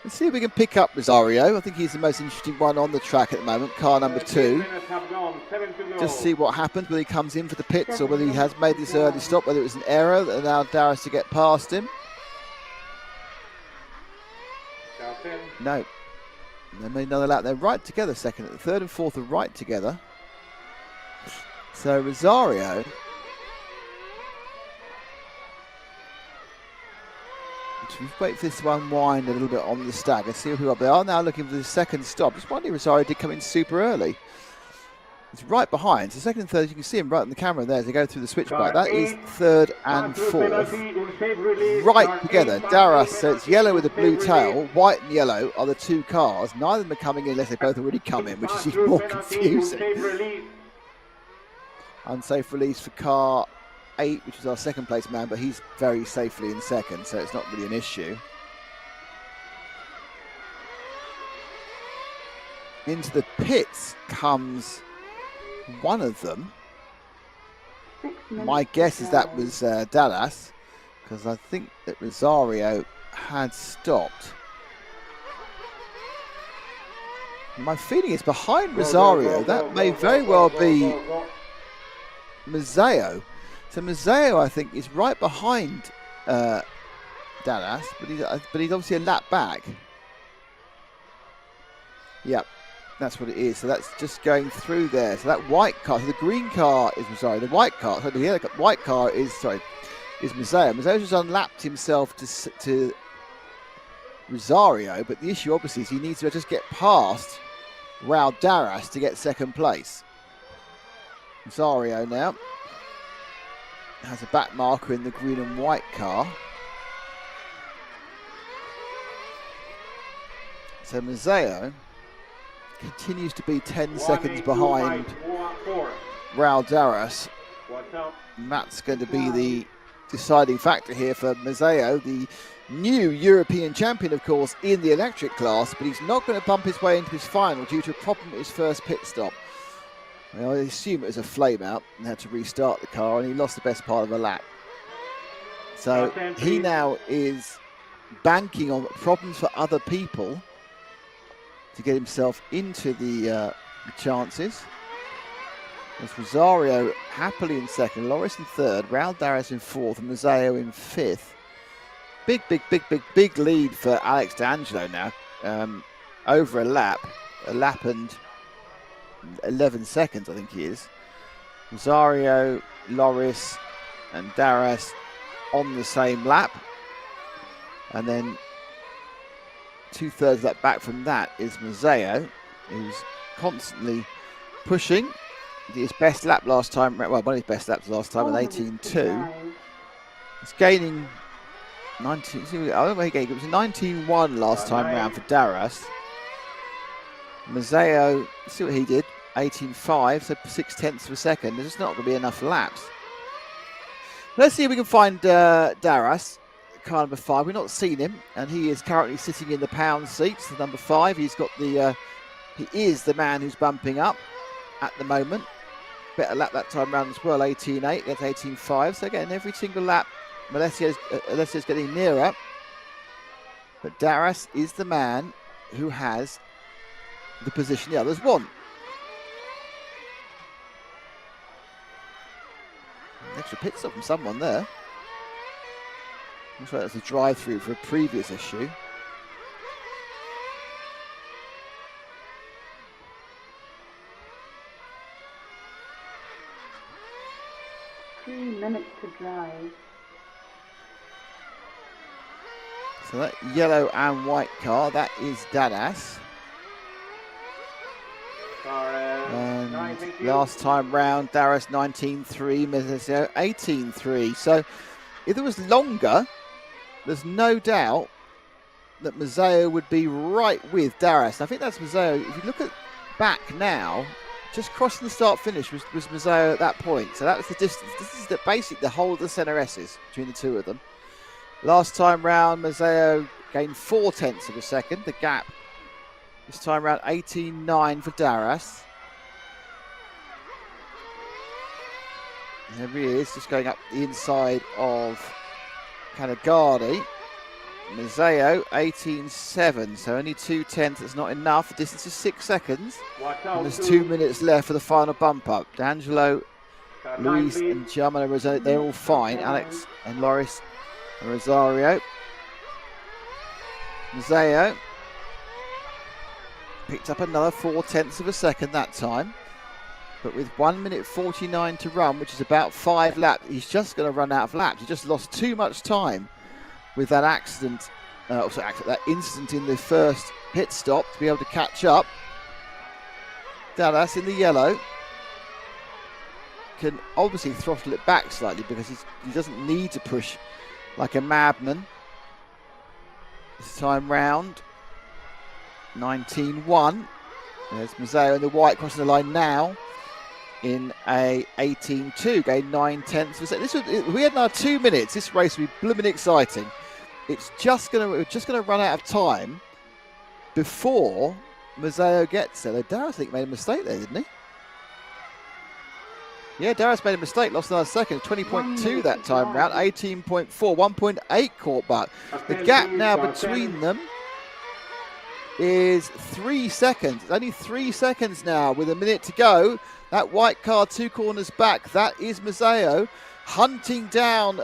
Let's see if we can pick up Rosario. I think he's the most interesting one on the track at the moment, car number 2. Just see what happens, whether he comes in for the pits or whether he has made this early stop, whether it was an error that allowed Darius to get past him. No. They made another lap. They're right together, second. The third and fourth are right together. So Rosario wait for this to unwind a little bit on the stack and see who up. They are now looking for the second stop. Just wondering, Rosario did come in super early. It's right behind. So second and third, you can see him right on the camera there as they go through the switchback. That is third and fourth. Right together. Darius, so it's yellow with a blue tail. White and yellow are the 2 cars. Neither of them are coming in unless they both already come in, which is even more confusing. Unsafe release for car 8, which is our second place man, but he's very safely in second, so it's not really an issue. Into the pits comes one of them. My guess is that was Dallas, because I think that Rosario had stopped. My feeling is behind Rosario, that may very well be Mazzeo, So Mazzeo, I think, is right behind Dallas, but he's obviously a lap back. Yep, that's what it is. So that's just going through there. So that white car, so the green car is the white car. So the white car is Mazzeo. Mazzeo's just unlapped himself to Rosario, but the issue obviously is he needs to just get past Raul Darras to get second place. Rosario now has a back marker in the green and white car. So Mazzeo continues to be 10 seconds behind Raul Darras. And that's going to be the deciding factor here for Mazzeo, the new European champion, of course, in the electric class, but he's not going to bump his way into his final due to a problem with his first pit stop. I assume it was a flame out and had to restart the car, and he lost the best part of a lap. So he now is banking on problems for other people to get himself into the chances. There's Rosario happily in second, Loris in third, Raul Darras in fourth, and Mazzeo in fifth. Big lead for Alex D'Angelo now, over a lap and 11 seconds, I think he is. Rosario, Loris, and Darras on the same lap, and then 2/3 of that back from that is Mazzeo, who's constantly pushing. His best lap last time, well, one of his best laps last time, an 18.2. He's gaining 19. I don't know where he gained. It was a 19.1 last time round for Darras. Mazzeo, see what he did, 18.5, so 0.6 of a second. There's just not going to be enough laps. Let's see if we can find Darras, car number 5. We've not seen him, and he is currently sitting in the pound seats, the number 5. He's got the, he is the man who's bumping up at the moment. Better lap that time round as well, 18.8, that's 18.5. So again, every single lap, Alessio's getting nearer. But Darras is the man who has the position the others want. An extra pit stop from someone there. Looks like that's a drive-through for a previous issue. Minutes to drive. So that yellow and white car, that is Darras. And last time round, Darras 19.3, Mazzeo 18.3. So if it was longer, there's no doubt that Mazzeo would be right with Darras. I think that's Mazzeo. If you look at back now, just crossing the start-finish was Mazzeo at that point. So that was the distance. This is basically the whole of the centre S's between the two of them. Last time round, Mazzeo gained 0.4 of a second. The gap this time round, 18.9 for Darras. There he is, just going up the inside of Canegardi. Mazzeo 18.7, so only 0.2. That's not enough. The distance is 6 seconds. And there's 2 minutes left for the final bump up. D'Angelo, Luis, and Giacomo Rosario, they're all fine. Alex and Loris and Rosario. Mazzeo picked up another 0.4 of a second that time. But with 1 minute 49 to run, which is about 5 laps, he's just going to run out of laps. He just lost too much time with that accident, that incident in the first pit stop to be able to catch up. Darras in the yellow can obviously throttle it back slightly because he doesn't need to push like a madman. This time round, 19.1. There's Mazzeo in the white crossing the line now in a 18.2, gained 0.9 of a second. If we had another 2 minutes, this race would be blooming exciting. It's just gonna run out of time before Mazzeo gets there. Darras, I think, made a mistake there, didn't he? Yeah, Darras made a mistake, lost another second. 20.2 that time round, 18.4, 1.8 caught back. The gap now between them is 3 seconds. It's only 3 seconds now with a minute to go. That white car 2 corners back, that is Mazzeo. hunting down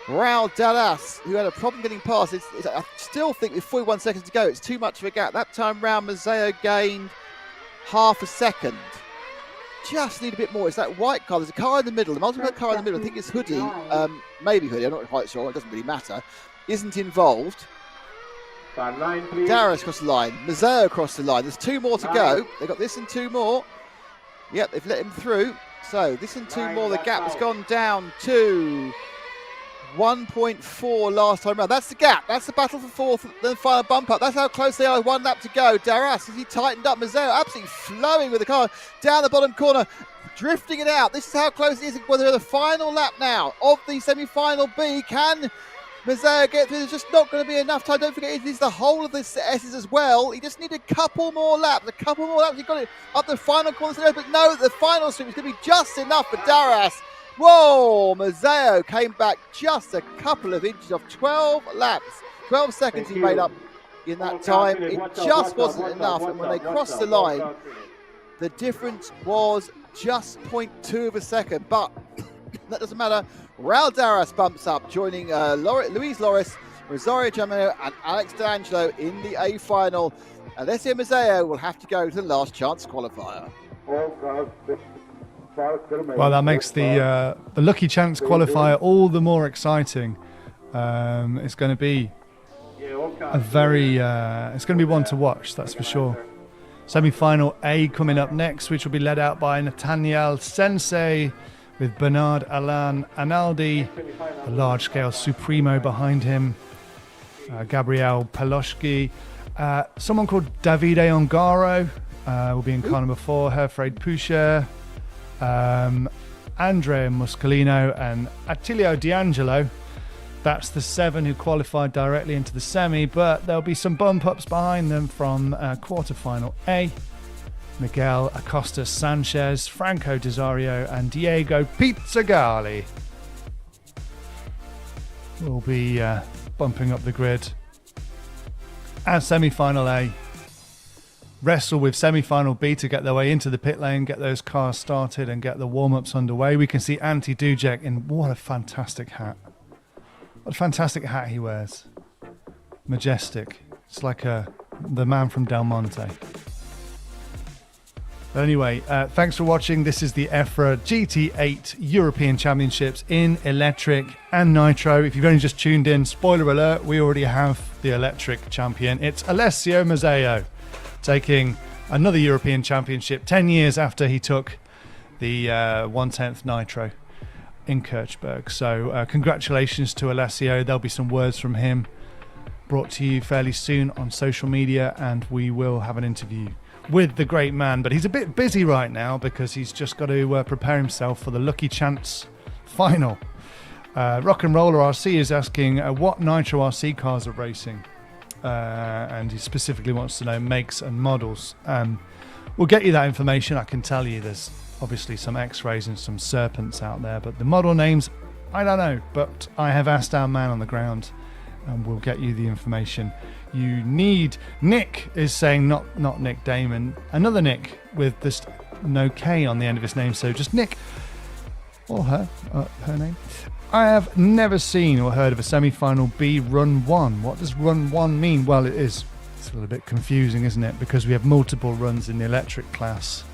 Raul Dallas, who had a problem getting past. I still think with 41 seconds to go, it's too much of a gap. That time round, Mazzeo gained half a second. Just need a bit more. It's that white car. There's a car in the middle, the multiple car in the middle. I think it's Hoodie, maybe Hoodie, I'm not quite sure. It doesn't really matter. Isn't involved. Darius across the line. Mazzeo across the line. There's 2 more to go. They've got this and 2 more. Yep, they've let him through. So this and 2 more. The gap has gone down to 1.4 last time round. That's the gap. That's the battle for 4th, then final bump up. That's how close they are. 1 lap to go. Darius, as he tightened up, Mazzeo absolutely flowing with the car down the bottom corner, drifting it out. This is how close it is. Well, they're in the final lap now of the semi-final B. Can Mazzeo get through? There's just not going to be enough time. Don't forget, it is the whole of the S's as well. He just needed a couple more laps. He got it up the final corner. But no, the final sweep is going to be just enough for Darius. Whoa, Mazzeo came back just a couple of inches off 12 laps. 12 seconds he made up in that time. It just wasn't enough. And when they crossed the line, the difference was just 0.2 of a second. But that doesn't matter. Raul Darius bumps up, joining Luis Loris, Rosario Giamino and Alex D'Angelo in the A final. Alessio Mazzeo will have to go to the last chance qualifier. Well, that makes the lucky chance qualifier all the more exciting. It's going to be it's going to be one to watch, that's for sure. Semi-final A coming up next, which will be led out by Nathaniel Sensei with Bernard Alain Analdi, the large-scale Supremo behind him, Gabriel Peloshki, someone called Davide Ongaro will be in car number 4, Herfried Pusher, Andrea Muscolino and Attilio D'Angelo. That's the 7 who qualified directly into the semi, but there'll be some bump ups behind them from quarterfinal A. Miguel Acosta Sanchez, Franco Desario and Diego Pizzagalli will be bumping up the grid. And semi-final A wrestle with semi-final B to get their way into the pit lane, get those cars started and get the warm-ups underway. We can see Ante Dujek in what a fantastic hat. What a fantastic hat he wears. Majestic. It's like the man from Del Monte. But anyway, thanks for watching. This is the EFRA GT8 European Championships in electric and nitro. If you've only just tuned in, spoiler alert, we already have the electric champion. It's Alessio Mazzeo, taking another European Championship 10 years after he took the 1/10th Nitro in Kirchberg. So congratulations to Alessio. There'll be some words from him brought to you fairly soon on social media, and we will have an interview with the great man. But he's a bit busy right now because he's just got to prepare himself for the Lucky Chance final. Rock and Roller RC is asking what Nitro RC cars are racing. And he specifically wants to know makes and models. We'll get you that information. I can tell you there's obviously some X-Rays and some Serpents out there, but the model names, I don't know. But I have asked our man on the ground, and we'll get you the information you need. Nick is saying not Nick Damon, another Nick with just no K on the end of his name, so just Nick or her name. I have never seen or heard of a semi-final B run 1. What does run 1 mean? Well, it's a little bit confusing, isn't it? Because we have multiple runs in the electric class,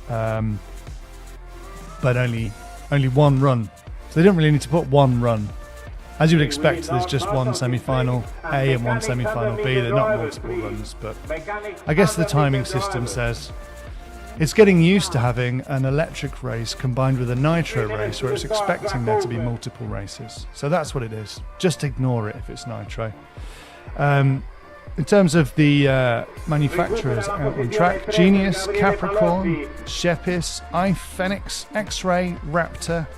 but only one run. So they don't really need to put one run. As you would expect, there's just one semi-final A and one semi-final B. They're not multiple runs, but I guess the timing system says it's getting used to having an electric race combined with a nitro race, where it's expecting there to be multiple races. So that's what it is. Just ignore it if it's nitro. In terms of the manufacturers out on track, Genius, Capricorn, Shepis, iPhoenix, X-Ray, Raptor.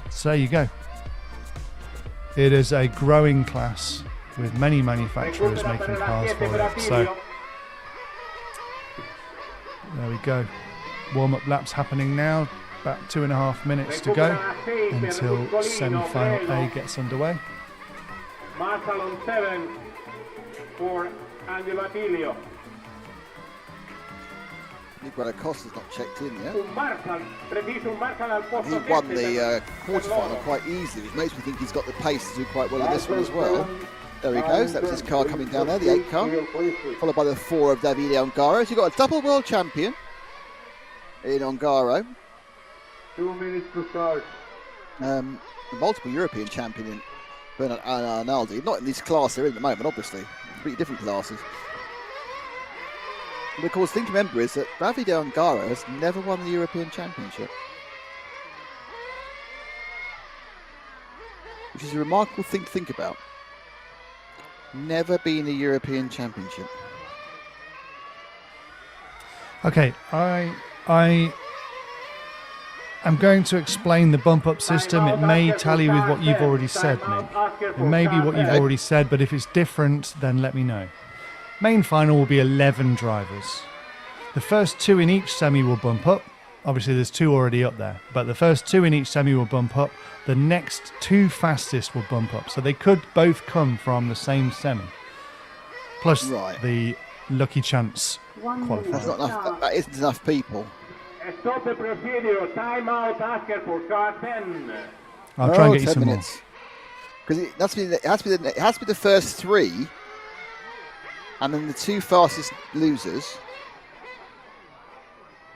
So there you go. It is a growing class with many manufacturers making cars for it. So there we go. Warm-up laps happening now. About 2.5 minutes to go until semi-final A gets underway. Marshall on 7 for Angelo Attilio. Miguel Acosta's not checked in yet. Un marshal, preciso un marshal al posto He won 7 the quarterfinal quite easily, which makes me think he's got the pace to do quite well in this one as well. There he goes, that was his car coming down there, the 8 car, followed by the 4 of Davide Ongaro. So you've got a double world champion in Ongaro. 2 minutes to start. A multiple European champion in Bernard Arnaldi. Not in this class they're in at the moment, obviously. 3 different classes. But of course, the thing to remember is that Davide Ongaro has never won the European Championship, which is a remarkable thing to think about. Never been a European Championship. Okay, I'm going to explain the bump up system. It may tally with what you've already said, Nick. It may be what you've already said, but if it's different, then let me know. Main final will be 11 drivers. The first 2 in each semi will bump up. Obviously, there's 2 already up there, but the first 2 in each semi will bump up. The next 2 fastest will bump up. So they could both come from the same semi. Plus the lucky chance qualifier. That's not enough, that isn't enough people. Stop the procedure. Time out. Asker for car 10. I'll try and get you 10 some minutes. Because it has to be the first 3, and then the 2 fastest losers,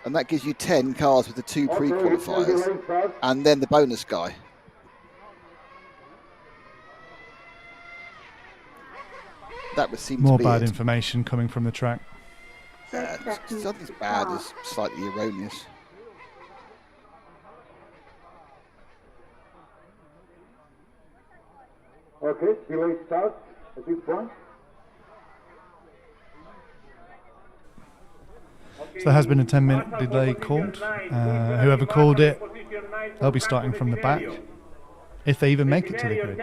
and that gives you 10 cars with the 2 pre-qualifiers, and then the bonus guy. That would seem more to be bad it. information coming from the track. It's not as bad as slightly erroneous. Okay, delay start at this point. So there has been a 10-minute delay called. Whoever called it, they'll be starting from the back, if they even make it to the grid.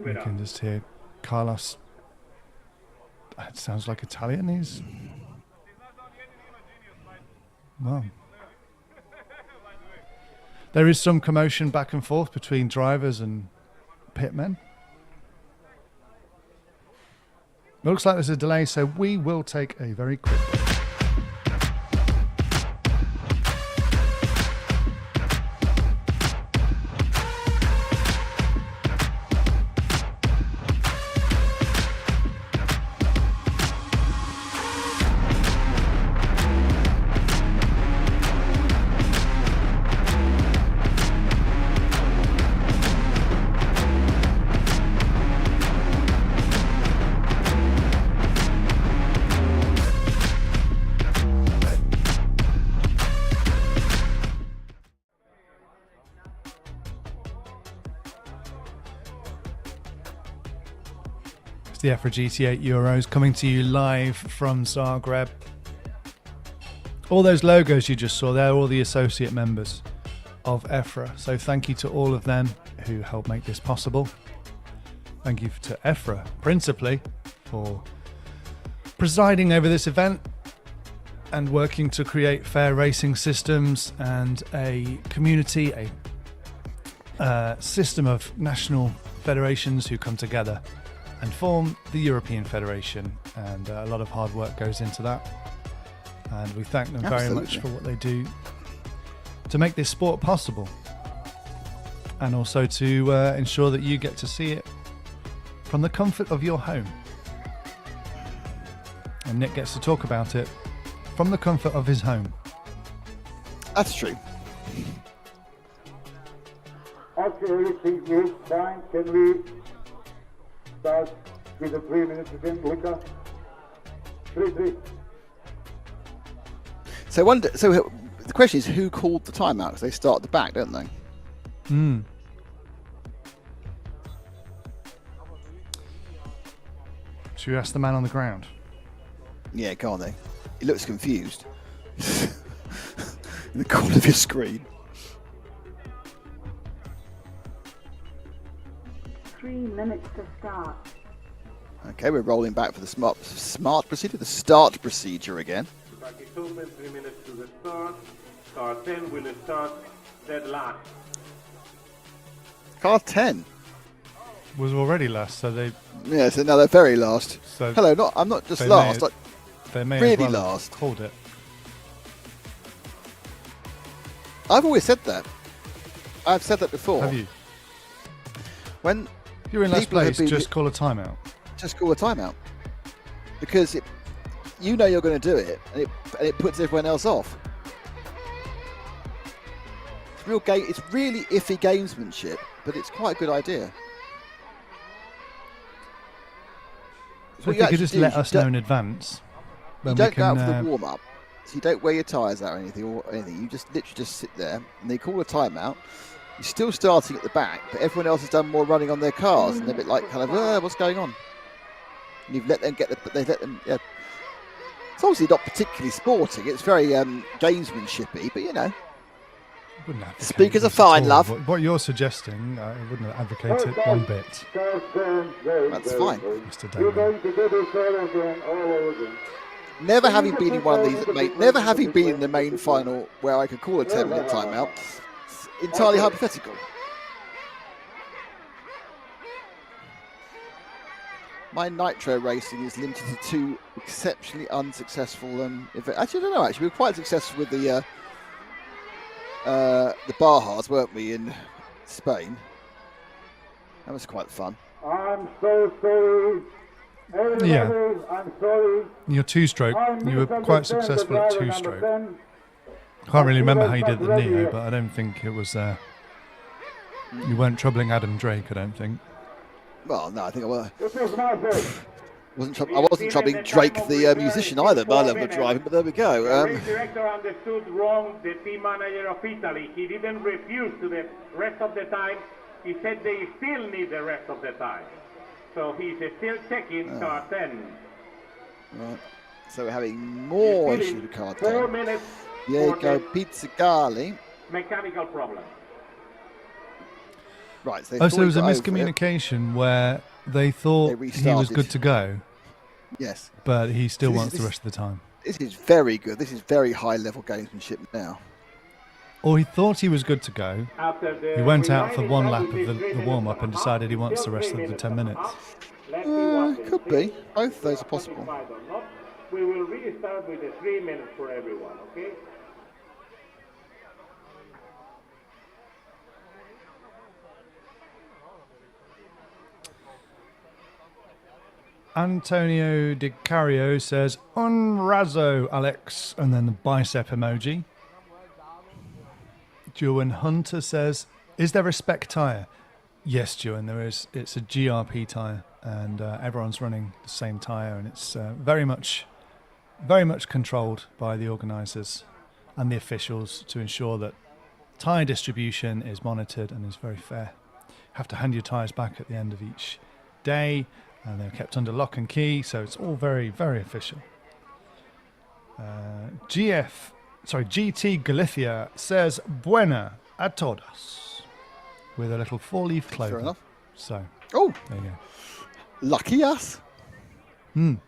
You can just hear Carlos. It sounds like Italian. He's well. There is some commotion back and forth between drivers and pitmen. Looks like there's a delay, so we will take a very quick break. It's the EFRA GT8 Euros coming to you live from Zagreb. All those logos you just saw, they're all the associate members of EFRA. So thank you to all of them who helped make this possible. Thank you to EFRA, principally, for presiding over this event and working to create fair racing systems and a community, a system of national federations who come together and form the European Federation, and a lot of hard work goes into that, and we thank them very much for what they do to make this sport possible, and also to ensure that you get to see it from the comfort of your home. And Nick gets to talk about it from the comfort of his home. That's true. Okay, everything is fine. Can we start with the 3 minutes again, Luca? 3-3. So the question is, who called the timeout? Because they start at the back, don't they? Hmm. Should we ask the man on the ground? Yeah, can't they? He looks confused. In the corner of your screen. 3 minutes to start. Okay, we're rolling back for the smart procedure, the start procedure again. 3 minutes to the start. Car 10 will start dead last. Car 10 was already last, so they. Yes, another very last. So hello, I'm not just they last. may they may really as well last. have called it. I've always said that. I've said that before. Have you? When If you're in last people have place, been- just call a timeout. just call a timeout, because you know you're going to do it, and it puts everyone else off. It's really iffy gamesmanship, but it's quite a good idea. So if you could just let us know in advance, You then we don't go out for can. the warm up, so you don't wear your tyres out or anything. You just literally just sit there, and they call a timeout. You're still starting at the back, but everyone else has done more running on their cars, and they're a bit like kind of, what's going on? And you've let them they've let them. Yeah. It's obviously not particularly sporting. It's very gamesmanshipy, but you know. Wouldn't advocate Speakers are this at all. fine, love. What you're suggesting, I wouldn't advocate it one bit. That's fine. Mr. You're Damon. going to do this all again, all over again. Never having been in one of these, never having been in the main final where I could call a 10-minute timeout, it's entirely hypothetical. My Nitro racing is limited to 2 exceptionally unsuccessful events. Actually, I don't know. Actually, we were quite successful with the Bajas, weren't we, in Spain? That was quite fun. I'm so sorry. Everybody, Yeah. I'm sorry. Your two-stroke, I you were quite misunderstand successful the at driver two-stroke. number 10. Can't really remember I how you did the think that's Neo, ready. but I don't think it was. You weren't troubling Adam Drake, I don't think. Well, no, I think I was. This was my fault. I wasn't troubling Drake, the musician, either. My level of driving, but there we The go. race director understood wrong the team manager of Italy. He didn't refuse to the rest of the time. He said they still need the rest of the time. So he's still checking car 10. Right. So we're having more He's issues still with in car 4 10. minutes Diego for Pizzigali. the mechanical problem. Right, so, Oh, so there was a thought he got over it. miscommunication where they thought They he was restarted. good to go, Yes. but he still This- wants the this- rest of the time. This is very good. This is very high-level gamesmanship now. Or he thought he was good to go. After the He went out for remaining one time, lap which of is the 3 minutes warm-up and a half, decided he wants still the rest 3 of the 10 minutes. minutes. Let's see what Could they be. say. Both of those are If possible. satisfied or not. We will restart with the 3 minutes for everyone, okay? Antonio Di Cario says, "Un razzo, Alex," and then the bicep emoji. Juan Hunter says, "Is there a spec tyre?" Yes, Juan, there is. It's a GRP tyre, and everyone's running the same tyre, and it's very much controlled by the organisers and the officials to ensure that tyre distribution is monitored and is very fair. Have to hand your tyres back at the end of each day. And they're kept under lock and key, so it's all very, very official. GT Galicia says "Buena a todos" with a little 4-leaf clover. Fair enough. So Oh, there you go. lucky us. Indeed.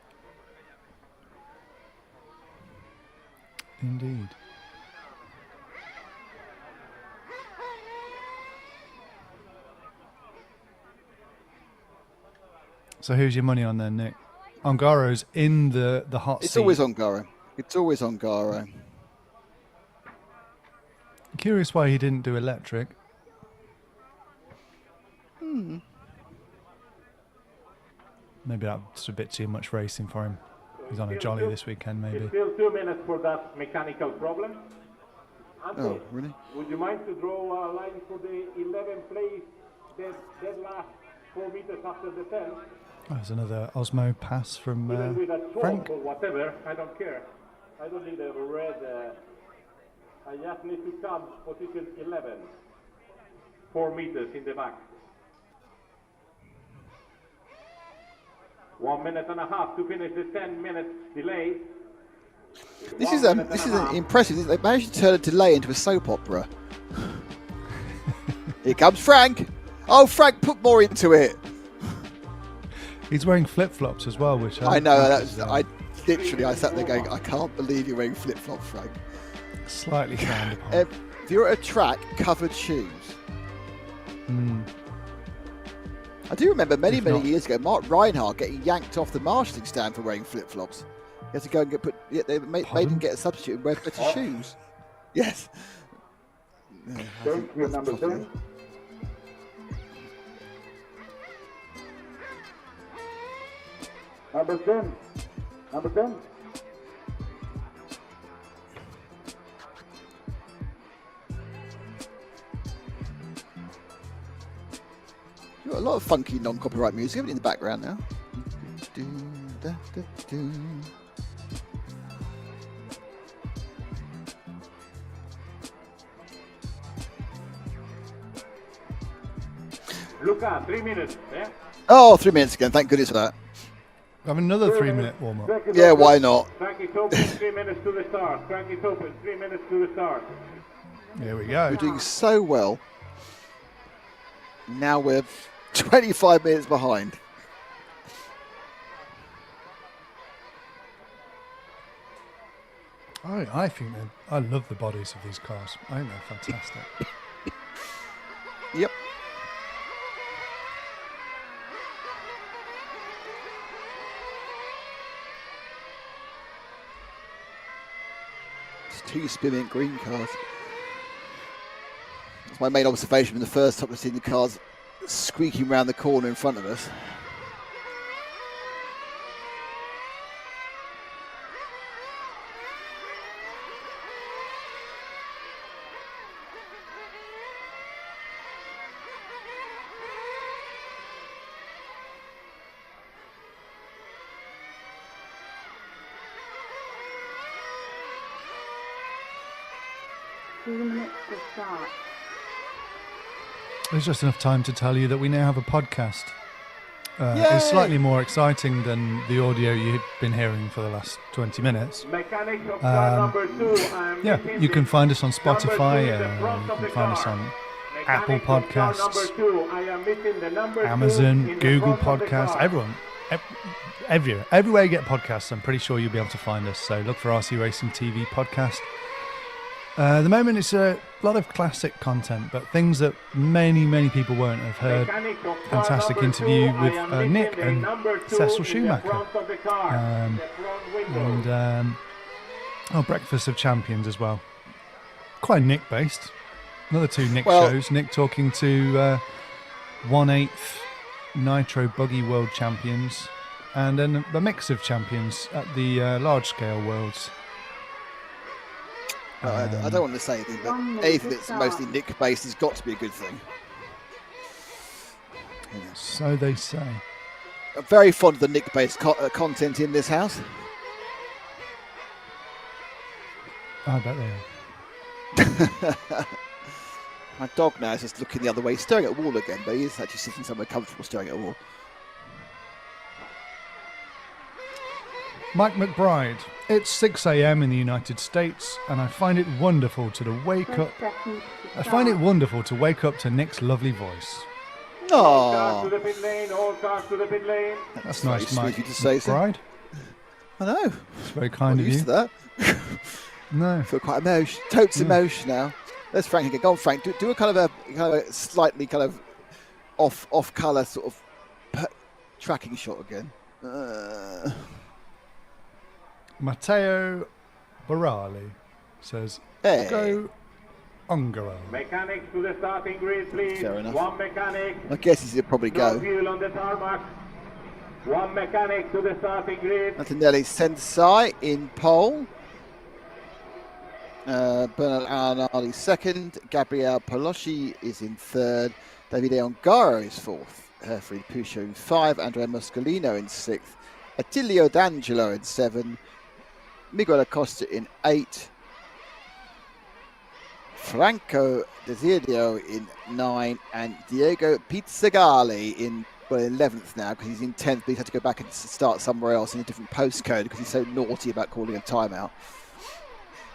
So who's your money on then, Nick? Ongaro's in the hot It's seat. always on Garo. It's always on Garo. Curious why he didn't do electric. Maybe that's a bit too much racing for him. He's on a jolly this weekend, maybe. It's still 2 minutes for that mechanical problem. Ante, Oh, really? would you mind to draw a line for the 11th place, dead last 4 meters after the 10? There's another Osmo pass from Even with a chalk Frank. or whatever, I don't care. I don't need a red. I just need to come position 11. 4 meters in the back. 1 minute and a half to finish the 10 minutes delay. This is impressive. They managed to turn a delay into a soap opera. Here comes Frank. Oh, Frank, put more into it. He's wearing flip-flops as well, which I know. I sat there going, I can't believe you're wearing flip-flops, Frank. slightly frowned upon. If you're at a track, covered shoes. I do remember many If not- years ago, Mark Reinhardt getting yanked off the marshalling stand for wearing flip-flops. He has to go and get put. Yeah, they made him get a substitute and wear better shoes. Yes. Yeah, Thank you, number 10. Number 10. Number 10. You've got a lot of funky non-copyright music, haven't you, in the background now? Do, da, da, do. Luca, 3 minutes. Yeah? Oh, 3 minutes again. Thank goodness for that. Have another 3-minute warm-up. Yeah, why not? Track is open, 3 minutes to the start. Track is open, 3 minutes to the start. Here we go. We're doing so well. Now we're 25 minutes behind. I think I love the bodies of these cars. I think they're fantastic. Yep. It's 2 spinning green cars. That's my main observation from the first time I've seen the cars squeaking around the corner in front of us. Start. There's just enough time to tell you that we now have a podcast. It's slightly more exciting than the audio you've been hearing for the last 20 minutes. Mechanics of car number 2. Yeah, you can find us on Spotify, you can find us on Apple Podcasts, Amazon, Google Podcasts, everyone. Everywhere you get podcasts, I'm pretty sure you'll be able to find us. So look for RC Racing TV podcast. At the moment, it's a lot of classic content, but things that many people won't have heard. Fantastic interview with Nick and Cecil Schumacher. Breakfast of Champions as well. Quite Nick-based. Another 2 Nick shows. Nick talking to 1/8 Nitro Buggy World Champions, and then a mix of champions at the large-scale Worlds. I don't want to say anything, but anything that's mostly Nick-based has got to be a good thing. Yeah. So they say. I'm very fond of the Nick-based content in this house. I bet they are. My dog now is just looking the other way, staring at a wall again, but he is actually sitting somewhere comfortable staring at a wall. Mike McBride. It's 6 a.m. in the United States, and I find it wonderful to wake up. I find it wonderful to wake up to Nick's lovely voice. All cars to the pit lane. All cars to the pit lane. That's nice, Mike to say McBride. I know. It's very kind of you. Used to that. No. I feel quite emotional. Totes emotion now. Let's Frank again. Go on, Frank. Do a kind of a slightly kind of off colour sort of tracking shot again. Matteo Barali says, Hey. Go Ungaro. Mechanics to the starting grid, please. Fair enough. 1 mechanic. I guess he'll probably No go. fuel on the tarmac. 1 mechanic to the starting grid. Antonelli Sensai in pole. Bernard Arnaldi second. Gabriel Palosci is in third. Davide Ongaro is fourth. Herfried Puccio in 5. Andrea Muscolino in 6th. Attilio D'Angelo in 7. Miguel Acosta in 8. Franco Desidio in 9. And Diego Pizzagalli in 11th now, because he's in 10th, but he's had to go back and start somewhere else in a different postcode because he's so naughty about calling a timeout.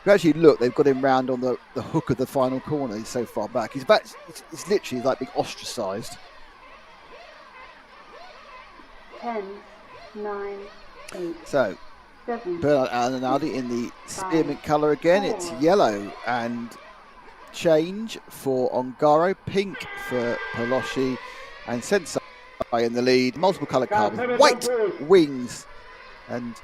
If you actually look, they've got him round on the hook of the final corner. He's so far back. He's back. It's literally like being ostracised. 10, 9, 8. So, 7. Bernard Alanaldi in the spearmint colour again. It's yellow and change for Ongaro, pink for Palosci, and Sensai in the lead. Multiple colour car with white wings and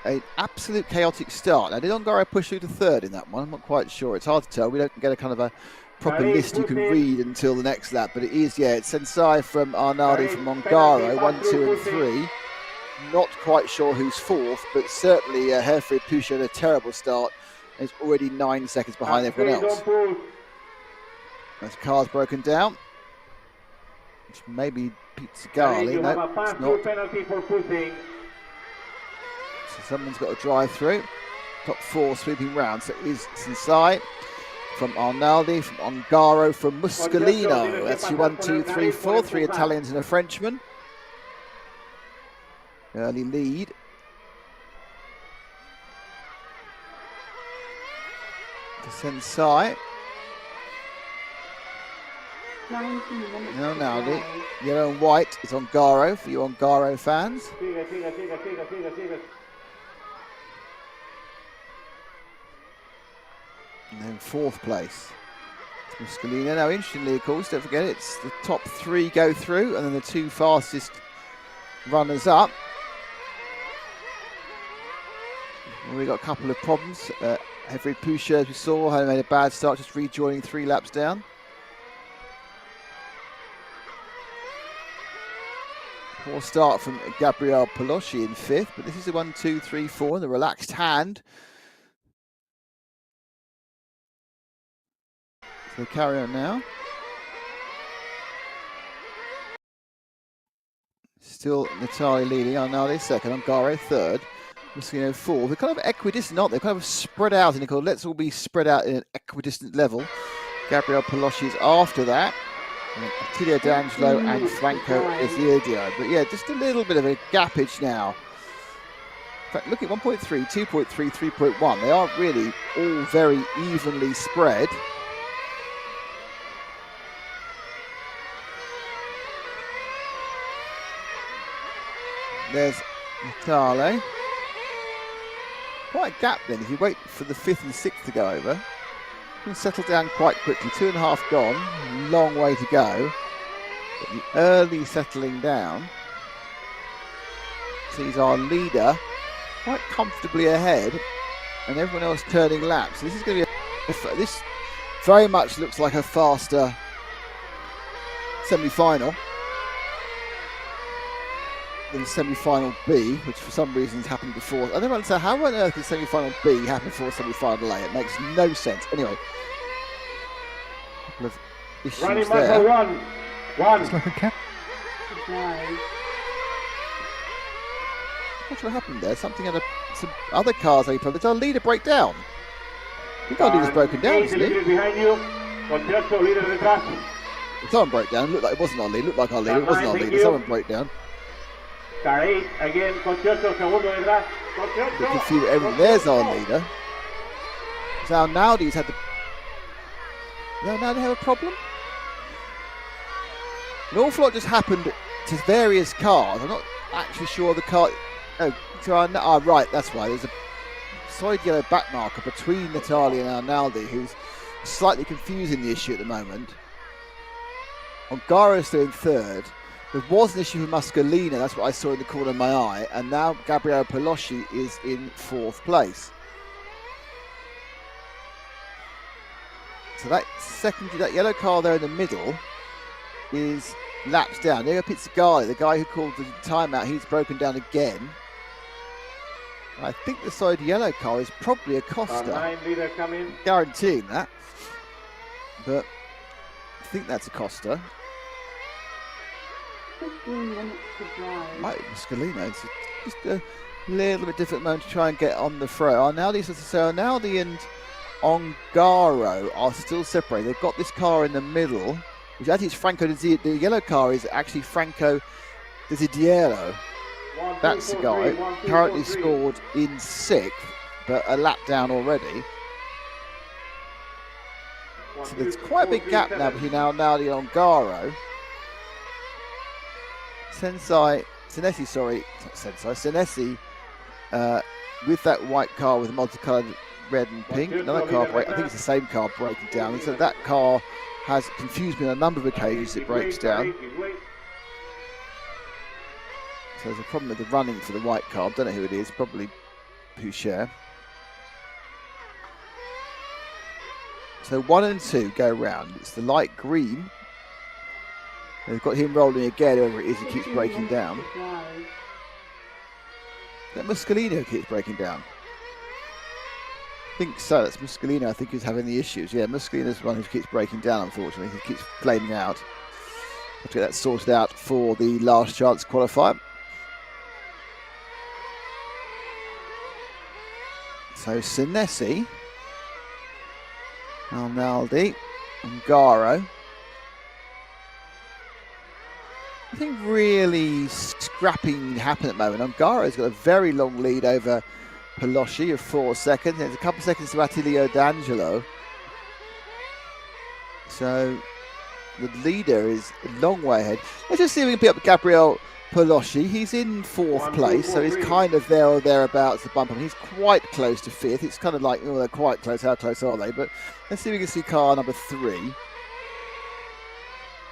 an absolute chaotic start. Now, did Ongaro push through to third in that one? I'm not quite sure. It's hard to tell. We don't get a kind of a proper list you can read until the next lap, but it is, yeah, it's Sensei from Arnaldi from Ongaro, 1, 2 and 3. Not quite sure who's fourth, but certainly Herfried Pouch had a terrible start. He's already 9 seconds behind everyone else. As car's broken down, which maybe Pete Gali. No, it's not. Penalty for pushing. So someone's got to drive through. Top 4 sweeping round. So it is Sensei from Arnaldi, from Ongaro, from Muscolino. That's your 1, 2, 3, 4. 3 Italians and a Frenchman. Early lead. To Sensei. 19 minutes. No, Arnaldi. Yellow and white is Ongaro for you Ongaro fans. And then 4th place. Muscolino. Now, interestingly, of course, don't forget it's the top 3 go through, and then the 2 fastest runners up. Well, we got a couple of problems. Herfried Pouch, as we saw, had made a bad start, just rejoining 3 laps down. Poor start from Gabriel Pelosci in 5th, but this is the 1, 2, 3, 4, the relaxed hand. So they carry on now. Still Natali leading, Arnaldi second, Ongaro third, Muscolino fourth. They're kind of equidistant, aren't they? Kind of spread out, and they call let's all be spread out in an equidistant level. Gabriel Pelosci is after that. Attilio D'Angelo and Franco Ezeidio. But yeah, just a little bit of a gappage now. In fact, look at 1.3, 2.3, 3.1. They aren't really all very evenly spread. There's Natale. Quite a gap then if you wait for the 5th and 6th to go over. Can settle down quite quickly. 2.5 gone, long way to go. But the early settling down sees our leader quite comfortably ahead, and everyone else turning laps. This is going to be this very much looks like a faster semi-final than semi-final B, which for some reasons happened before. I don't understand how on earth did semi-final B happen before semi-final A. It makes no sense. Anyway, a couple of issues Running there. One. It's like a cat. What's what happened there? Something had some other cars. Did our leader break down? We got leader's broken down, isn't it? Behind you. Concierto, leader detrás. Someone broke down. Looked like it wasn't our leader. Looked like our leader. It wasn't our leader. Someone broke down. Car 8, again, Concierto, segundo detrás. Bit confused. There's our leader. So now he's had the. Now they have a problem. An awful lot just happened to various cars. I'm not actually sure the car. Oh, so right, that's why. There's a solid yellow back marker between Natali and Arnaldi, who's slightly confusing the issue at the moment. Ongaro is still in 3rd. There was an issue with Muscolino, that's what I saw in the corner of my eye, and now Gabriele Pelosci is in 4th place. So that yellow car there in the middle is laps down. There goes Pizzigali, the guy who called the timeout, he's broken down again. I think the side yellow car is probably a Costa. 9 leader coming. Guaranteeing that. But I think that's a Costa. 15 minutes to drive. Might be Muscolino. It's just a little bit different moment to try and get on the throw. Arnaldi and Ongaro are still separated. They've got this car in the middle, which actually is Franco Desiderio. The yellow car is actually Franco Desiderio. That's the guy. Currently scored in 6th, but a lap down already. So there's quite a big gap now between Arnaldi and Ongaro. Senesi, with that white car with multicoloured red and pink. Another car break. I think it's the same car breaking down. And so that car has confused me on a number of occasions. It breaks down. So there's a problem with the running for the white car. I don't know who it is. Probably who share. So 1 and 2 go round. It's the light green. They've got him rolling again, whoever it is, he keeps breaking down. That Muscolino keeps breaking down. I think so. That's Muscolino, I think, who's having the issues. Yeah, Muscolino's the one who keeps breaking down, unfortunately. He keeps flaming out. Have to get that sorted out for the last chance qualifier. So Senesi, Arnaldi, Ungaro. I think really scrapping happen at the moment. Ungaro's got a very long lead over Pelosci of 4 seconds. There's a couple of seconds to Attilio D'Angelo. So the leader is a long way ahead. Let's just see if we can pick up Gabriel Pelosci. He's in 4th place, so he's kind of there or thereabouts to bump him. He's quite close to 5th. It's kind of like, oh, they're quite close. How close are they? But let's see if we can see car number 3.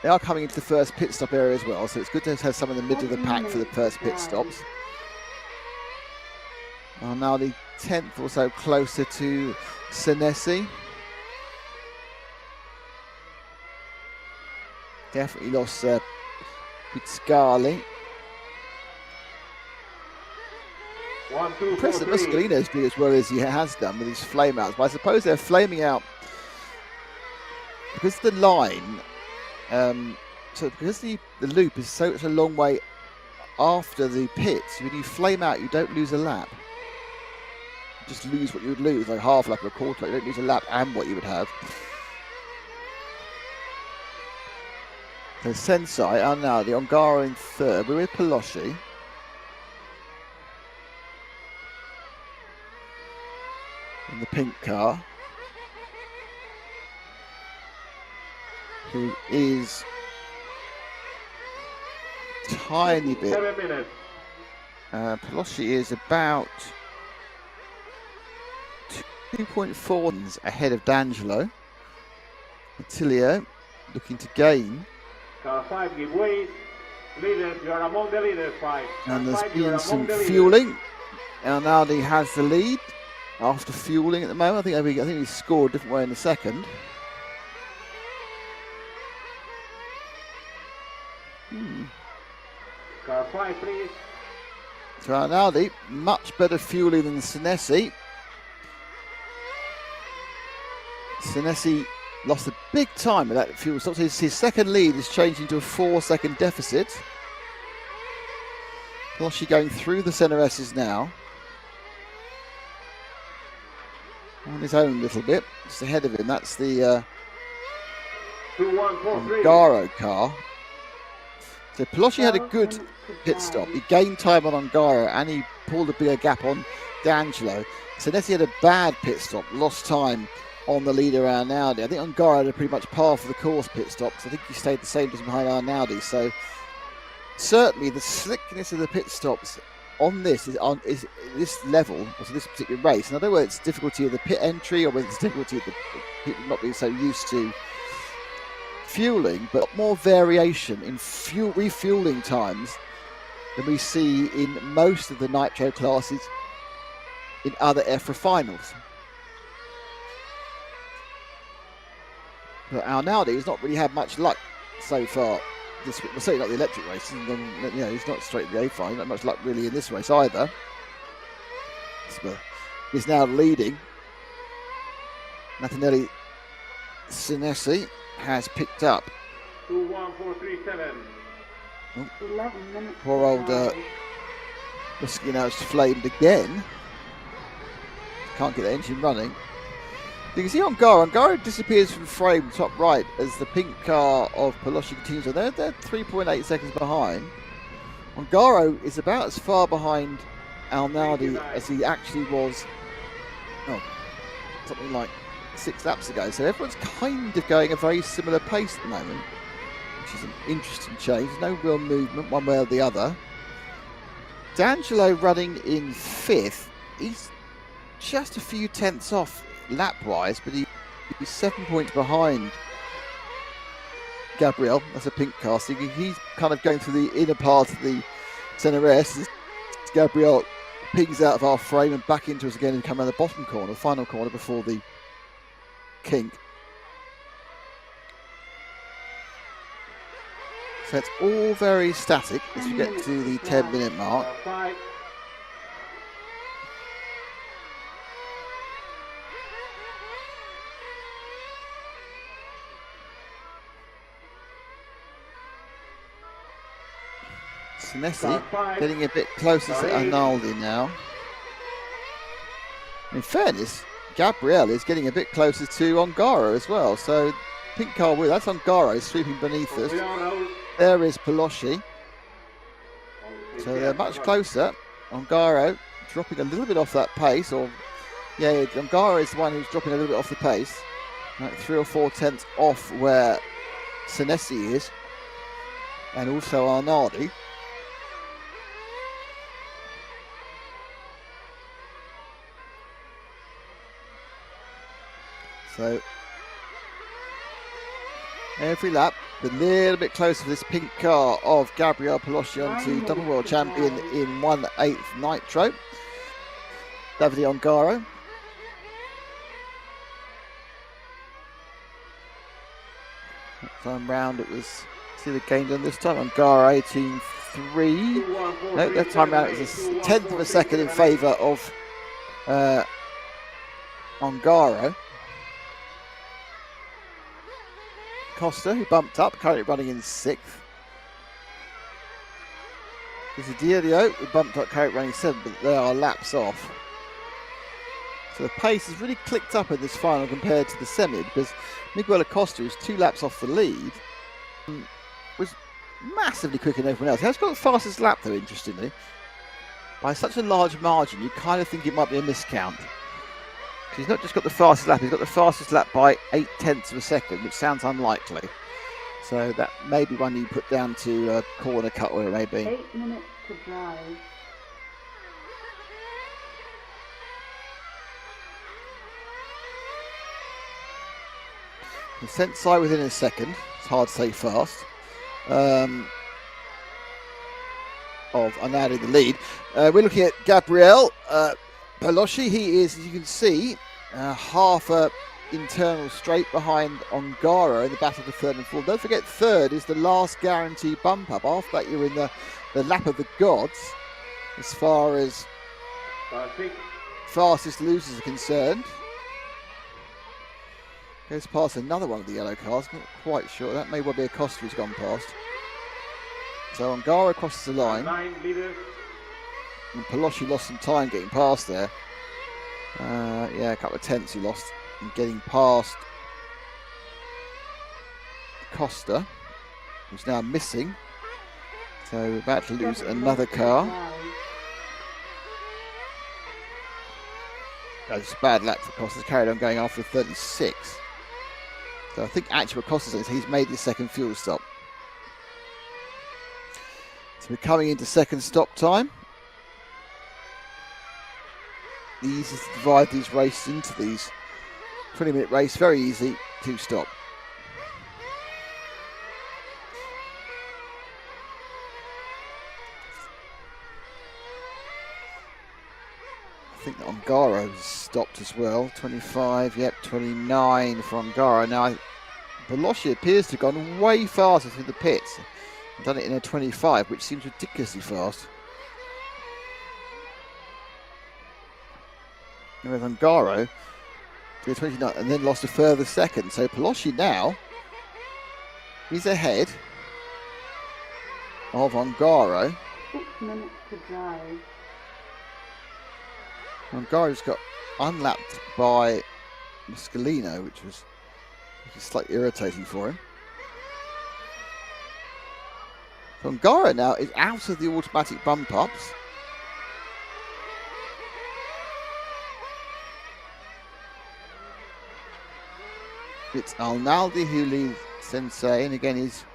They are coming into the first pit stop area as well, so it's good to have some in the middle of the pack for the first pit stops. Now the 10th or so closer to Senesi. Definitely lost Pizzgali. Impressed that Muscolino's doing as well as he has done with his flame outs, but I suppose they're flaming out because the line. So because the loop is such a long way after the pits, when you flame out, you don't lose a lap. You just lose what you would lose, like half lap or a quarter lap. You don't lose a lap and what you would have. So Sensei are now the Ongaro in 3rd. We're with Pelosci. In the pink car. Who is tiny bit. 7 minutes. Pelosci is about 2.4 ahead of D'Angelo. Attilio looking to gain. Car 5 give way. Leaders, you are among the leaders, 5. And there's been some fueling. Arnaldi has the lead after fueling at the moment. I think he scored a different way in the second. Car 5, please. So Arnaldi, much better fueling than Senesi. Senesi lost a big time with that fuel stop. So his second lead is changing to a 4-second deficit. Pelosci going through the centre S's now. On his own a little bit, just ahead of him. That's the 2-1-4-3. Ongaro car. So Pelosci had a good pit stop. He gained time on Ongaro and he pulled a bigger gap on D'Angelo. Senesi had a bad pit stop, lost time on the leader Arnaldi. I think Ongaro had a pretty much par for the course pit stop, so I think he stayed the same distance behind Arnaldi. So certainly the slickness of the pit stops on this is this level, also this particular race. And I don't know whether it's difficulty of the pit entry or whether it's difficulty of the people not being so used to fueling, but more variation in refueling times than we see in most of the Nitro classes in other EFRA finals. But Arnaldi has not really had much luck so far this week. Well, certainly not the electric races, and then, he's not straight to the A final. Not much luck really in this race either. So he's now leading. Nathaniele Senesi has picked up. 2-1-4-3-7. 11 minutes. Poor old Muscolino's flamed again. Can't get the engine running. You can see Ongaro disappears from frame top right as the pink car of Pelosci continues on. They're 3.8 seconds behind. Ongaro is about as far behind Arnaldi as he actually was something like 6 laps ago. So everyone's kind of going a very similar pace at the moment, which is an interesting change. No real movement one way or the other. D'Angelo running in 5th. He's just a few tenths off lap-wise, but he's 7 points behind Gabriel. That's a pink car. So he's kind of going through the inner part of the Centre S. Gabriel pings out of our frame and back into us again and come around the bottom corner, the final corner before the kink. So it's all very static as we get to the 10-minute mark. Senesi getting a bit closer to Arnaldi now. In fairness, Gabriel is getting a bit closer to Ongaro as well. So pink car wheel, that's Ongaro sweeping beneath us. There is Pelosci. So they're much closer. Ongaro dropping a little bit off that pace, or yeah, Ongaro is the one who's dropping a little bit off the pace. Like 3 or 4 tenths off where Senesi is, and also Arnaldi. So every lap, a little bit closer to this pink car of Gabriel Pelosci onto double world champion in 1/8 Nitro, Davide Ongaro. That time round it was, see the game done this time, Ongaro 18.3. No, that time round it was a 10th of a second in favour of Ongaro. Costa, who bumped up, currently running in 6th. There's a Diadio who bumped up, currently running 7th, but they are laps off. So the pace has really clicked up in this final compared to the semi, because Miguel Acosta, who's 2 laps off the lead, was massively quicker than everyone else. He has got the fastest lap though, interestingly. By such a large margin, you kind of think it might be a miscount. He's not just got the fastest lap, he's got the fastest lap by 8 tenths of a second, which sounds unlikely. So that may be one you put down to a corner cut, or it may be. 8 minutes to drive. The Sensei within a second, it's hard to say fast, of Arnaldi the lead. We're looking at Gabriel Pelosci. He is, as you can see, half a internal straight behind Ongaro in the battle for 3rd and 4th. Don't forget, 3rd is the last guaranteed bump up. After that, you're in the lap of the gods as far as fastest losers are concerned. Goes past another one of the yellow cars, not quite sure. That may well be a Costa who's gone past. So Ongaro crosses the line. And Pelosci lost some time getting past there. Yeah, a couple of tenths he lost in getting past Costa, who's now missing. So we're about to lose another car. That's a bad lap for Costa. Carried on going after 36. So I think actually what Costa says, he's made his second fuel stop. So we're coming into second stop time. Easy to divide these races into these 20-minute race, very easy to stop. I think that Ongaro stopped as well. 25, yep, 29 for Ongaro. Now, Pelosci appears to have gone way faster through the pits. Done it in a 25, which seems ridiculously fast. With Ongaro to 29 and then lost a further second. So Pelosci now is ahead of Ongaro. 6 minutes to drive. Ongaro's got unlapped by Muscolino, which is slightly irritating for him. So Ongaro now is out of the automatic bump ups. It's Arnaldi who leads Sensei, and again he's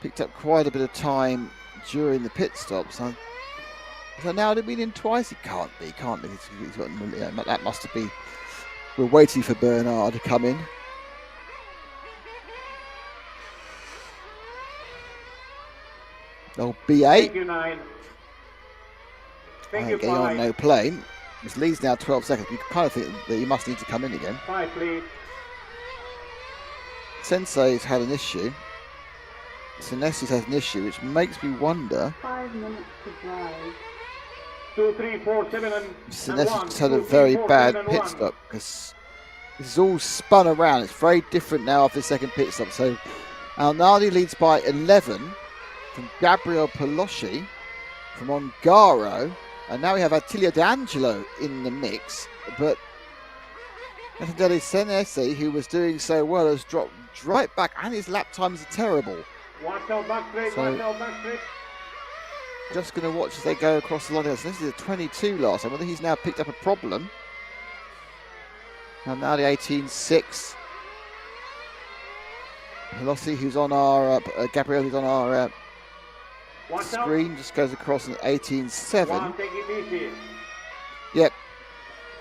picked up quite a bit of time during the pit stops. So Arnaldi been in twice? It can't be. He's got, yeah, that must have been. We're waiting for Bernard to come in. Oh, B8. Getting on no plane. This leads now 12 seconds. You kind of think that he must need to come in again. 5, please. Sensei's had an issue. Senesi's had an issue, which makes me wonder. 5 minutes to drive. 2, 3, 4, 7, and Senesi's just had a very bad pit stop because this is all spun around. It's very different now after the second pit stop. So Alnardi leads by 11 from Gabriel Polosci from Ongaro. And now we have Attilio D'Angelo in the mix. But Natandeli Senesi, who was doing so well, has dropped right back, and his lap times are terrible. Watch out, back straight, watch out, back straight. Just going to watch as they go across the line. So this is a 22 last time. Whether he's now picked up a problem. And now the 18.6. Pelossi, who's on our Gabriel, who's on our screen, just goes across an 18.7. Yep.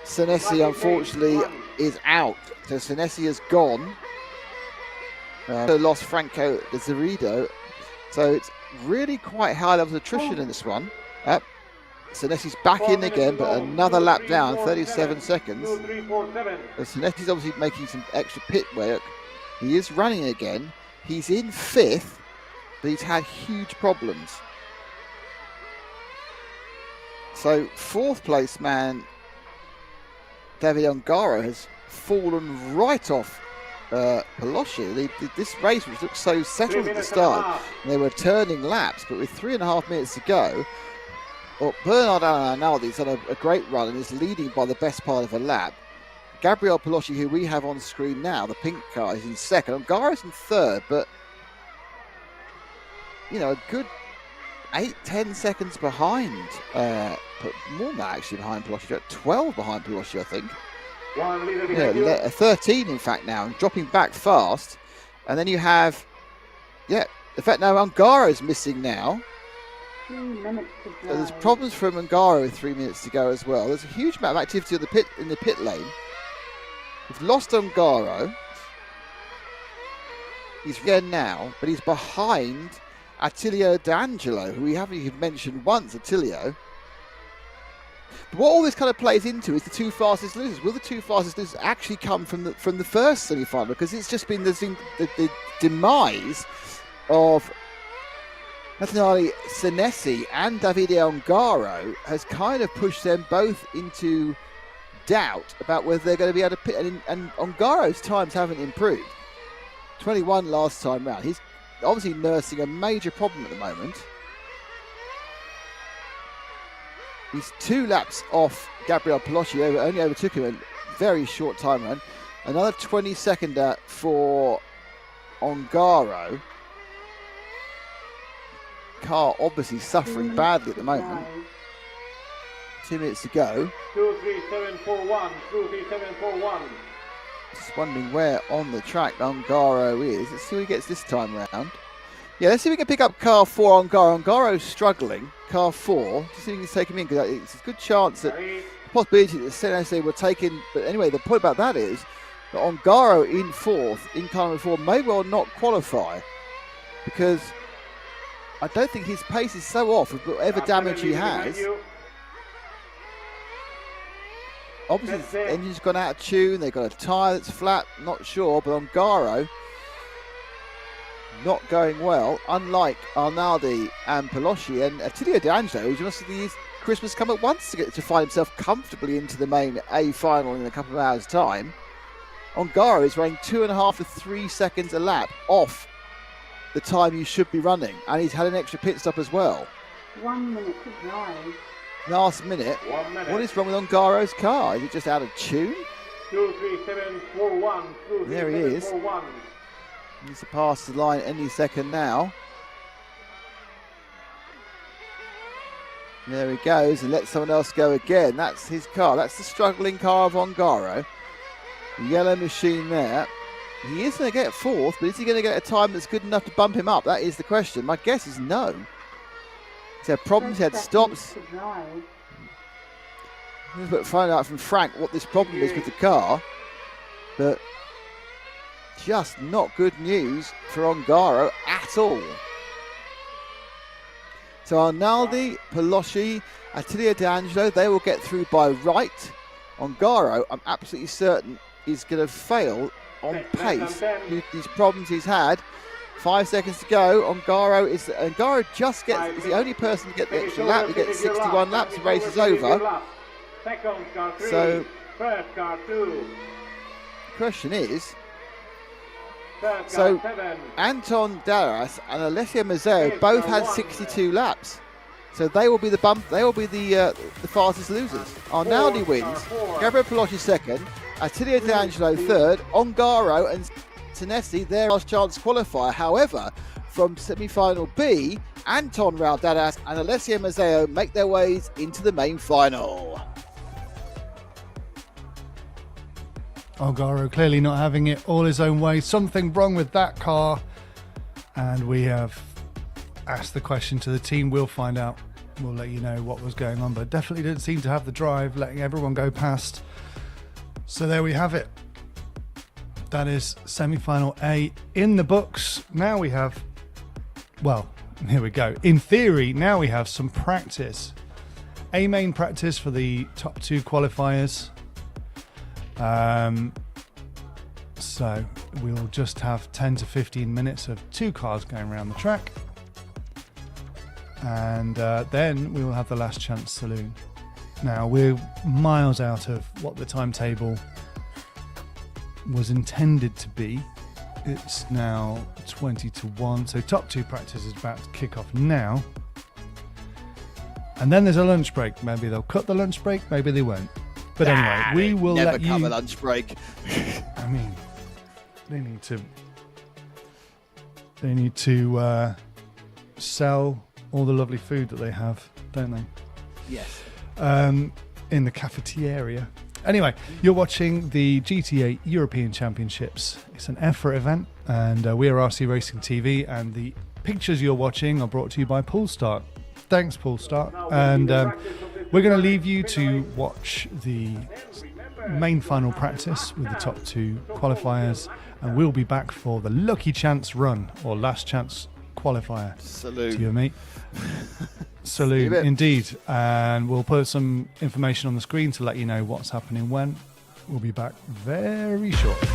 Senesi, unfortunately, is out. So Senesi has gone. So lost Franco Zerido. So it's really quite high levels of attrition in this one. Senesi's back in again, but another lap down, 37 seconds. So Senesi's obviously making some extra pit work. He is running again. He's in 5th, but he's had huge problems. So 4th place man, David Ongaro, has fallen right off Pelosci. This race, which looked so settled at the start, and they were turning laps, but with 3.5 minutes to go, Bernard Alnaldi's done a great run and is leading by the best part of a lap. Gabriel Pelosci, who we have on screen now, the pink car, is in 2nd. Ongaro's in 3rd, but a good 8-10 seconds behind. But more than that, actually, behind Pelosci. 12 behind Pelosci, I think. 13 in fact now, and dropping back fast. And then you have, in fact now Ongaro's missing now. 3 minutes to drive. So there's problems from Ongaro with 3 minutes to go as well. There's a huge amount of activity in the pit lane. We've lost Ongaro. He's again now, but he's behind Attilio D'Angelo, who we haven't even mentioned once, Attilio. But what all this kind of plays into is the 2 fastest losers. Will the 2 fastest losers actually come from the first semi-final? Because it's just been the demise of Nathanali Senesi and Davide Ongaro has kind of pushed them both into doubt about whether they're going to be able to pit. And Ongaro's times haven't improved. 21 last time round. He's obviously nursing a major problem at the moment. He's 2 laps off Gabriel Pelosci, only overtook him a very short time run. Another 20-seconder for Ongaro. Car obviously suffering badly at the moment. 2 minutes to go. 23741, 23741. Just wondering where on the track Ongaro is. Let's see what he gets this time round. Yeah, let's see if we can pick up car 4 Ongaro. Ongaro's struggling. Car 4. Just see if we can take him in, because it's a good chance that the possibility that Senesi were taken. But anyway, the point about that is that Ongaro in 4th, in car 4, may well not qualify, because I don't think his pace is so off with whatever damage he has. Obviously, his engine's gone out of tune. They've got a tyre that's flat. Not sure, but Ongaro not going well. Unlike Arnaldi and Pelosci and Attilio D'Angelo, who must have used Christmas come at once to find himself comfortably into the main A final in a couple of hours' time. Ongaro is running 2.5 to 3 seconds a lap off the time you should be running, and he's had an extra pit stop as well. 1 minute to drive. Last minute. 1 minute. What is wrong with Ongaro's car? Is it just out of tune? 23741, 23741. There he is. Needs to pass the line any second now. There he goes, and let someone else go again. That's his car. That's the struggling car of Ongaro. The yellow machine there. He is going to get 4th, but is he going to get a time that's good enough to bump him up? That is the question. My guess is no. He's had problems, he had stops. But find out from Frank what this problem is with the car. But just not good news for Ongaro at all. So Arnaldi, Pelosci, Attilio D'Angelo, they will get through by right. Ongaro, I'm absolutely certain, is going to fail on pace due to these problems he's had. 5 seconds to go. Ongaro is just gets is the only person to get the extra lap. He gets 61 laps. The race is over. So, the question is, so Anton Daras and Alessio Mazzeo both had 62 laps. So they will be the fastest losers. Arnaldi wins, Gabriel Pelosci second, Attilio D'Angelo third, Ongaro and Senesi their last chance qualifier. However, from semi-final B, Anton Raudadas and Alessio Mazzeo make their ways into the main final. Ongaro clearly not having it all his own way. Something wrong with that car. And we have asked the question to the team. We'll find out. We'll let you know what was going on. But definitely didn't seem to have the drive, letting everyone go past. So there we have it. That is semi-final A in the books. Now we have, well, here we go. In theory, now we have some practice. A main practice for the top 2 qualifiers. So we'll just have 10 to 15 minutes of 2 cars going around the track. And then we will have the last chance saloon. Now we're miles out of what the timetable was intended to be. It's now 20 to 1, so top 2 practice is about to kick off now. And then there's a lunch break. Maybe they'll cut the lunch break, maybe they won't. But anyway, we will let you... Never cover lunch break. I mean, they need to sell all the lovely food that they have, don't they? Yes. In the cafeteria. Anyway, you're watching the GT8 European Championships. It's an EFRA event, and we are RC Racing TV, and the pictures you're watching are brought to you by Poolstart. Thanks, Poolstart. And we're going to leave you to watch the main final practice with the top 2 qualifiers, and we'll be back for the lucky chance run, or last chance qualifier. Salute. To you, mate. Salute, indeed. And we'll put some information on the screen to let you know what's happening when. We'll be back very shortly.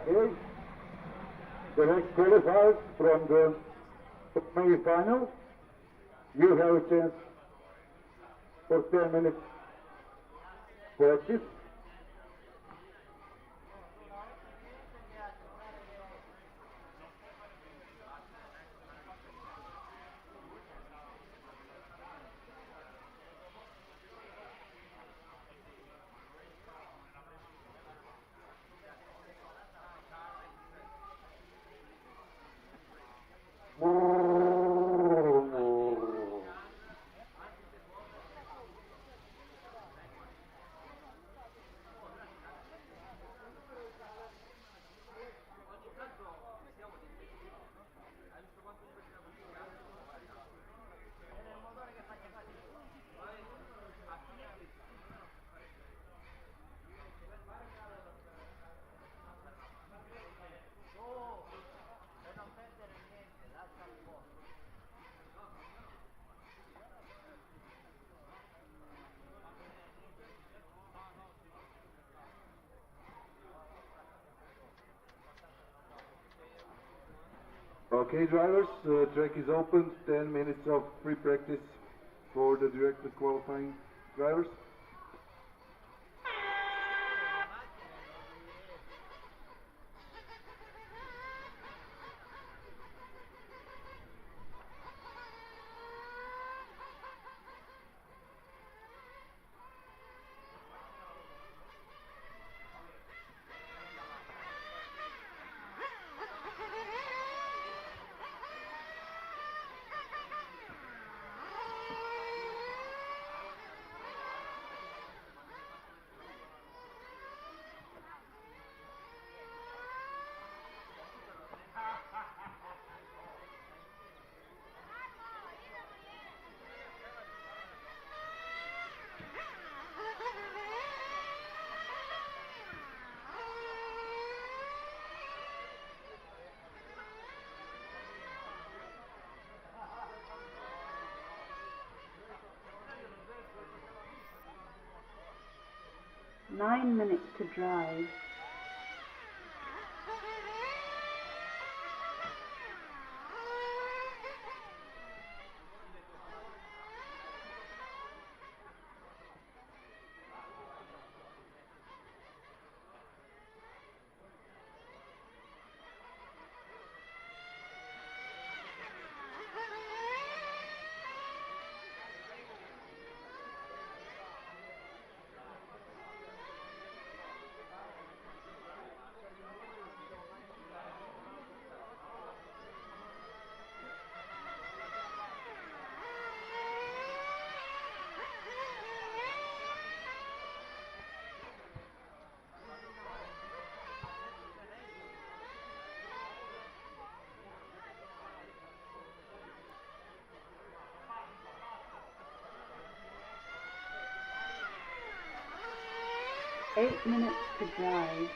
Okay. The next qualifiers from the semi-final. You have a chance for 10 minutes practice. Okay, drivers, track is open. 10 minutes of free practice for the directed qualifying drivers. Nine minutes to drive. Eight minutes to drive.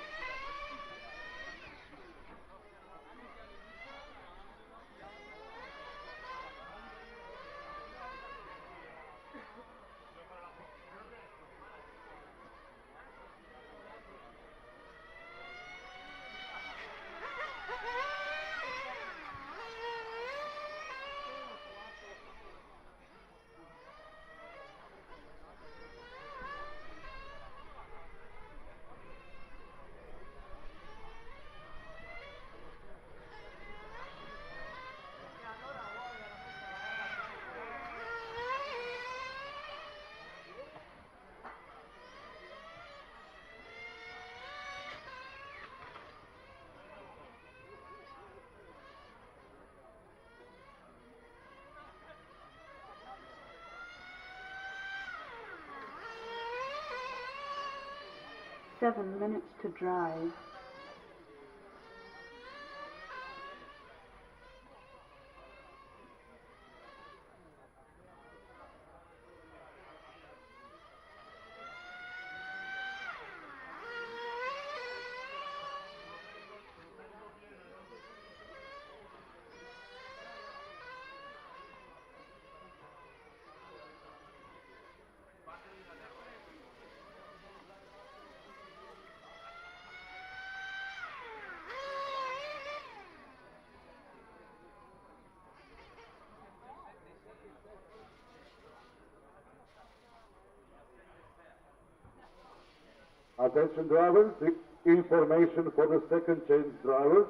Seven minutes to drive. Attention drivers, the information for the second change driver.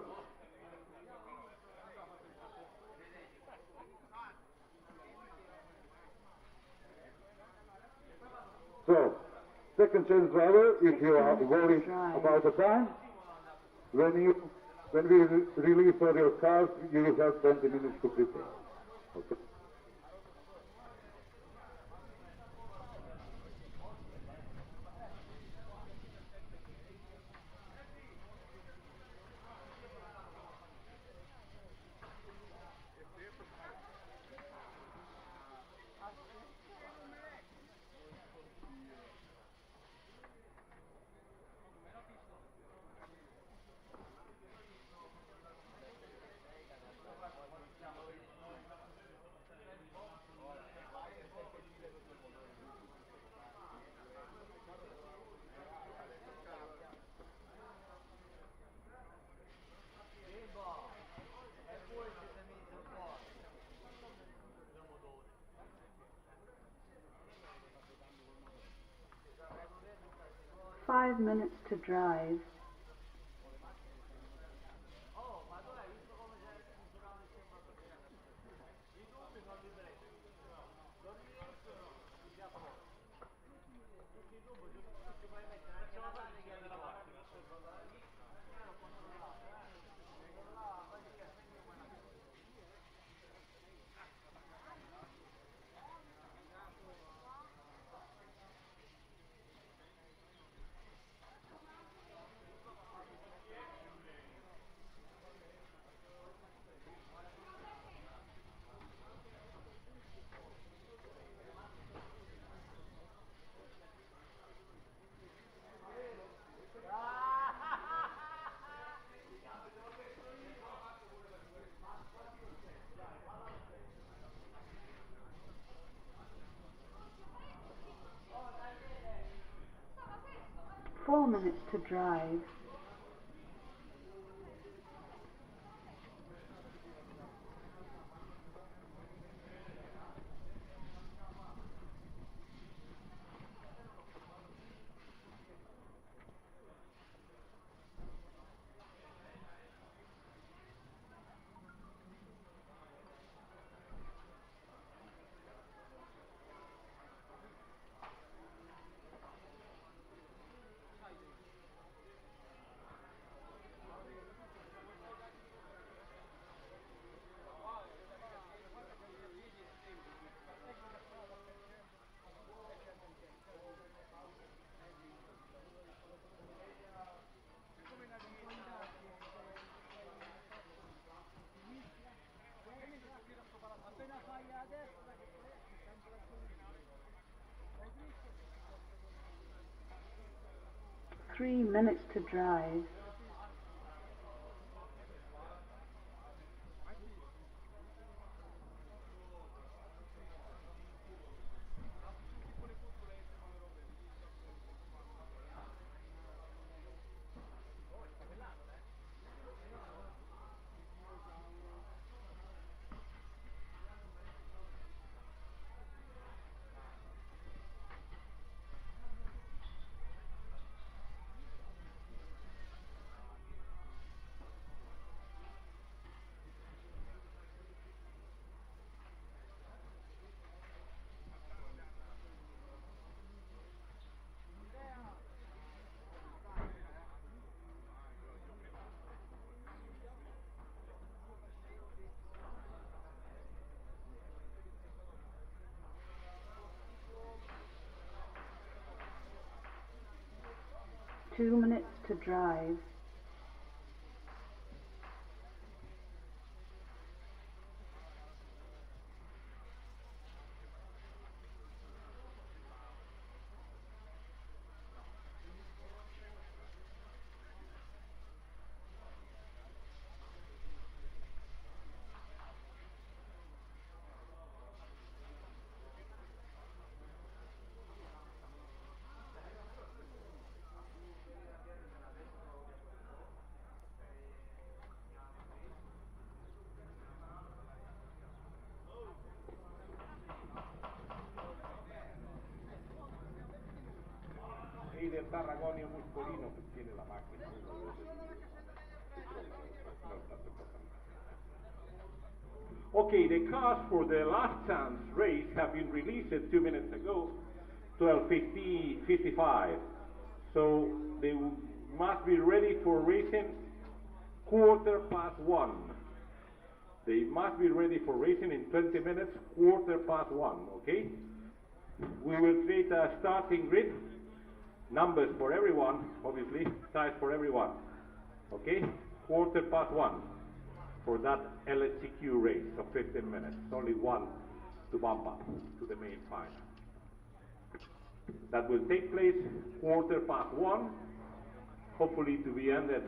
So, second change driver, if you are worried about the time, when we release all your cars, you will have 20 minutes to prepare. Okay. Five minutes to drive. Four minutes to drive. Three minutes to drive. Two minutes to drive. el Tarragonio Muscolino que tiene la máquina. Okay, the cars for the last chance race have been released 2 minutes ago, 12:55. So they must be ready for racing 1:15. They must be ready for racing in 20 minutes, 1:15, okay? We will create a starting grid, numbers for everyone, obviously, size for everyone, okay? 1:15 for that LSTQ race of 15 minutes, only one to bump up to the main final. That will take place 1:15, hopefully to be ended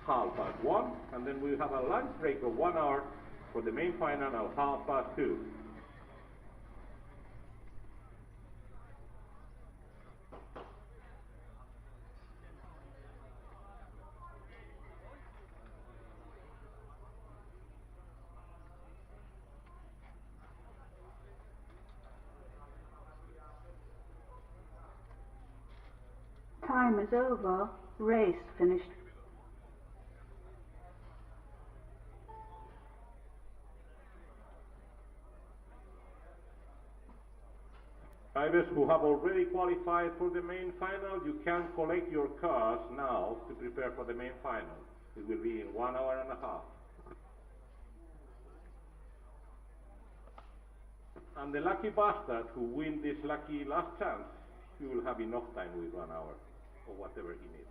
1:30, and then we'll have a lunch break of 1 hour for the main final at 2:30. Time is over. Race finished. Drivers who have already qualified for the main final, you can collect your cars now to prepare for the main final. It will be in 1 hour and a half. And the lucky bastard who wins this lucky last chance, he will have enough time with 1 hour or whatever he needs.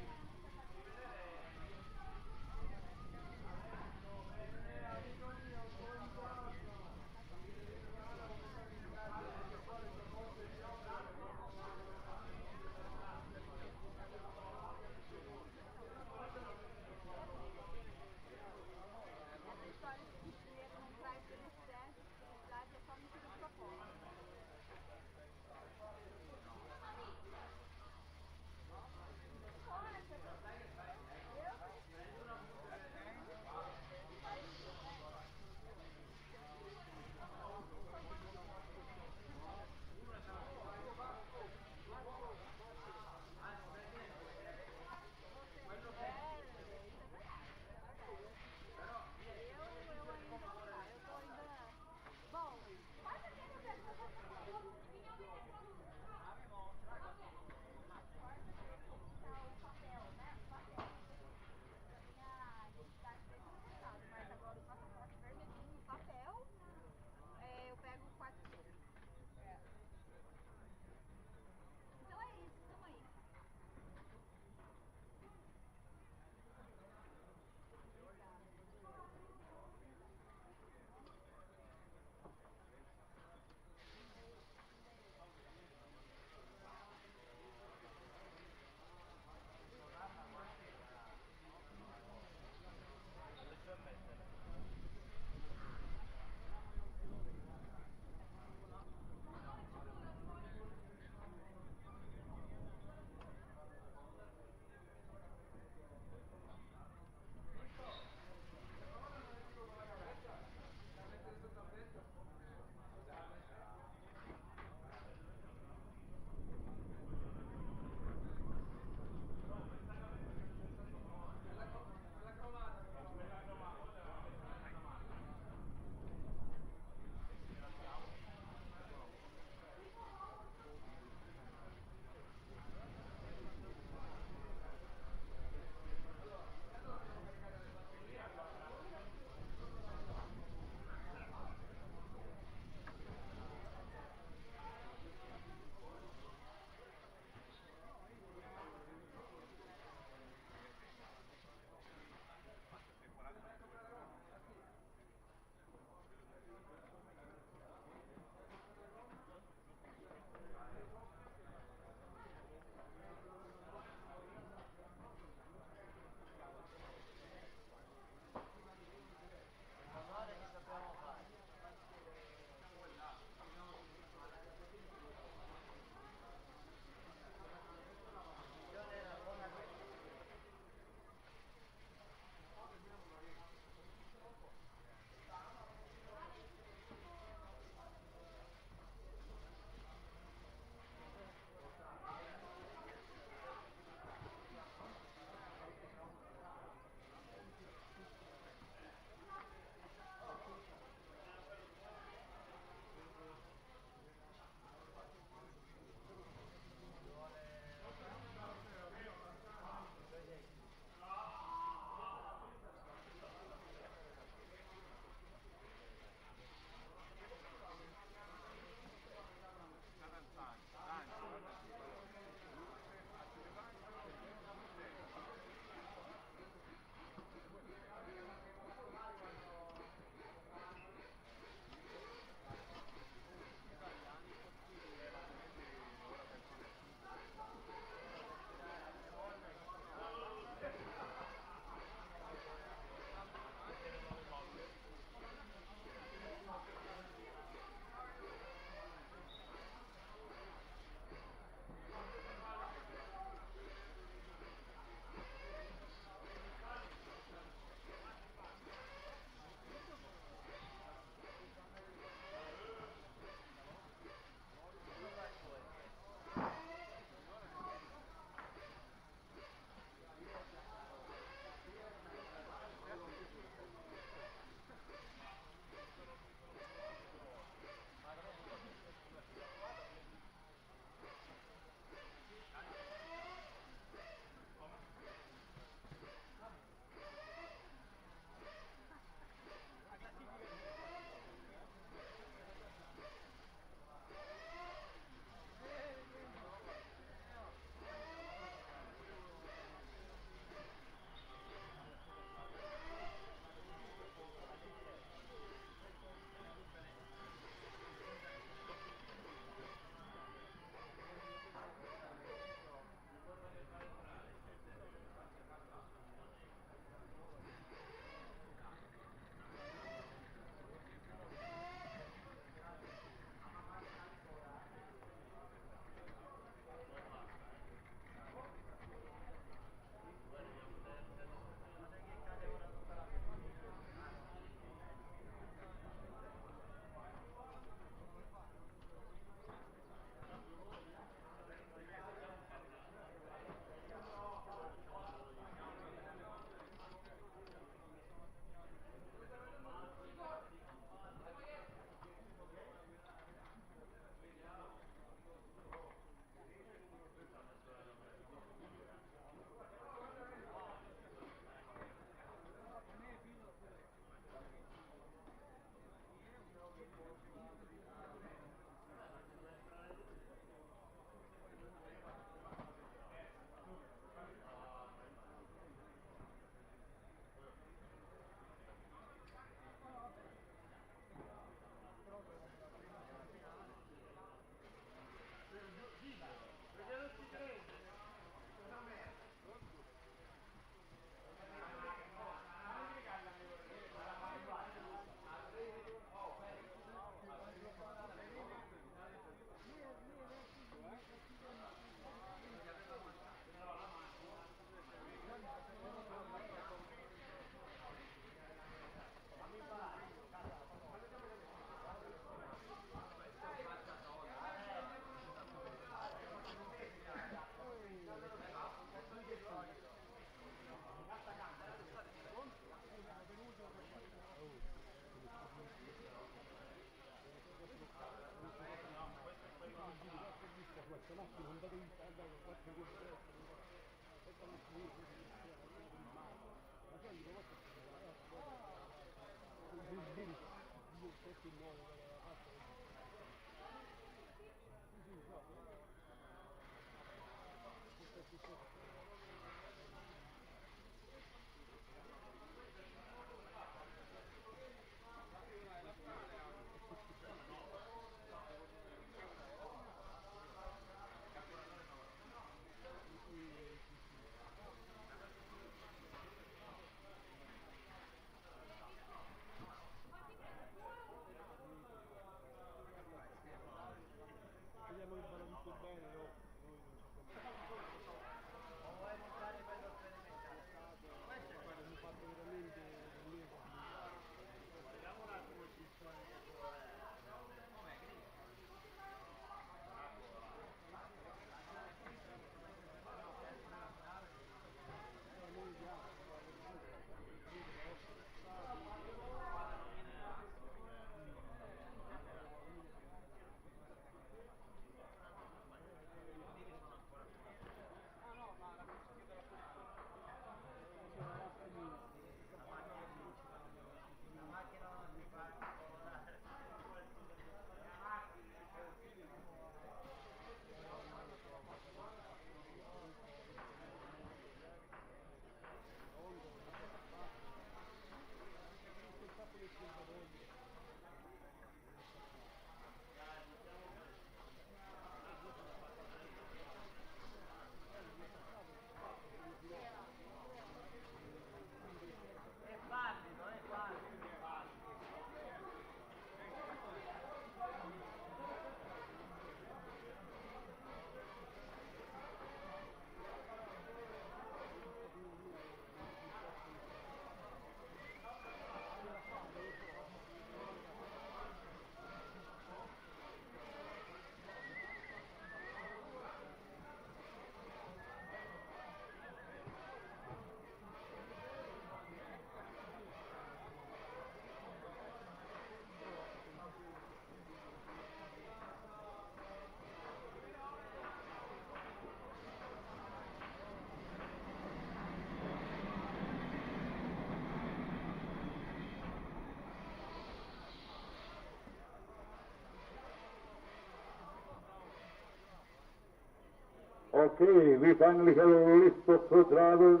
Okay, we finally have a list of two drivers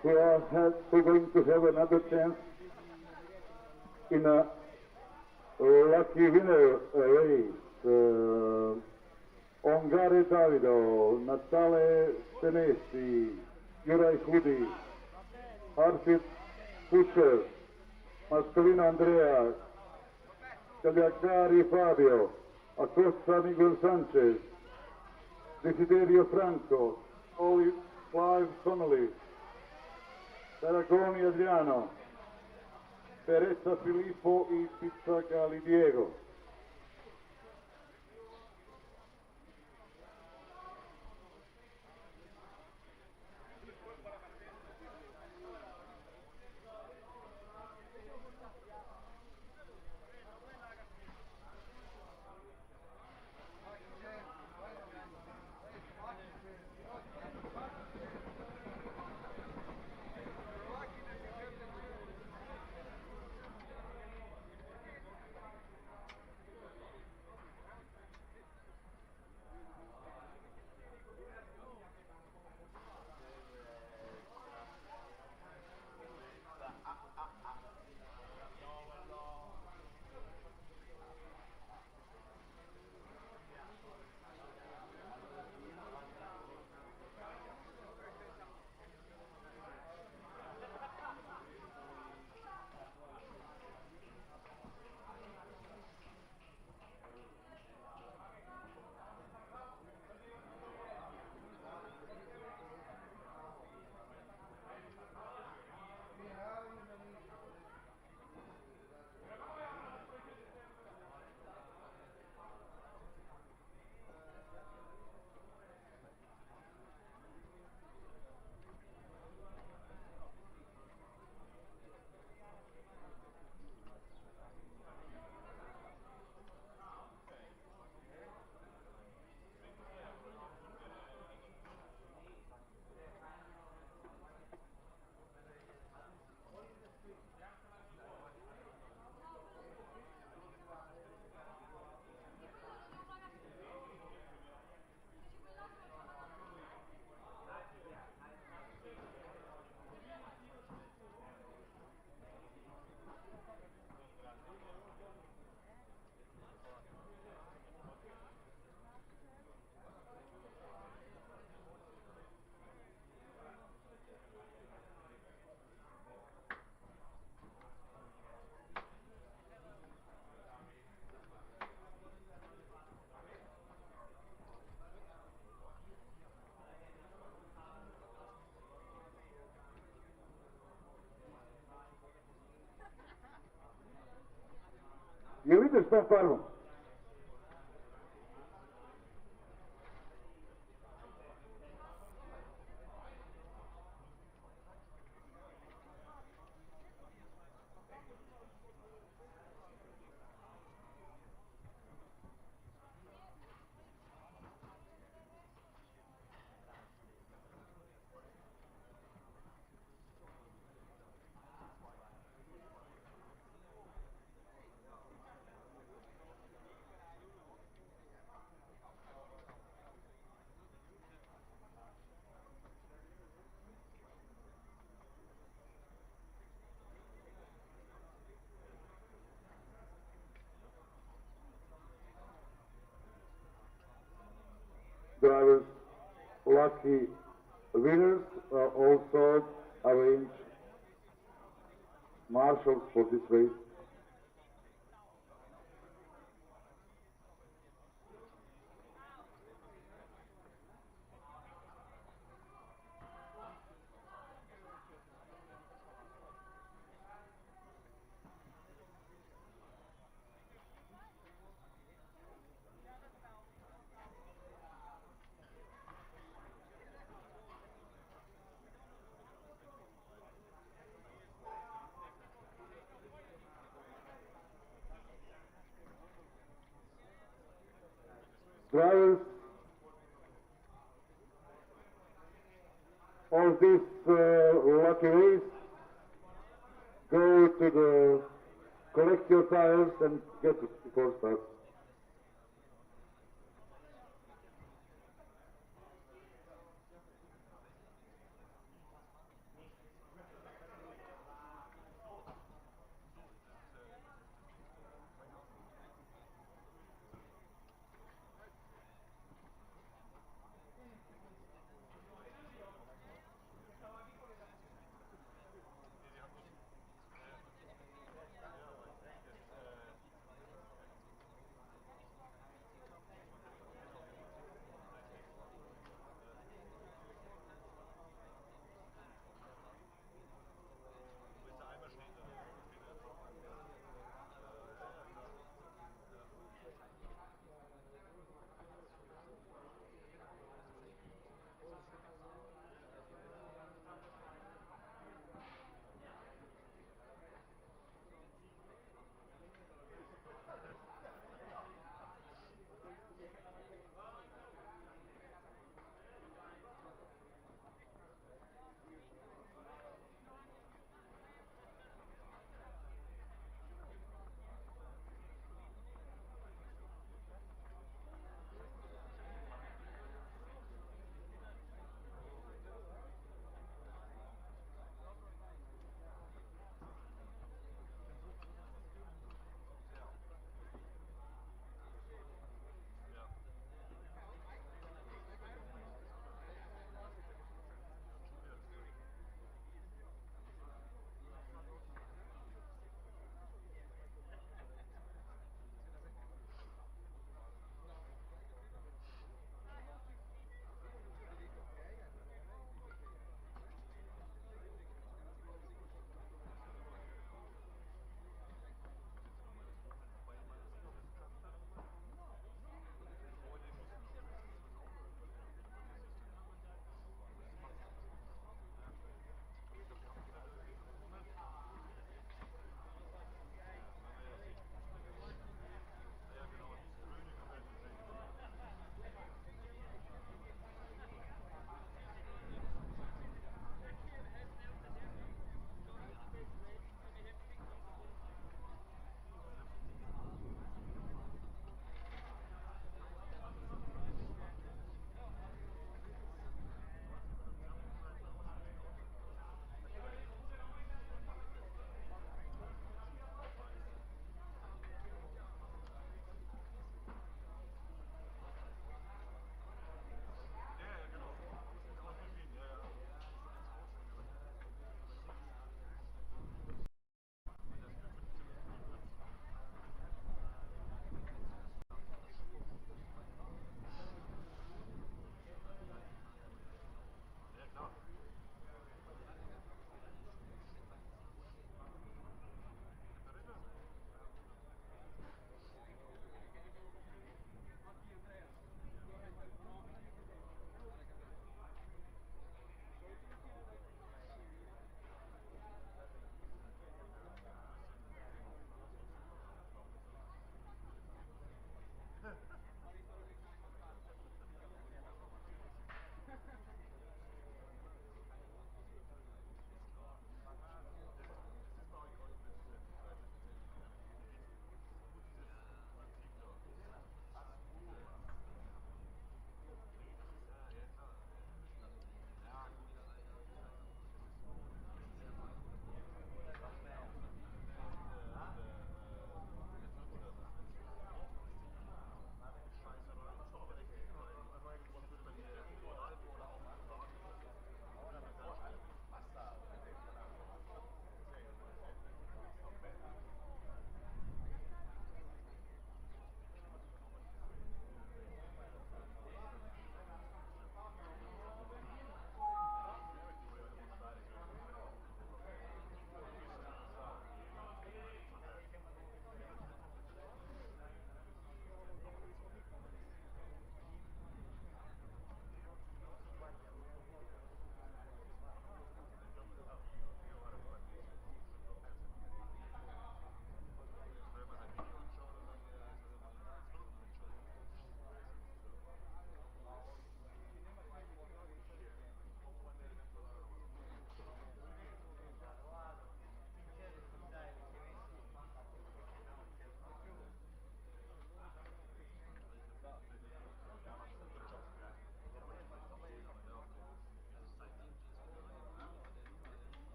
who are going to have another chance in a lucky winner race. Ongare Davido, Natale Senesi, Juraj Hudi, Arvid Pusher, Mascolino Andrea, Cagliacari Fabio, Acosta Miguel Sanchez, Desiderio Franco, Clive Connolly, Tarragoni Adriano, Perezza Filippo y Pizzacali Diego. Vidite što parvom. Drivers, lucky winners also arrange marshals for this race. Drivers of this lucky race, go to the collect your tires and get it before start.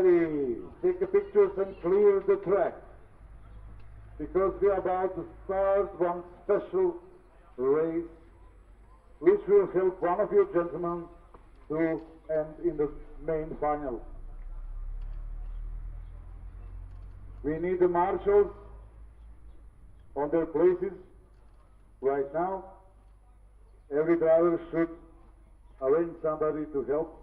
Ready. Take the pictures and clear the track. Because we are about to start one special race which will help one of you gentlemen to end in the main final. We need the marshals on their places right now. Every driver should arrange somebody to help.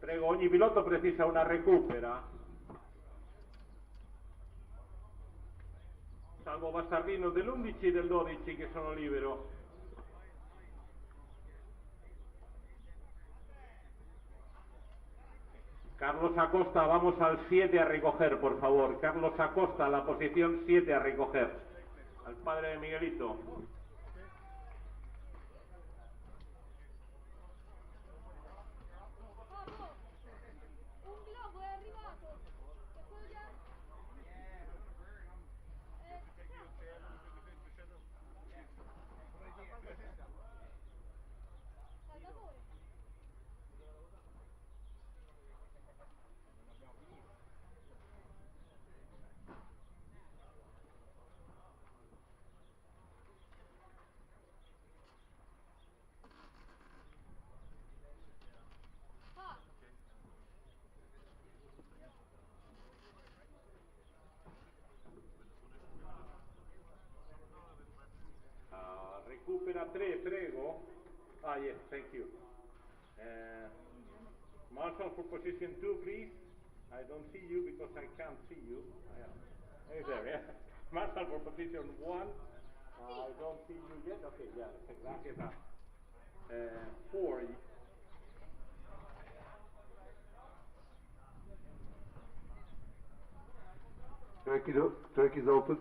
Prego, ogni pilota precisa una recupera. Salvo Bastardino dell'11 e del 12 che sono libero. Carlos Acosta, vamos al 7 a recoger, por favor. Carlos Acosta, la posición 7 a recoger. Al padre de Miguelito. Recupera 3, prego. Ah, yes, thank you. Marshal for position 2, please. I don't see you because I can't see you. He's there, yeah. Marshal for position 1. I don't see you yet. Okay, yeah, gracias. 4. Track is open.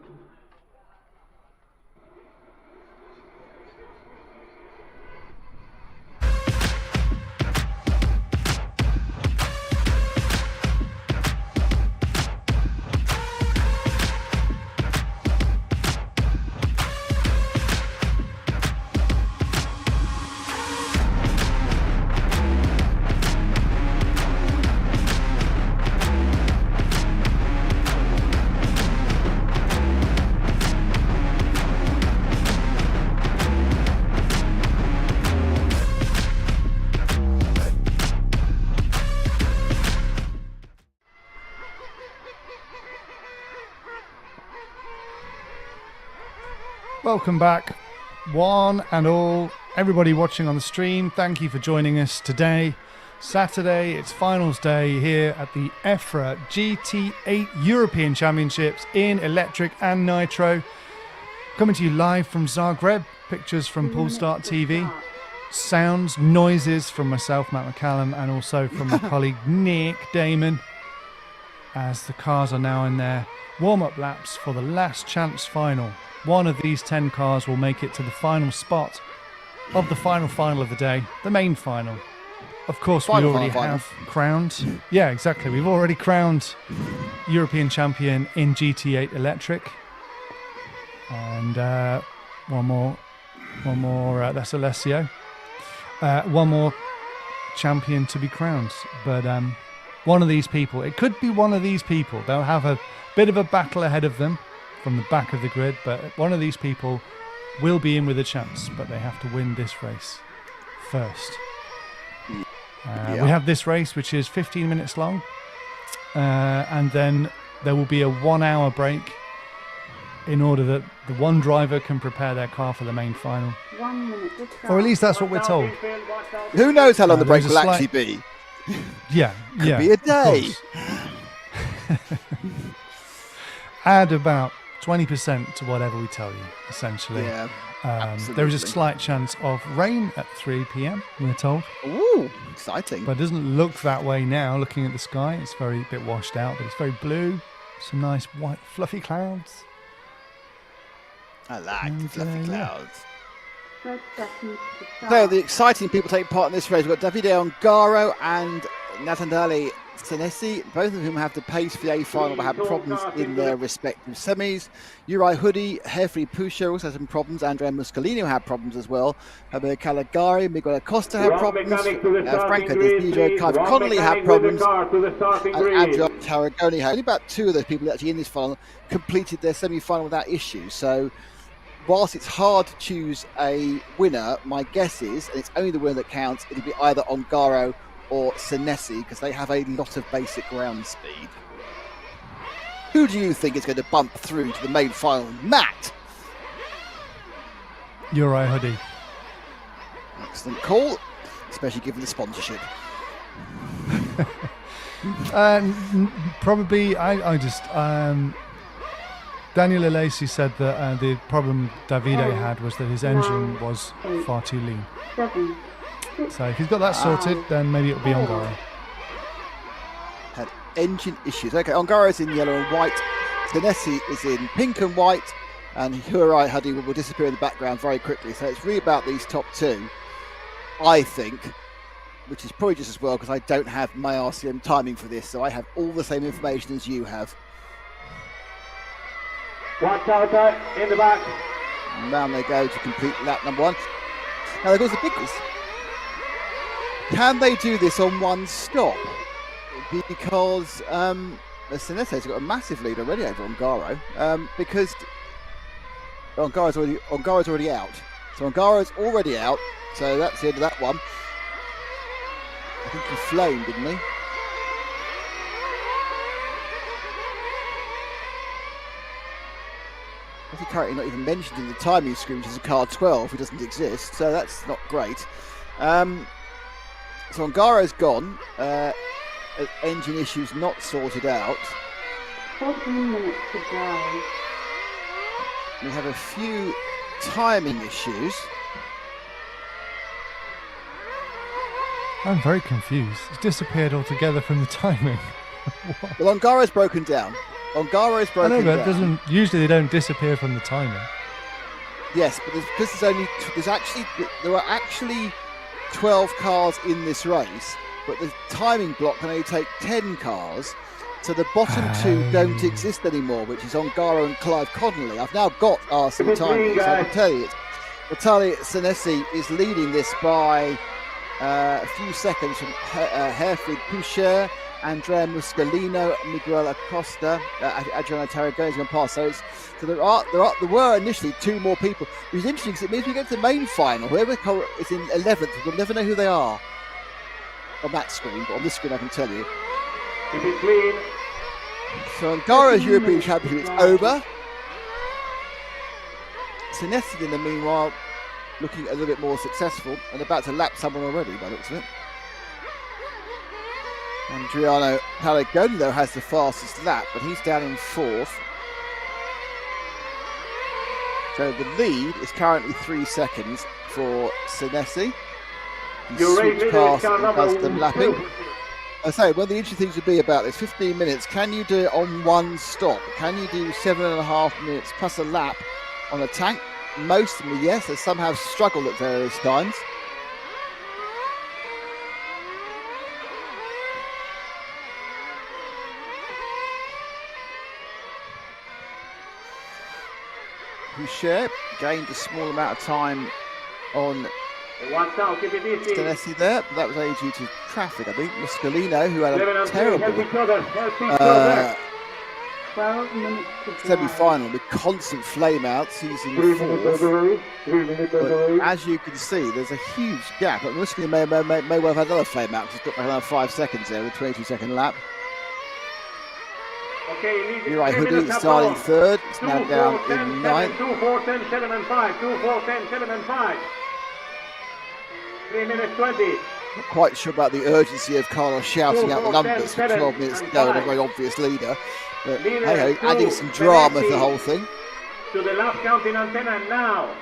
Welcome back, one and all, everybody watching on the stream. Thank you for joining us today. Saturday, it's finals day here at the EFRA GT8 European Championships in electric and nitro. Coming to you live from Zagreb, pictures from Pool Start TV, sounds, noises from myself, Matt McCallum, and also from my colleague Nick Damon, as the cars are now in their warm-up laps for the last chance final. One of these 10 cars will make it to the final spot of the final of the day, the main final. Of course, we already have crowned. Yeah, exactly. We've already crowned European champion in GT8 Electric. And one more. That's Alessio. One more champion to be crowned. But one of these people, it could be one of these people. They'll have a bit of a battle ahead of them from the back of the grid, but one of these people will be in with a chance, but they have to win this race first. We have this race, which is 15 minutes long, and then there will be a 1 hour break in order that the one driver can prepare their car for the main final. 1 minute. Or at least that's what we're told. Who knows how long the break will actually be? Yeah, Could be a day. Add about 20% to whatever we tell you, essentially. Yeah, there is a slight chance of rain at 3 p.m, we're told. Ooh, exciting. But it doesn't look that way now, looking at the sky. It's very bit washed out, but it's very blue. Some nice white fluffy clouds. I like the fluffy clouds. First seconds to So start. the exciting people taking part in this race. We've got Davide Ongaro and Nathan Daly Senesi, both of whom have the pace for the A final, but had problems in their respective semis. Uri Hoodie, Herfried Pusher also had some problems. Andrea Muscolino had problems as well. Javier Calagari, Miguel Acosta had problems. Franco Desnijo, Clive Connolly had problems. And Adrian Tarragoni had. Only about 2 of those people actually in this final completed their semi-final without issue. So whilst it's hard to choose a winner, my guess is, and it's only the winner that counts, it'll be either Ongaro or Senesi, because they have a lot of basic ground speed. Who do you think is going to bump through to the main final? Matt? Uri Hoodie. Excellent call, especially given the sponsorship. Probably, I just... Daniel Alesi said that the problem Davide had was that his engine was far too lean. So if he's got that sorted, then maybe it'll be Ongaro. Had engine issues. Okay, Ongaro's in yellow and white. Senesi is in pink and white. And Uri Hoodie will disappear in the background very quickly. So it's really about these top 2, I think, which is probably just as well because I don't have my RCM timing for this. So I have all the same information as you have. Watch out in the back. And round they go to complete lap number 1. Now there goes the big quiz. Can they do this on one stop? Because Senesi's got a massive lead already over Ongaro. Because Ongaro's already out. So Ongaro's already out. So that's the end of that one. I think he flamed, didn't he? He's currently not even mentioned in the timing screen, which is a car 12, who doesn't exist. So that's not great. So Ongaro's gone. Engine issues not sorted out. 14 minutes to go. We have a few timing issues. I'm very confused. It's disappeared altogether from the timing. Well, Ongaro's broken down. Ongaro's broken down. I know, but usually they don't disappear from the timing. Yes, but because there are actually 12 cars in this race, but the timing block can only take 10 cars. So the bottom 2 don't exist anymore, which is Ongaro and Clive Connolly. I've now got RC timing, so I can tell you Vitaly Senesi is leading this by a few seconds from Herfried Pusher, Andrea Muscolino, Miguel Acosta, Adriano Tarragone's going past. So there were initially 2 more people, which is interesting because it means we get to the main final. Whoever is in 11th, we'll never know who they are on that screen, but on this screen I can tell you. Keep it clean. So Ongaro's European Championship is over. Senesi, in the meanwhile, looking a little bit more successful and about to lap someone already by the looks of it. Adriano Tarragone, though, has the fastest lap, but he's down in 4th. So the lead is currently 3 seconds for Senesi. He switched past and does them lapping. I say, one of the interesting things would be about this 15 minutes, can you do it on one stop? Can you do 7.5 minutes plus a lap on a tank? Most of them, yes, they somehow struggled at various times. Boucher gained a small amount of time on Senesi there, but that was only due to traffic, I think. Muscolino, who had a terrible semi-final with constant flame-outs, he's in 4th. But as you can see, there's a huge gap. But Muscolino may well have had another flame-out because he's got another 5 seconds there with a 22-second lap. Uri Hoodie starting 3rd, it's now down in 9th. 2, 4, 10, 7 and 5. 2, 4, 10, 7 and 5. 3 minutes 20. Not quite sure about the urgency of Carlos shouting out the numbers for 12 minutes to go and a very obvious leader. But hey, adding some drama to the whole thing. To the last counting antenna now.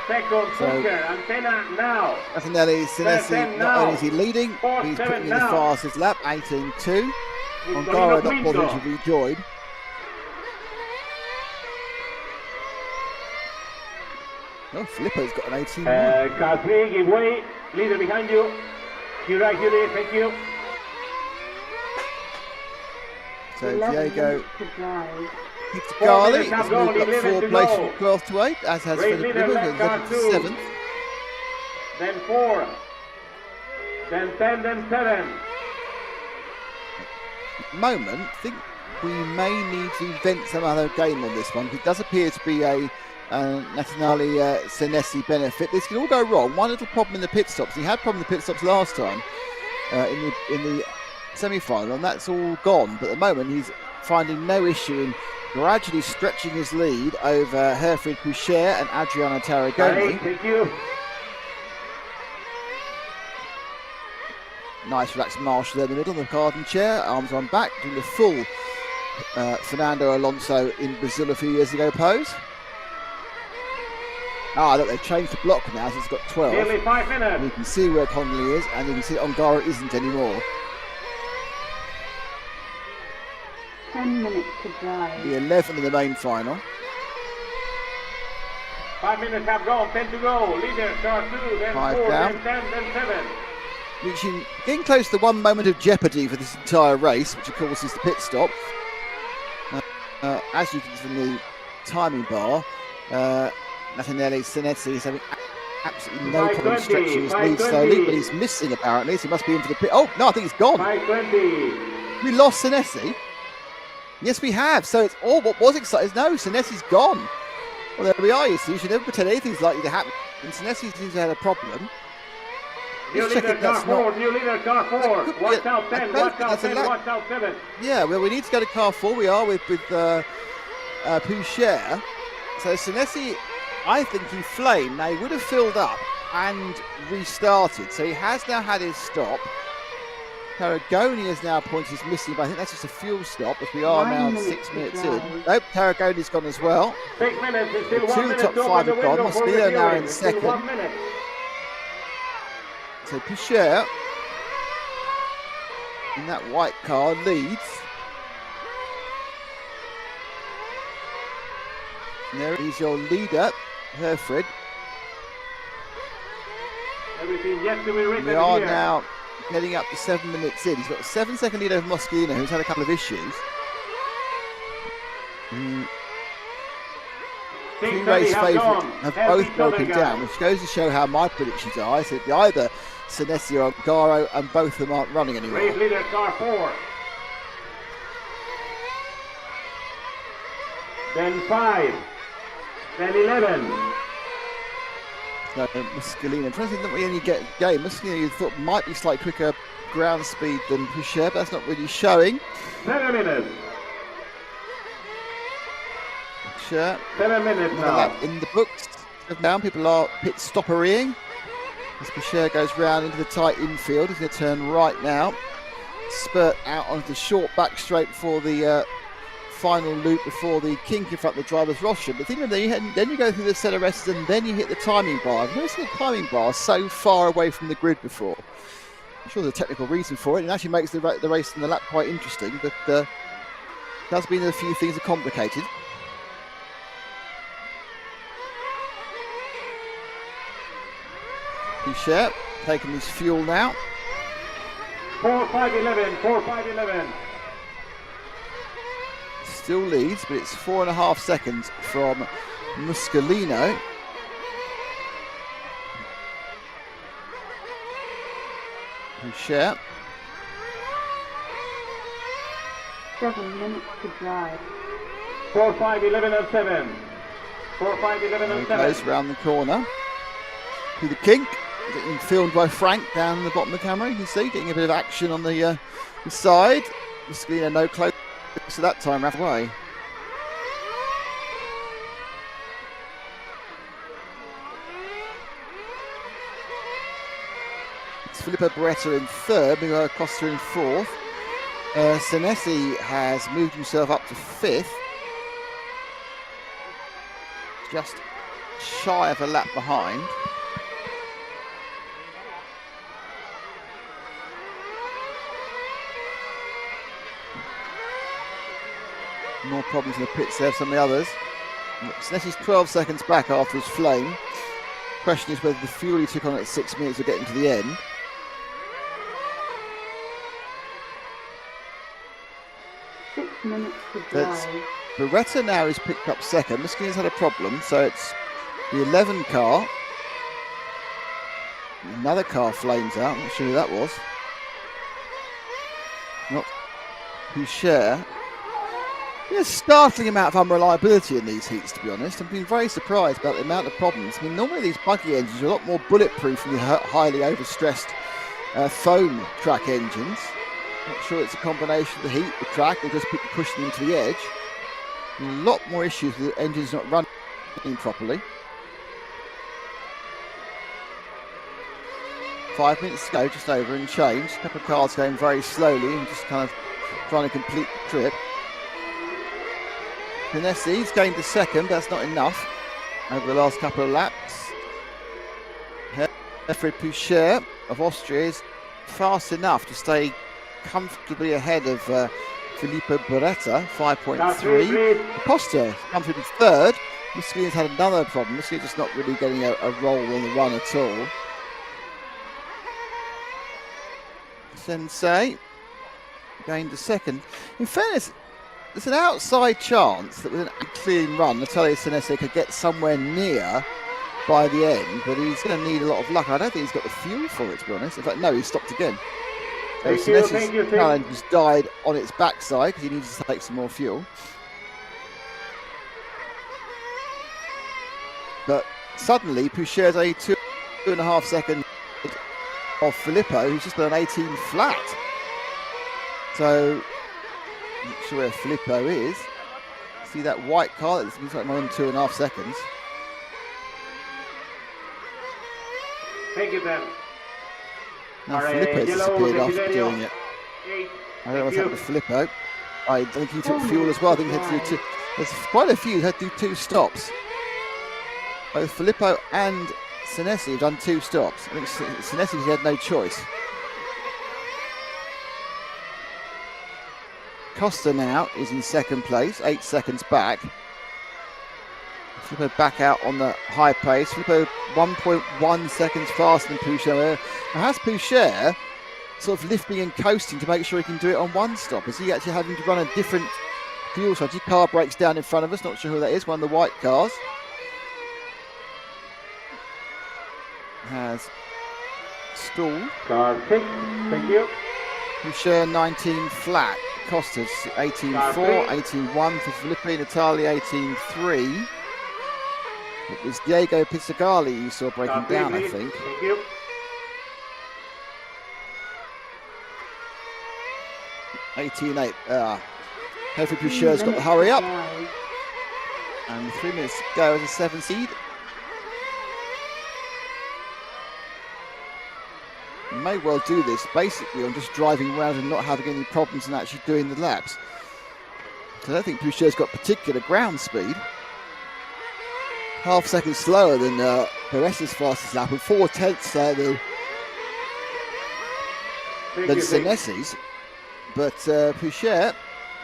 Second, Pusher, antenna now. Definitely, Senesi, not only is he leading, he's putting in the fastest lap, 18.2. Ongaro not bothering to rejoin. Oh, Filippo's got an 18. Car 3, give way. Leader behind you. Uri, thank you. So 11 Diego minutes to drive. Gali has moved up 11 4 to places go. from 12th to 8, as has Race Philip leader, Rivers, left car 11th to 2. 7th. Then 4. Then 10, then 7. At the moment, I think we may need to invent some other game on this one. It does appear to be a Natanali Senesi benefit. This can all go wrong. One little problem in the pit stops. He had a problem in the pit stops last time in the semi-final, and that's all gone. But at the moment, he's finding no issue in gradually stretching his lead over Herfried Pouchet and Adriano Tarragoni. Thank you. Nice relaxed marshal there in the middle of the garden chair, arms on back, doing the full Fernando Alonso in Brazil a few years ago pose. Look, they've changed the block now, so it's got 12. Nearly 5 minutes. And you can see where Connolly is, and you can see Ongaro isn't anymore. 10 minutes to drive. The 11 in the main final. 5 minutes have gone, 10 to go. Leader, car 2, then 5 4, down. then 10, then 7. Getting close to the 1 moment of jeopardy for this entire race, which of course is the pit stop. As you can see from the timing bar, Nathaniele Senesi is having absolutely no problem stretching his lead slowly, but he's missing apparently, so he must be in for the pit. Oh, no, I think he's gone. 5:20. We lost Senesi. Yes, we have. So it's all what was exciting. No, Senesi's gone. Well, there we are. You see, you should never pretend anything's likely to happen. And Senesi seems to have had a problem. New Just leader, checking car that's 4, not. new leader, car 4. could be Watch a- out I 10, don't watch think out that's a 10, lack. watch out 7. Yeah, well, we need to go to car 4. We are with Pouchet. So Senesi, I think he flamed. Now he would have filled up and restarted. So he has now had his stop. Tarragoni is now pointed as missing, but I think that's just a fuel stop as we are 9 now minutes 6 to minutes drive. in. Nope, Tarragoni's gone as well. 6 minutes, it's still The 1 two minute top to five open the have gone. window for Mosquito now reviewing. in It's still second. 1 minute. So Pouchet in that white car leads. And there is your leader, Herfried. Everything yet to be written We are here. now getting up to 7 minutes in. He's got a 7-second lead over Moschino, who's had a couple of issues. 6:30 Two race have favourites gone. have Help both each other, broken guys. down, which goes to show how my predictions are. I said either Senesi or Ongaro, and both of them aren't running anymore. Race leader, car 4. Then 5. Then 11. So Muscolino, trying to think that we only get game. Muscolino you thought might be slightly quicker ground speed than Pouchet, but that's not really showing. 7 minutes. Pouchet, 7 minutes another now. lap in the books. Down, people are pit stopperying. As Pouchet goes round into the tight infield, he's going to turn right now. Spurt out onto the short back straight for the final loop before the kink in front of the driver's rostrum. But think of it, then you go through the set of rests and then you hit the timing bar. I've never seen a timing bar so far away from the grid before. I'm sure there's a technical reason for it. It actually makes the race and the lap quite interesting, but does mean that a few things are complicated. Pouchet taking his fuel now. 4-5-11, 4-5-11. Still leads, but it's 4.5 seconds from Muscolino. Pouchet. 7 minutes to drive. 4-5-11 and 7. 4-5-11 There he and goes 7. round the corner. Through the kink. Getting filmed by Frank down the bottom of the camera. You can see getting a bit of action on the side. Muscolino no close to that time, right away. It's Filippo Beretta in third, Miguel Costa in fourth. Senesi has moved himself up to fifth. Just shy of a lap behind. More problems in the pits there for some of the others. Senesi's 12 seconds back after his flame. Question is whether the fuel he took on at 6 minutes will get him to the end. 6 minutes to That's drive. Beretta now is picked up second. Muskelin's had a problem, so it's the 11 car. Another car flames out. I'm not sure who that was. Not Poucher. There's a startling amount of unreliability in these heats, to be honest. I've been very surprised about the amount of problems. I mean, normally these buggy engines are a lot more bulletproof than the highly overstressed foam track engines. Not sure it's a combination of the heat, the track, or just people pushing them to the edge. A lot more issues with the engines not running properly. 5 minutes to go, just over and change. A couple of cars going very slowly and just kind of trying to complete the trip. Pinesi's gained a second, but that's not enough over the last couple of laps. EFRA Poucher of Austria is fast enough to stay comfortably ahead of Filippo Beretta, 5.3. Costa comes in third. Muskelin's had another problem. Muskelin's just not really getting a roll on the run at all. Sensei gained a second. In fairness, there's an outside chance that with a clean run, Natalia Sensei could get somewhere near by the end, but he's going to need a lot of luck. I don't think he's got the fuel for it, to be honest. In fact, no, he stopped again. So Senesi's challenge has died on its backside because he needs to take some more fuel. But suddenly, Poucher's only 2.5 seconds of Filippo, who's just done an 18 flat. So, I'm not sure where Filippo is. See that white car? It looks like more than 2.5 seconds. Thank you, Ben. Now Filippo's disappeared after doing it. I don't know what's happened to Filippo. I think he took fuel as well. I think he had to do two. There's quite a few who had to do 2 stops. Both Filippo and Senesi have done 2 stops. I think Senesi had no choice. Costa now is in second place, 8 seconds back. Filippo back out on the high pace. Filippo 1.1 seconds faster than Poucher. Now has Poucher sort of lifting and coasting to make sure he can do it on 1 stop? Is he actually having to run a different fuel strategy? Car breaks down in front of us, not sure who that is, one of the white cars. Has stalled. Car 6, thank you. Poucher 19 flat. Costa's 18.4, 18.1 for Filippo, Natalia 18.3. It was Diego Pizzagalli you saw breaking down, I think. Thank you. 18.8. Hopefully Poucher's got the hurry up. And 3 minutes to go as a 7 seed. You may well do this basically on just driving around and not having any problems and actually doing the laps. So I don't think Poucher's got particular ground speed. Half second slower than Pereza's fastest lap, and 4/10 slower than Senesi's. But Poucher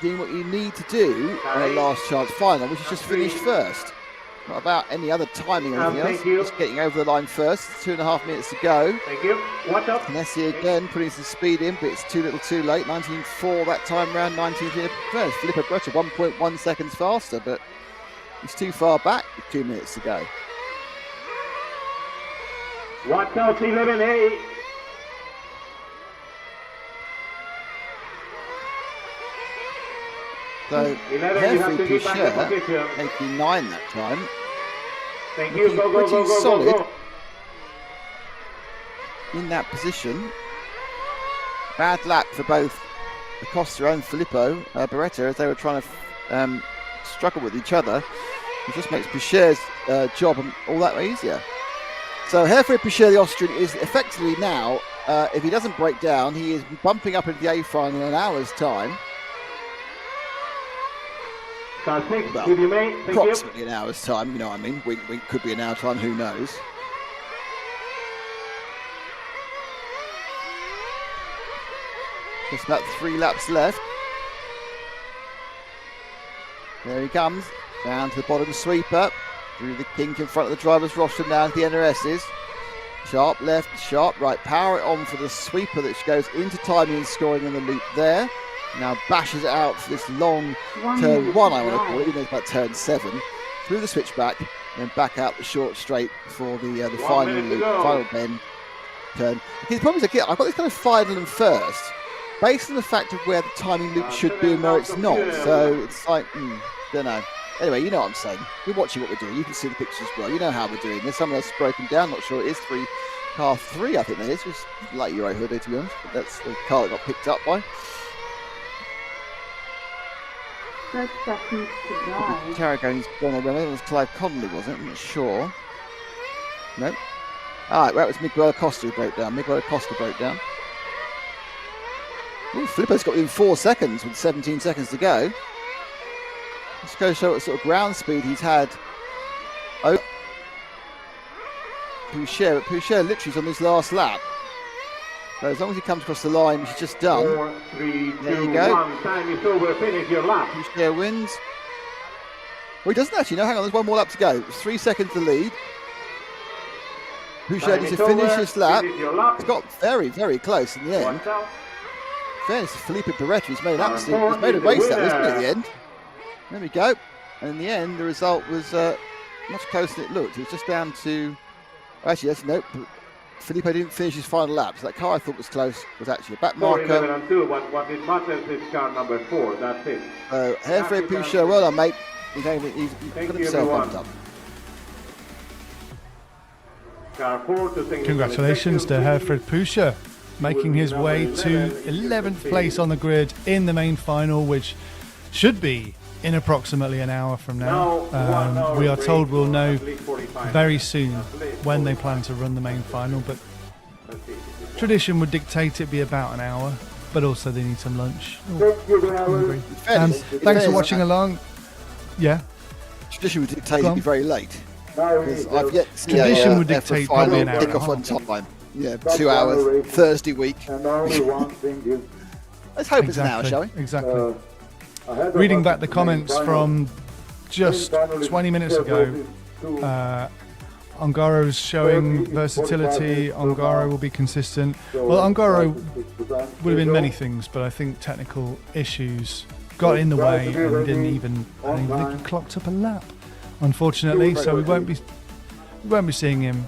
doing what you need to do on a last chance final, which is just finish first. Not about any other timing or anything else. Just getting over the line first. 2.5 minutes to go. Thank you. Watch up. Senesi again putting some speed in, but it's too little too late. 19.4 that time round, 19 first. Filippo Beretta 1.1 seconds faster, but he's too far back with 2 minutes to go. Watch out, 11A. So, 11, you have to get back the Poucher, position. 89 that time. Thank you. Go, go, Pretty go, go, solid. go, go. In that position. Bad lap for both Costa and Filippo Beretta as they were trying to struggle with each other. It just makes Poucher's job all that easier. So EFRA Poucher, the Austrian, is effectively now, if he doesn't break down, he is bumping up into the A final in an hour's time. Car 6, Well, give you mate. Thank you. approximately an hour's time, you know what I mean? Wink, wink, could be an hour time, who knows? Just about 3 laps left. There he comes, down to the bottom sweeper, through the kink in front of the driver's rostrum, down to the NRS's. Sharp left, sharp right, power it on for the sweeper that goes into timing and scoring in the loop there. Now bashes it out for this long 1 turn minute 1, to I want to call it, drive. even though it's about turn 7. Through the switchback, and then back out the short straight for the 1 final minute to loop, go. final bend turn. Okay, the problem is, again, I've got this kind of final and first, based on the fact of where the timing loop should be and where it's not. So it's like, don't know. Anyway, you know what I'm saying. You're watching what we're doing. You can see the pictures as well. You know how we're doing this. Some of us broken down. Not sure it is car 3, I think that is. It was like Euro Hood, to be honest. But that's the car that got picked up by. 30 seconds to drive. Carragone's gone away. It was Clive Connolly, wasn't it? I'm not sure. No. Well, it was Miguel Acosta who broke down. Ooh, Filippo's got within 4 seconds with 17 seconds to go. Let's go show what sort of ground speed he's had. Oh, Poucher literally is on his last lap. So as long as he comes across the line, which he's just done. 4, 3, There 2, you go. 1. Time is over. Finish your lap. Poucher wins. Well, he doesn't actually. No, hang on. There's one more lap to go. It's 3 seconds to lead. Poucher Time needs is to finish over. this lap. Finish your lap. It's got very, very close in the end. Watch out. Fairness to Felipe Beretta, he's made Car he's 4 made a is the race out of it, isn't he, at winner. the end? There we go. And in the end, the result was much closer than it looked. It was just down to... Actually, yes, no. Felipe didn't finish his final lap. So that car I thought was close was actually a back Sorry, marker. 11 and 2. What it matters is car number 4. That's it. Hervé Poucher, well done, mate. He's got Thank you, himself everyone. pumped up. Car 4 to Singapore. Congratulations to Herfred Poucher, making his way to 11th place on the grid in the main final, which should be in approximately an hour from now. We are told we'll know very soon when they plan to run the main final, but tradition would dictate it be about an hour, but also they need some lunch. Thank you, driver. Thanks for watching along. Yeah. Tradition would dictate Go it'd on. be very late. Now we Because need I've yet to see Tradition a would EFRA dictate final probably an hour and a kick off half. on time. Yeah, 2 hours, Thursday week. and only one thing is Let's hope it's an hour, shall we? Exactly. ahead of Reading us back the main comments final. from just Main final is 20 minutes ago, versus two. Ongaro's showing versatility. Ongaro will be consistent. Well, Ongaro would have been many things, but I think technical issues got in the way and didn't even. I don't think he clocked up a lap, unfortunately. So we won't be seeing him.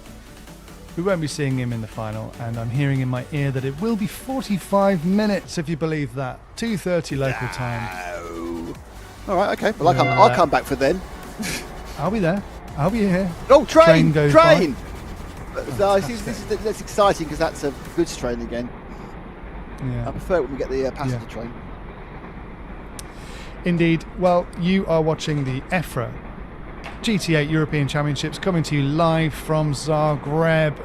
We won't be seeing him in the final, and I'm hearing in my ear that it will be 45 minutes, if you believe that. 2:30 local time. All right, okay. Well, I'll come back for then. I'll be there. I'll be here. Oh, train! goes Train! by. No, that's exciting because that's a goods train again. I Yeah. prefer it when we get the passenger train. Indeed. Well, you are watching the EFRA GT8 European Championships coming to you live from Zagreb.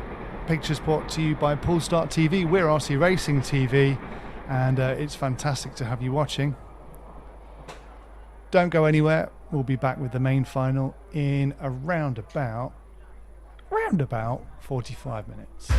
Pictures brought to you by Polestar TV. We're RC Racing TV, and it's fantastic to have you watching. Don't go anywhere. We'll be back with the main final in around about 45 minutes.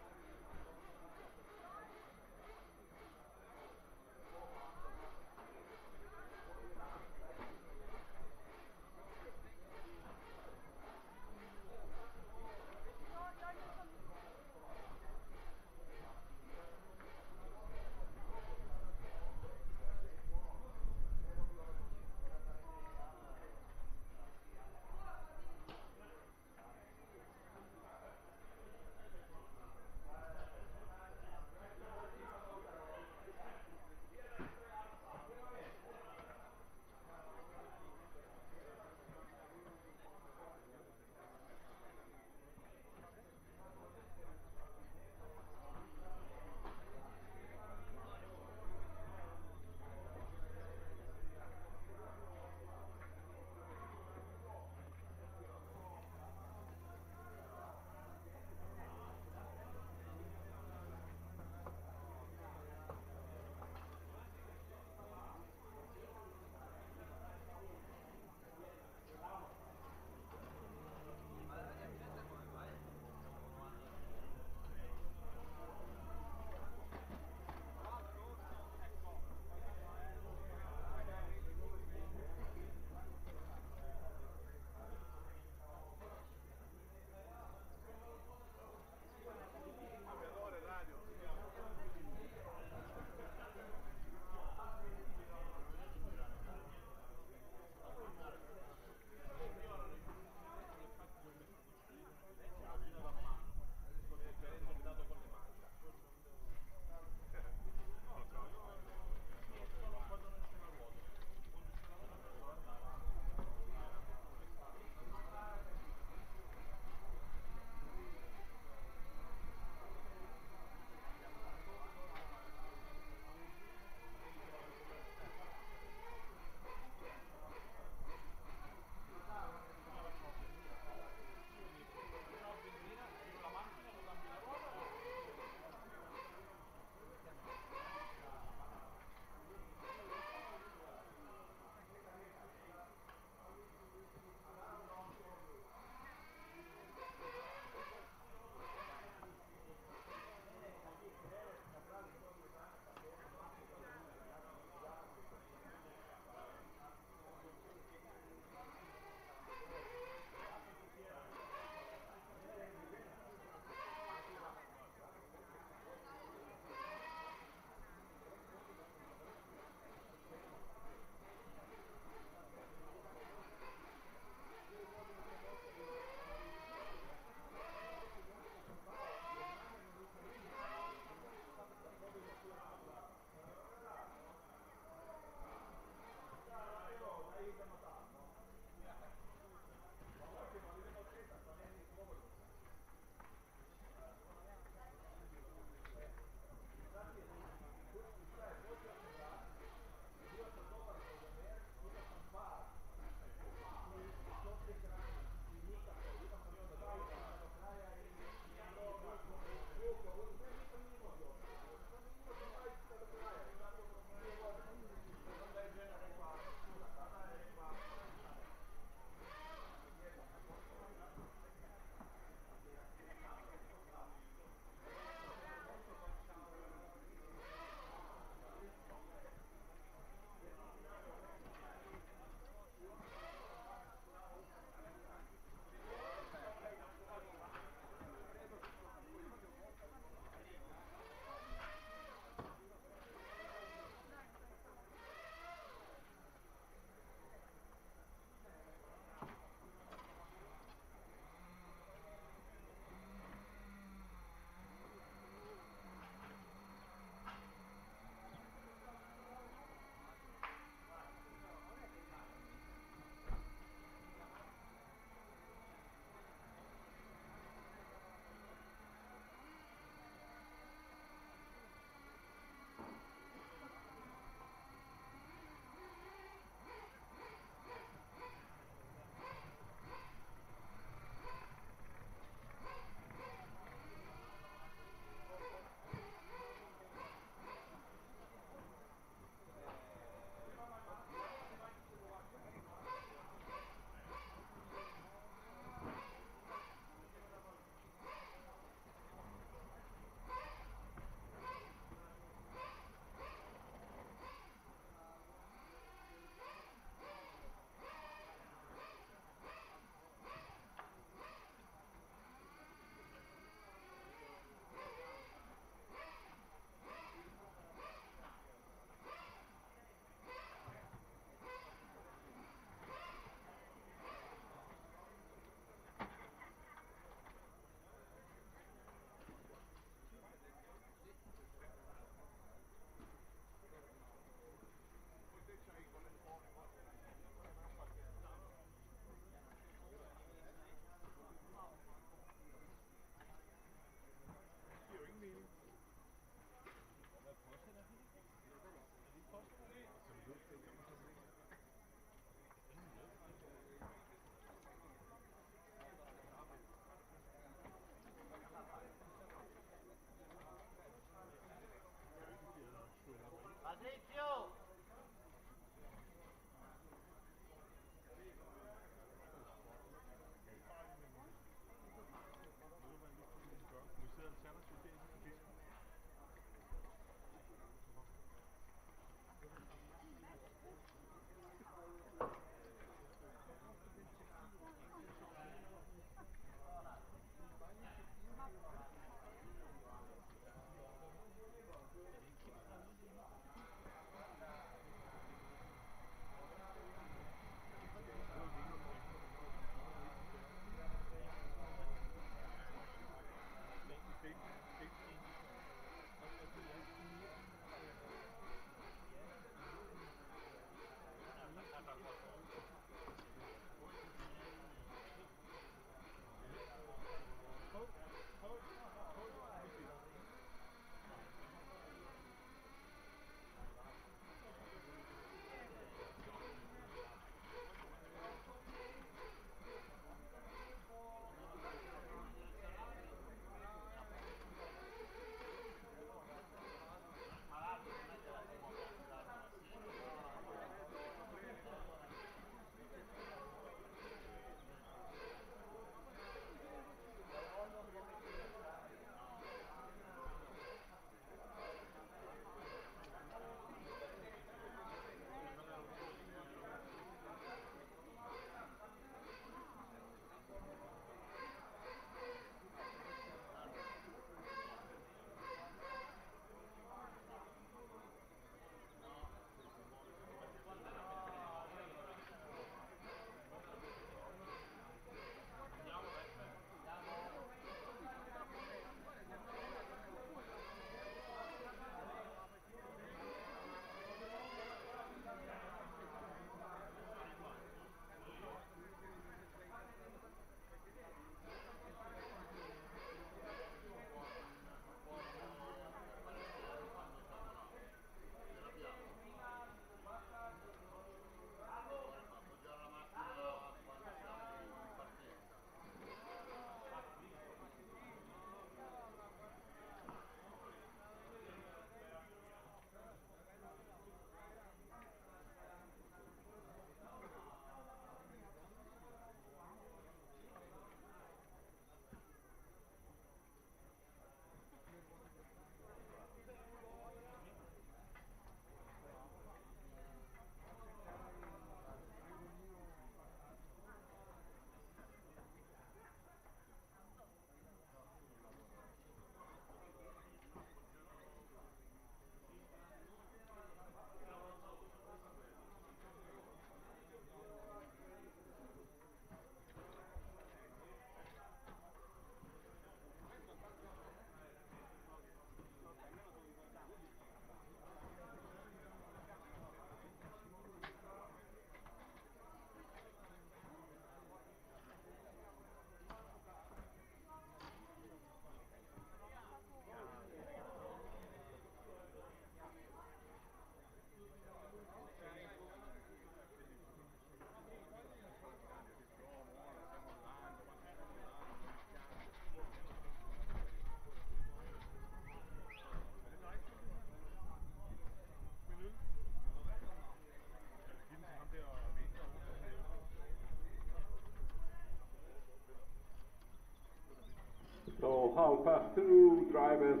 drivers,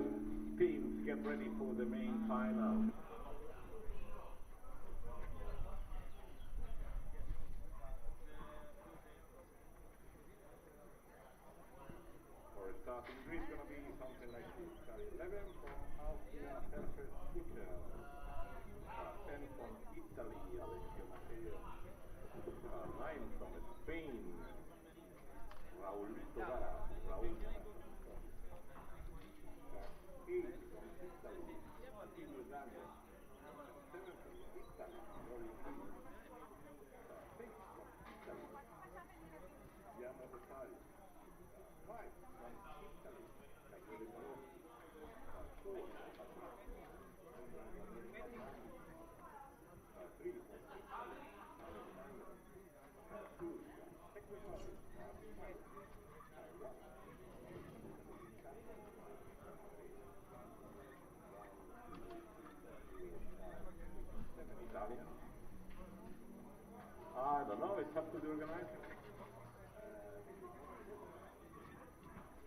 teams, get ready for the main final. For a starting grid, going to be something like this. Car 11 from Austria, Sergio Scooter. Car 10 from Italy, Alessio Matteo. Car 9 from Spain, Raúl Vara. Raúl Vara. Car 8 from Italy, Attilio Daniel. Car 7 from Italy, Rory Green. Car 6 from Italy, Gianni Rosario. Car 5 from Italy, Gabriele Palossi. Car 4 from Patricio, Car 3 from Italy, Alex Manuel. Car 2 from Czech Republic, Martin Myers. Car 1 from Italian. I don't know, it's up to the organizer.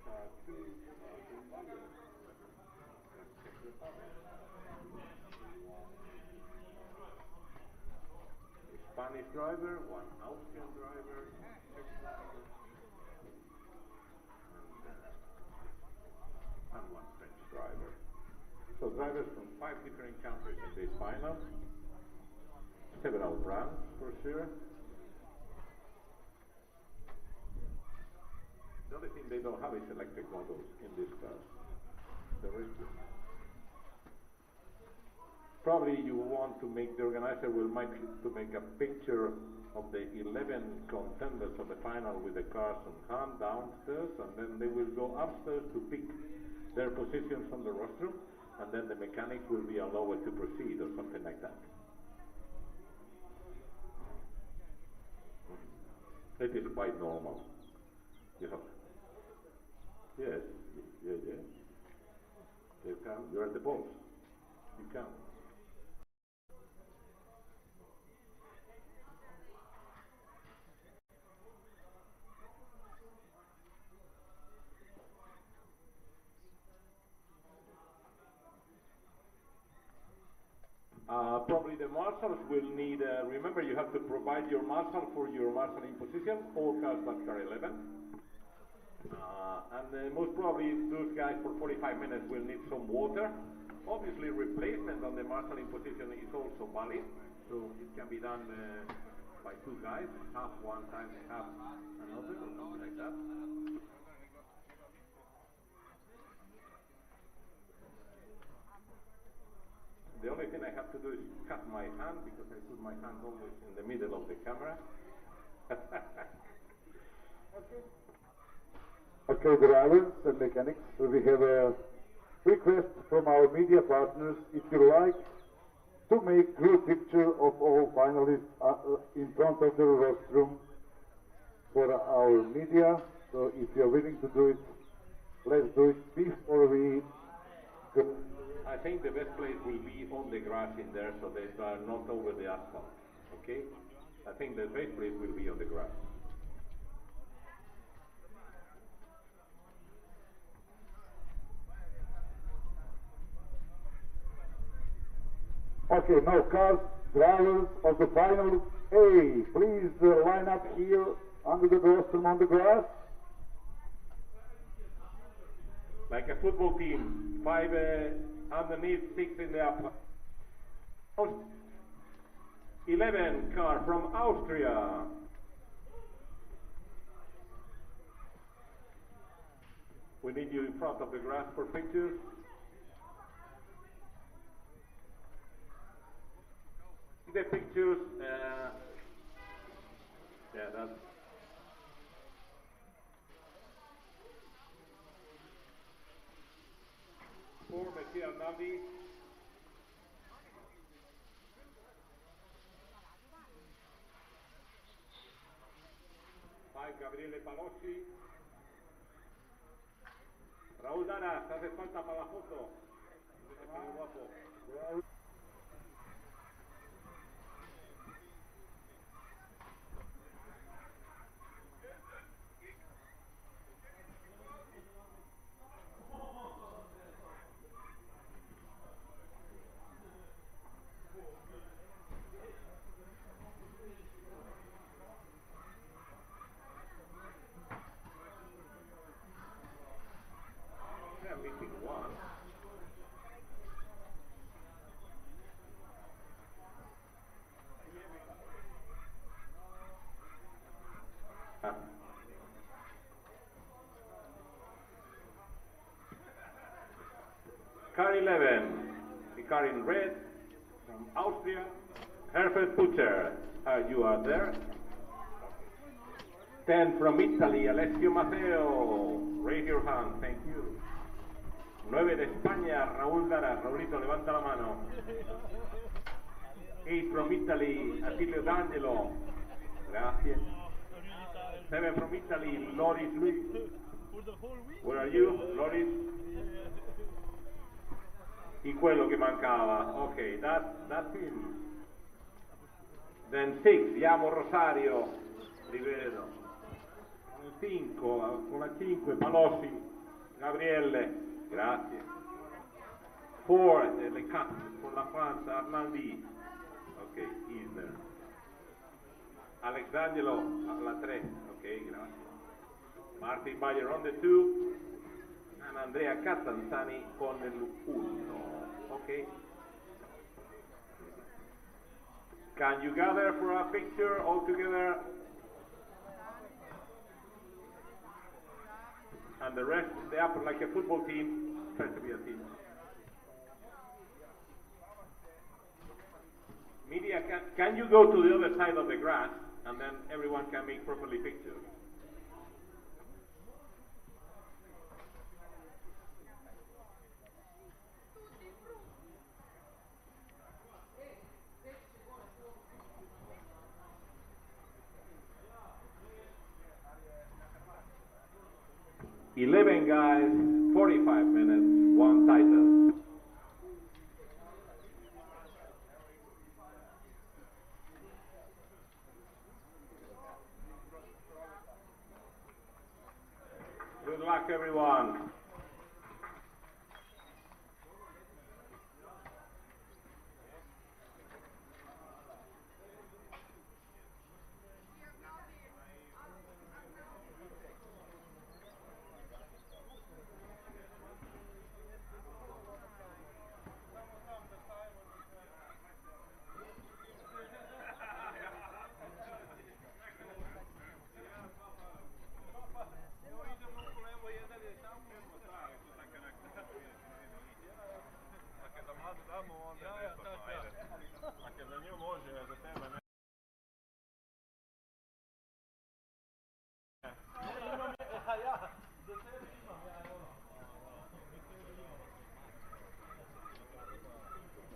Car 2, Martin Myers. Czech Republic. Spanish driver, one Austrian driver, Czech driver, and one French driver. So drivers from 5 different countries in this final. Several brands for sure. The only thing they don't have is electric models in this class. The rest is probably you want to make, the organizer will make to make a picture of the 11 contenders of the final with the cars on hand downstairs, and then they will go upstairs to pick their positions on the rostrum, and then the mechanic will be allowed to proceed or something like that. It is quite normal. You have, yes, yeah. You can, you're at the boss. You can. Probably the marshals will need, remember you have to provide your marshal for your marshalling position, all cars but car 11. And most probably those guys for 45 minutes will need some water. Obviously replacement on the marshalling position is also valid, so it can be done by 2 guys, half one time, half another, or something like that. The only thing I have to do is cut my hand, because I put my hand always in the middle of the camera. Okay, drivers and mechanics, so we have a request from our media partners. If you like to make group picture of all finalists in front of the rostrum for our media, so if you're willing to do it, let's do it before we go. I think the best place will be on the grass in there, so they are not over the asphalt, okay? I think the best place will be on the grass. Okay, now cars, drivers of the final A, please line up here under the rostrum on the grass. Like a football team, 5 underneath, 6 in the upper. 11 car from Austria. We need you in front of the grass for pictures. The pictures, yeah, that's. For Messi Arnaldi. By Gabriele Palossi. Raúl Dara, te hace falta para la foto. Muy guapo. car in red from Austria, Herbert Pucher. You are there. 10 from Italy, Alessio Matteo. Raise your hand, thank you. 9 de España, Raúl Dara. Raulito, levanta la mano. 8 from Italy, Attilio D'Angelo. Gracias. 7 from Italy, Loris Luis. Where are you, Loris? Y quello che mancava. Okay, that's him. Then 6, Iamo Rosario. Rivedo. 5, con la 5, Palossi. Gabriele. Grazie. 4, le cat con la Francia, Arnaldi. Ok, Isner. Alexangelo alla 3. Ok, grazie. Martin Bayer on the 2. And Andrea Catanzani con l'1. Ok. Can you gather for a picture all together? And the rest, they are like a football team, try to be a team. Media, can you go to the other side of the grass and then everyone can make properly pictures? $11 guys, 45 minutes, 1 title. Good luck, everyone.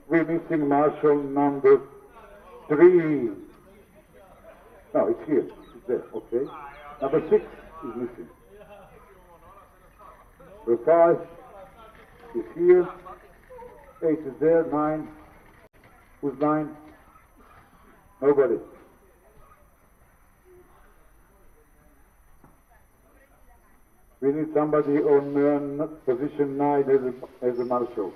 We're missing Marshall number 3. No, it's here. It's there. Okay. Number 6 is missing. Number 5 is here. 8 is there. 9. Who's 9? Nobody. We need somebody on position 9 as a marshal.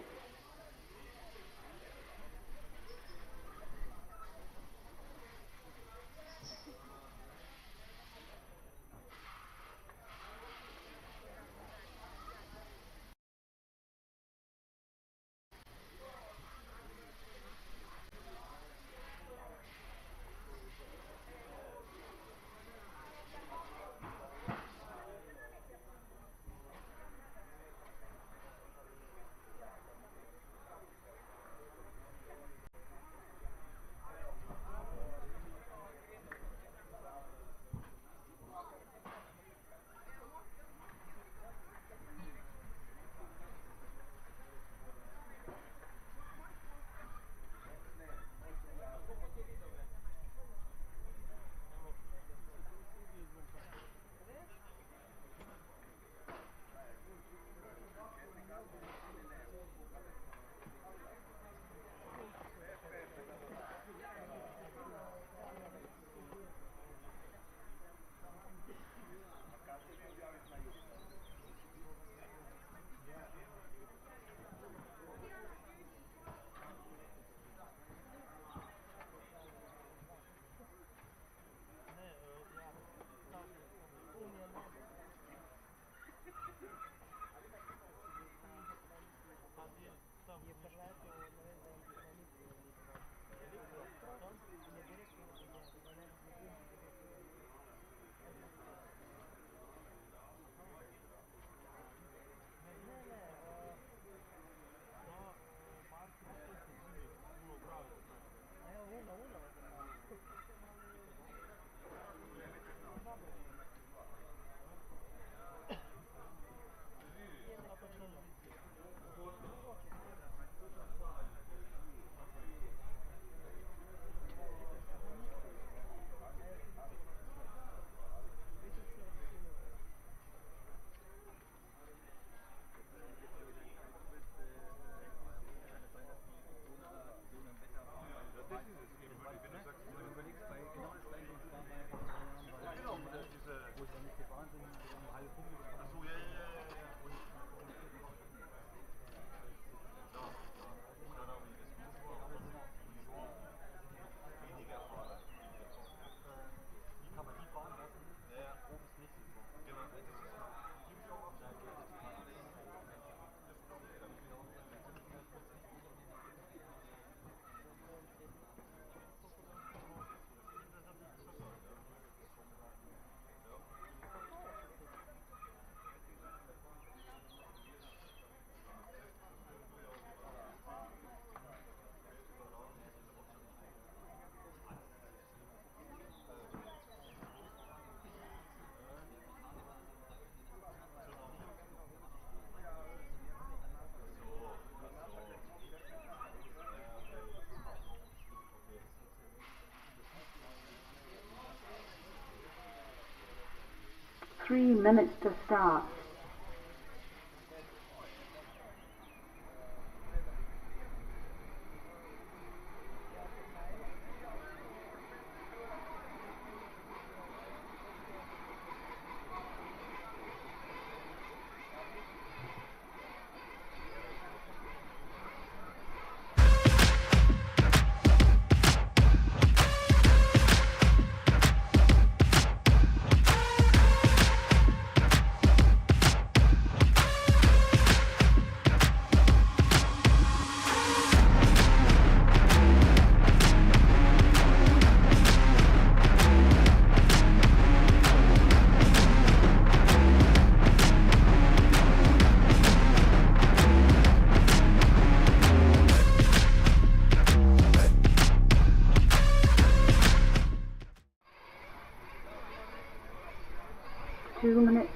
3 minutes to start.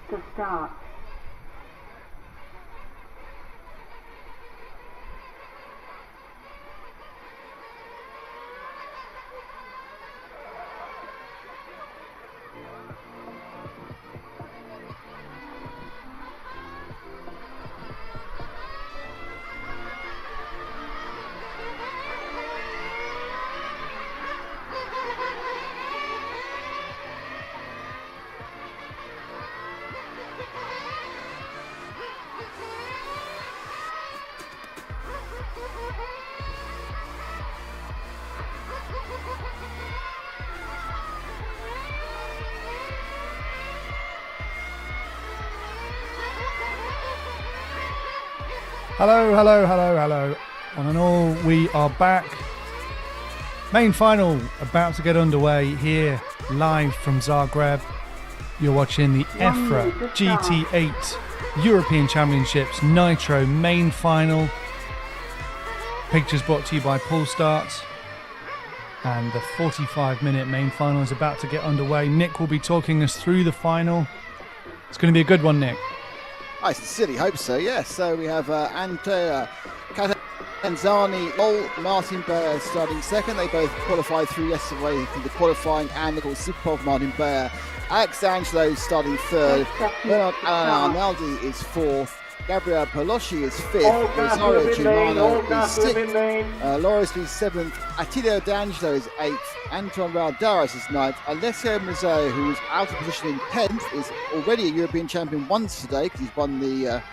To start. Hello, hello, hello, hello. One and all, we are back. Main final about to get underway here, live from Zagreb. You're watching the EFRA GT8 European Championships Nitro main final. Pictures brought to you by Paul Start. And the 45-minute main final is about to get underway. Nick will be talking us through the final. It's going to be a good one, Nick. I sincerely hope so, yes. So we have Andrea Catanzani, Martin Bayer starting second. They both qualified through yesterday for the qualifying, and Nicole Sipov, Martin Bayer. Alex D'Angelo starting third. Bernard Arnaldi is fourth. Gabriel Polosci is fifth. Rosario Gimano is sixth. Loris is seventh. Attilio D'Angelo is eighth. Anton Raldaris is ninth. Alessio Mazzeo, who is out of position in 10th, is already a European champion once today because he's won the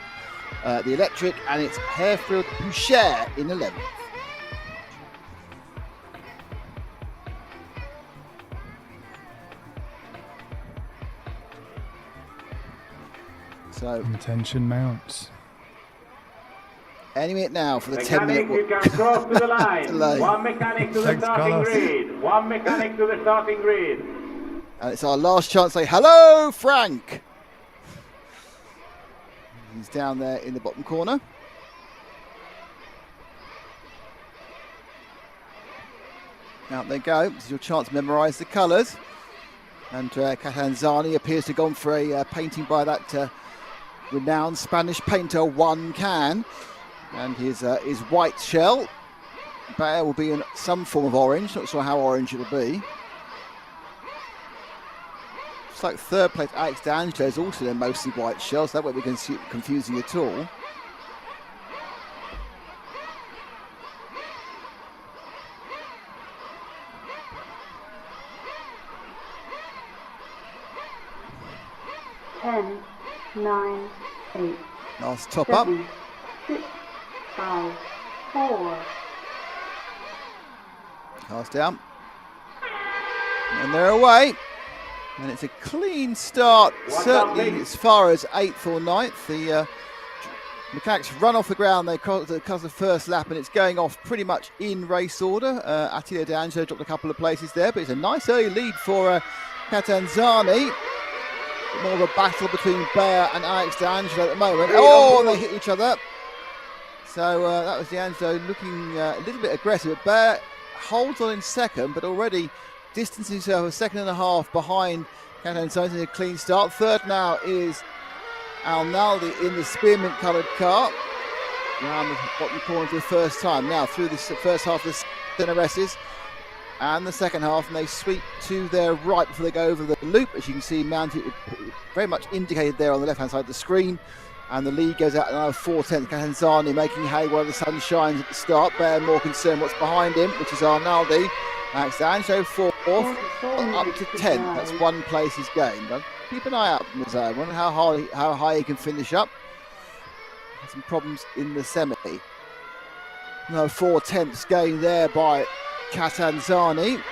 electric, and it's Herfield Boucher in 11th. So tension mounts. Any minute now for the 10-minute. You can cross to the line. One mechanic to the starting grid. One mechanic to the starting grid. And it's our last chance to say hello, Frank. He's down there in the bottom corner. Out they go. This is your chance to memorise the colours. And Catanzani appears to have gone for a painting by that renowned Spanish painter Juan Can. And his white shell. Bayer will be in some form of orange. Not sure how orange it'll be. It's like third place Alex D'Angelo is also in mostly white shells. So that won't be confusing at all. Ten, 9, 8. Last top up. 7, 6, 5, 4. Pass down. And they're away. And it's a clean start, certainly as far as 8th or 9th. The mechanics run off the ground, they cross the first lap, and it's going off pretty much in race order. Attilio D'Angelo dropped a couple of places there, but it's a nice early lead for Catanzani. More of a battle between Bayer and Alex D'Angelo at the moment. Oh, and they hit each other. So that was D'Angelo looking a little bit aggressive. But Bayer holds on in second, but already distancing himself a second and a half behind Catanzani in a clean start. Third now is Arnaldi in the spearmint coloured car. Around the bottom corner for the first time. Now through this first half of the DRSs. and the second half, and they sweep to their right before they go over the loop. As you can see, mounted very much indicated there on the left-hand side of the screen. And the lead goes out another 4/10. Catanzani making hay while the sun shines at the start. Bear more concerned what's behind him, which is Arnaldi. Max D'Angelo fourth, up to 10. That's one place he's gained. But keep an eye out on the zone. Wonder how high he can finish up. Had some problems in the semi. No 4/10 gained there by Catanzani.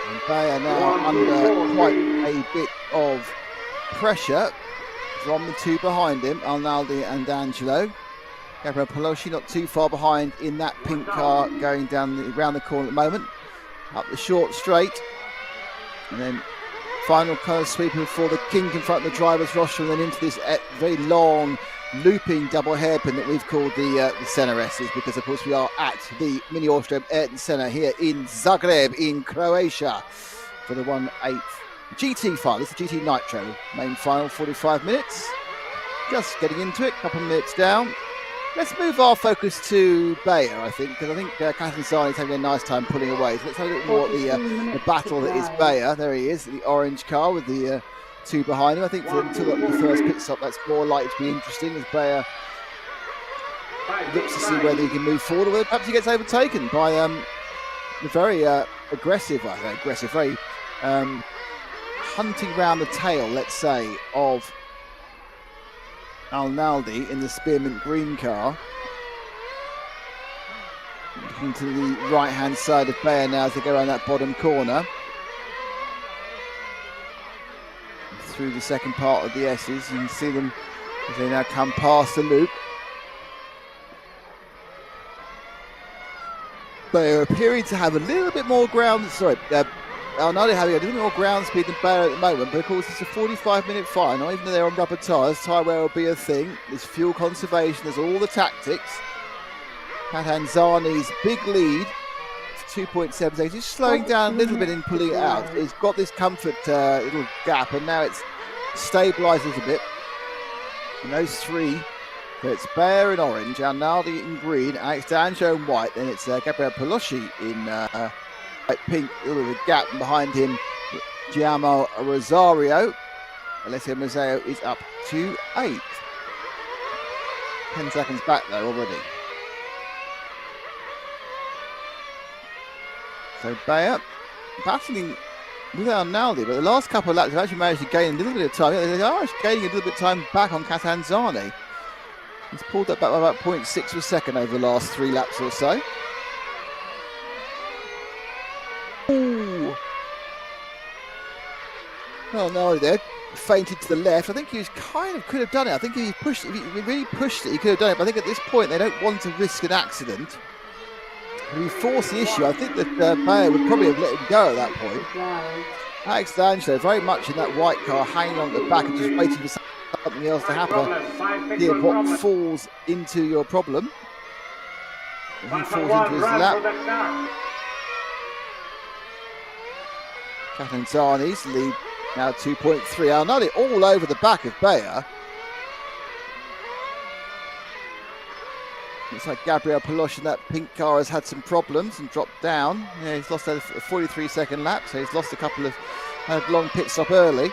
And they are now under quite a bit of pressure from the two behind him, Arnaldi and D'Angelo. Gabriele Polosci not too far behind in that pink car going down around the corner at the moment. Up the short straight. And then final curve sweeping for the kink in front of the driver's rostrum, and then into this very long looping double hairpin that we've called the Senna S's, because of course we are at the Mini Austria Ayrton Senna here in Zagreb in Croatia for the 1/8 GT final. This is the GT Nitro main final, 45 minutes. Just getting into it, a couple of minutes down. Let's move our focus to Bayer, I think, because I think Catanzani is having a nice time pulling away. So let's have a look more at the battle that is Bayer. There he is, the orange car with the two behind him. I think until the first pit stop, that's more likely to be interesting as Bayer looks to see whether he can move forward, or whether perhaps he gets overtaken by a very aggressive, very hunting round the tail, let's say, of Arnaldi in the Spearmint green car. Looking to the right hand side of Bayer now as they go around that bottom corner. Through the second part of the S's, you can see them as they now come past the loop. Bayer appearing to have a little bit more ground, Arnaldi having a little more ground speed than Bayer at the moment, but of course it's a 45-minute final. Even though they're on rubber tyres, tyre wear will be a thing. There's fuel conservation, there's all the tactics. Catanzani's big lead, 2.7 seconds. He's slowing down a little bit in pulling it out. He's got this comfort little gap, and now it's stabilised a little bit. And those three, so it's Bayer in orange, Arnaldi in green, Alex D'Angelo in white, then it's Gabriele Polosci in light pink, a little bit of a gap, and behind him Giacomo Rosario. Alessio Museo is up to 8th. 10 seconds back though already. So Bayer battling with Arnaldi, but the last couple of laps have actually managed to gain a little bit of time. They are gaining a little bit of time back on Catanzani. He's pulled that back by about 0.6 of a second over the last 3 laps or so. Ooh. Well, Arnaldi there fainted to the left. I think he was could have done it. I think if he really pushed it, he could have done it. But I think at this point they don't want to risk an accident. If he forced the issue, I think that Bayer would probably have let him go at that point. Alex D'Angelo very much in that white car, hanging on at the back and just waiting for something else to happen. Here, what falls into your problem? He falls into his lap. Catanzani's lead now 2.3. Arnaldi all over the back of Bayer. Looks like Gabriele Polosci in that pink car has had some problems and dropped down. Yeah, he's lost a 43-second lap, so he's lost a couple of long pit stop early.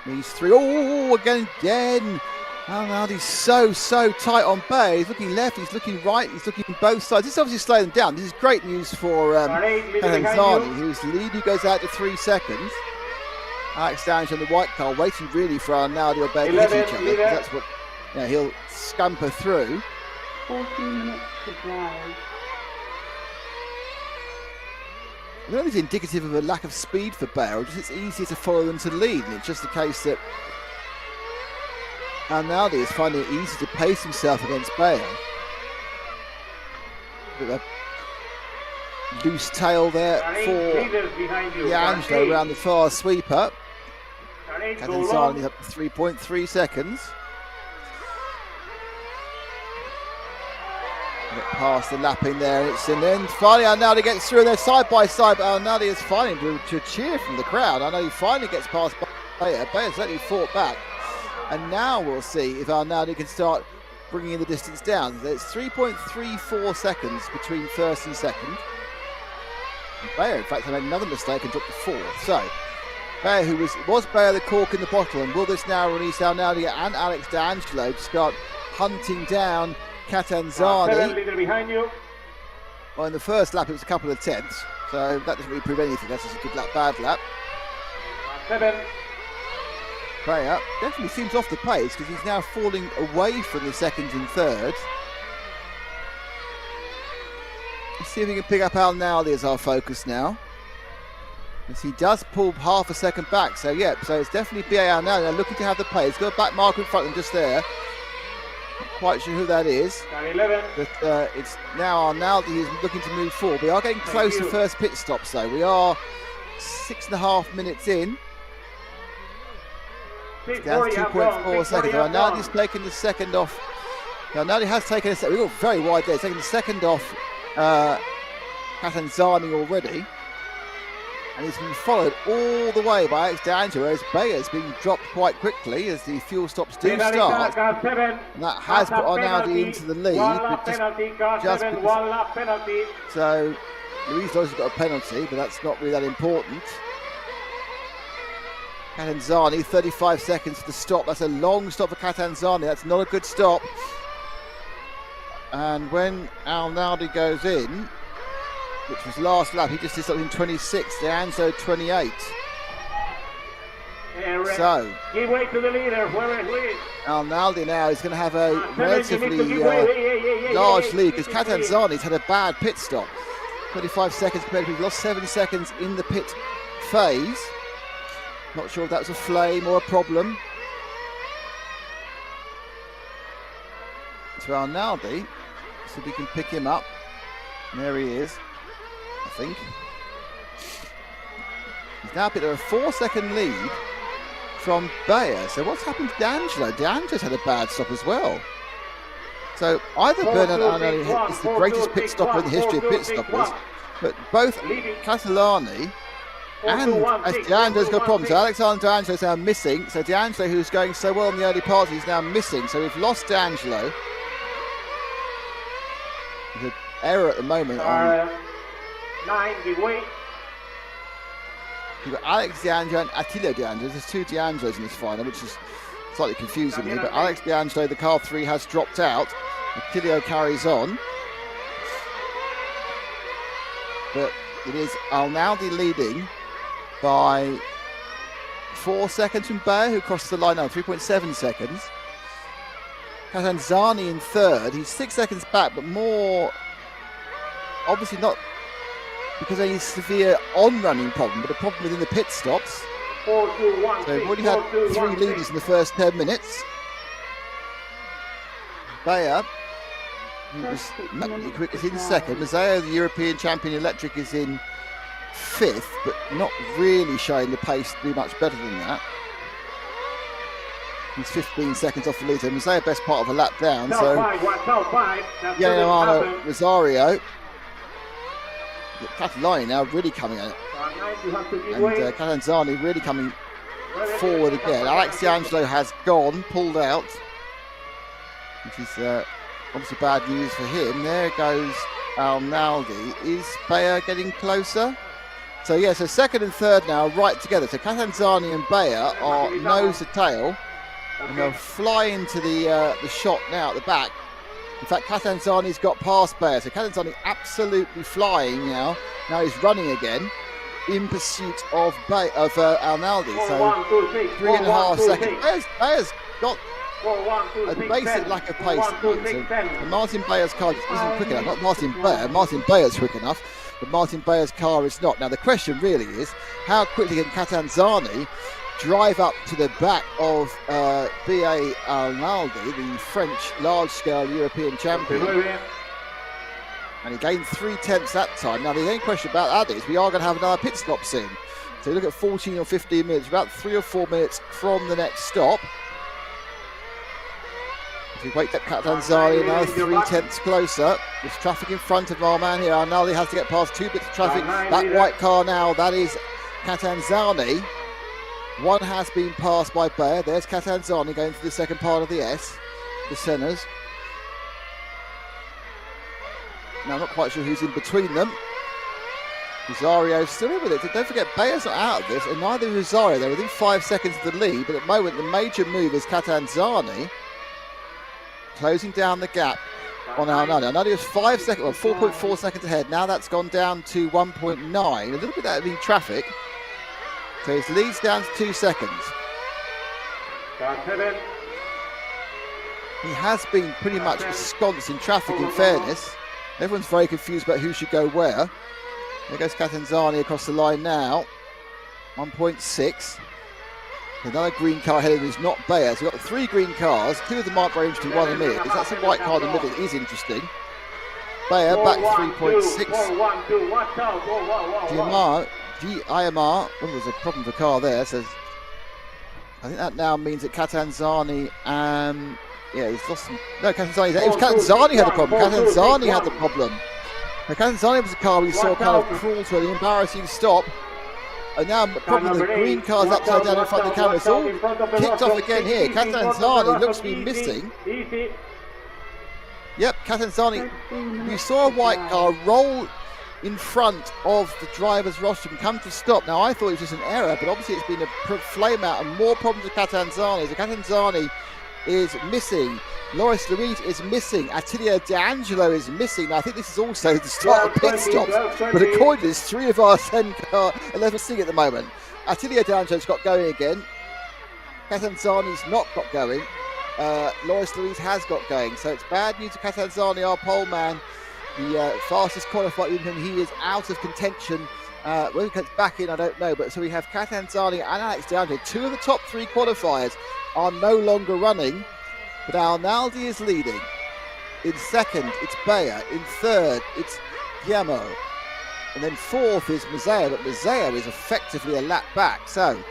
These three, again. Arnaldi's so tight on Bayer. He's looking left, he's looking right, he's looking both sides. This is obviously slowing them down. This is great news for Catanzani, whose lead goes out to 3 seconds. Alex D'Angelo in the white car waiting really for Arnaldi or Bayer to hit each other. That's what he'll scamper through. 14 minutes to drive. I don't know if it's indicative of a lack of speed for Bayer, or just it's easier to follow them to lead, and it's just the case that Arnaldi is finding it easy to pace himself against Bayer. With a loose tail there for D'Angelo around the far sweeper. Catanzani is up to 3.3 seconds. Get past the lapping there, and then finally Arnaldi gets through there side by side, but Arnaldi is finding to cheer from the crowd. Arnaldi finally gets past Bayer. Bayer certainly fought back, and now we'll see if Arnaldi can start bringing the distance down. It's 3.34 seconds between first and second. And Bayer, in fact, made another mistake and dropped to fourth. So, Bayer, who was Bayer the cork in the bottle, and will this now release Al-Naudi and Alex D'Angelo to start hunting down Catanzani? 7 leader behind you. Well, in the first lap, it was a couple of tenths, so that doesn't really prove anything. That's just a good lap, bad lap. 7. Bayer definitely seems off the pace because he's now falling away from the seconds and thirds. Let's see if we can pick up Al-Naudi as our focus now. As he does pull half a second back, so so it's definitely BA Al-Naudi. They're looking to have the pace. Got a back marker in front of them just there. Not quite sure who that is. 11. But it's now Al-Naudi who's looking to move forward. We are getting close to first pit stops though. We are 6.5 minutes in. Down to 2.4 seconds. Al-Naudi's taken the second off. Al-Naudi has taken a second. We've got very wide there. He's taken the second off Catanzani already. And he's been followed all the way by Alex D'Angelo, whereas Bayer's been dropped quite quickly as the fuel stops do start. And that has put Al-Naudi into the lead. But just because, so Luis Law's got a penalty, but that's not really that important. Catanzani, 35 seconds for the stop. That's a long stop for Catanzani. That's not a good stop. And when Al-Naudi goes in, which was last lap, he just did something 26, D'Angelo 28. So, give way to the leader, whoever it is. Al-Naudi now is going to have a relatively large lead because Catanzani's had a bad pit stop. 25 seconds compared to, he's lost 7 seconds in the pit phase. Not sure if that was a flame or a problem. To Al-Naudi, so we can pick him up. And there he is, I think. He's now picked up a 4-second lead from Bayer. So what's happened to D'Angelo? D'Angelo's had a bad stop as well. So either Bernard Al-Naudi is the greatest pit stopper in the history of pit stoppers, but both Catalani and as D'Angelo's got problems. So Alexander D'Angelo's now missing. So D'Angelo, who's going so well in the early parts, is now missing. So we've lost D'Angelo. There's an error at the moment on 9, give way. You've got Alex D'Angelo and Attilio D'Angelo. There's 2 D'Angelos in this final, which is slightly confusing me. But Alex D'Angelo, the car 3, has dropped out. Attilio carries on. But it is Al-Naudi leading by 4 seconds from Bayer, who crosses the line now, 3.7 seconds. Catanzani in third. He's 6 seconds back, but more, obviously not because of any severe on-running problem, but a problem within the pit stops. 4, 2, 1, so we've already had 3 leaders in the first 10 minutes. Bayer, who was much quick, is in second. Mazzeo, the European champion electric, is in 5th, but not really showing the pace to be much better than that. He's 15 seconds off the leader. Mazzeo, best part of a lap down. So, Gianni Rosario. Catalani now really coming at it. And Catanzani really coming forward again. Alex D'Angelo has gone, pulled out, which is obviously bad news for him. There goes Al-Naudi. Is Bayer getting closer? So so second and third now right together. So Catanzani and Bayer are nose to tail, and they'll fly into the shot now at the back. In fact, Catanzani's got past Bayer, so Catanzani absolutely flying now. Now he's running again in pursuit of Al-Naudi. So 3.5 seconds. Bayer's got a basic lack of pace. And Martin Bayer's car isn't quick enough. Not Martin Bayer. Martin Bayer's quick enough, but Martin Bayer's car is not. Now the question really is, how quickly can Catanzani drive up to the back of BA Al-Naudi, the French large-scale European champion? And he gained 3/10 that time. Now the only question about that is we are going to have another pit stop soon. So you look at 14 or 15 minutes, about 3 or 4 minutes from the next stop. If we wait up Catanzani now 3/10 closer. There's traffic in front of our man here. Al-Naudi has to get past 2 bits of traffic. That white car now, that is Catanzani. One has been passed by Bayer. There's Catanzani going through the second part of the S, the Sennas. Now, I'm not quite sure who's in between them. Rosario's still in with it. Don't forget, Bayer's not out of this, and neither is Rosario. They're within 5 seconds of the lead, but at the moment, the major move is Catanzani closing down the gap on Arnaldi. Arnaldi was 5 seconds, well, 4.4 seconds ahead. Now that's gone down to 1.9. A little bit out of in traffic. So his lead's down to 2 seconds. He has been pretty much ensconced in traffic, in fairness. Everyone's very confused about who should go where. There goes Catanzani across the line now. 1.6. Another green car ahead of him is not Bayer. So we've got 3 green cars. 2 of them aren't very interesting, 1 in the middle. That's a white car in the middle that is interesting. Bayer back 3.6. GIMR, oh, there's a problem for car there. So I think that now means that Catanzani, yeah, he's lost some. No, Catanzani, it was Catanzani had the problem. Catanzani had the problem. Now, Catanzani was a car we saw kind of crawl to an embarrassing stop. And now probably the green car's upside down in front of the camera. It's all kicked off again here. Catanzani looks to be missing. Yep, Catanzani. We saw a white car roll in front of the driver's rostrum, come to stop. Now I thought it was just an error, but obviously it's been a flame out and more problems with Catanzani. So Catanzani is missing. Loris Luis is missing. Attilio D'Angelo is missing. Now, I think this is also the start of pit stops. But according to this, 3 of our 10 car 11 sing at the moment. Attilio D'Angelo's got going again. Catanzani's not got going. Loris Luis has got going. So it's bad news to Catanzani, our pole man. The fastest qualifier, even he is out of contention. When he comes back in, I don't know. But so we have Catanzani and Alex D'Angelo. 2 of the top 3 qualifiers are no longer running. But Arnaldi is leading. In second, it's Bayer. In third, it's Guillermo. And then fourth is Mazzeo, but Mazzeo is effectively a lap back. So,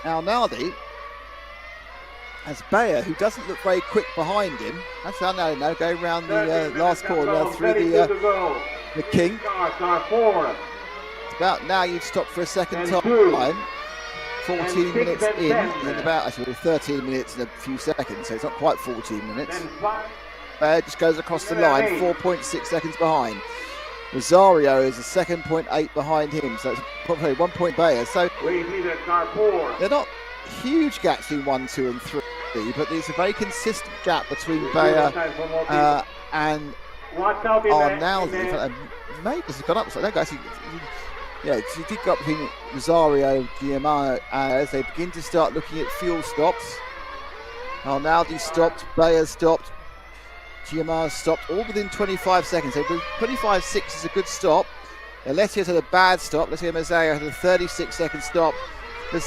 Arnaldi has Bayer, who doesn't look very quick behind him. That's Arnaldi now going around the last corner through the King. It's about now you'd stop for a second time. 14 minutes in about, actually 13 minutes and a few seconds, so it's not quite 14 minutes. Bayer just goes across the line, 4.6 seconds behind. Rosario is a 2.8 behind him, so it's probably 1 point Bayer. So they're not huge gaps between 1, 2 and 3, but there's a very consistent gap between Bayer and Arnaldi. Maybe this has gone up, so I don't actually. Yeah, so you did go up between Rosario, Guillermo, as they begin to start looking at fuel stops. Arnaldi stopped, Bayer stopped, Guillermo stopped, all within 25 seconds. So 25.6 is a good stop. Alessia's had a bad stop. Alessia Mazzeo had a 36-second stop. There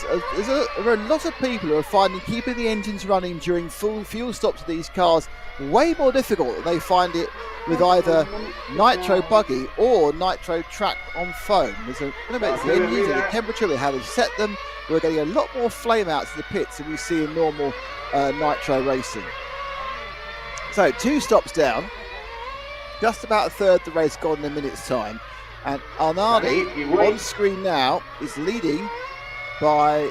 are a lot of people who are finding keeping the engines running during full fuel stops of these cars way more difficult than they find it with either Nitro buggy or Nitro track on foam. There's a it's the engines and the temperature and how they've set them. We're getting a lot more flame outs in the pits than we see in normal Nitro racing. So 2 stops down, just about a third the race gone in a minute's time, and Arnaldi on screen now is leading by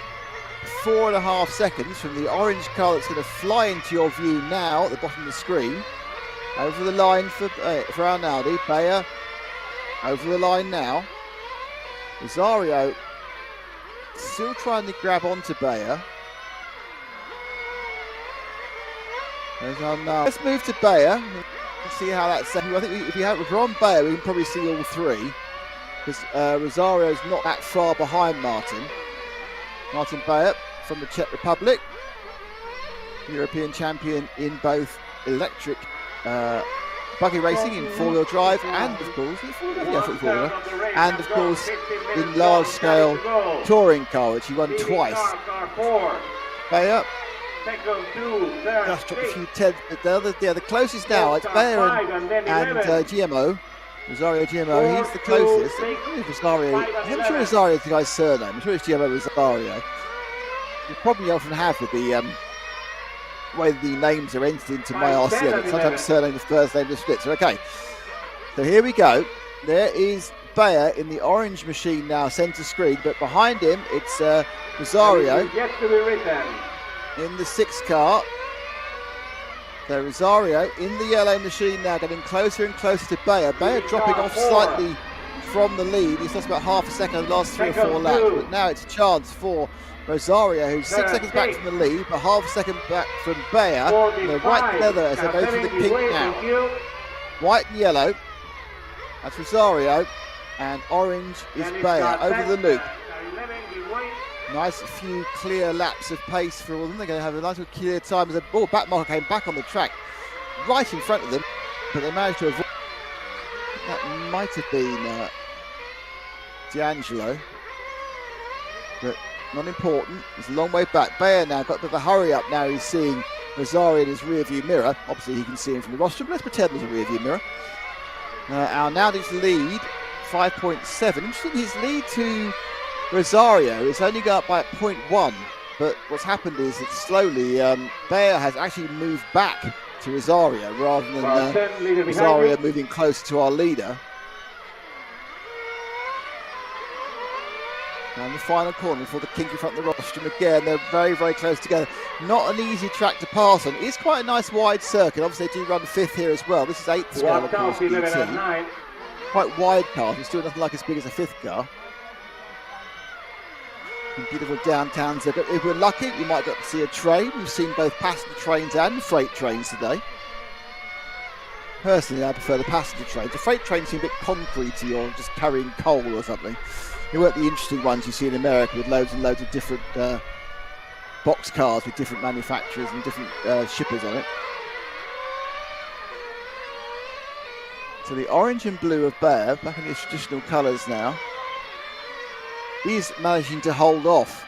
4.5 seconds from the orange car that's going to fly into your view now at the bottom of the screen. Over the line for Arnaldi. Bayer over the line now. Rosario still trying to grab onto Bayer. There's Arnaldi. Let's move to Bayer. Let's see how that's. I think if we're on Bayer, we can probably see all 3 because Rosario's not that far behind Martin. Martin Bayer from the Czech Republic, European champion in both electric buggy racing in 4-wheel drive and of course and of course in large-scale touring car, which he won twice. Bayer just dropped a few tenths, but the closest now it's Bayer and GMO. Rosario GMO, he's the closest. Rosario, I'm sure Rosario is the guy's surname. I'm sure it's GMO Rosario. You probably often have with the way the names are entered into my RCN. It's sometimes surname the first name the split. So okay. So here we go. There is Bayer in the orange machine now, centre screen, but behind him it's Rosario in the 6 car. So Rosario in the yellow machine now, getting closer and closer to Bayer. Bayer dropping off slightly from the lead. He's lost about half a second in the last 3 or 4 laps, but now it's a chance for Rosario, who's 6 seconds back from the lead, but half a second back from Bayer. They're right together as they go through the pink now. White and yellow, that's Rosario, and orange is Bayer over the loop. Nice few clear laps of pace for all of them. They're going to have a nice little clear time as the ball back marker came back on the track right in front of them, but they managed to avoid. That might have been D'Angelo, but not important. It's a long way back. Bayer now got a bit of a hurry up now. He's seeing Rosario in his rear view mirror. Obviously he can see him from the rostrum, but let's pretend there's a rear view mirror. Arnaldi's lead 5.7. Interesting, his lead to Rosario is only got up by 0.1, but what's happened is that slowly Bayer has actually moved back to Rosario rather than Rosario moving closer to our leader. And the final corner for the kink in front of the rostrum again. They're very, very close together. Not an easy track to pass on. It's quite a nice wide circuit. Obviously they do run 5th here as well. This is 8th scale of course. Quite wide cars, but still nothing like as big as a 5th car. Beautiful downtown Zagreb. If we're lucky, we might get to see a train. We've seen both passenger trains and freight trains today. Personally, I prefer the passenger trains. The freight trains seem a bit concretey or just carrying coal or something. They weren't the interesting ones you see in America with loads and loads of different box cars with different manufacturers and different shippers on it. So the orange and blue of Bayer, back in the traditional colours now. He's managing to hold off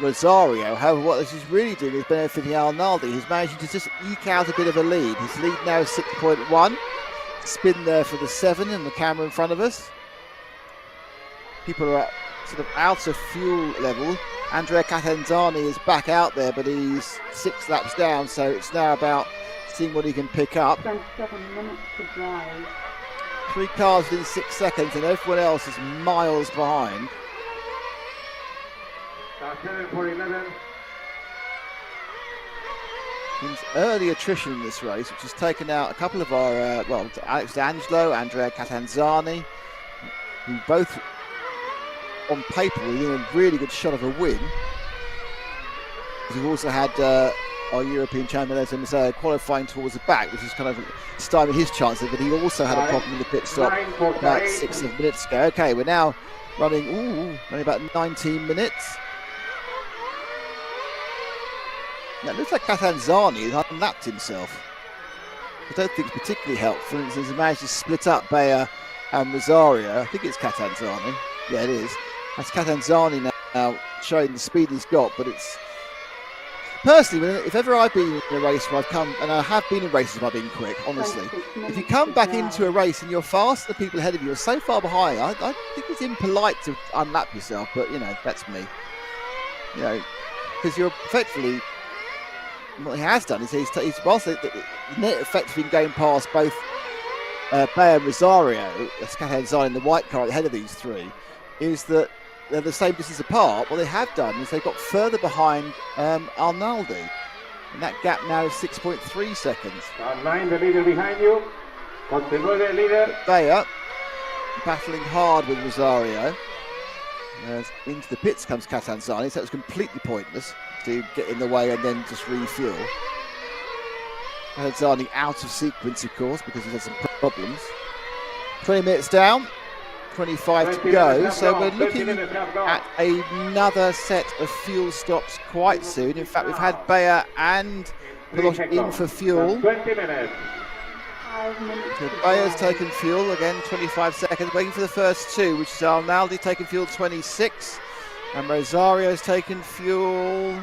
Rosario. However, what this is really doing is benefiting Arnaldi. He's managing to just eke out a bit of a lead. His lead now is 6.1. Spin there for the 7 and the camera in front of us. People are sort of out of fuel level. Andrea Catanzani is back out there, but he's 6 laps down, so it's now about seeing what he can pick up. 27 minutes to drive. 3 cars within 6 seconds, and everyone else is miles behind. There's early attrition in this race, which has taken out a couple of our, Alex D'Angelo, Andrea Catanzani, who both on paper were in a really good shot of a win. We've also had our European champion Zagreb qualifying towards the back, which is kind of stymie his chances, but he also had a problem in the pit stop about 6 minutes ago. Okay, we're now running about 19 minutes. Now, it looks like Catanzani has unlapped himself. I don't think it's particularly helpful. He's managed to split up Bayer and Rosario. I think it's Catanzani. Yeah, it is. That's Catanzani now showing the speed he's got, but it's... Personally, if ever I've been in a race where I've come, and I have been in races where I've been quick, honestly, if you come back into a race and you're faster than the people ahead of you, you're so far behind, I think it's impolite to unlap yourself, but, you know, that's me. You know, because you're effectively... What he has done is he's whilst the net effectively been going past both Bayer and Rosario, that's Catanzani in the white car at the head of these 3, is that they're the same distance apart. What they have done is they've got further behind Arnaldi, and that gap now is 6.3 seconds. Line the leader behind you. Continue the leader. Bayer battling hard with Rosario. Into the pits comes Catanzani, so it was completely pointless to get in the way and then just refuel. Catanzani out of sequence, of course, because he had some problems. 20 minutes down. 25 to go, so we're looking at another set of fuel stops quite soon. In fact, we've had Bayer and Pilote in for fuel. 20 minutes. So Bayer's taken fuel, again 25 seconds, waiting for the first 2, which is Arnaldi taking fuel 26, and Rosario's taken fuel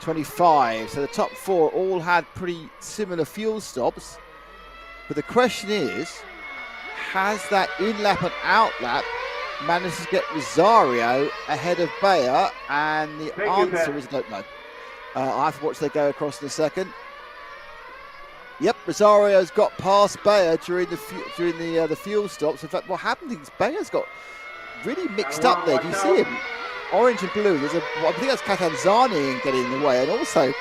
25. So the top 4 all had pretty similar fuel stops, but the question is, has that in-lap and out-lap managed to get Rosario ahead of Bayer? And the answer is I don't know. I have to watch they go across in a second. Yep, Rosario's got past Bayer during the fuel stops. In fact, what happened is Bayer's got really mixed up there. Do you see him? Orange and blue. I think that's Catanzani getting in the way, and also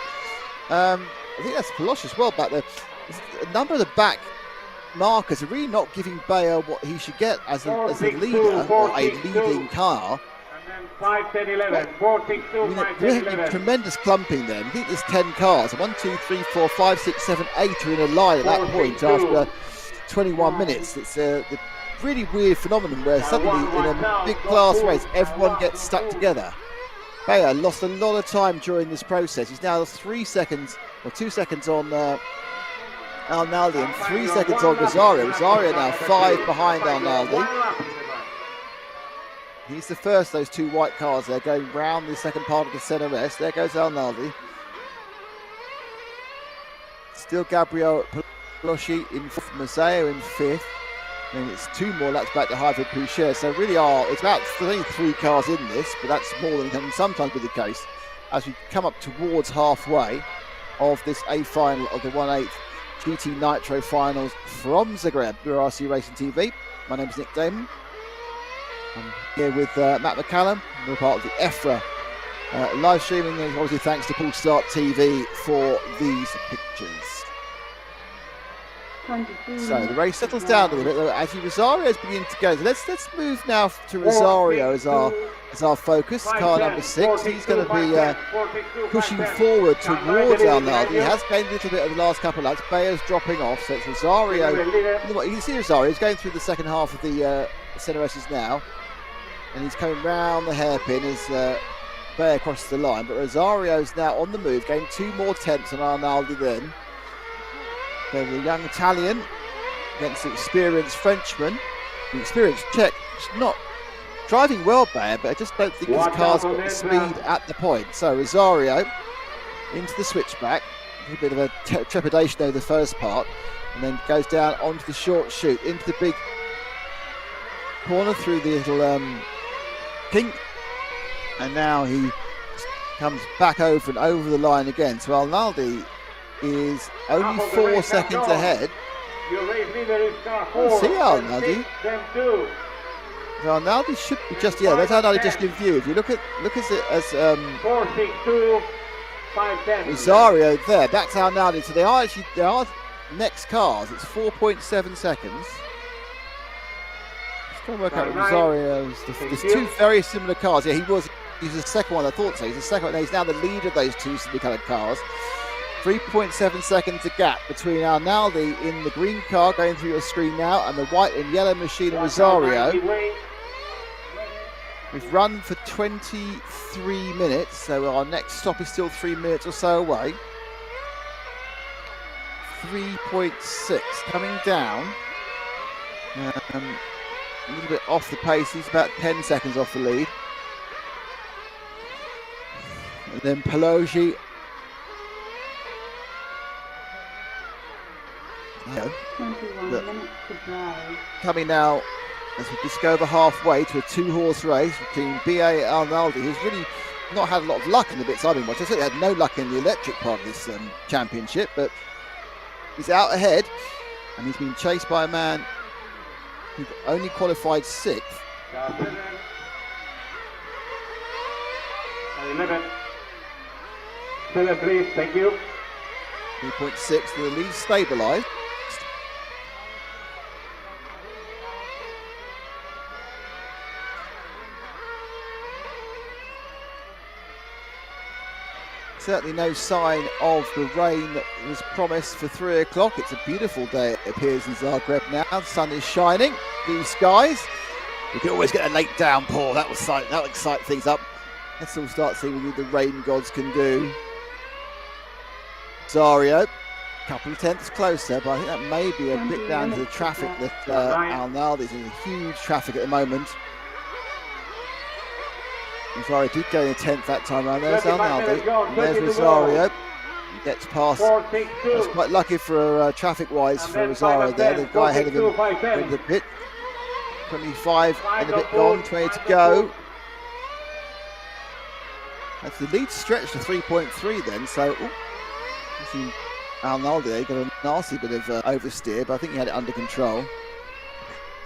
I think that's Palosh as well back there. A number of the back markers are really not giving Bayer what he should get as a leader or a leading car. 5, 10, 11, 4, 6, 2, 5, 10, 11. Tremendous clumping then. I think there's 10 cars. 1, 2, 3, 4, 5, 6, 7, 8 are in a line at that point after 21 minutes. It's a really weird phenomenon where suddenly in a big class race everyone gets stuck together. Bayer lost a lot of time during this process. He's now 3 seconds or 2 seconds on Arnaldi and 3 seconds on Rosario. Rosario now 5 behind Arnaldi. He's the first of those 2 white cars there going round the second part of the CRS. There goes Arnaldi. Still Gabriel Palosci in 4th, Mazzeo in 5th. And it's 2 more laps back to Hyper Poucher. So really it's about 3 cars in this, but that's more than can sometimes be the case as we come up towards halfway of this A final of the 1/8 GT Nitro finals from Zagreb. We're RC Racing TV. My name is Nick Damon. I'm here with Matt McCallum. We're part of the EFRA live streaming, and obviously thanks to Paul Start TV for these pictures. So the race settles down a little bit as Rosario's beginning to go. So let's move now to Rosario as our focus. Car number 6. He's going to be pushing forward towards Arnaldi. He has gained a little bit over the last couple of laps. Bayer's dropping off, so it's Rosario. You can see Rosario is going through the second half of the CRSs now, and he's coming round the hairpin as Bayer crosses the line. But Rosario's now on the move, gained 2 more tenths on Arnaldi then. Then the young Italian against the experienced Frenchman. The experienced Czech is not driving well, Bayer, but I just don't think his car's got the speed at the point. So Rosario into the switchback, a little bit of a trepidation over the first part, and then goes down onto the short chute, into the big corner through the little kink, and now he comes back over and over the line again. So Arnaldi is only 4 seconds ahead. See Arnaldi. So Arnaldi should be just that's Arnaldi just in view. If you look at it as 4, 6, 2, 5, 10. Rosario there, that's Arnaldi. So they are next cars. It's 4.7 seconds. Just trying to work out Rosario's. There's 2 very similar cars. Yeah, he's the second one. I thought so. He's the second one. He's now the leader of those 2 similar coloured cars. 3.7 seconds a gap between Arnaldi in the green car going through your screen now and the white and yellow machine of Rosario. We've run for 23 minutes, so our next stop is still 3 minutes or so away. 3.6 coming down. A little bit off the pace. He's about 10 seconds off the lead. And then Palosci. Coming now as we just go over halfway to a 2-horse race between BA and Arnaldi, who's really not had a lot of luck in the bits I've been watching. I certainly had no luck in the electric part of this championship, but he's out ahead and he's been chased by a man who only qualified 6th. 11. 7, please, thank you. 3.6, the lead stabilised. Certainly no sign of the rain that was promised for 3 o'clock. It's a beautiful day, it appears, in Zagreb now. The sun is shining, blue skies. We could always get a late downpour. That will excite things up. Let's all start seeing what the rain gods can do. Rosario, a couple of tenths closer, but I think that may be a bit down to the traffic that Arnaldi's in. Huge traffic at the moment. Rosario did go in a 10th that time around. There's Arnaldi. And there's Rosario. He gets past. That's quite lucky for traffic-wise for Rosario there. The guy ahead of him in the pit. 25 and a bit gone, 20 to go. That's the lead stretch to 3.3 then, so Arnaldi got a nasty bit of oversteer, but I think he had it under control.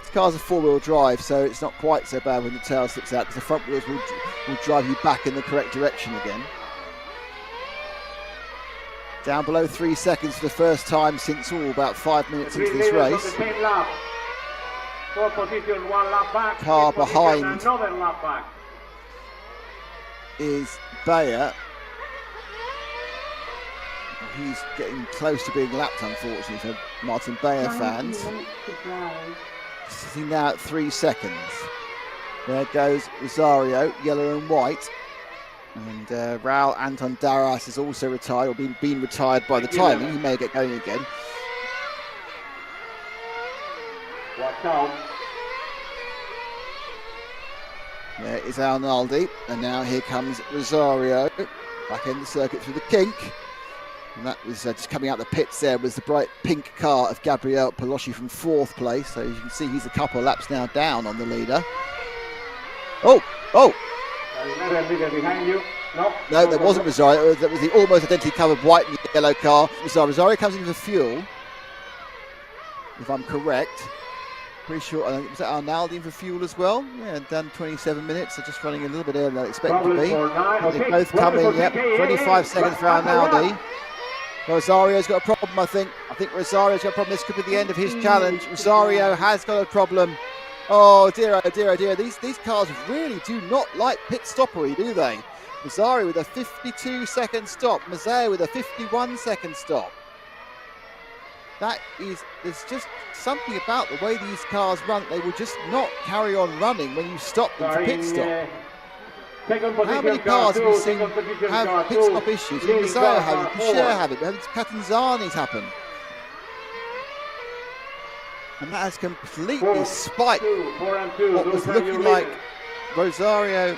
This car's a 4-wheel drive, so it's not quite so bad when the tail sticks out, because the front wheels will drive you back in the correct direction again. Down below 3 seconds for the first time since about 5 minutes The into three this leaders on race. the same lap. Pole position, 1 lap back. Car Fifth position, behind. another lap back. Is Bayer. He's getting close to being lapped, unfortunately, for Martin Bayer 19 fans. minutes to drive. Sitting now at 3 seconds. There goes Rosario, yellow and white. And Raul Anton Darras is also retired, or been retired by the timing. He may get going again. Watch out. There is Arnaldi, and now here comes Rosario. Back in the circuit through the kink. And that was just coming out the pits there was the bright pink car of Gabriel Paloschi from 4th place. So you can see he's a couple of laps now down on the leader. Oh! Behind you. No, there wasn't Rosario. That was the almost identically covered white and yellow car. Rosario comes in for fuel, if I'm correct. Pretty sure. Was that Arnaldi in for fuel as well? Yeah, done 27 minutes. So just running a little bit earlier than I expected to be. They both come in. Yep, 25 seconds for Arnaldi. Rosario's got a problem, I think. I think Rosario's got a problem. This could be the end of his challenge. Rosario has got a problem. Oh dear, oh dear, oh dear. These cars really do not like pit stoppery, do they? Rosario with a 52-second stop. Mazeo with a 51-second stop. There's just something about the way these cars run. They will just not carry on running when you stop them for pit stop. How many cars have you seen have pit stop issues? Mazeo have it, Pichère have it, Catanzani's happened. And that has completely spiked what was looking like Rosario,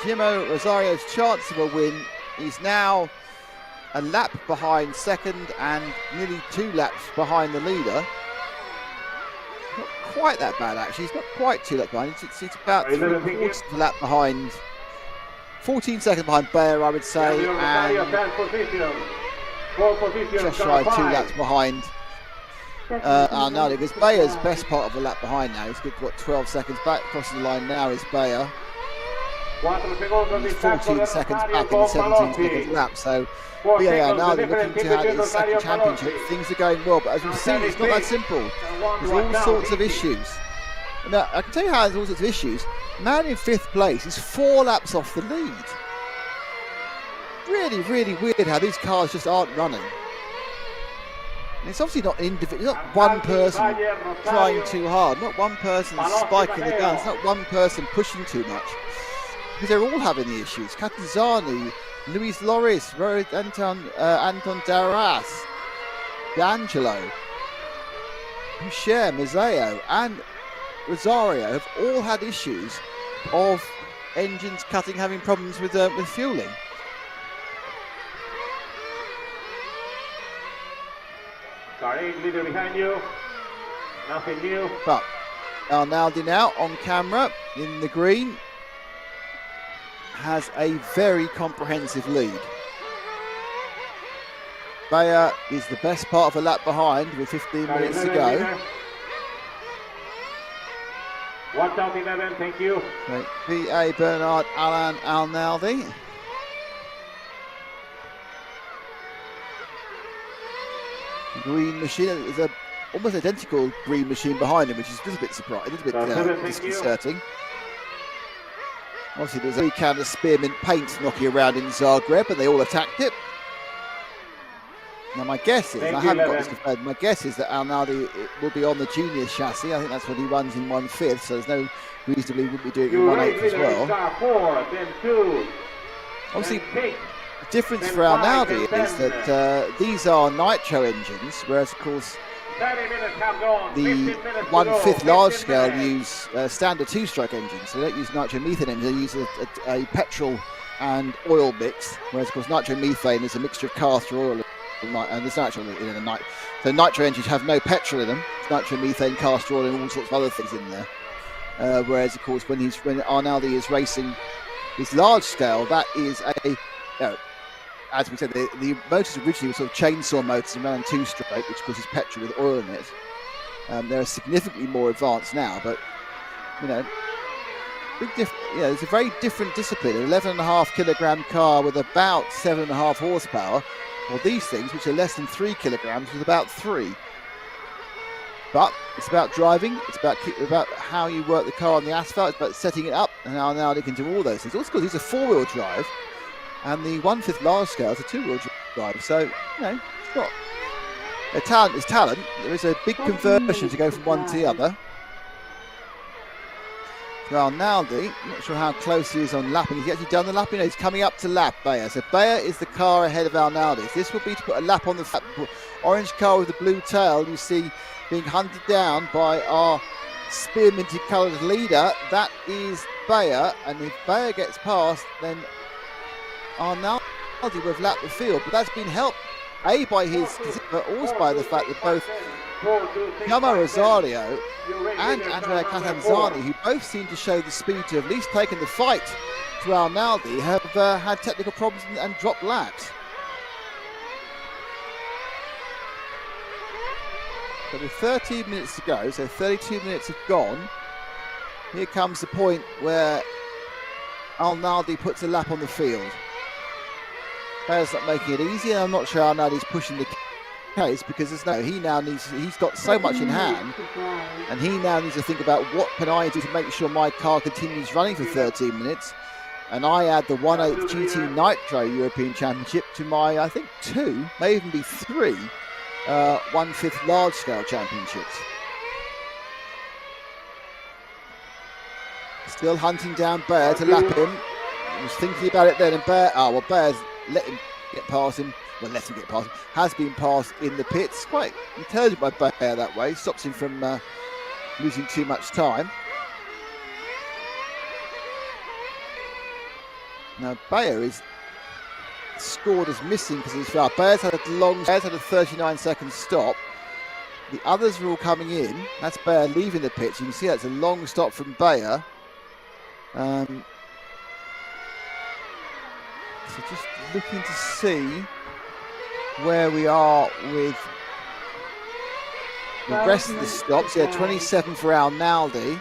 Jimmo Rosario's chance of a win. He's now a lap behind second and nearly 2 laps behind the leader. Not quite that bad actually, he's not quite 2 laps behind, it's about 3/4 of a lap behind. 14 seconds behind Bayer, I would say, and just shy of 2 laps behind Arnaldi, because Bayer's best part of a lap behind now. He's got 12 seconds back, crossing the line now is Bayer. He's 14 seconds back in the 17th lap, so Arnaldi looking to have his second championship. Things are going well, but as we've seen, it's not that simple. There's all sorts of issues. Now, I can tell you how there's all sorts of issues. Man in 5th place is 4 laps off the lead. Really, really weird how these cars just aren't running. And it's obviously not individual. Not one person trying too hard. Not one person spiking the guns. Not one person pushing too much. Because they're all having the issues. Catanzani, Luis Loris, Anton Darras, D'Angelo, Pichère, Mazeo, and Rosario have all had issues of engines cutting, having problems with fueling. Sorry, leader behind you. Nothing new. But Arnaldi now on camera in the green has a very comprehensive lead. Bayer is the best part of a lap behind with 15 minutes to go. Watch out, 11, thank you. So, P.A. Bernard Alain Arnaldi. Green machine is a almost identical green machine behind him, which is just a bit surprising, a little bit disconcerting. Obviously, there was a can of spearmint paint knocking around in Zagreb, and they all attacked it. Now, my guess is, I haven't got this confirmed, my guess is that Arnaldi will be on the Genius chassis. I think that's what he runs in 1/5, so there's no reason he wouldn't be doing it in 1/8 as well. Obviously, the difference for Arnaldi is that these are Nitro engines, whereas, of course, the 1/5 large scale use standard 2-stroke engines. So they don't use nitromethane engines, they use a petrol and oil mix, whereas, of course, nitromethane is a mixture of castor oil and there's nitro in a night. So nitro engines have no petrol in them. It's nitromethane, castor oil, and all sorts of other things in there. Whereas, of course, when Arnaldi is racing his large scale, that is as we said, the motors originally were sort of chainsaw motors around 2-stroke, which of course is petrol with oil in it. They're significantly more advanced now, but it's a very different discipline. An 11.5 kilogram car with about 7.5 horsepower or these things, which are less than 3 kilograms, with about 3. But it's about driving, it's about how you work the car on the asphalt, it's about setting it up, and now they can do all those things. Also, because these are 4-wheel drive, and the 1/5 large scale is a 2-wheel drive. So, you know, it's not. Talent is talent. There is a big conversion to go from one to the other. So Arnaldi, not sure how close he is on lapping. He's actually done the lapping. He's coming up to lap Bayer. So Bayer is the car ahead of Arnaldi. This will be to put a lap on the orange car with the blue tail. You see being hunted down by our spearminty coloured leader. That is Bayer. And if Bayer gets past, then Arnaldi will have lapped the field. But that's been helped, A, by his, but also by the fact that both Yama Rosario and Andrea Catanzani, who both seem to show the speed to have at least taken the fight to Arnaldi, have had technical problems and dropped laps. So with 13 minutes to go, so 32 minutes have gone, here comes the point where Arnaldi puts a lap on the field. Bayer's not making it easy, and I'm not sure Arnaldi's pushing the case, because he's got so much in hand, and he now needs to think about what can I do to make sure my car continues running for 13 minutes, and I add the 1/8 GT Nitro European Championship to my, I think, 2, may even be 3 1/5 large scale championships. Still hunting down Bayer to lap him. I was thinking about it then, and Bayer's let him get past him. Well, let him get past him. Has been passed in the pits. Quite intelligent by Bayer that way. Stops him from losing too much time. Now Bayer is scored as missing because he's foul. Bayer's had a 39-second stop. The others are all coming in. That's Bayer leaving the pits. You can see that's a long stop from Bayer. So just looking to see where we are with the rest of the stops. Yeah, 27 for Arnaldi.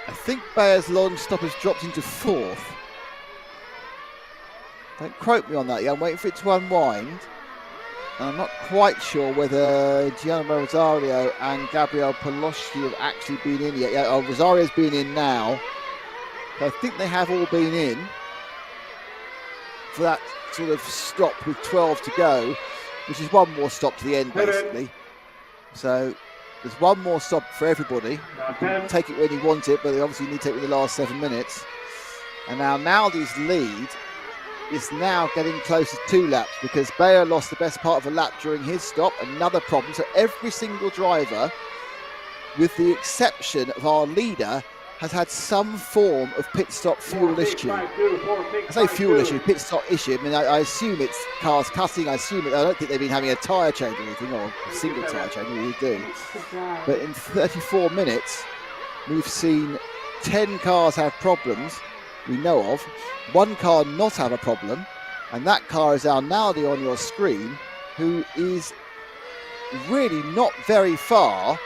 I think Bayer's long stop has dropped into 4th. Don't quote me on that yet. I'm waiting for it to unwind. And I'm not quite sure whether Gianna Rosario and Gabriel Poloschi have actually been in yet. Yeah, Rosario's been in now. So I think they have all been in for that sort of stop with 12 to go, which is one more stop to the end, basically. So there's one more stop for everybody. You can take it when you want it, but they obviously need to take it in the last 7 minutes. And now Naldi's lead is now getting close to 2 laps, because Bayer lost the best part of a lap during his stop. Another problem. So every single driver, with the exception of our leader, has had some form of pit stop fuel issue. I say fuel issue, pit stop issue. I mean, I assume it's cars cutting. I don't think they've been having a tyre change or anything, or a single tyre change. We do. But in 34 minutes, we've seen 10 cars have problems we know of, 1 car not have a problem, and that car is Arnaldi on your screen, who is really not very far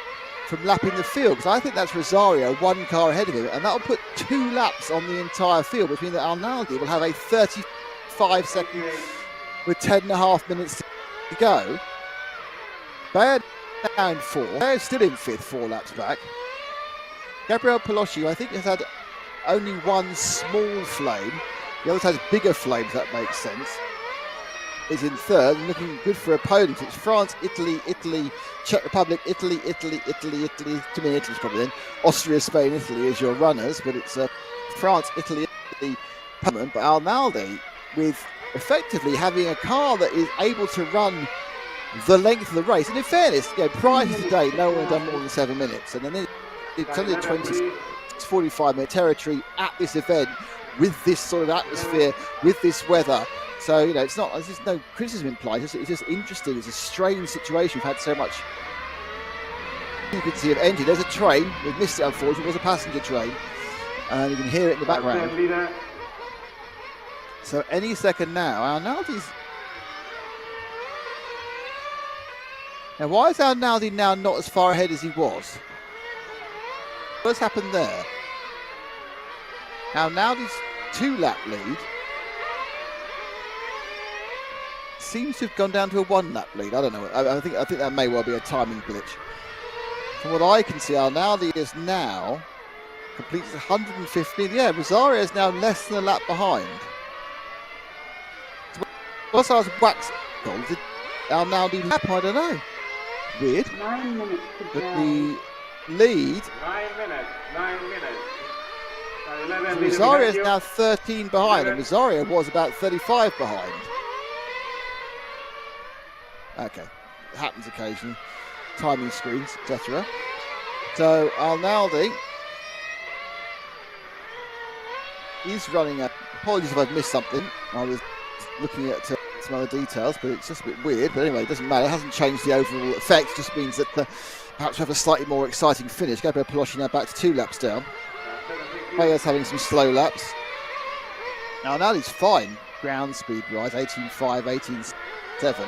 from lapping the field, because I think that's Rosario 1 car ahead of him, and that will put 2 laps on the entire field, which means that Arnaldi will have a 35-second with 10.5 minutes to go. Bayer now in 4. Bayer's still in 5th, 4 laps back. Gabriel Poloschi, I think, has had only 1 small flame. The other has bigger flames, that makes sense. Is in 3rd and looking good for a podium. So it's France, Italy, Czech Republic, Italy. To me, Italy's probably then. Austria, Spain, Italy is your runners, but it's France, Italy, podium. But Arnaldi, with effectively having a car that is able to run the length of the race. And in fairness, prior to today, no one had done more than 7 minutes. And then it's only 45-minute territory at this event, with this sort of atmosphere, with this weather. So, it's not, there's just no criticism implied. It's just interesting. It's a strange situation. We've had so much. You can see an engine. There's a train. We've missed it, unfortunately. It was a passenger train. And you can hear it in the background. So any second now, Arnaldi's. Now, why is Arnaldi now not as far ahead as he was? What's happened there? Arnaldi's 2-lap lead seems to have gone down to a 1-lap lead. I don't know. I think that may well be a timing glitch. From what I can see, Arnaldi is now completed 115. Yeah, Rosario is now less than a lap behind. So whilst I was wax gold, did Arnaldi lap? I don't know. Weird. 9 minutes to But drive. the lead. 9 minutes. So Rosario is now 13 behind, and Rosario was about 35 behind. Okay, it happens occasionally. Timing screens, etc. So Arnaldi is running up. Apologies if I've missed something. I was looking at some other details, but it's just a bit weird. But anyway, it doesn't matter. It hasn't changed the overall effect. It just means that perhaps we have a slightly more exciting finish. Gabriel Poloschi now back to 2 laps down. Players having some slow laps. Now Arnaldi's fine. Ground speed rise, 18.5, 18.7.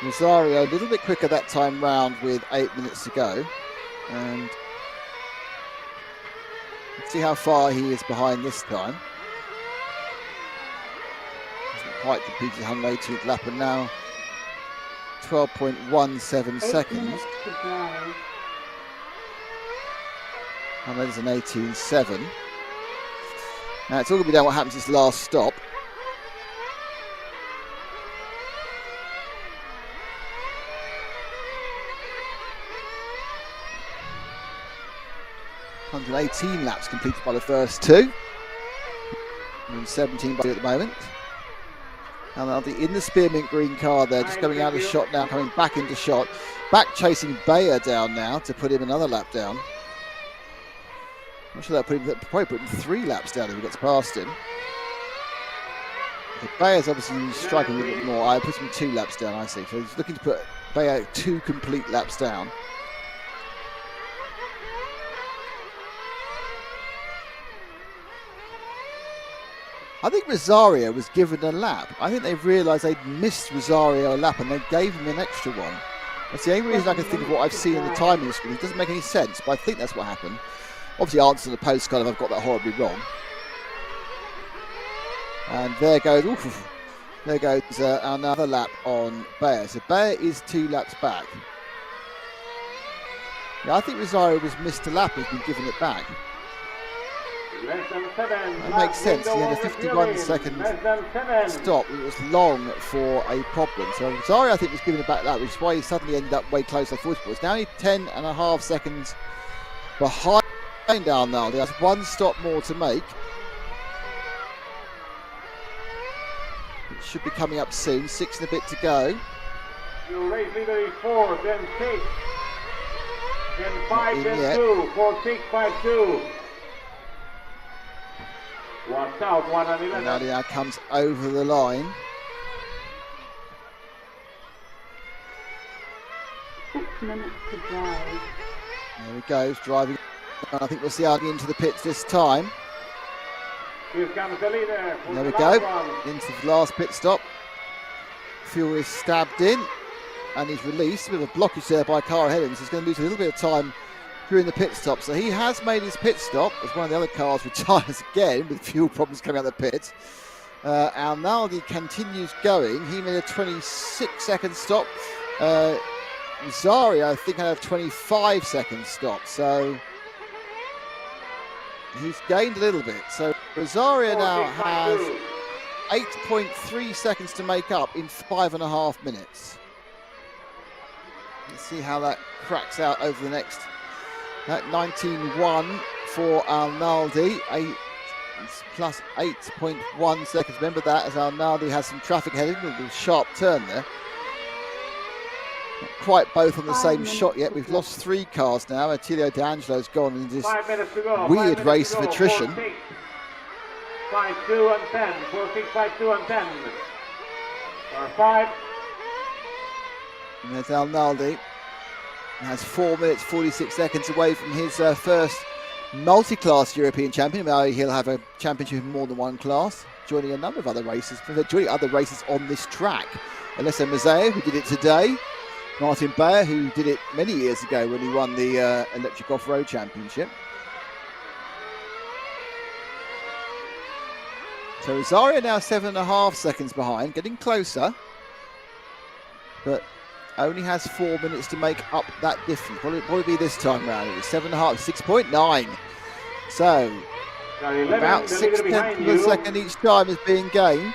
Rosario a little bit quicker that time round with 8 minutes to go. And let's see how far he is behind this time. Hasn't quite completed 118th lap, and now 12.17 seconds. And that is an 18.7. Now it's all going to be down what happens this last stop. (118 laps completed by the first 2. And 17 at the moment. And in the spearmint green car there, just coming out of shot now, coming back into shot. Back chasing Bayer down now to put him another lap down. I'm sure that probably put him 3 laps down if he gets past him. Okay, Bayer's obviously striking a little bit more. I put him 2 laps down, I see. So he's looking to put Bayer 2 complete laps down. I think Rosario was given a lap. I think they've realised they'd missed Rosario a lap and they gave him an extra one. That's the only reason I can think of what I've seen in the timing screen. It doesn't make any sense, but I think that's what happened. Obviously, answer the postcard if I've got that horribly wrong. And there goes another lap on Bayer. So Bayer is 2 laps back. Yeah, I think Rosario was missed a lap and has been given it back. That makes sense. He had a 51-second stop. It was long for a problem. So Rosario, I think, was given it back that, which is why he suddenly ended up way closer to 40 points. Now he's 10.5 seconds behind Arnaldi. That's 1 stop more to make. It should be coming up soon. 6 and a bit to go. Your race leader is 4, then 6, then 5, then 2, 4, 6, 5, 2. Watch out, 1 and 11. Arnaldi now comes over the line. 6 minutes to drive. There he goes, driving. I think we'll see Arnaldi into the pits this time. Here comes the leader. There we go, into the last pit stop. Fuel is stabbed in and he's released. A bit of a blockage there by a car ahead of him, so he's going to lose a little bit of time during the pit stop. So he has made his pit stop as one of the other cars retires again with fuel problems coming out of the pits. Arnaldi continues going. He made a 26-second stop. Rosario, I think, had a 25-second stop. So he's gained a little bit. So Rosario now has 8.3 seconds to make up in 5.5 minutes. Let's see how that cracks out over the next. That 19.1 for Arnaldi, plus 8.1 seconds. Remember that, as Arnaldi has some traffic heading, a little sharp turn there. Not quite both on the same shot yet. We've lost 3 cars now. Attilio D'Angelo's gone into this weird race of attrition. 5, 2 and 10. 4, 6, 5, 2 and 10. 5. And there's Arnaldi. He has 4 minutes 46 seconds away from his first multi-class European champion. He'll have a championship in more than one class, joining a number of other races, joining other races on this track. Alessio Mazzeo, who did it today. Martin Bayer, who did it many years ago when he won the Electric Off-Road Championship. So Rosario now 7.5 seconds behind, getting closer, but only has 4 minutes to make up that difference. What will it be this time round? It was 7.5, 6.9. So about 6/10 of a second each time is being gained.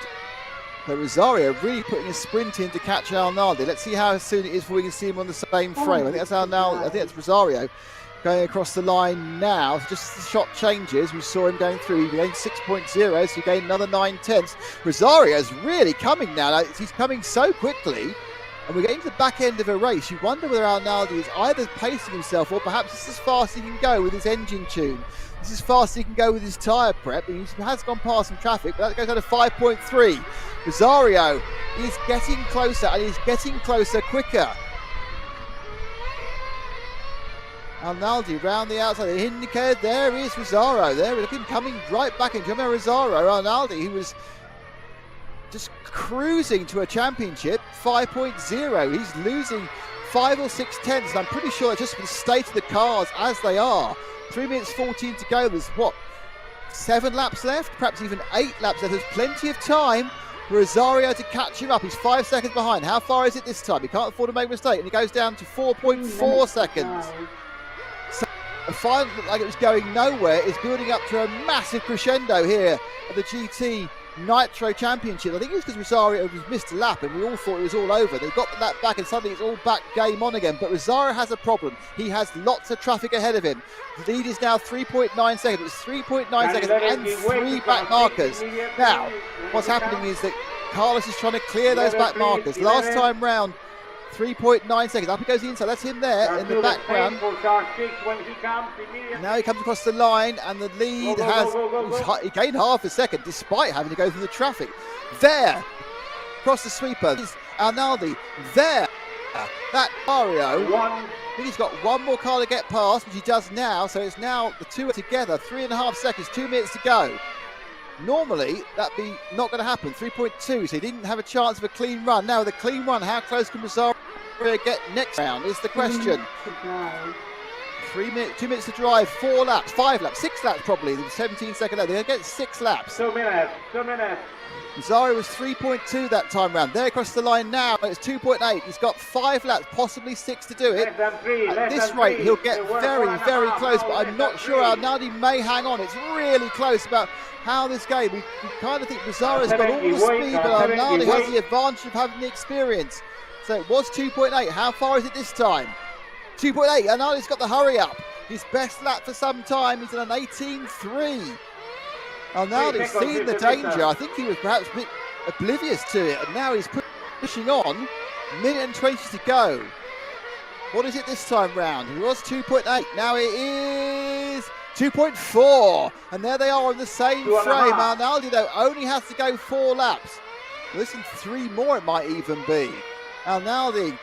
But Rosario really putting a sprint in to catch Arnaldi. Let's see how soon it is before we can see him on the same frame. I think that's Arnaldi. I think that's Rosario going across the line now. Just the shot changes. We saw him going through. He gained 6.0, so he gained another 9/10. Rosario's really coming now. He's coming so quickly. And we're getting to the back end of a race. You wonder whether Arnaldi is either pacing himself or perhaps this is as fast as he can go with his engine tune. This is as fast as he can go with his tyre prep. And he has gone past some traffic, but that goes down to 5.3. Rosario is getting closer, and he's getting closer quicker. Arnaldi round the outside. The indicator, there is Rosario. There, look at him coming right back into Rosario. Arnaldi, who was just cruising to a championship, 5.0. He's losing 5 or 6 tenths, and I'm pretty sure it's just the state of the cars as they are. 3 minutes 14 to go. There's 7 laps left, perhaps even 8 laps left. There's plenty of time for Rosario to catch him up. He's 5 seconds behind. How far is it this time? He can't afford to make a mistake, and he goes down to 4.4 seconds. So a final looked like it was going nowhere is building up to a massive crescendo here at the GT Nitro Championship. I think it was because Rosario has missed a lap and we all thought it was all over. They got the lap back and suddenly it's all back game on again. But Rosario has a problem. He has lots of traffic ahead of him. The lead is now 3.9 seconds. It's 3.9 seconds and 3 back markers. Now, what's happening is that Carlos is trying to clear those back markers. Last time round, 3.9 seconds. Up he goes the inside. That's him there in the background. Now he comes across the line and the lead he gained half a second despite having to go through the traffic. There, across the sweeper, is Arnaldi. There, that Mario. I think he's got one more car to get past, which he does now. So it's now the two are together. 3.5 seconds, 2 minutes to go. Normally, that'd be not going to happen. 3.2, so he didn't have a chance of a clean run. Now, with a clean run, how close can Rosario get next round is the question. 2 minutes to drive, 4 laps, 5 laps, 6 laps probably. The 17-second lap. They're going to get 6 laps. 2 minutes, 2 minutes. Rosario was 3.2 that time round. There across the line now, it's 2.8. He's got 5 laps, possibly 6 to do it. At this rate, he'll get very, very close, but I'm not sure Arnaldi may hang on. It's really close about how this game. We kind of think Rosario's got all the speed, but Arnaldi has the advantage of having the experience. So it was 2.8. How far is it this time? 2.8. Arnaldi's got the hurry up. His best lap for some time. He's at an 18.3. Arnaldi's seen the danger. I think he was perhaps a bit oblivious to it, and now he's pushing on. Minute and 20 to go. What is it this time round? It was 2.8. Now it is 2.4. And there they are on the same frame. Arnaldi, though, only has to go 4 laps. Listen, 3 more it might even be. Arnaldi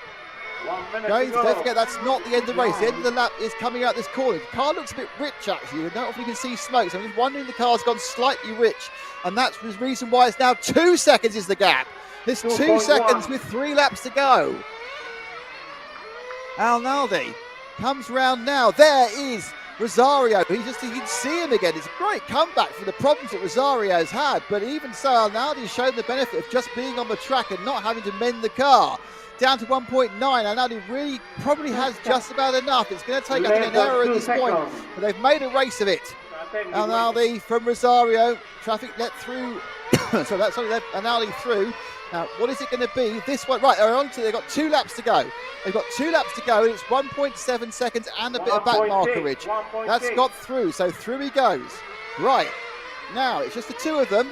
don't forget, that's not the end of the race. The end of the lap is coming out this corner. The car looks a bit rich, actually. You don't often can see smoke, so I'm just wondering the car's gone slightly rich. And that's the reason why it's now 2 seconds is the gap. It's 2 seconds with 3 laps to go. Arnaldi comes round now. There is Rosario. You can see him again. It's a great comeback for the problems that Rosario's had. But even so, Arnaldi's shown the benefit of just being on the track and not having to mend the car. Down to 1.9. Arnaldi really probably has just about enough. It's going to take, I think, an error at this point, but they've made a race of it. Arnaldi from Rosario. Traffic let through. So that's only let Arnaldi through. Now, what is it going to be? This one, right? They've got 2 laps to go. They've got 2 laps to go, and it's 1.7 seconds and a bit of back markerage. That's got through. So through he goes. Right now, it's just the 2 of them.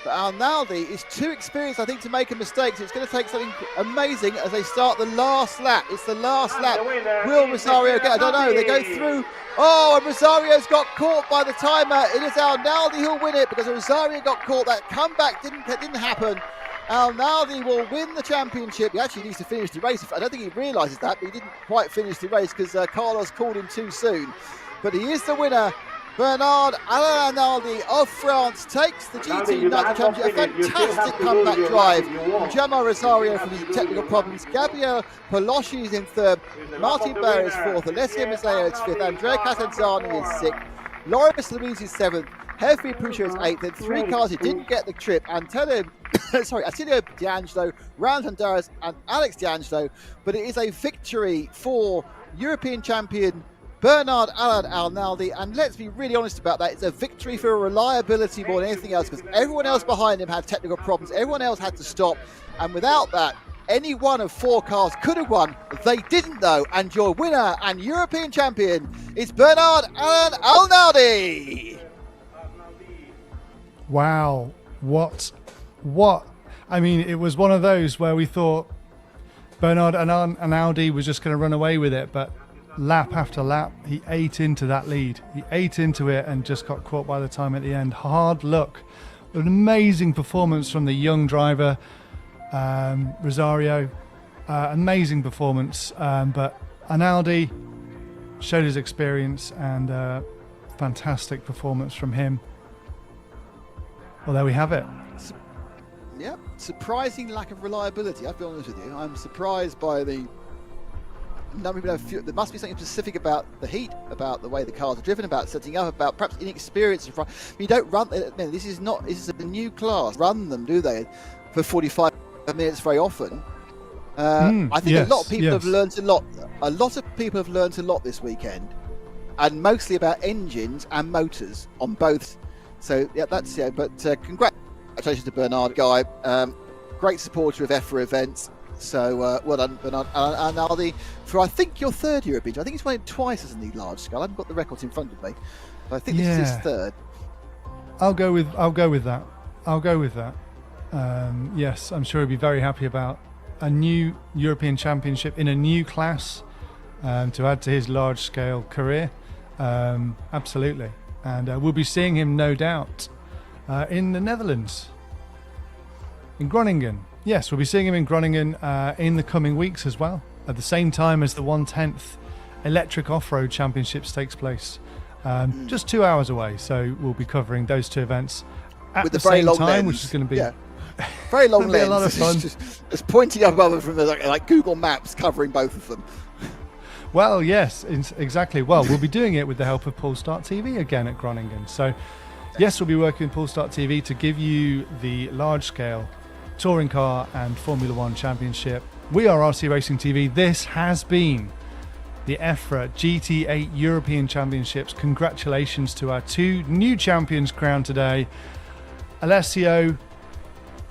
But Arnaldi is too experienced, I think, to make a mistake. So it's going to take something amazing as they start the last lap. It's the last lap. Will Rosario get? I don't know. They go through. Oh, and Rosario's got caught by the timer. It is Arnaldi who'll win it because Rosario got caught. That comeback didn't happen. Arnaldi will win the championship. He actually needs to finish the race. I don't think he realises that, but he didn't quite finish the race because Carlos called him too soon. But he is the winner. Bernard Arnaldi of France takes the GT Nitro Championship. A fantastic comeback drive from Gemma Rosario from his technical problems. Gabriel Poloschi is in 3rd. Martin Baer is 4th. Alessio Mazzeo is 5th. Andrea Catanzani is 6th. Loris Louise is 7th. Heavy Pusher is 8th, then 3 cars who didn't get the trip. Attilio D'Angelo, Round Honduras, and Alex D'Angelo. But it is a victory for European champion Bernard Alad Al-Naldi, and let's be really honest about that, it's a victory for reliability more than anything else, because everyone else behind him had technical problems, everyone else had to stop, and without that, any one of 4 cars could have won. They didn't though, and your winner and European champion is Bernard Alad Al-Naldi. Wow, what? I mean, it was one of those where we thought Bernard Aldi was just going to run away with it, but lap after lap, he ate into that lead. He ate into it and just got caught by the time at the end. Hard luck. An amazing performance from the young driver, Rosario. Amazing performance, but Analdi showed his experience, and fantastic performance from him. Well, there we have it. Yeah, surprising lack of reliability, I'll be honest with you. I'm surprised by the number of people. There must be something specific about the heat, about the way the cars are driven, about setting up, about perhaps inexperience in front. You don't run, this is a new class. Run them, do they, for 45 minutes very often. I think a lot of people have learned a lot. A lot of people have learned a lot this weekend, and mostly about engines and motors on both. So yeah, that's But congratulations to Bernard, guy. Great supporter of EFRA events. So well done, Bernard Aldi, for I think your 3rd European. I think he's won it twice, hasn't he, large scale? I haven't got the records in front of me, but I think this is his 3rd. I'll go with that. Yes, I'm sure he'll be very happy about a new European Championship in a new class to add to his large scale career. Absolutely, and we'll be seeing him, no doubt, in the Netherlands, in Groningen. Yes, we'll be seeing him in Groningen in the coming weeks as well, at the same time as the 1/10th Electric Off-Road Championships takes place. Just 2 hours away, so we'll be covering those 2 events at the same time, lens, which is going to be very long lens. A lot of fun. It's pointing up above from like Google Maps covering both of them. Well, yes, exactly. Well, we'll be doing it with the help of Polestart TV again at Groningen. So, yes, we'll be working with Polestart TV to give you the large-scale Touring Car and Formula One Championship. We are RC Racing TV. This has been the EFRA GT8 European Championships. Congratulations to our 2 new champions crowned today, Alessio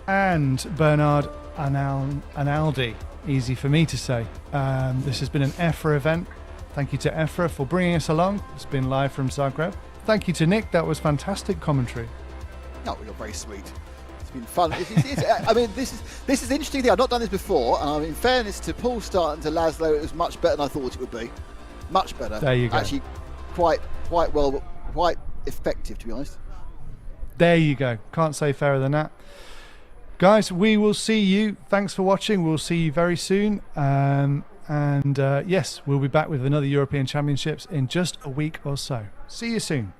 and Bernard Analdi. Easy for me to say. This has been an EFRA event. Thank you to EFRA for bringing us along. It's been live from Zagreb. Thank you to Nick. That was fantastic commentary. No, you're very sweet. Been fun. I mean, this is an interesting thing. I've not done this before, and in fairness to Polestart and to Laszlo, it was much better than I thought it would be. Much better. There you go. Actually, quite effective, to be honest. There you go. Can't say fairer than that. Guys, we will see you. Thanks for watching. We'll see you very soon. Yes, we'll be back with another European Championships in just a week or so. See you soon.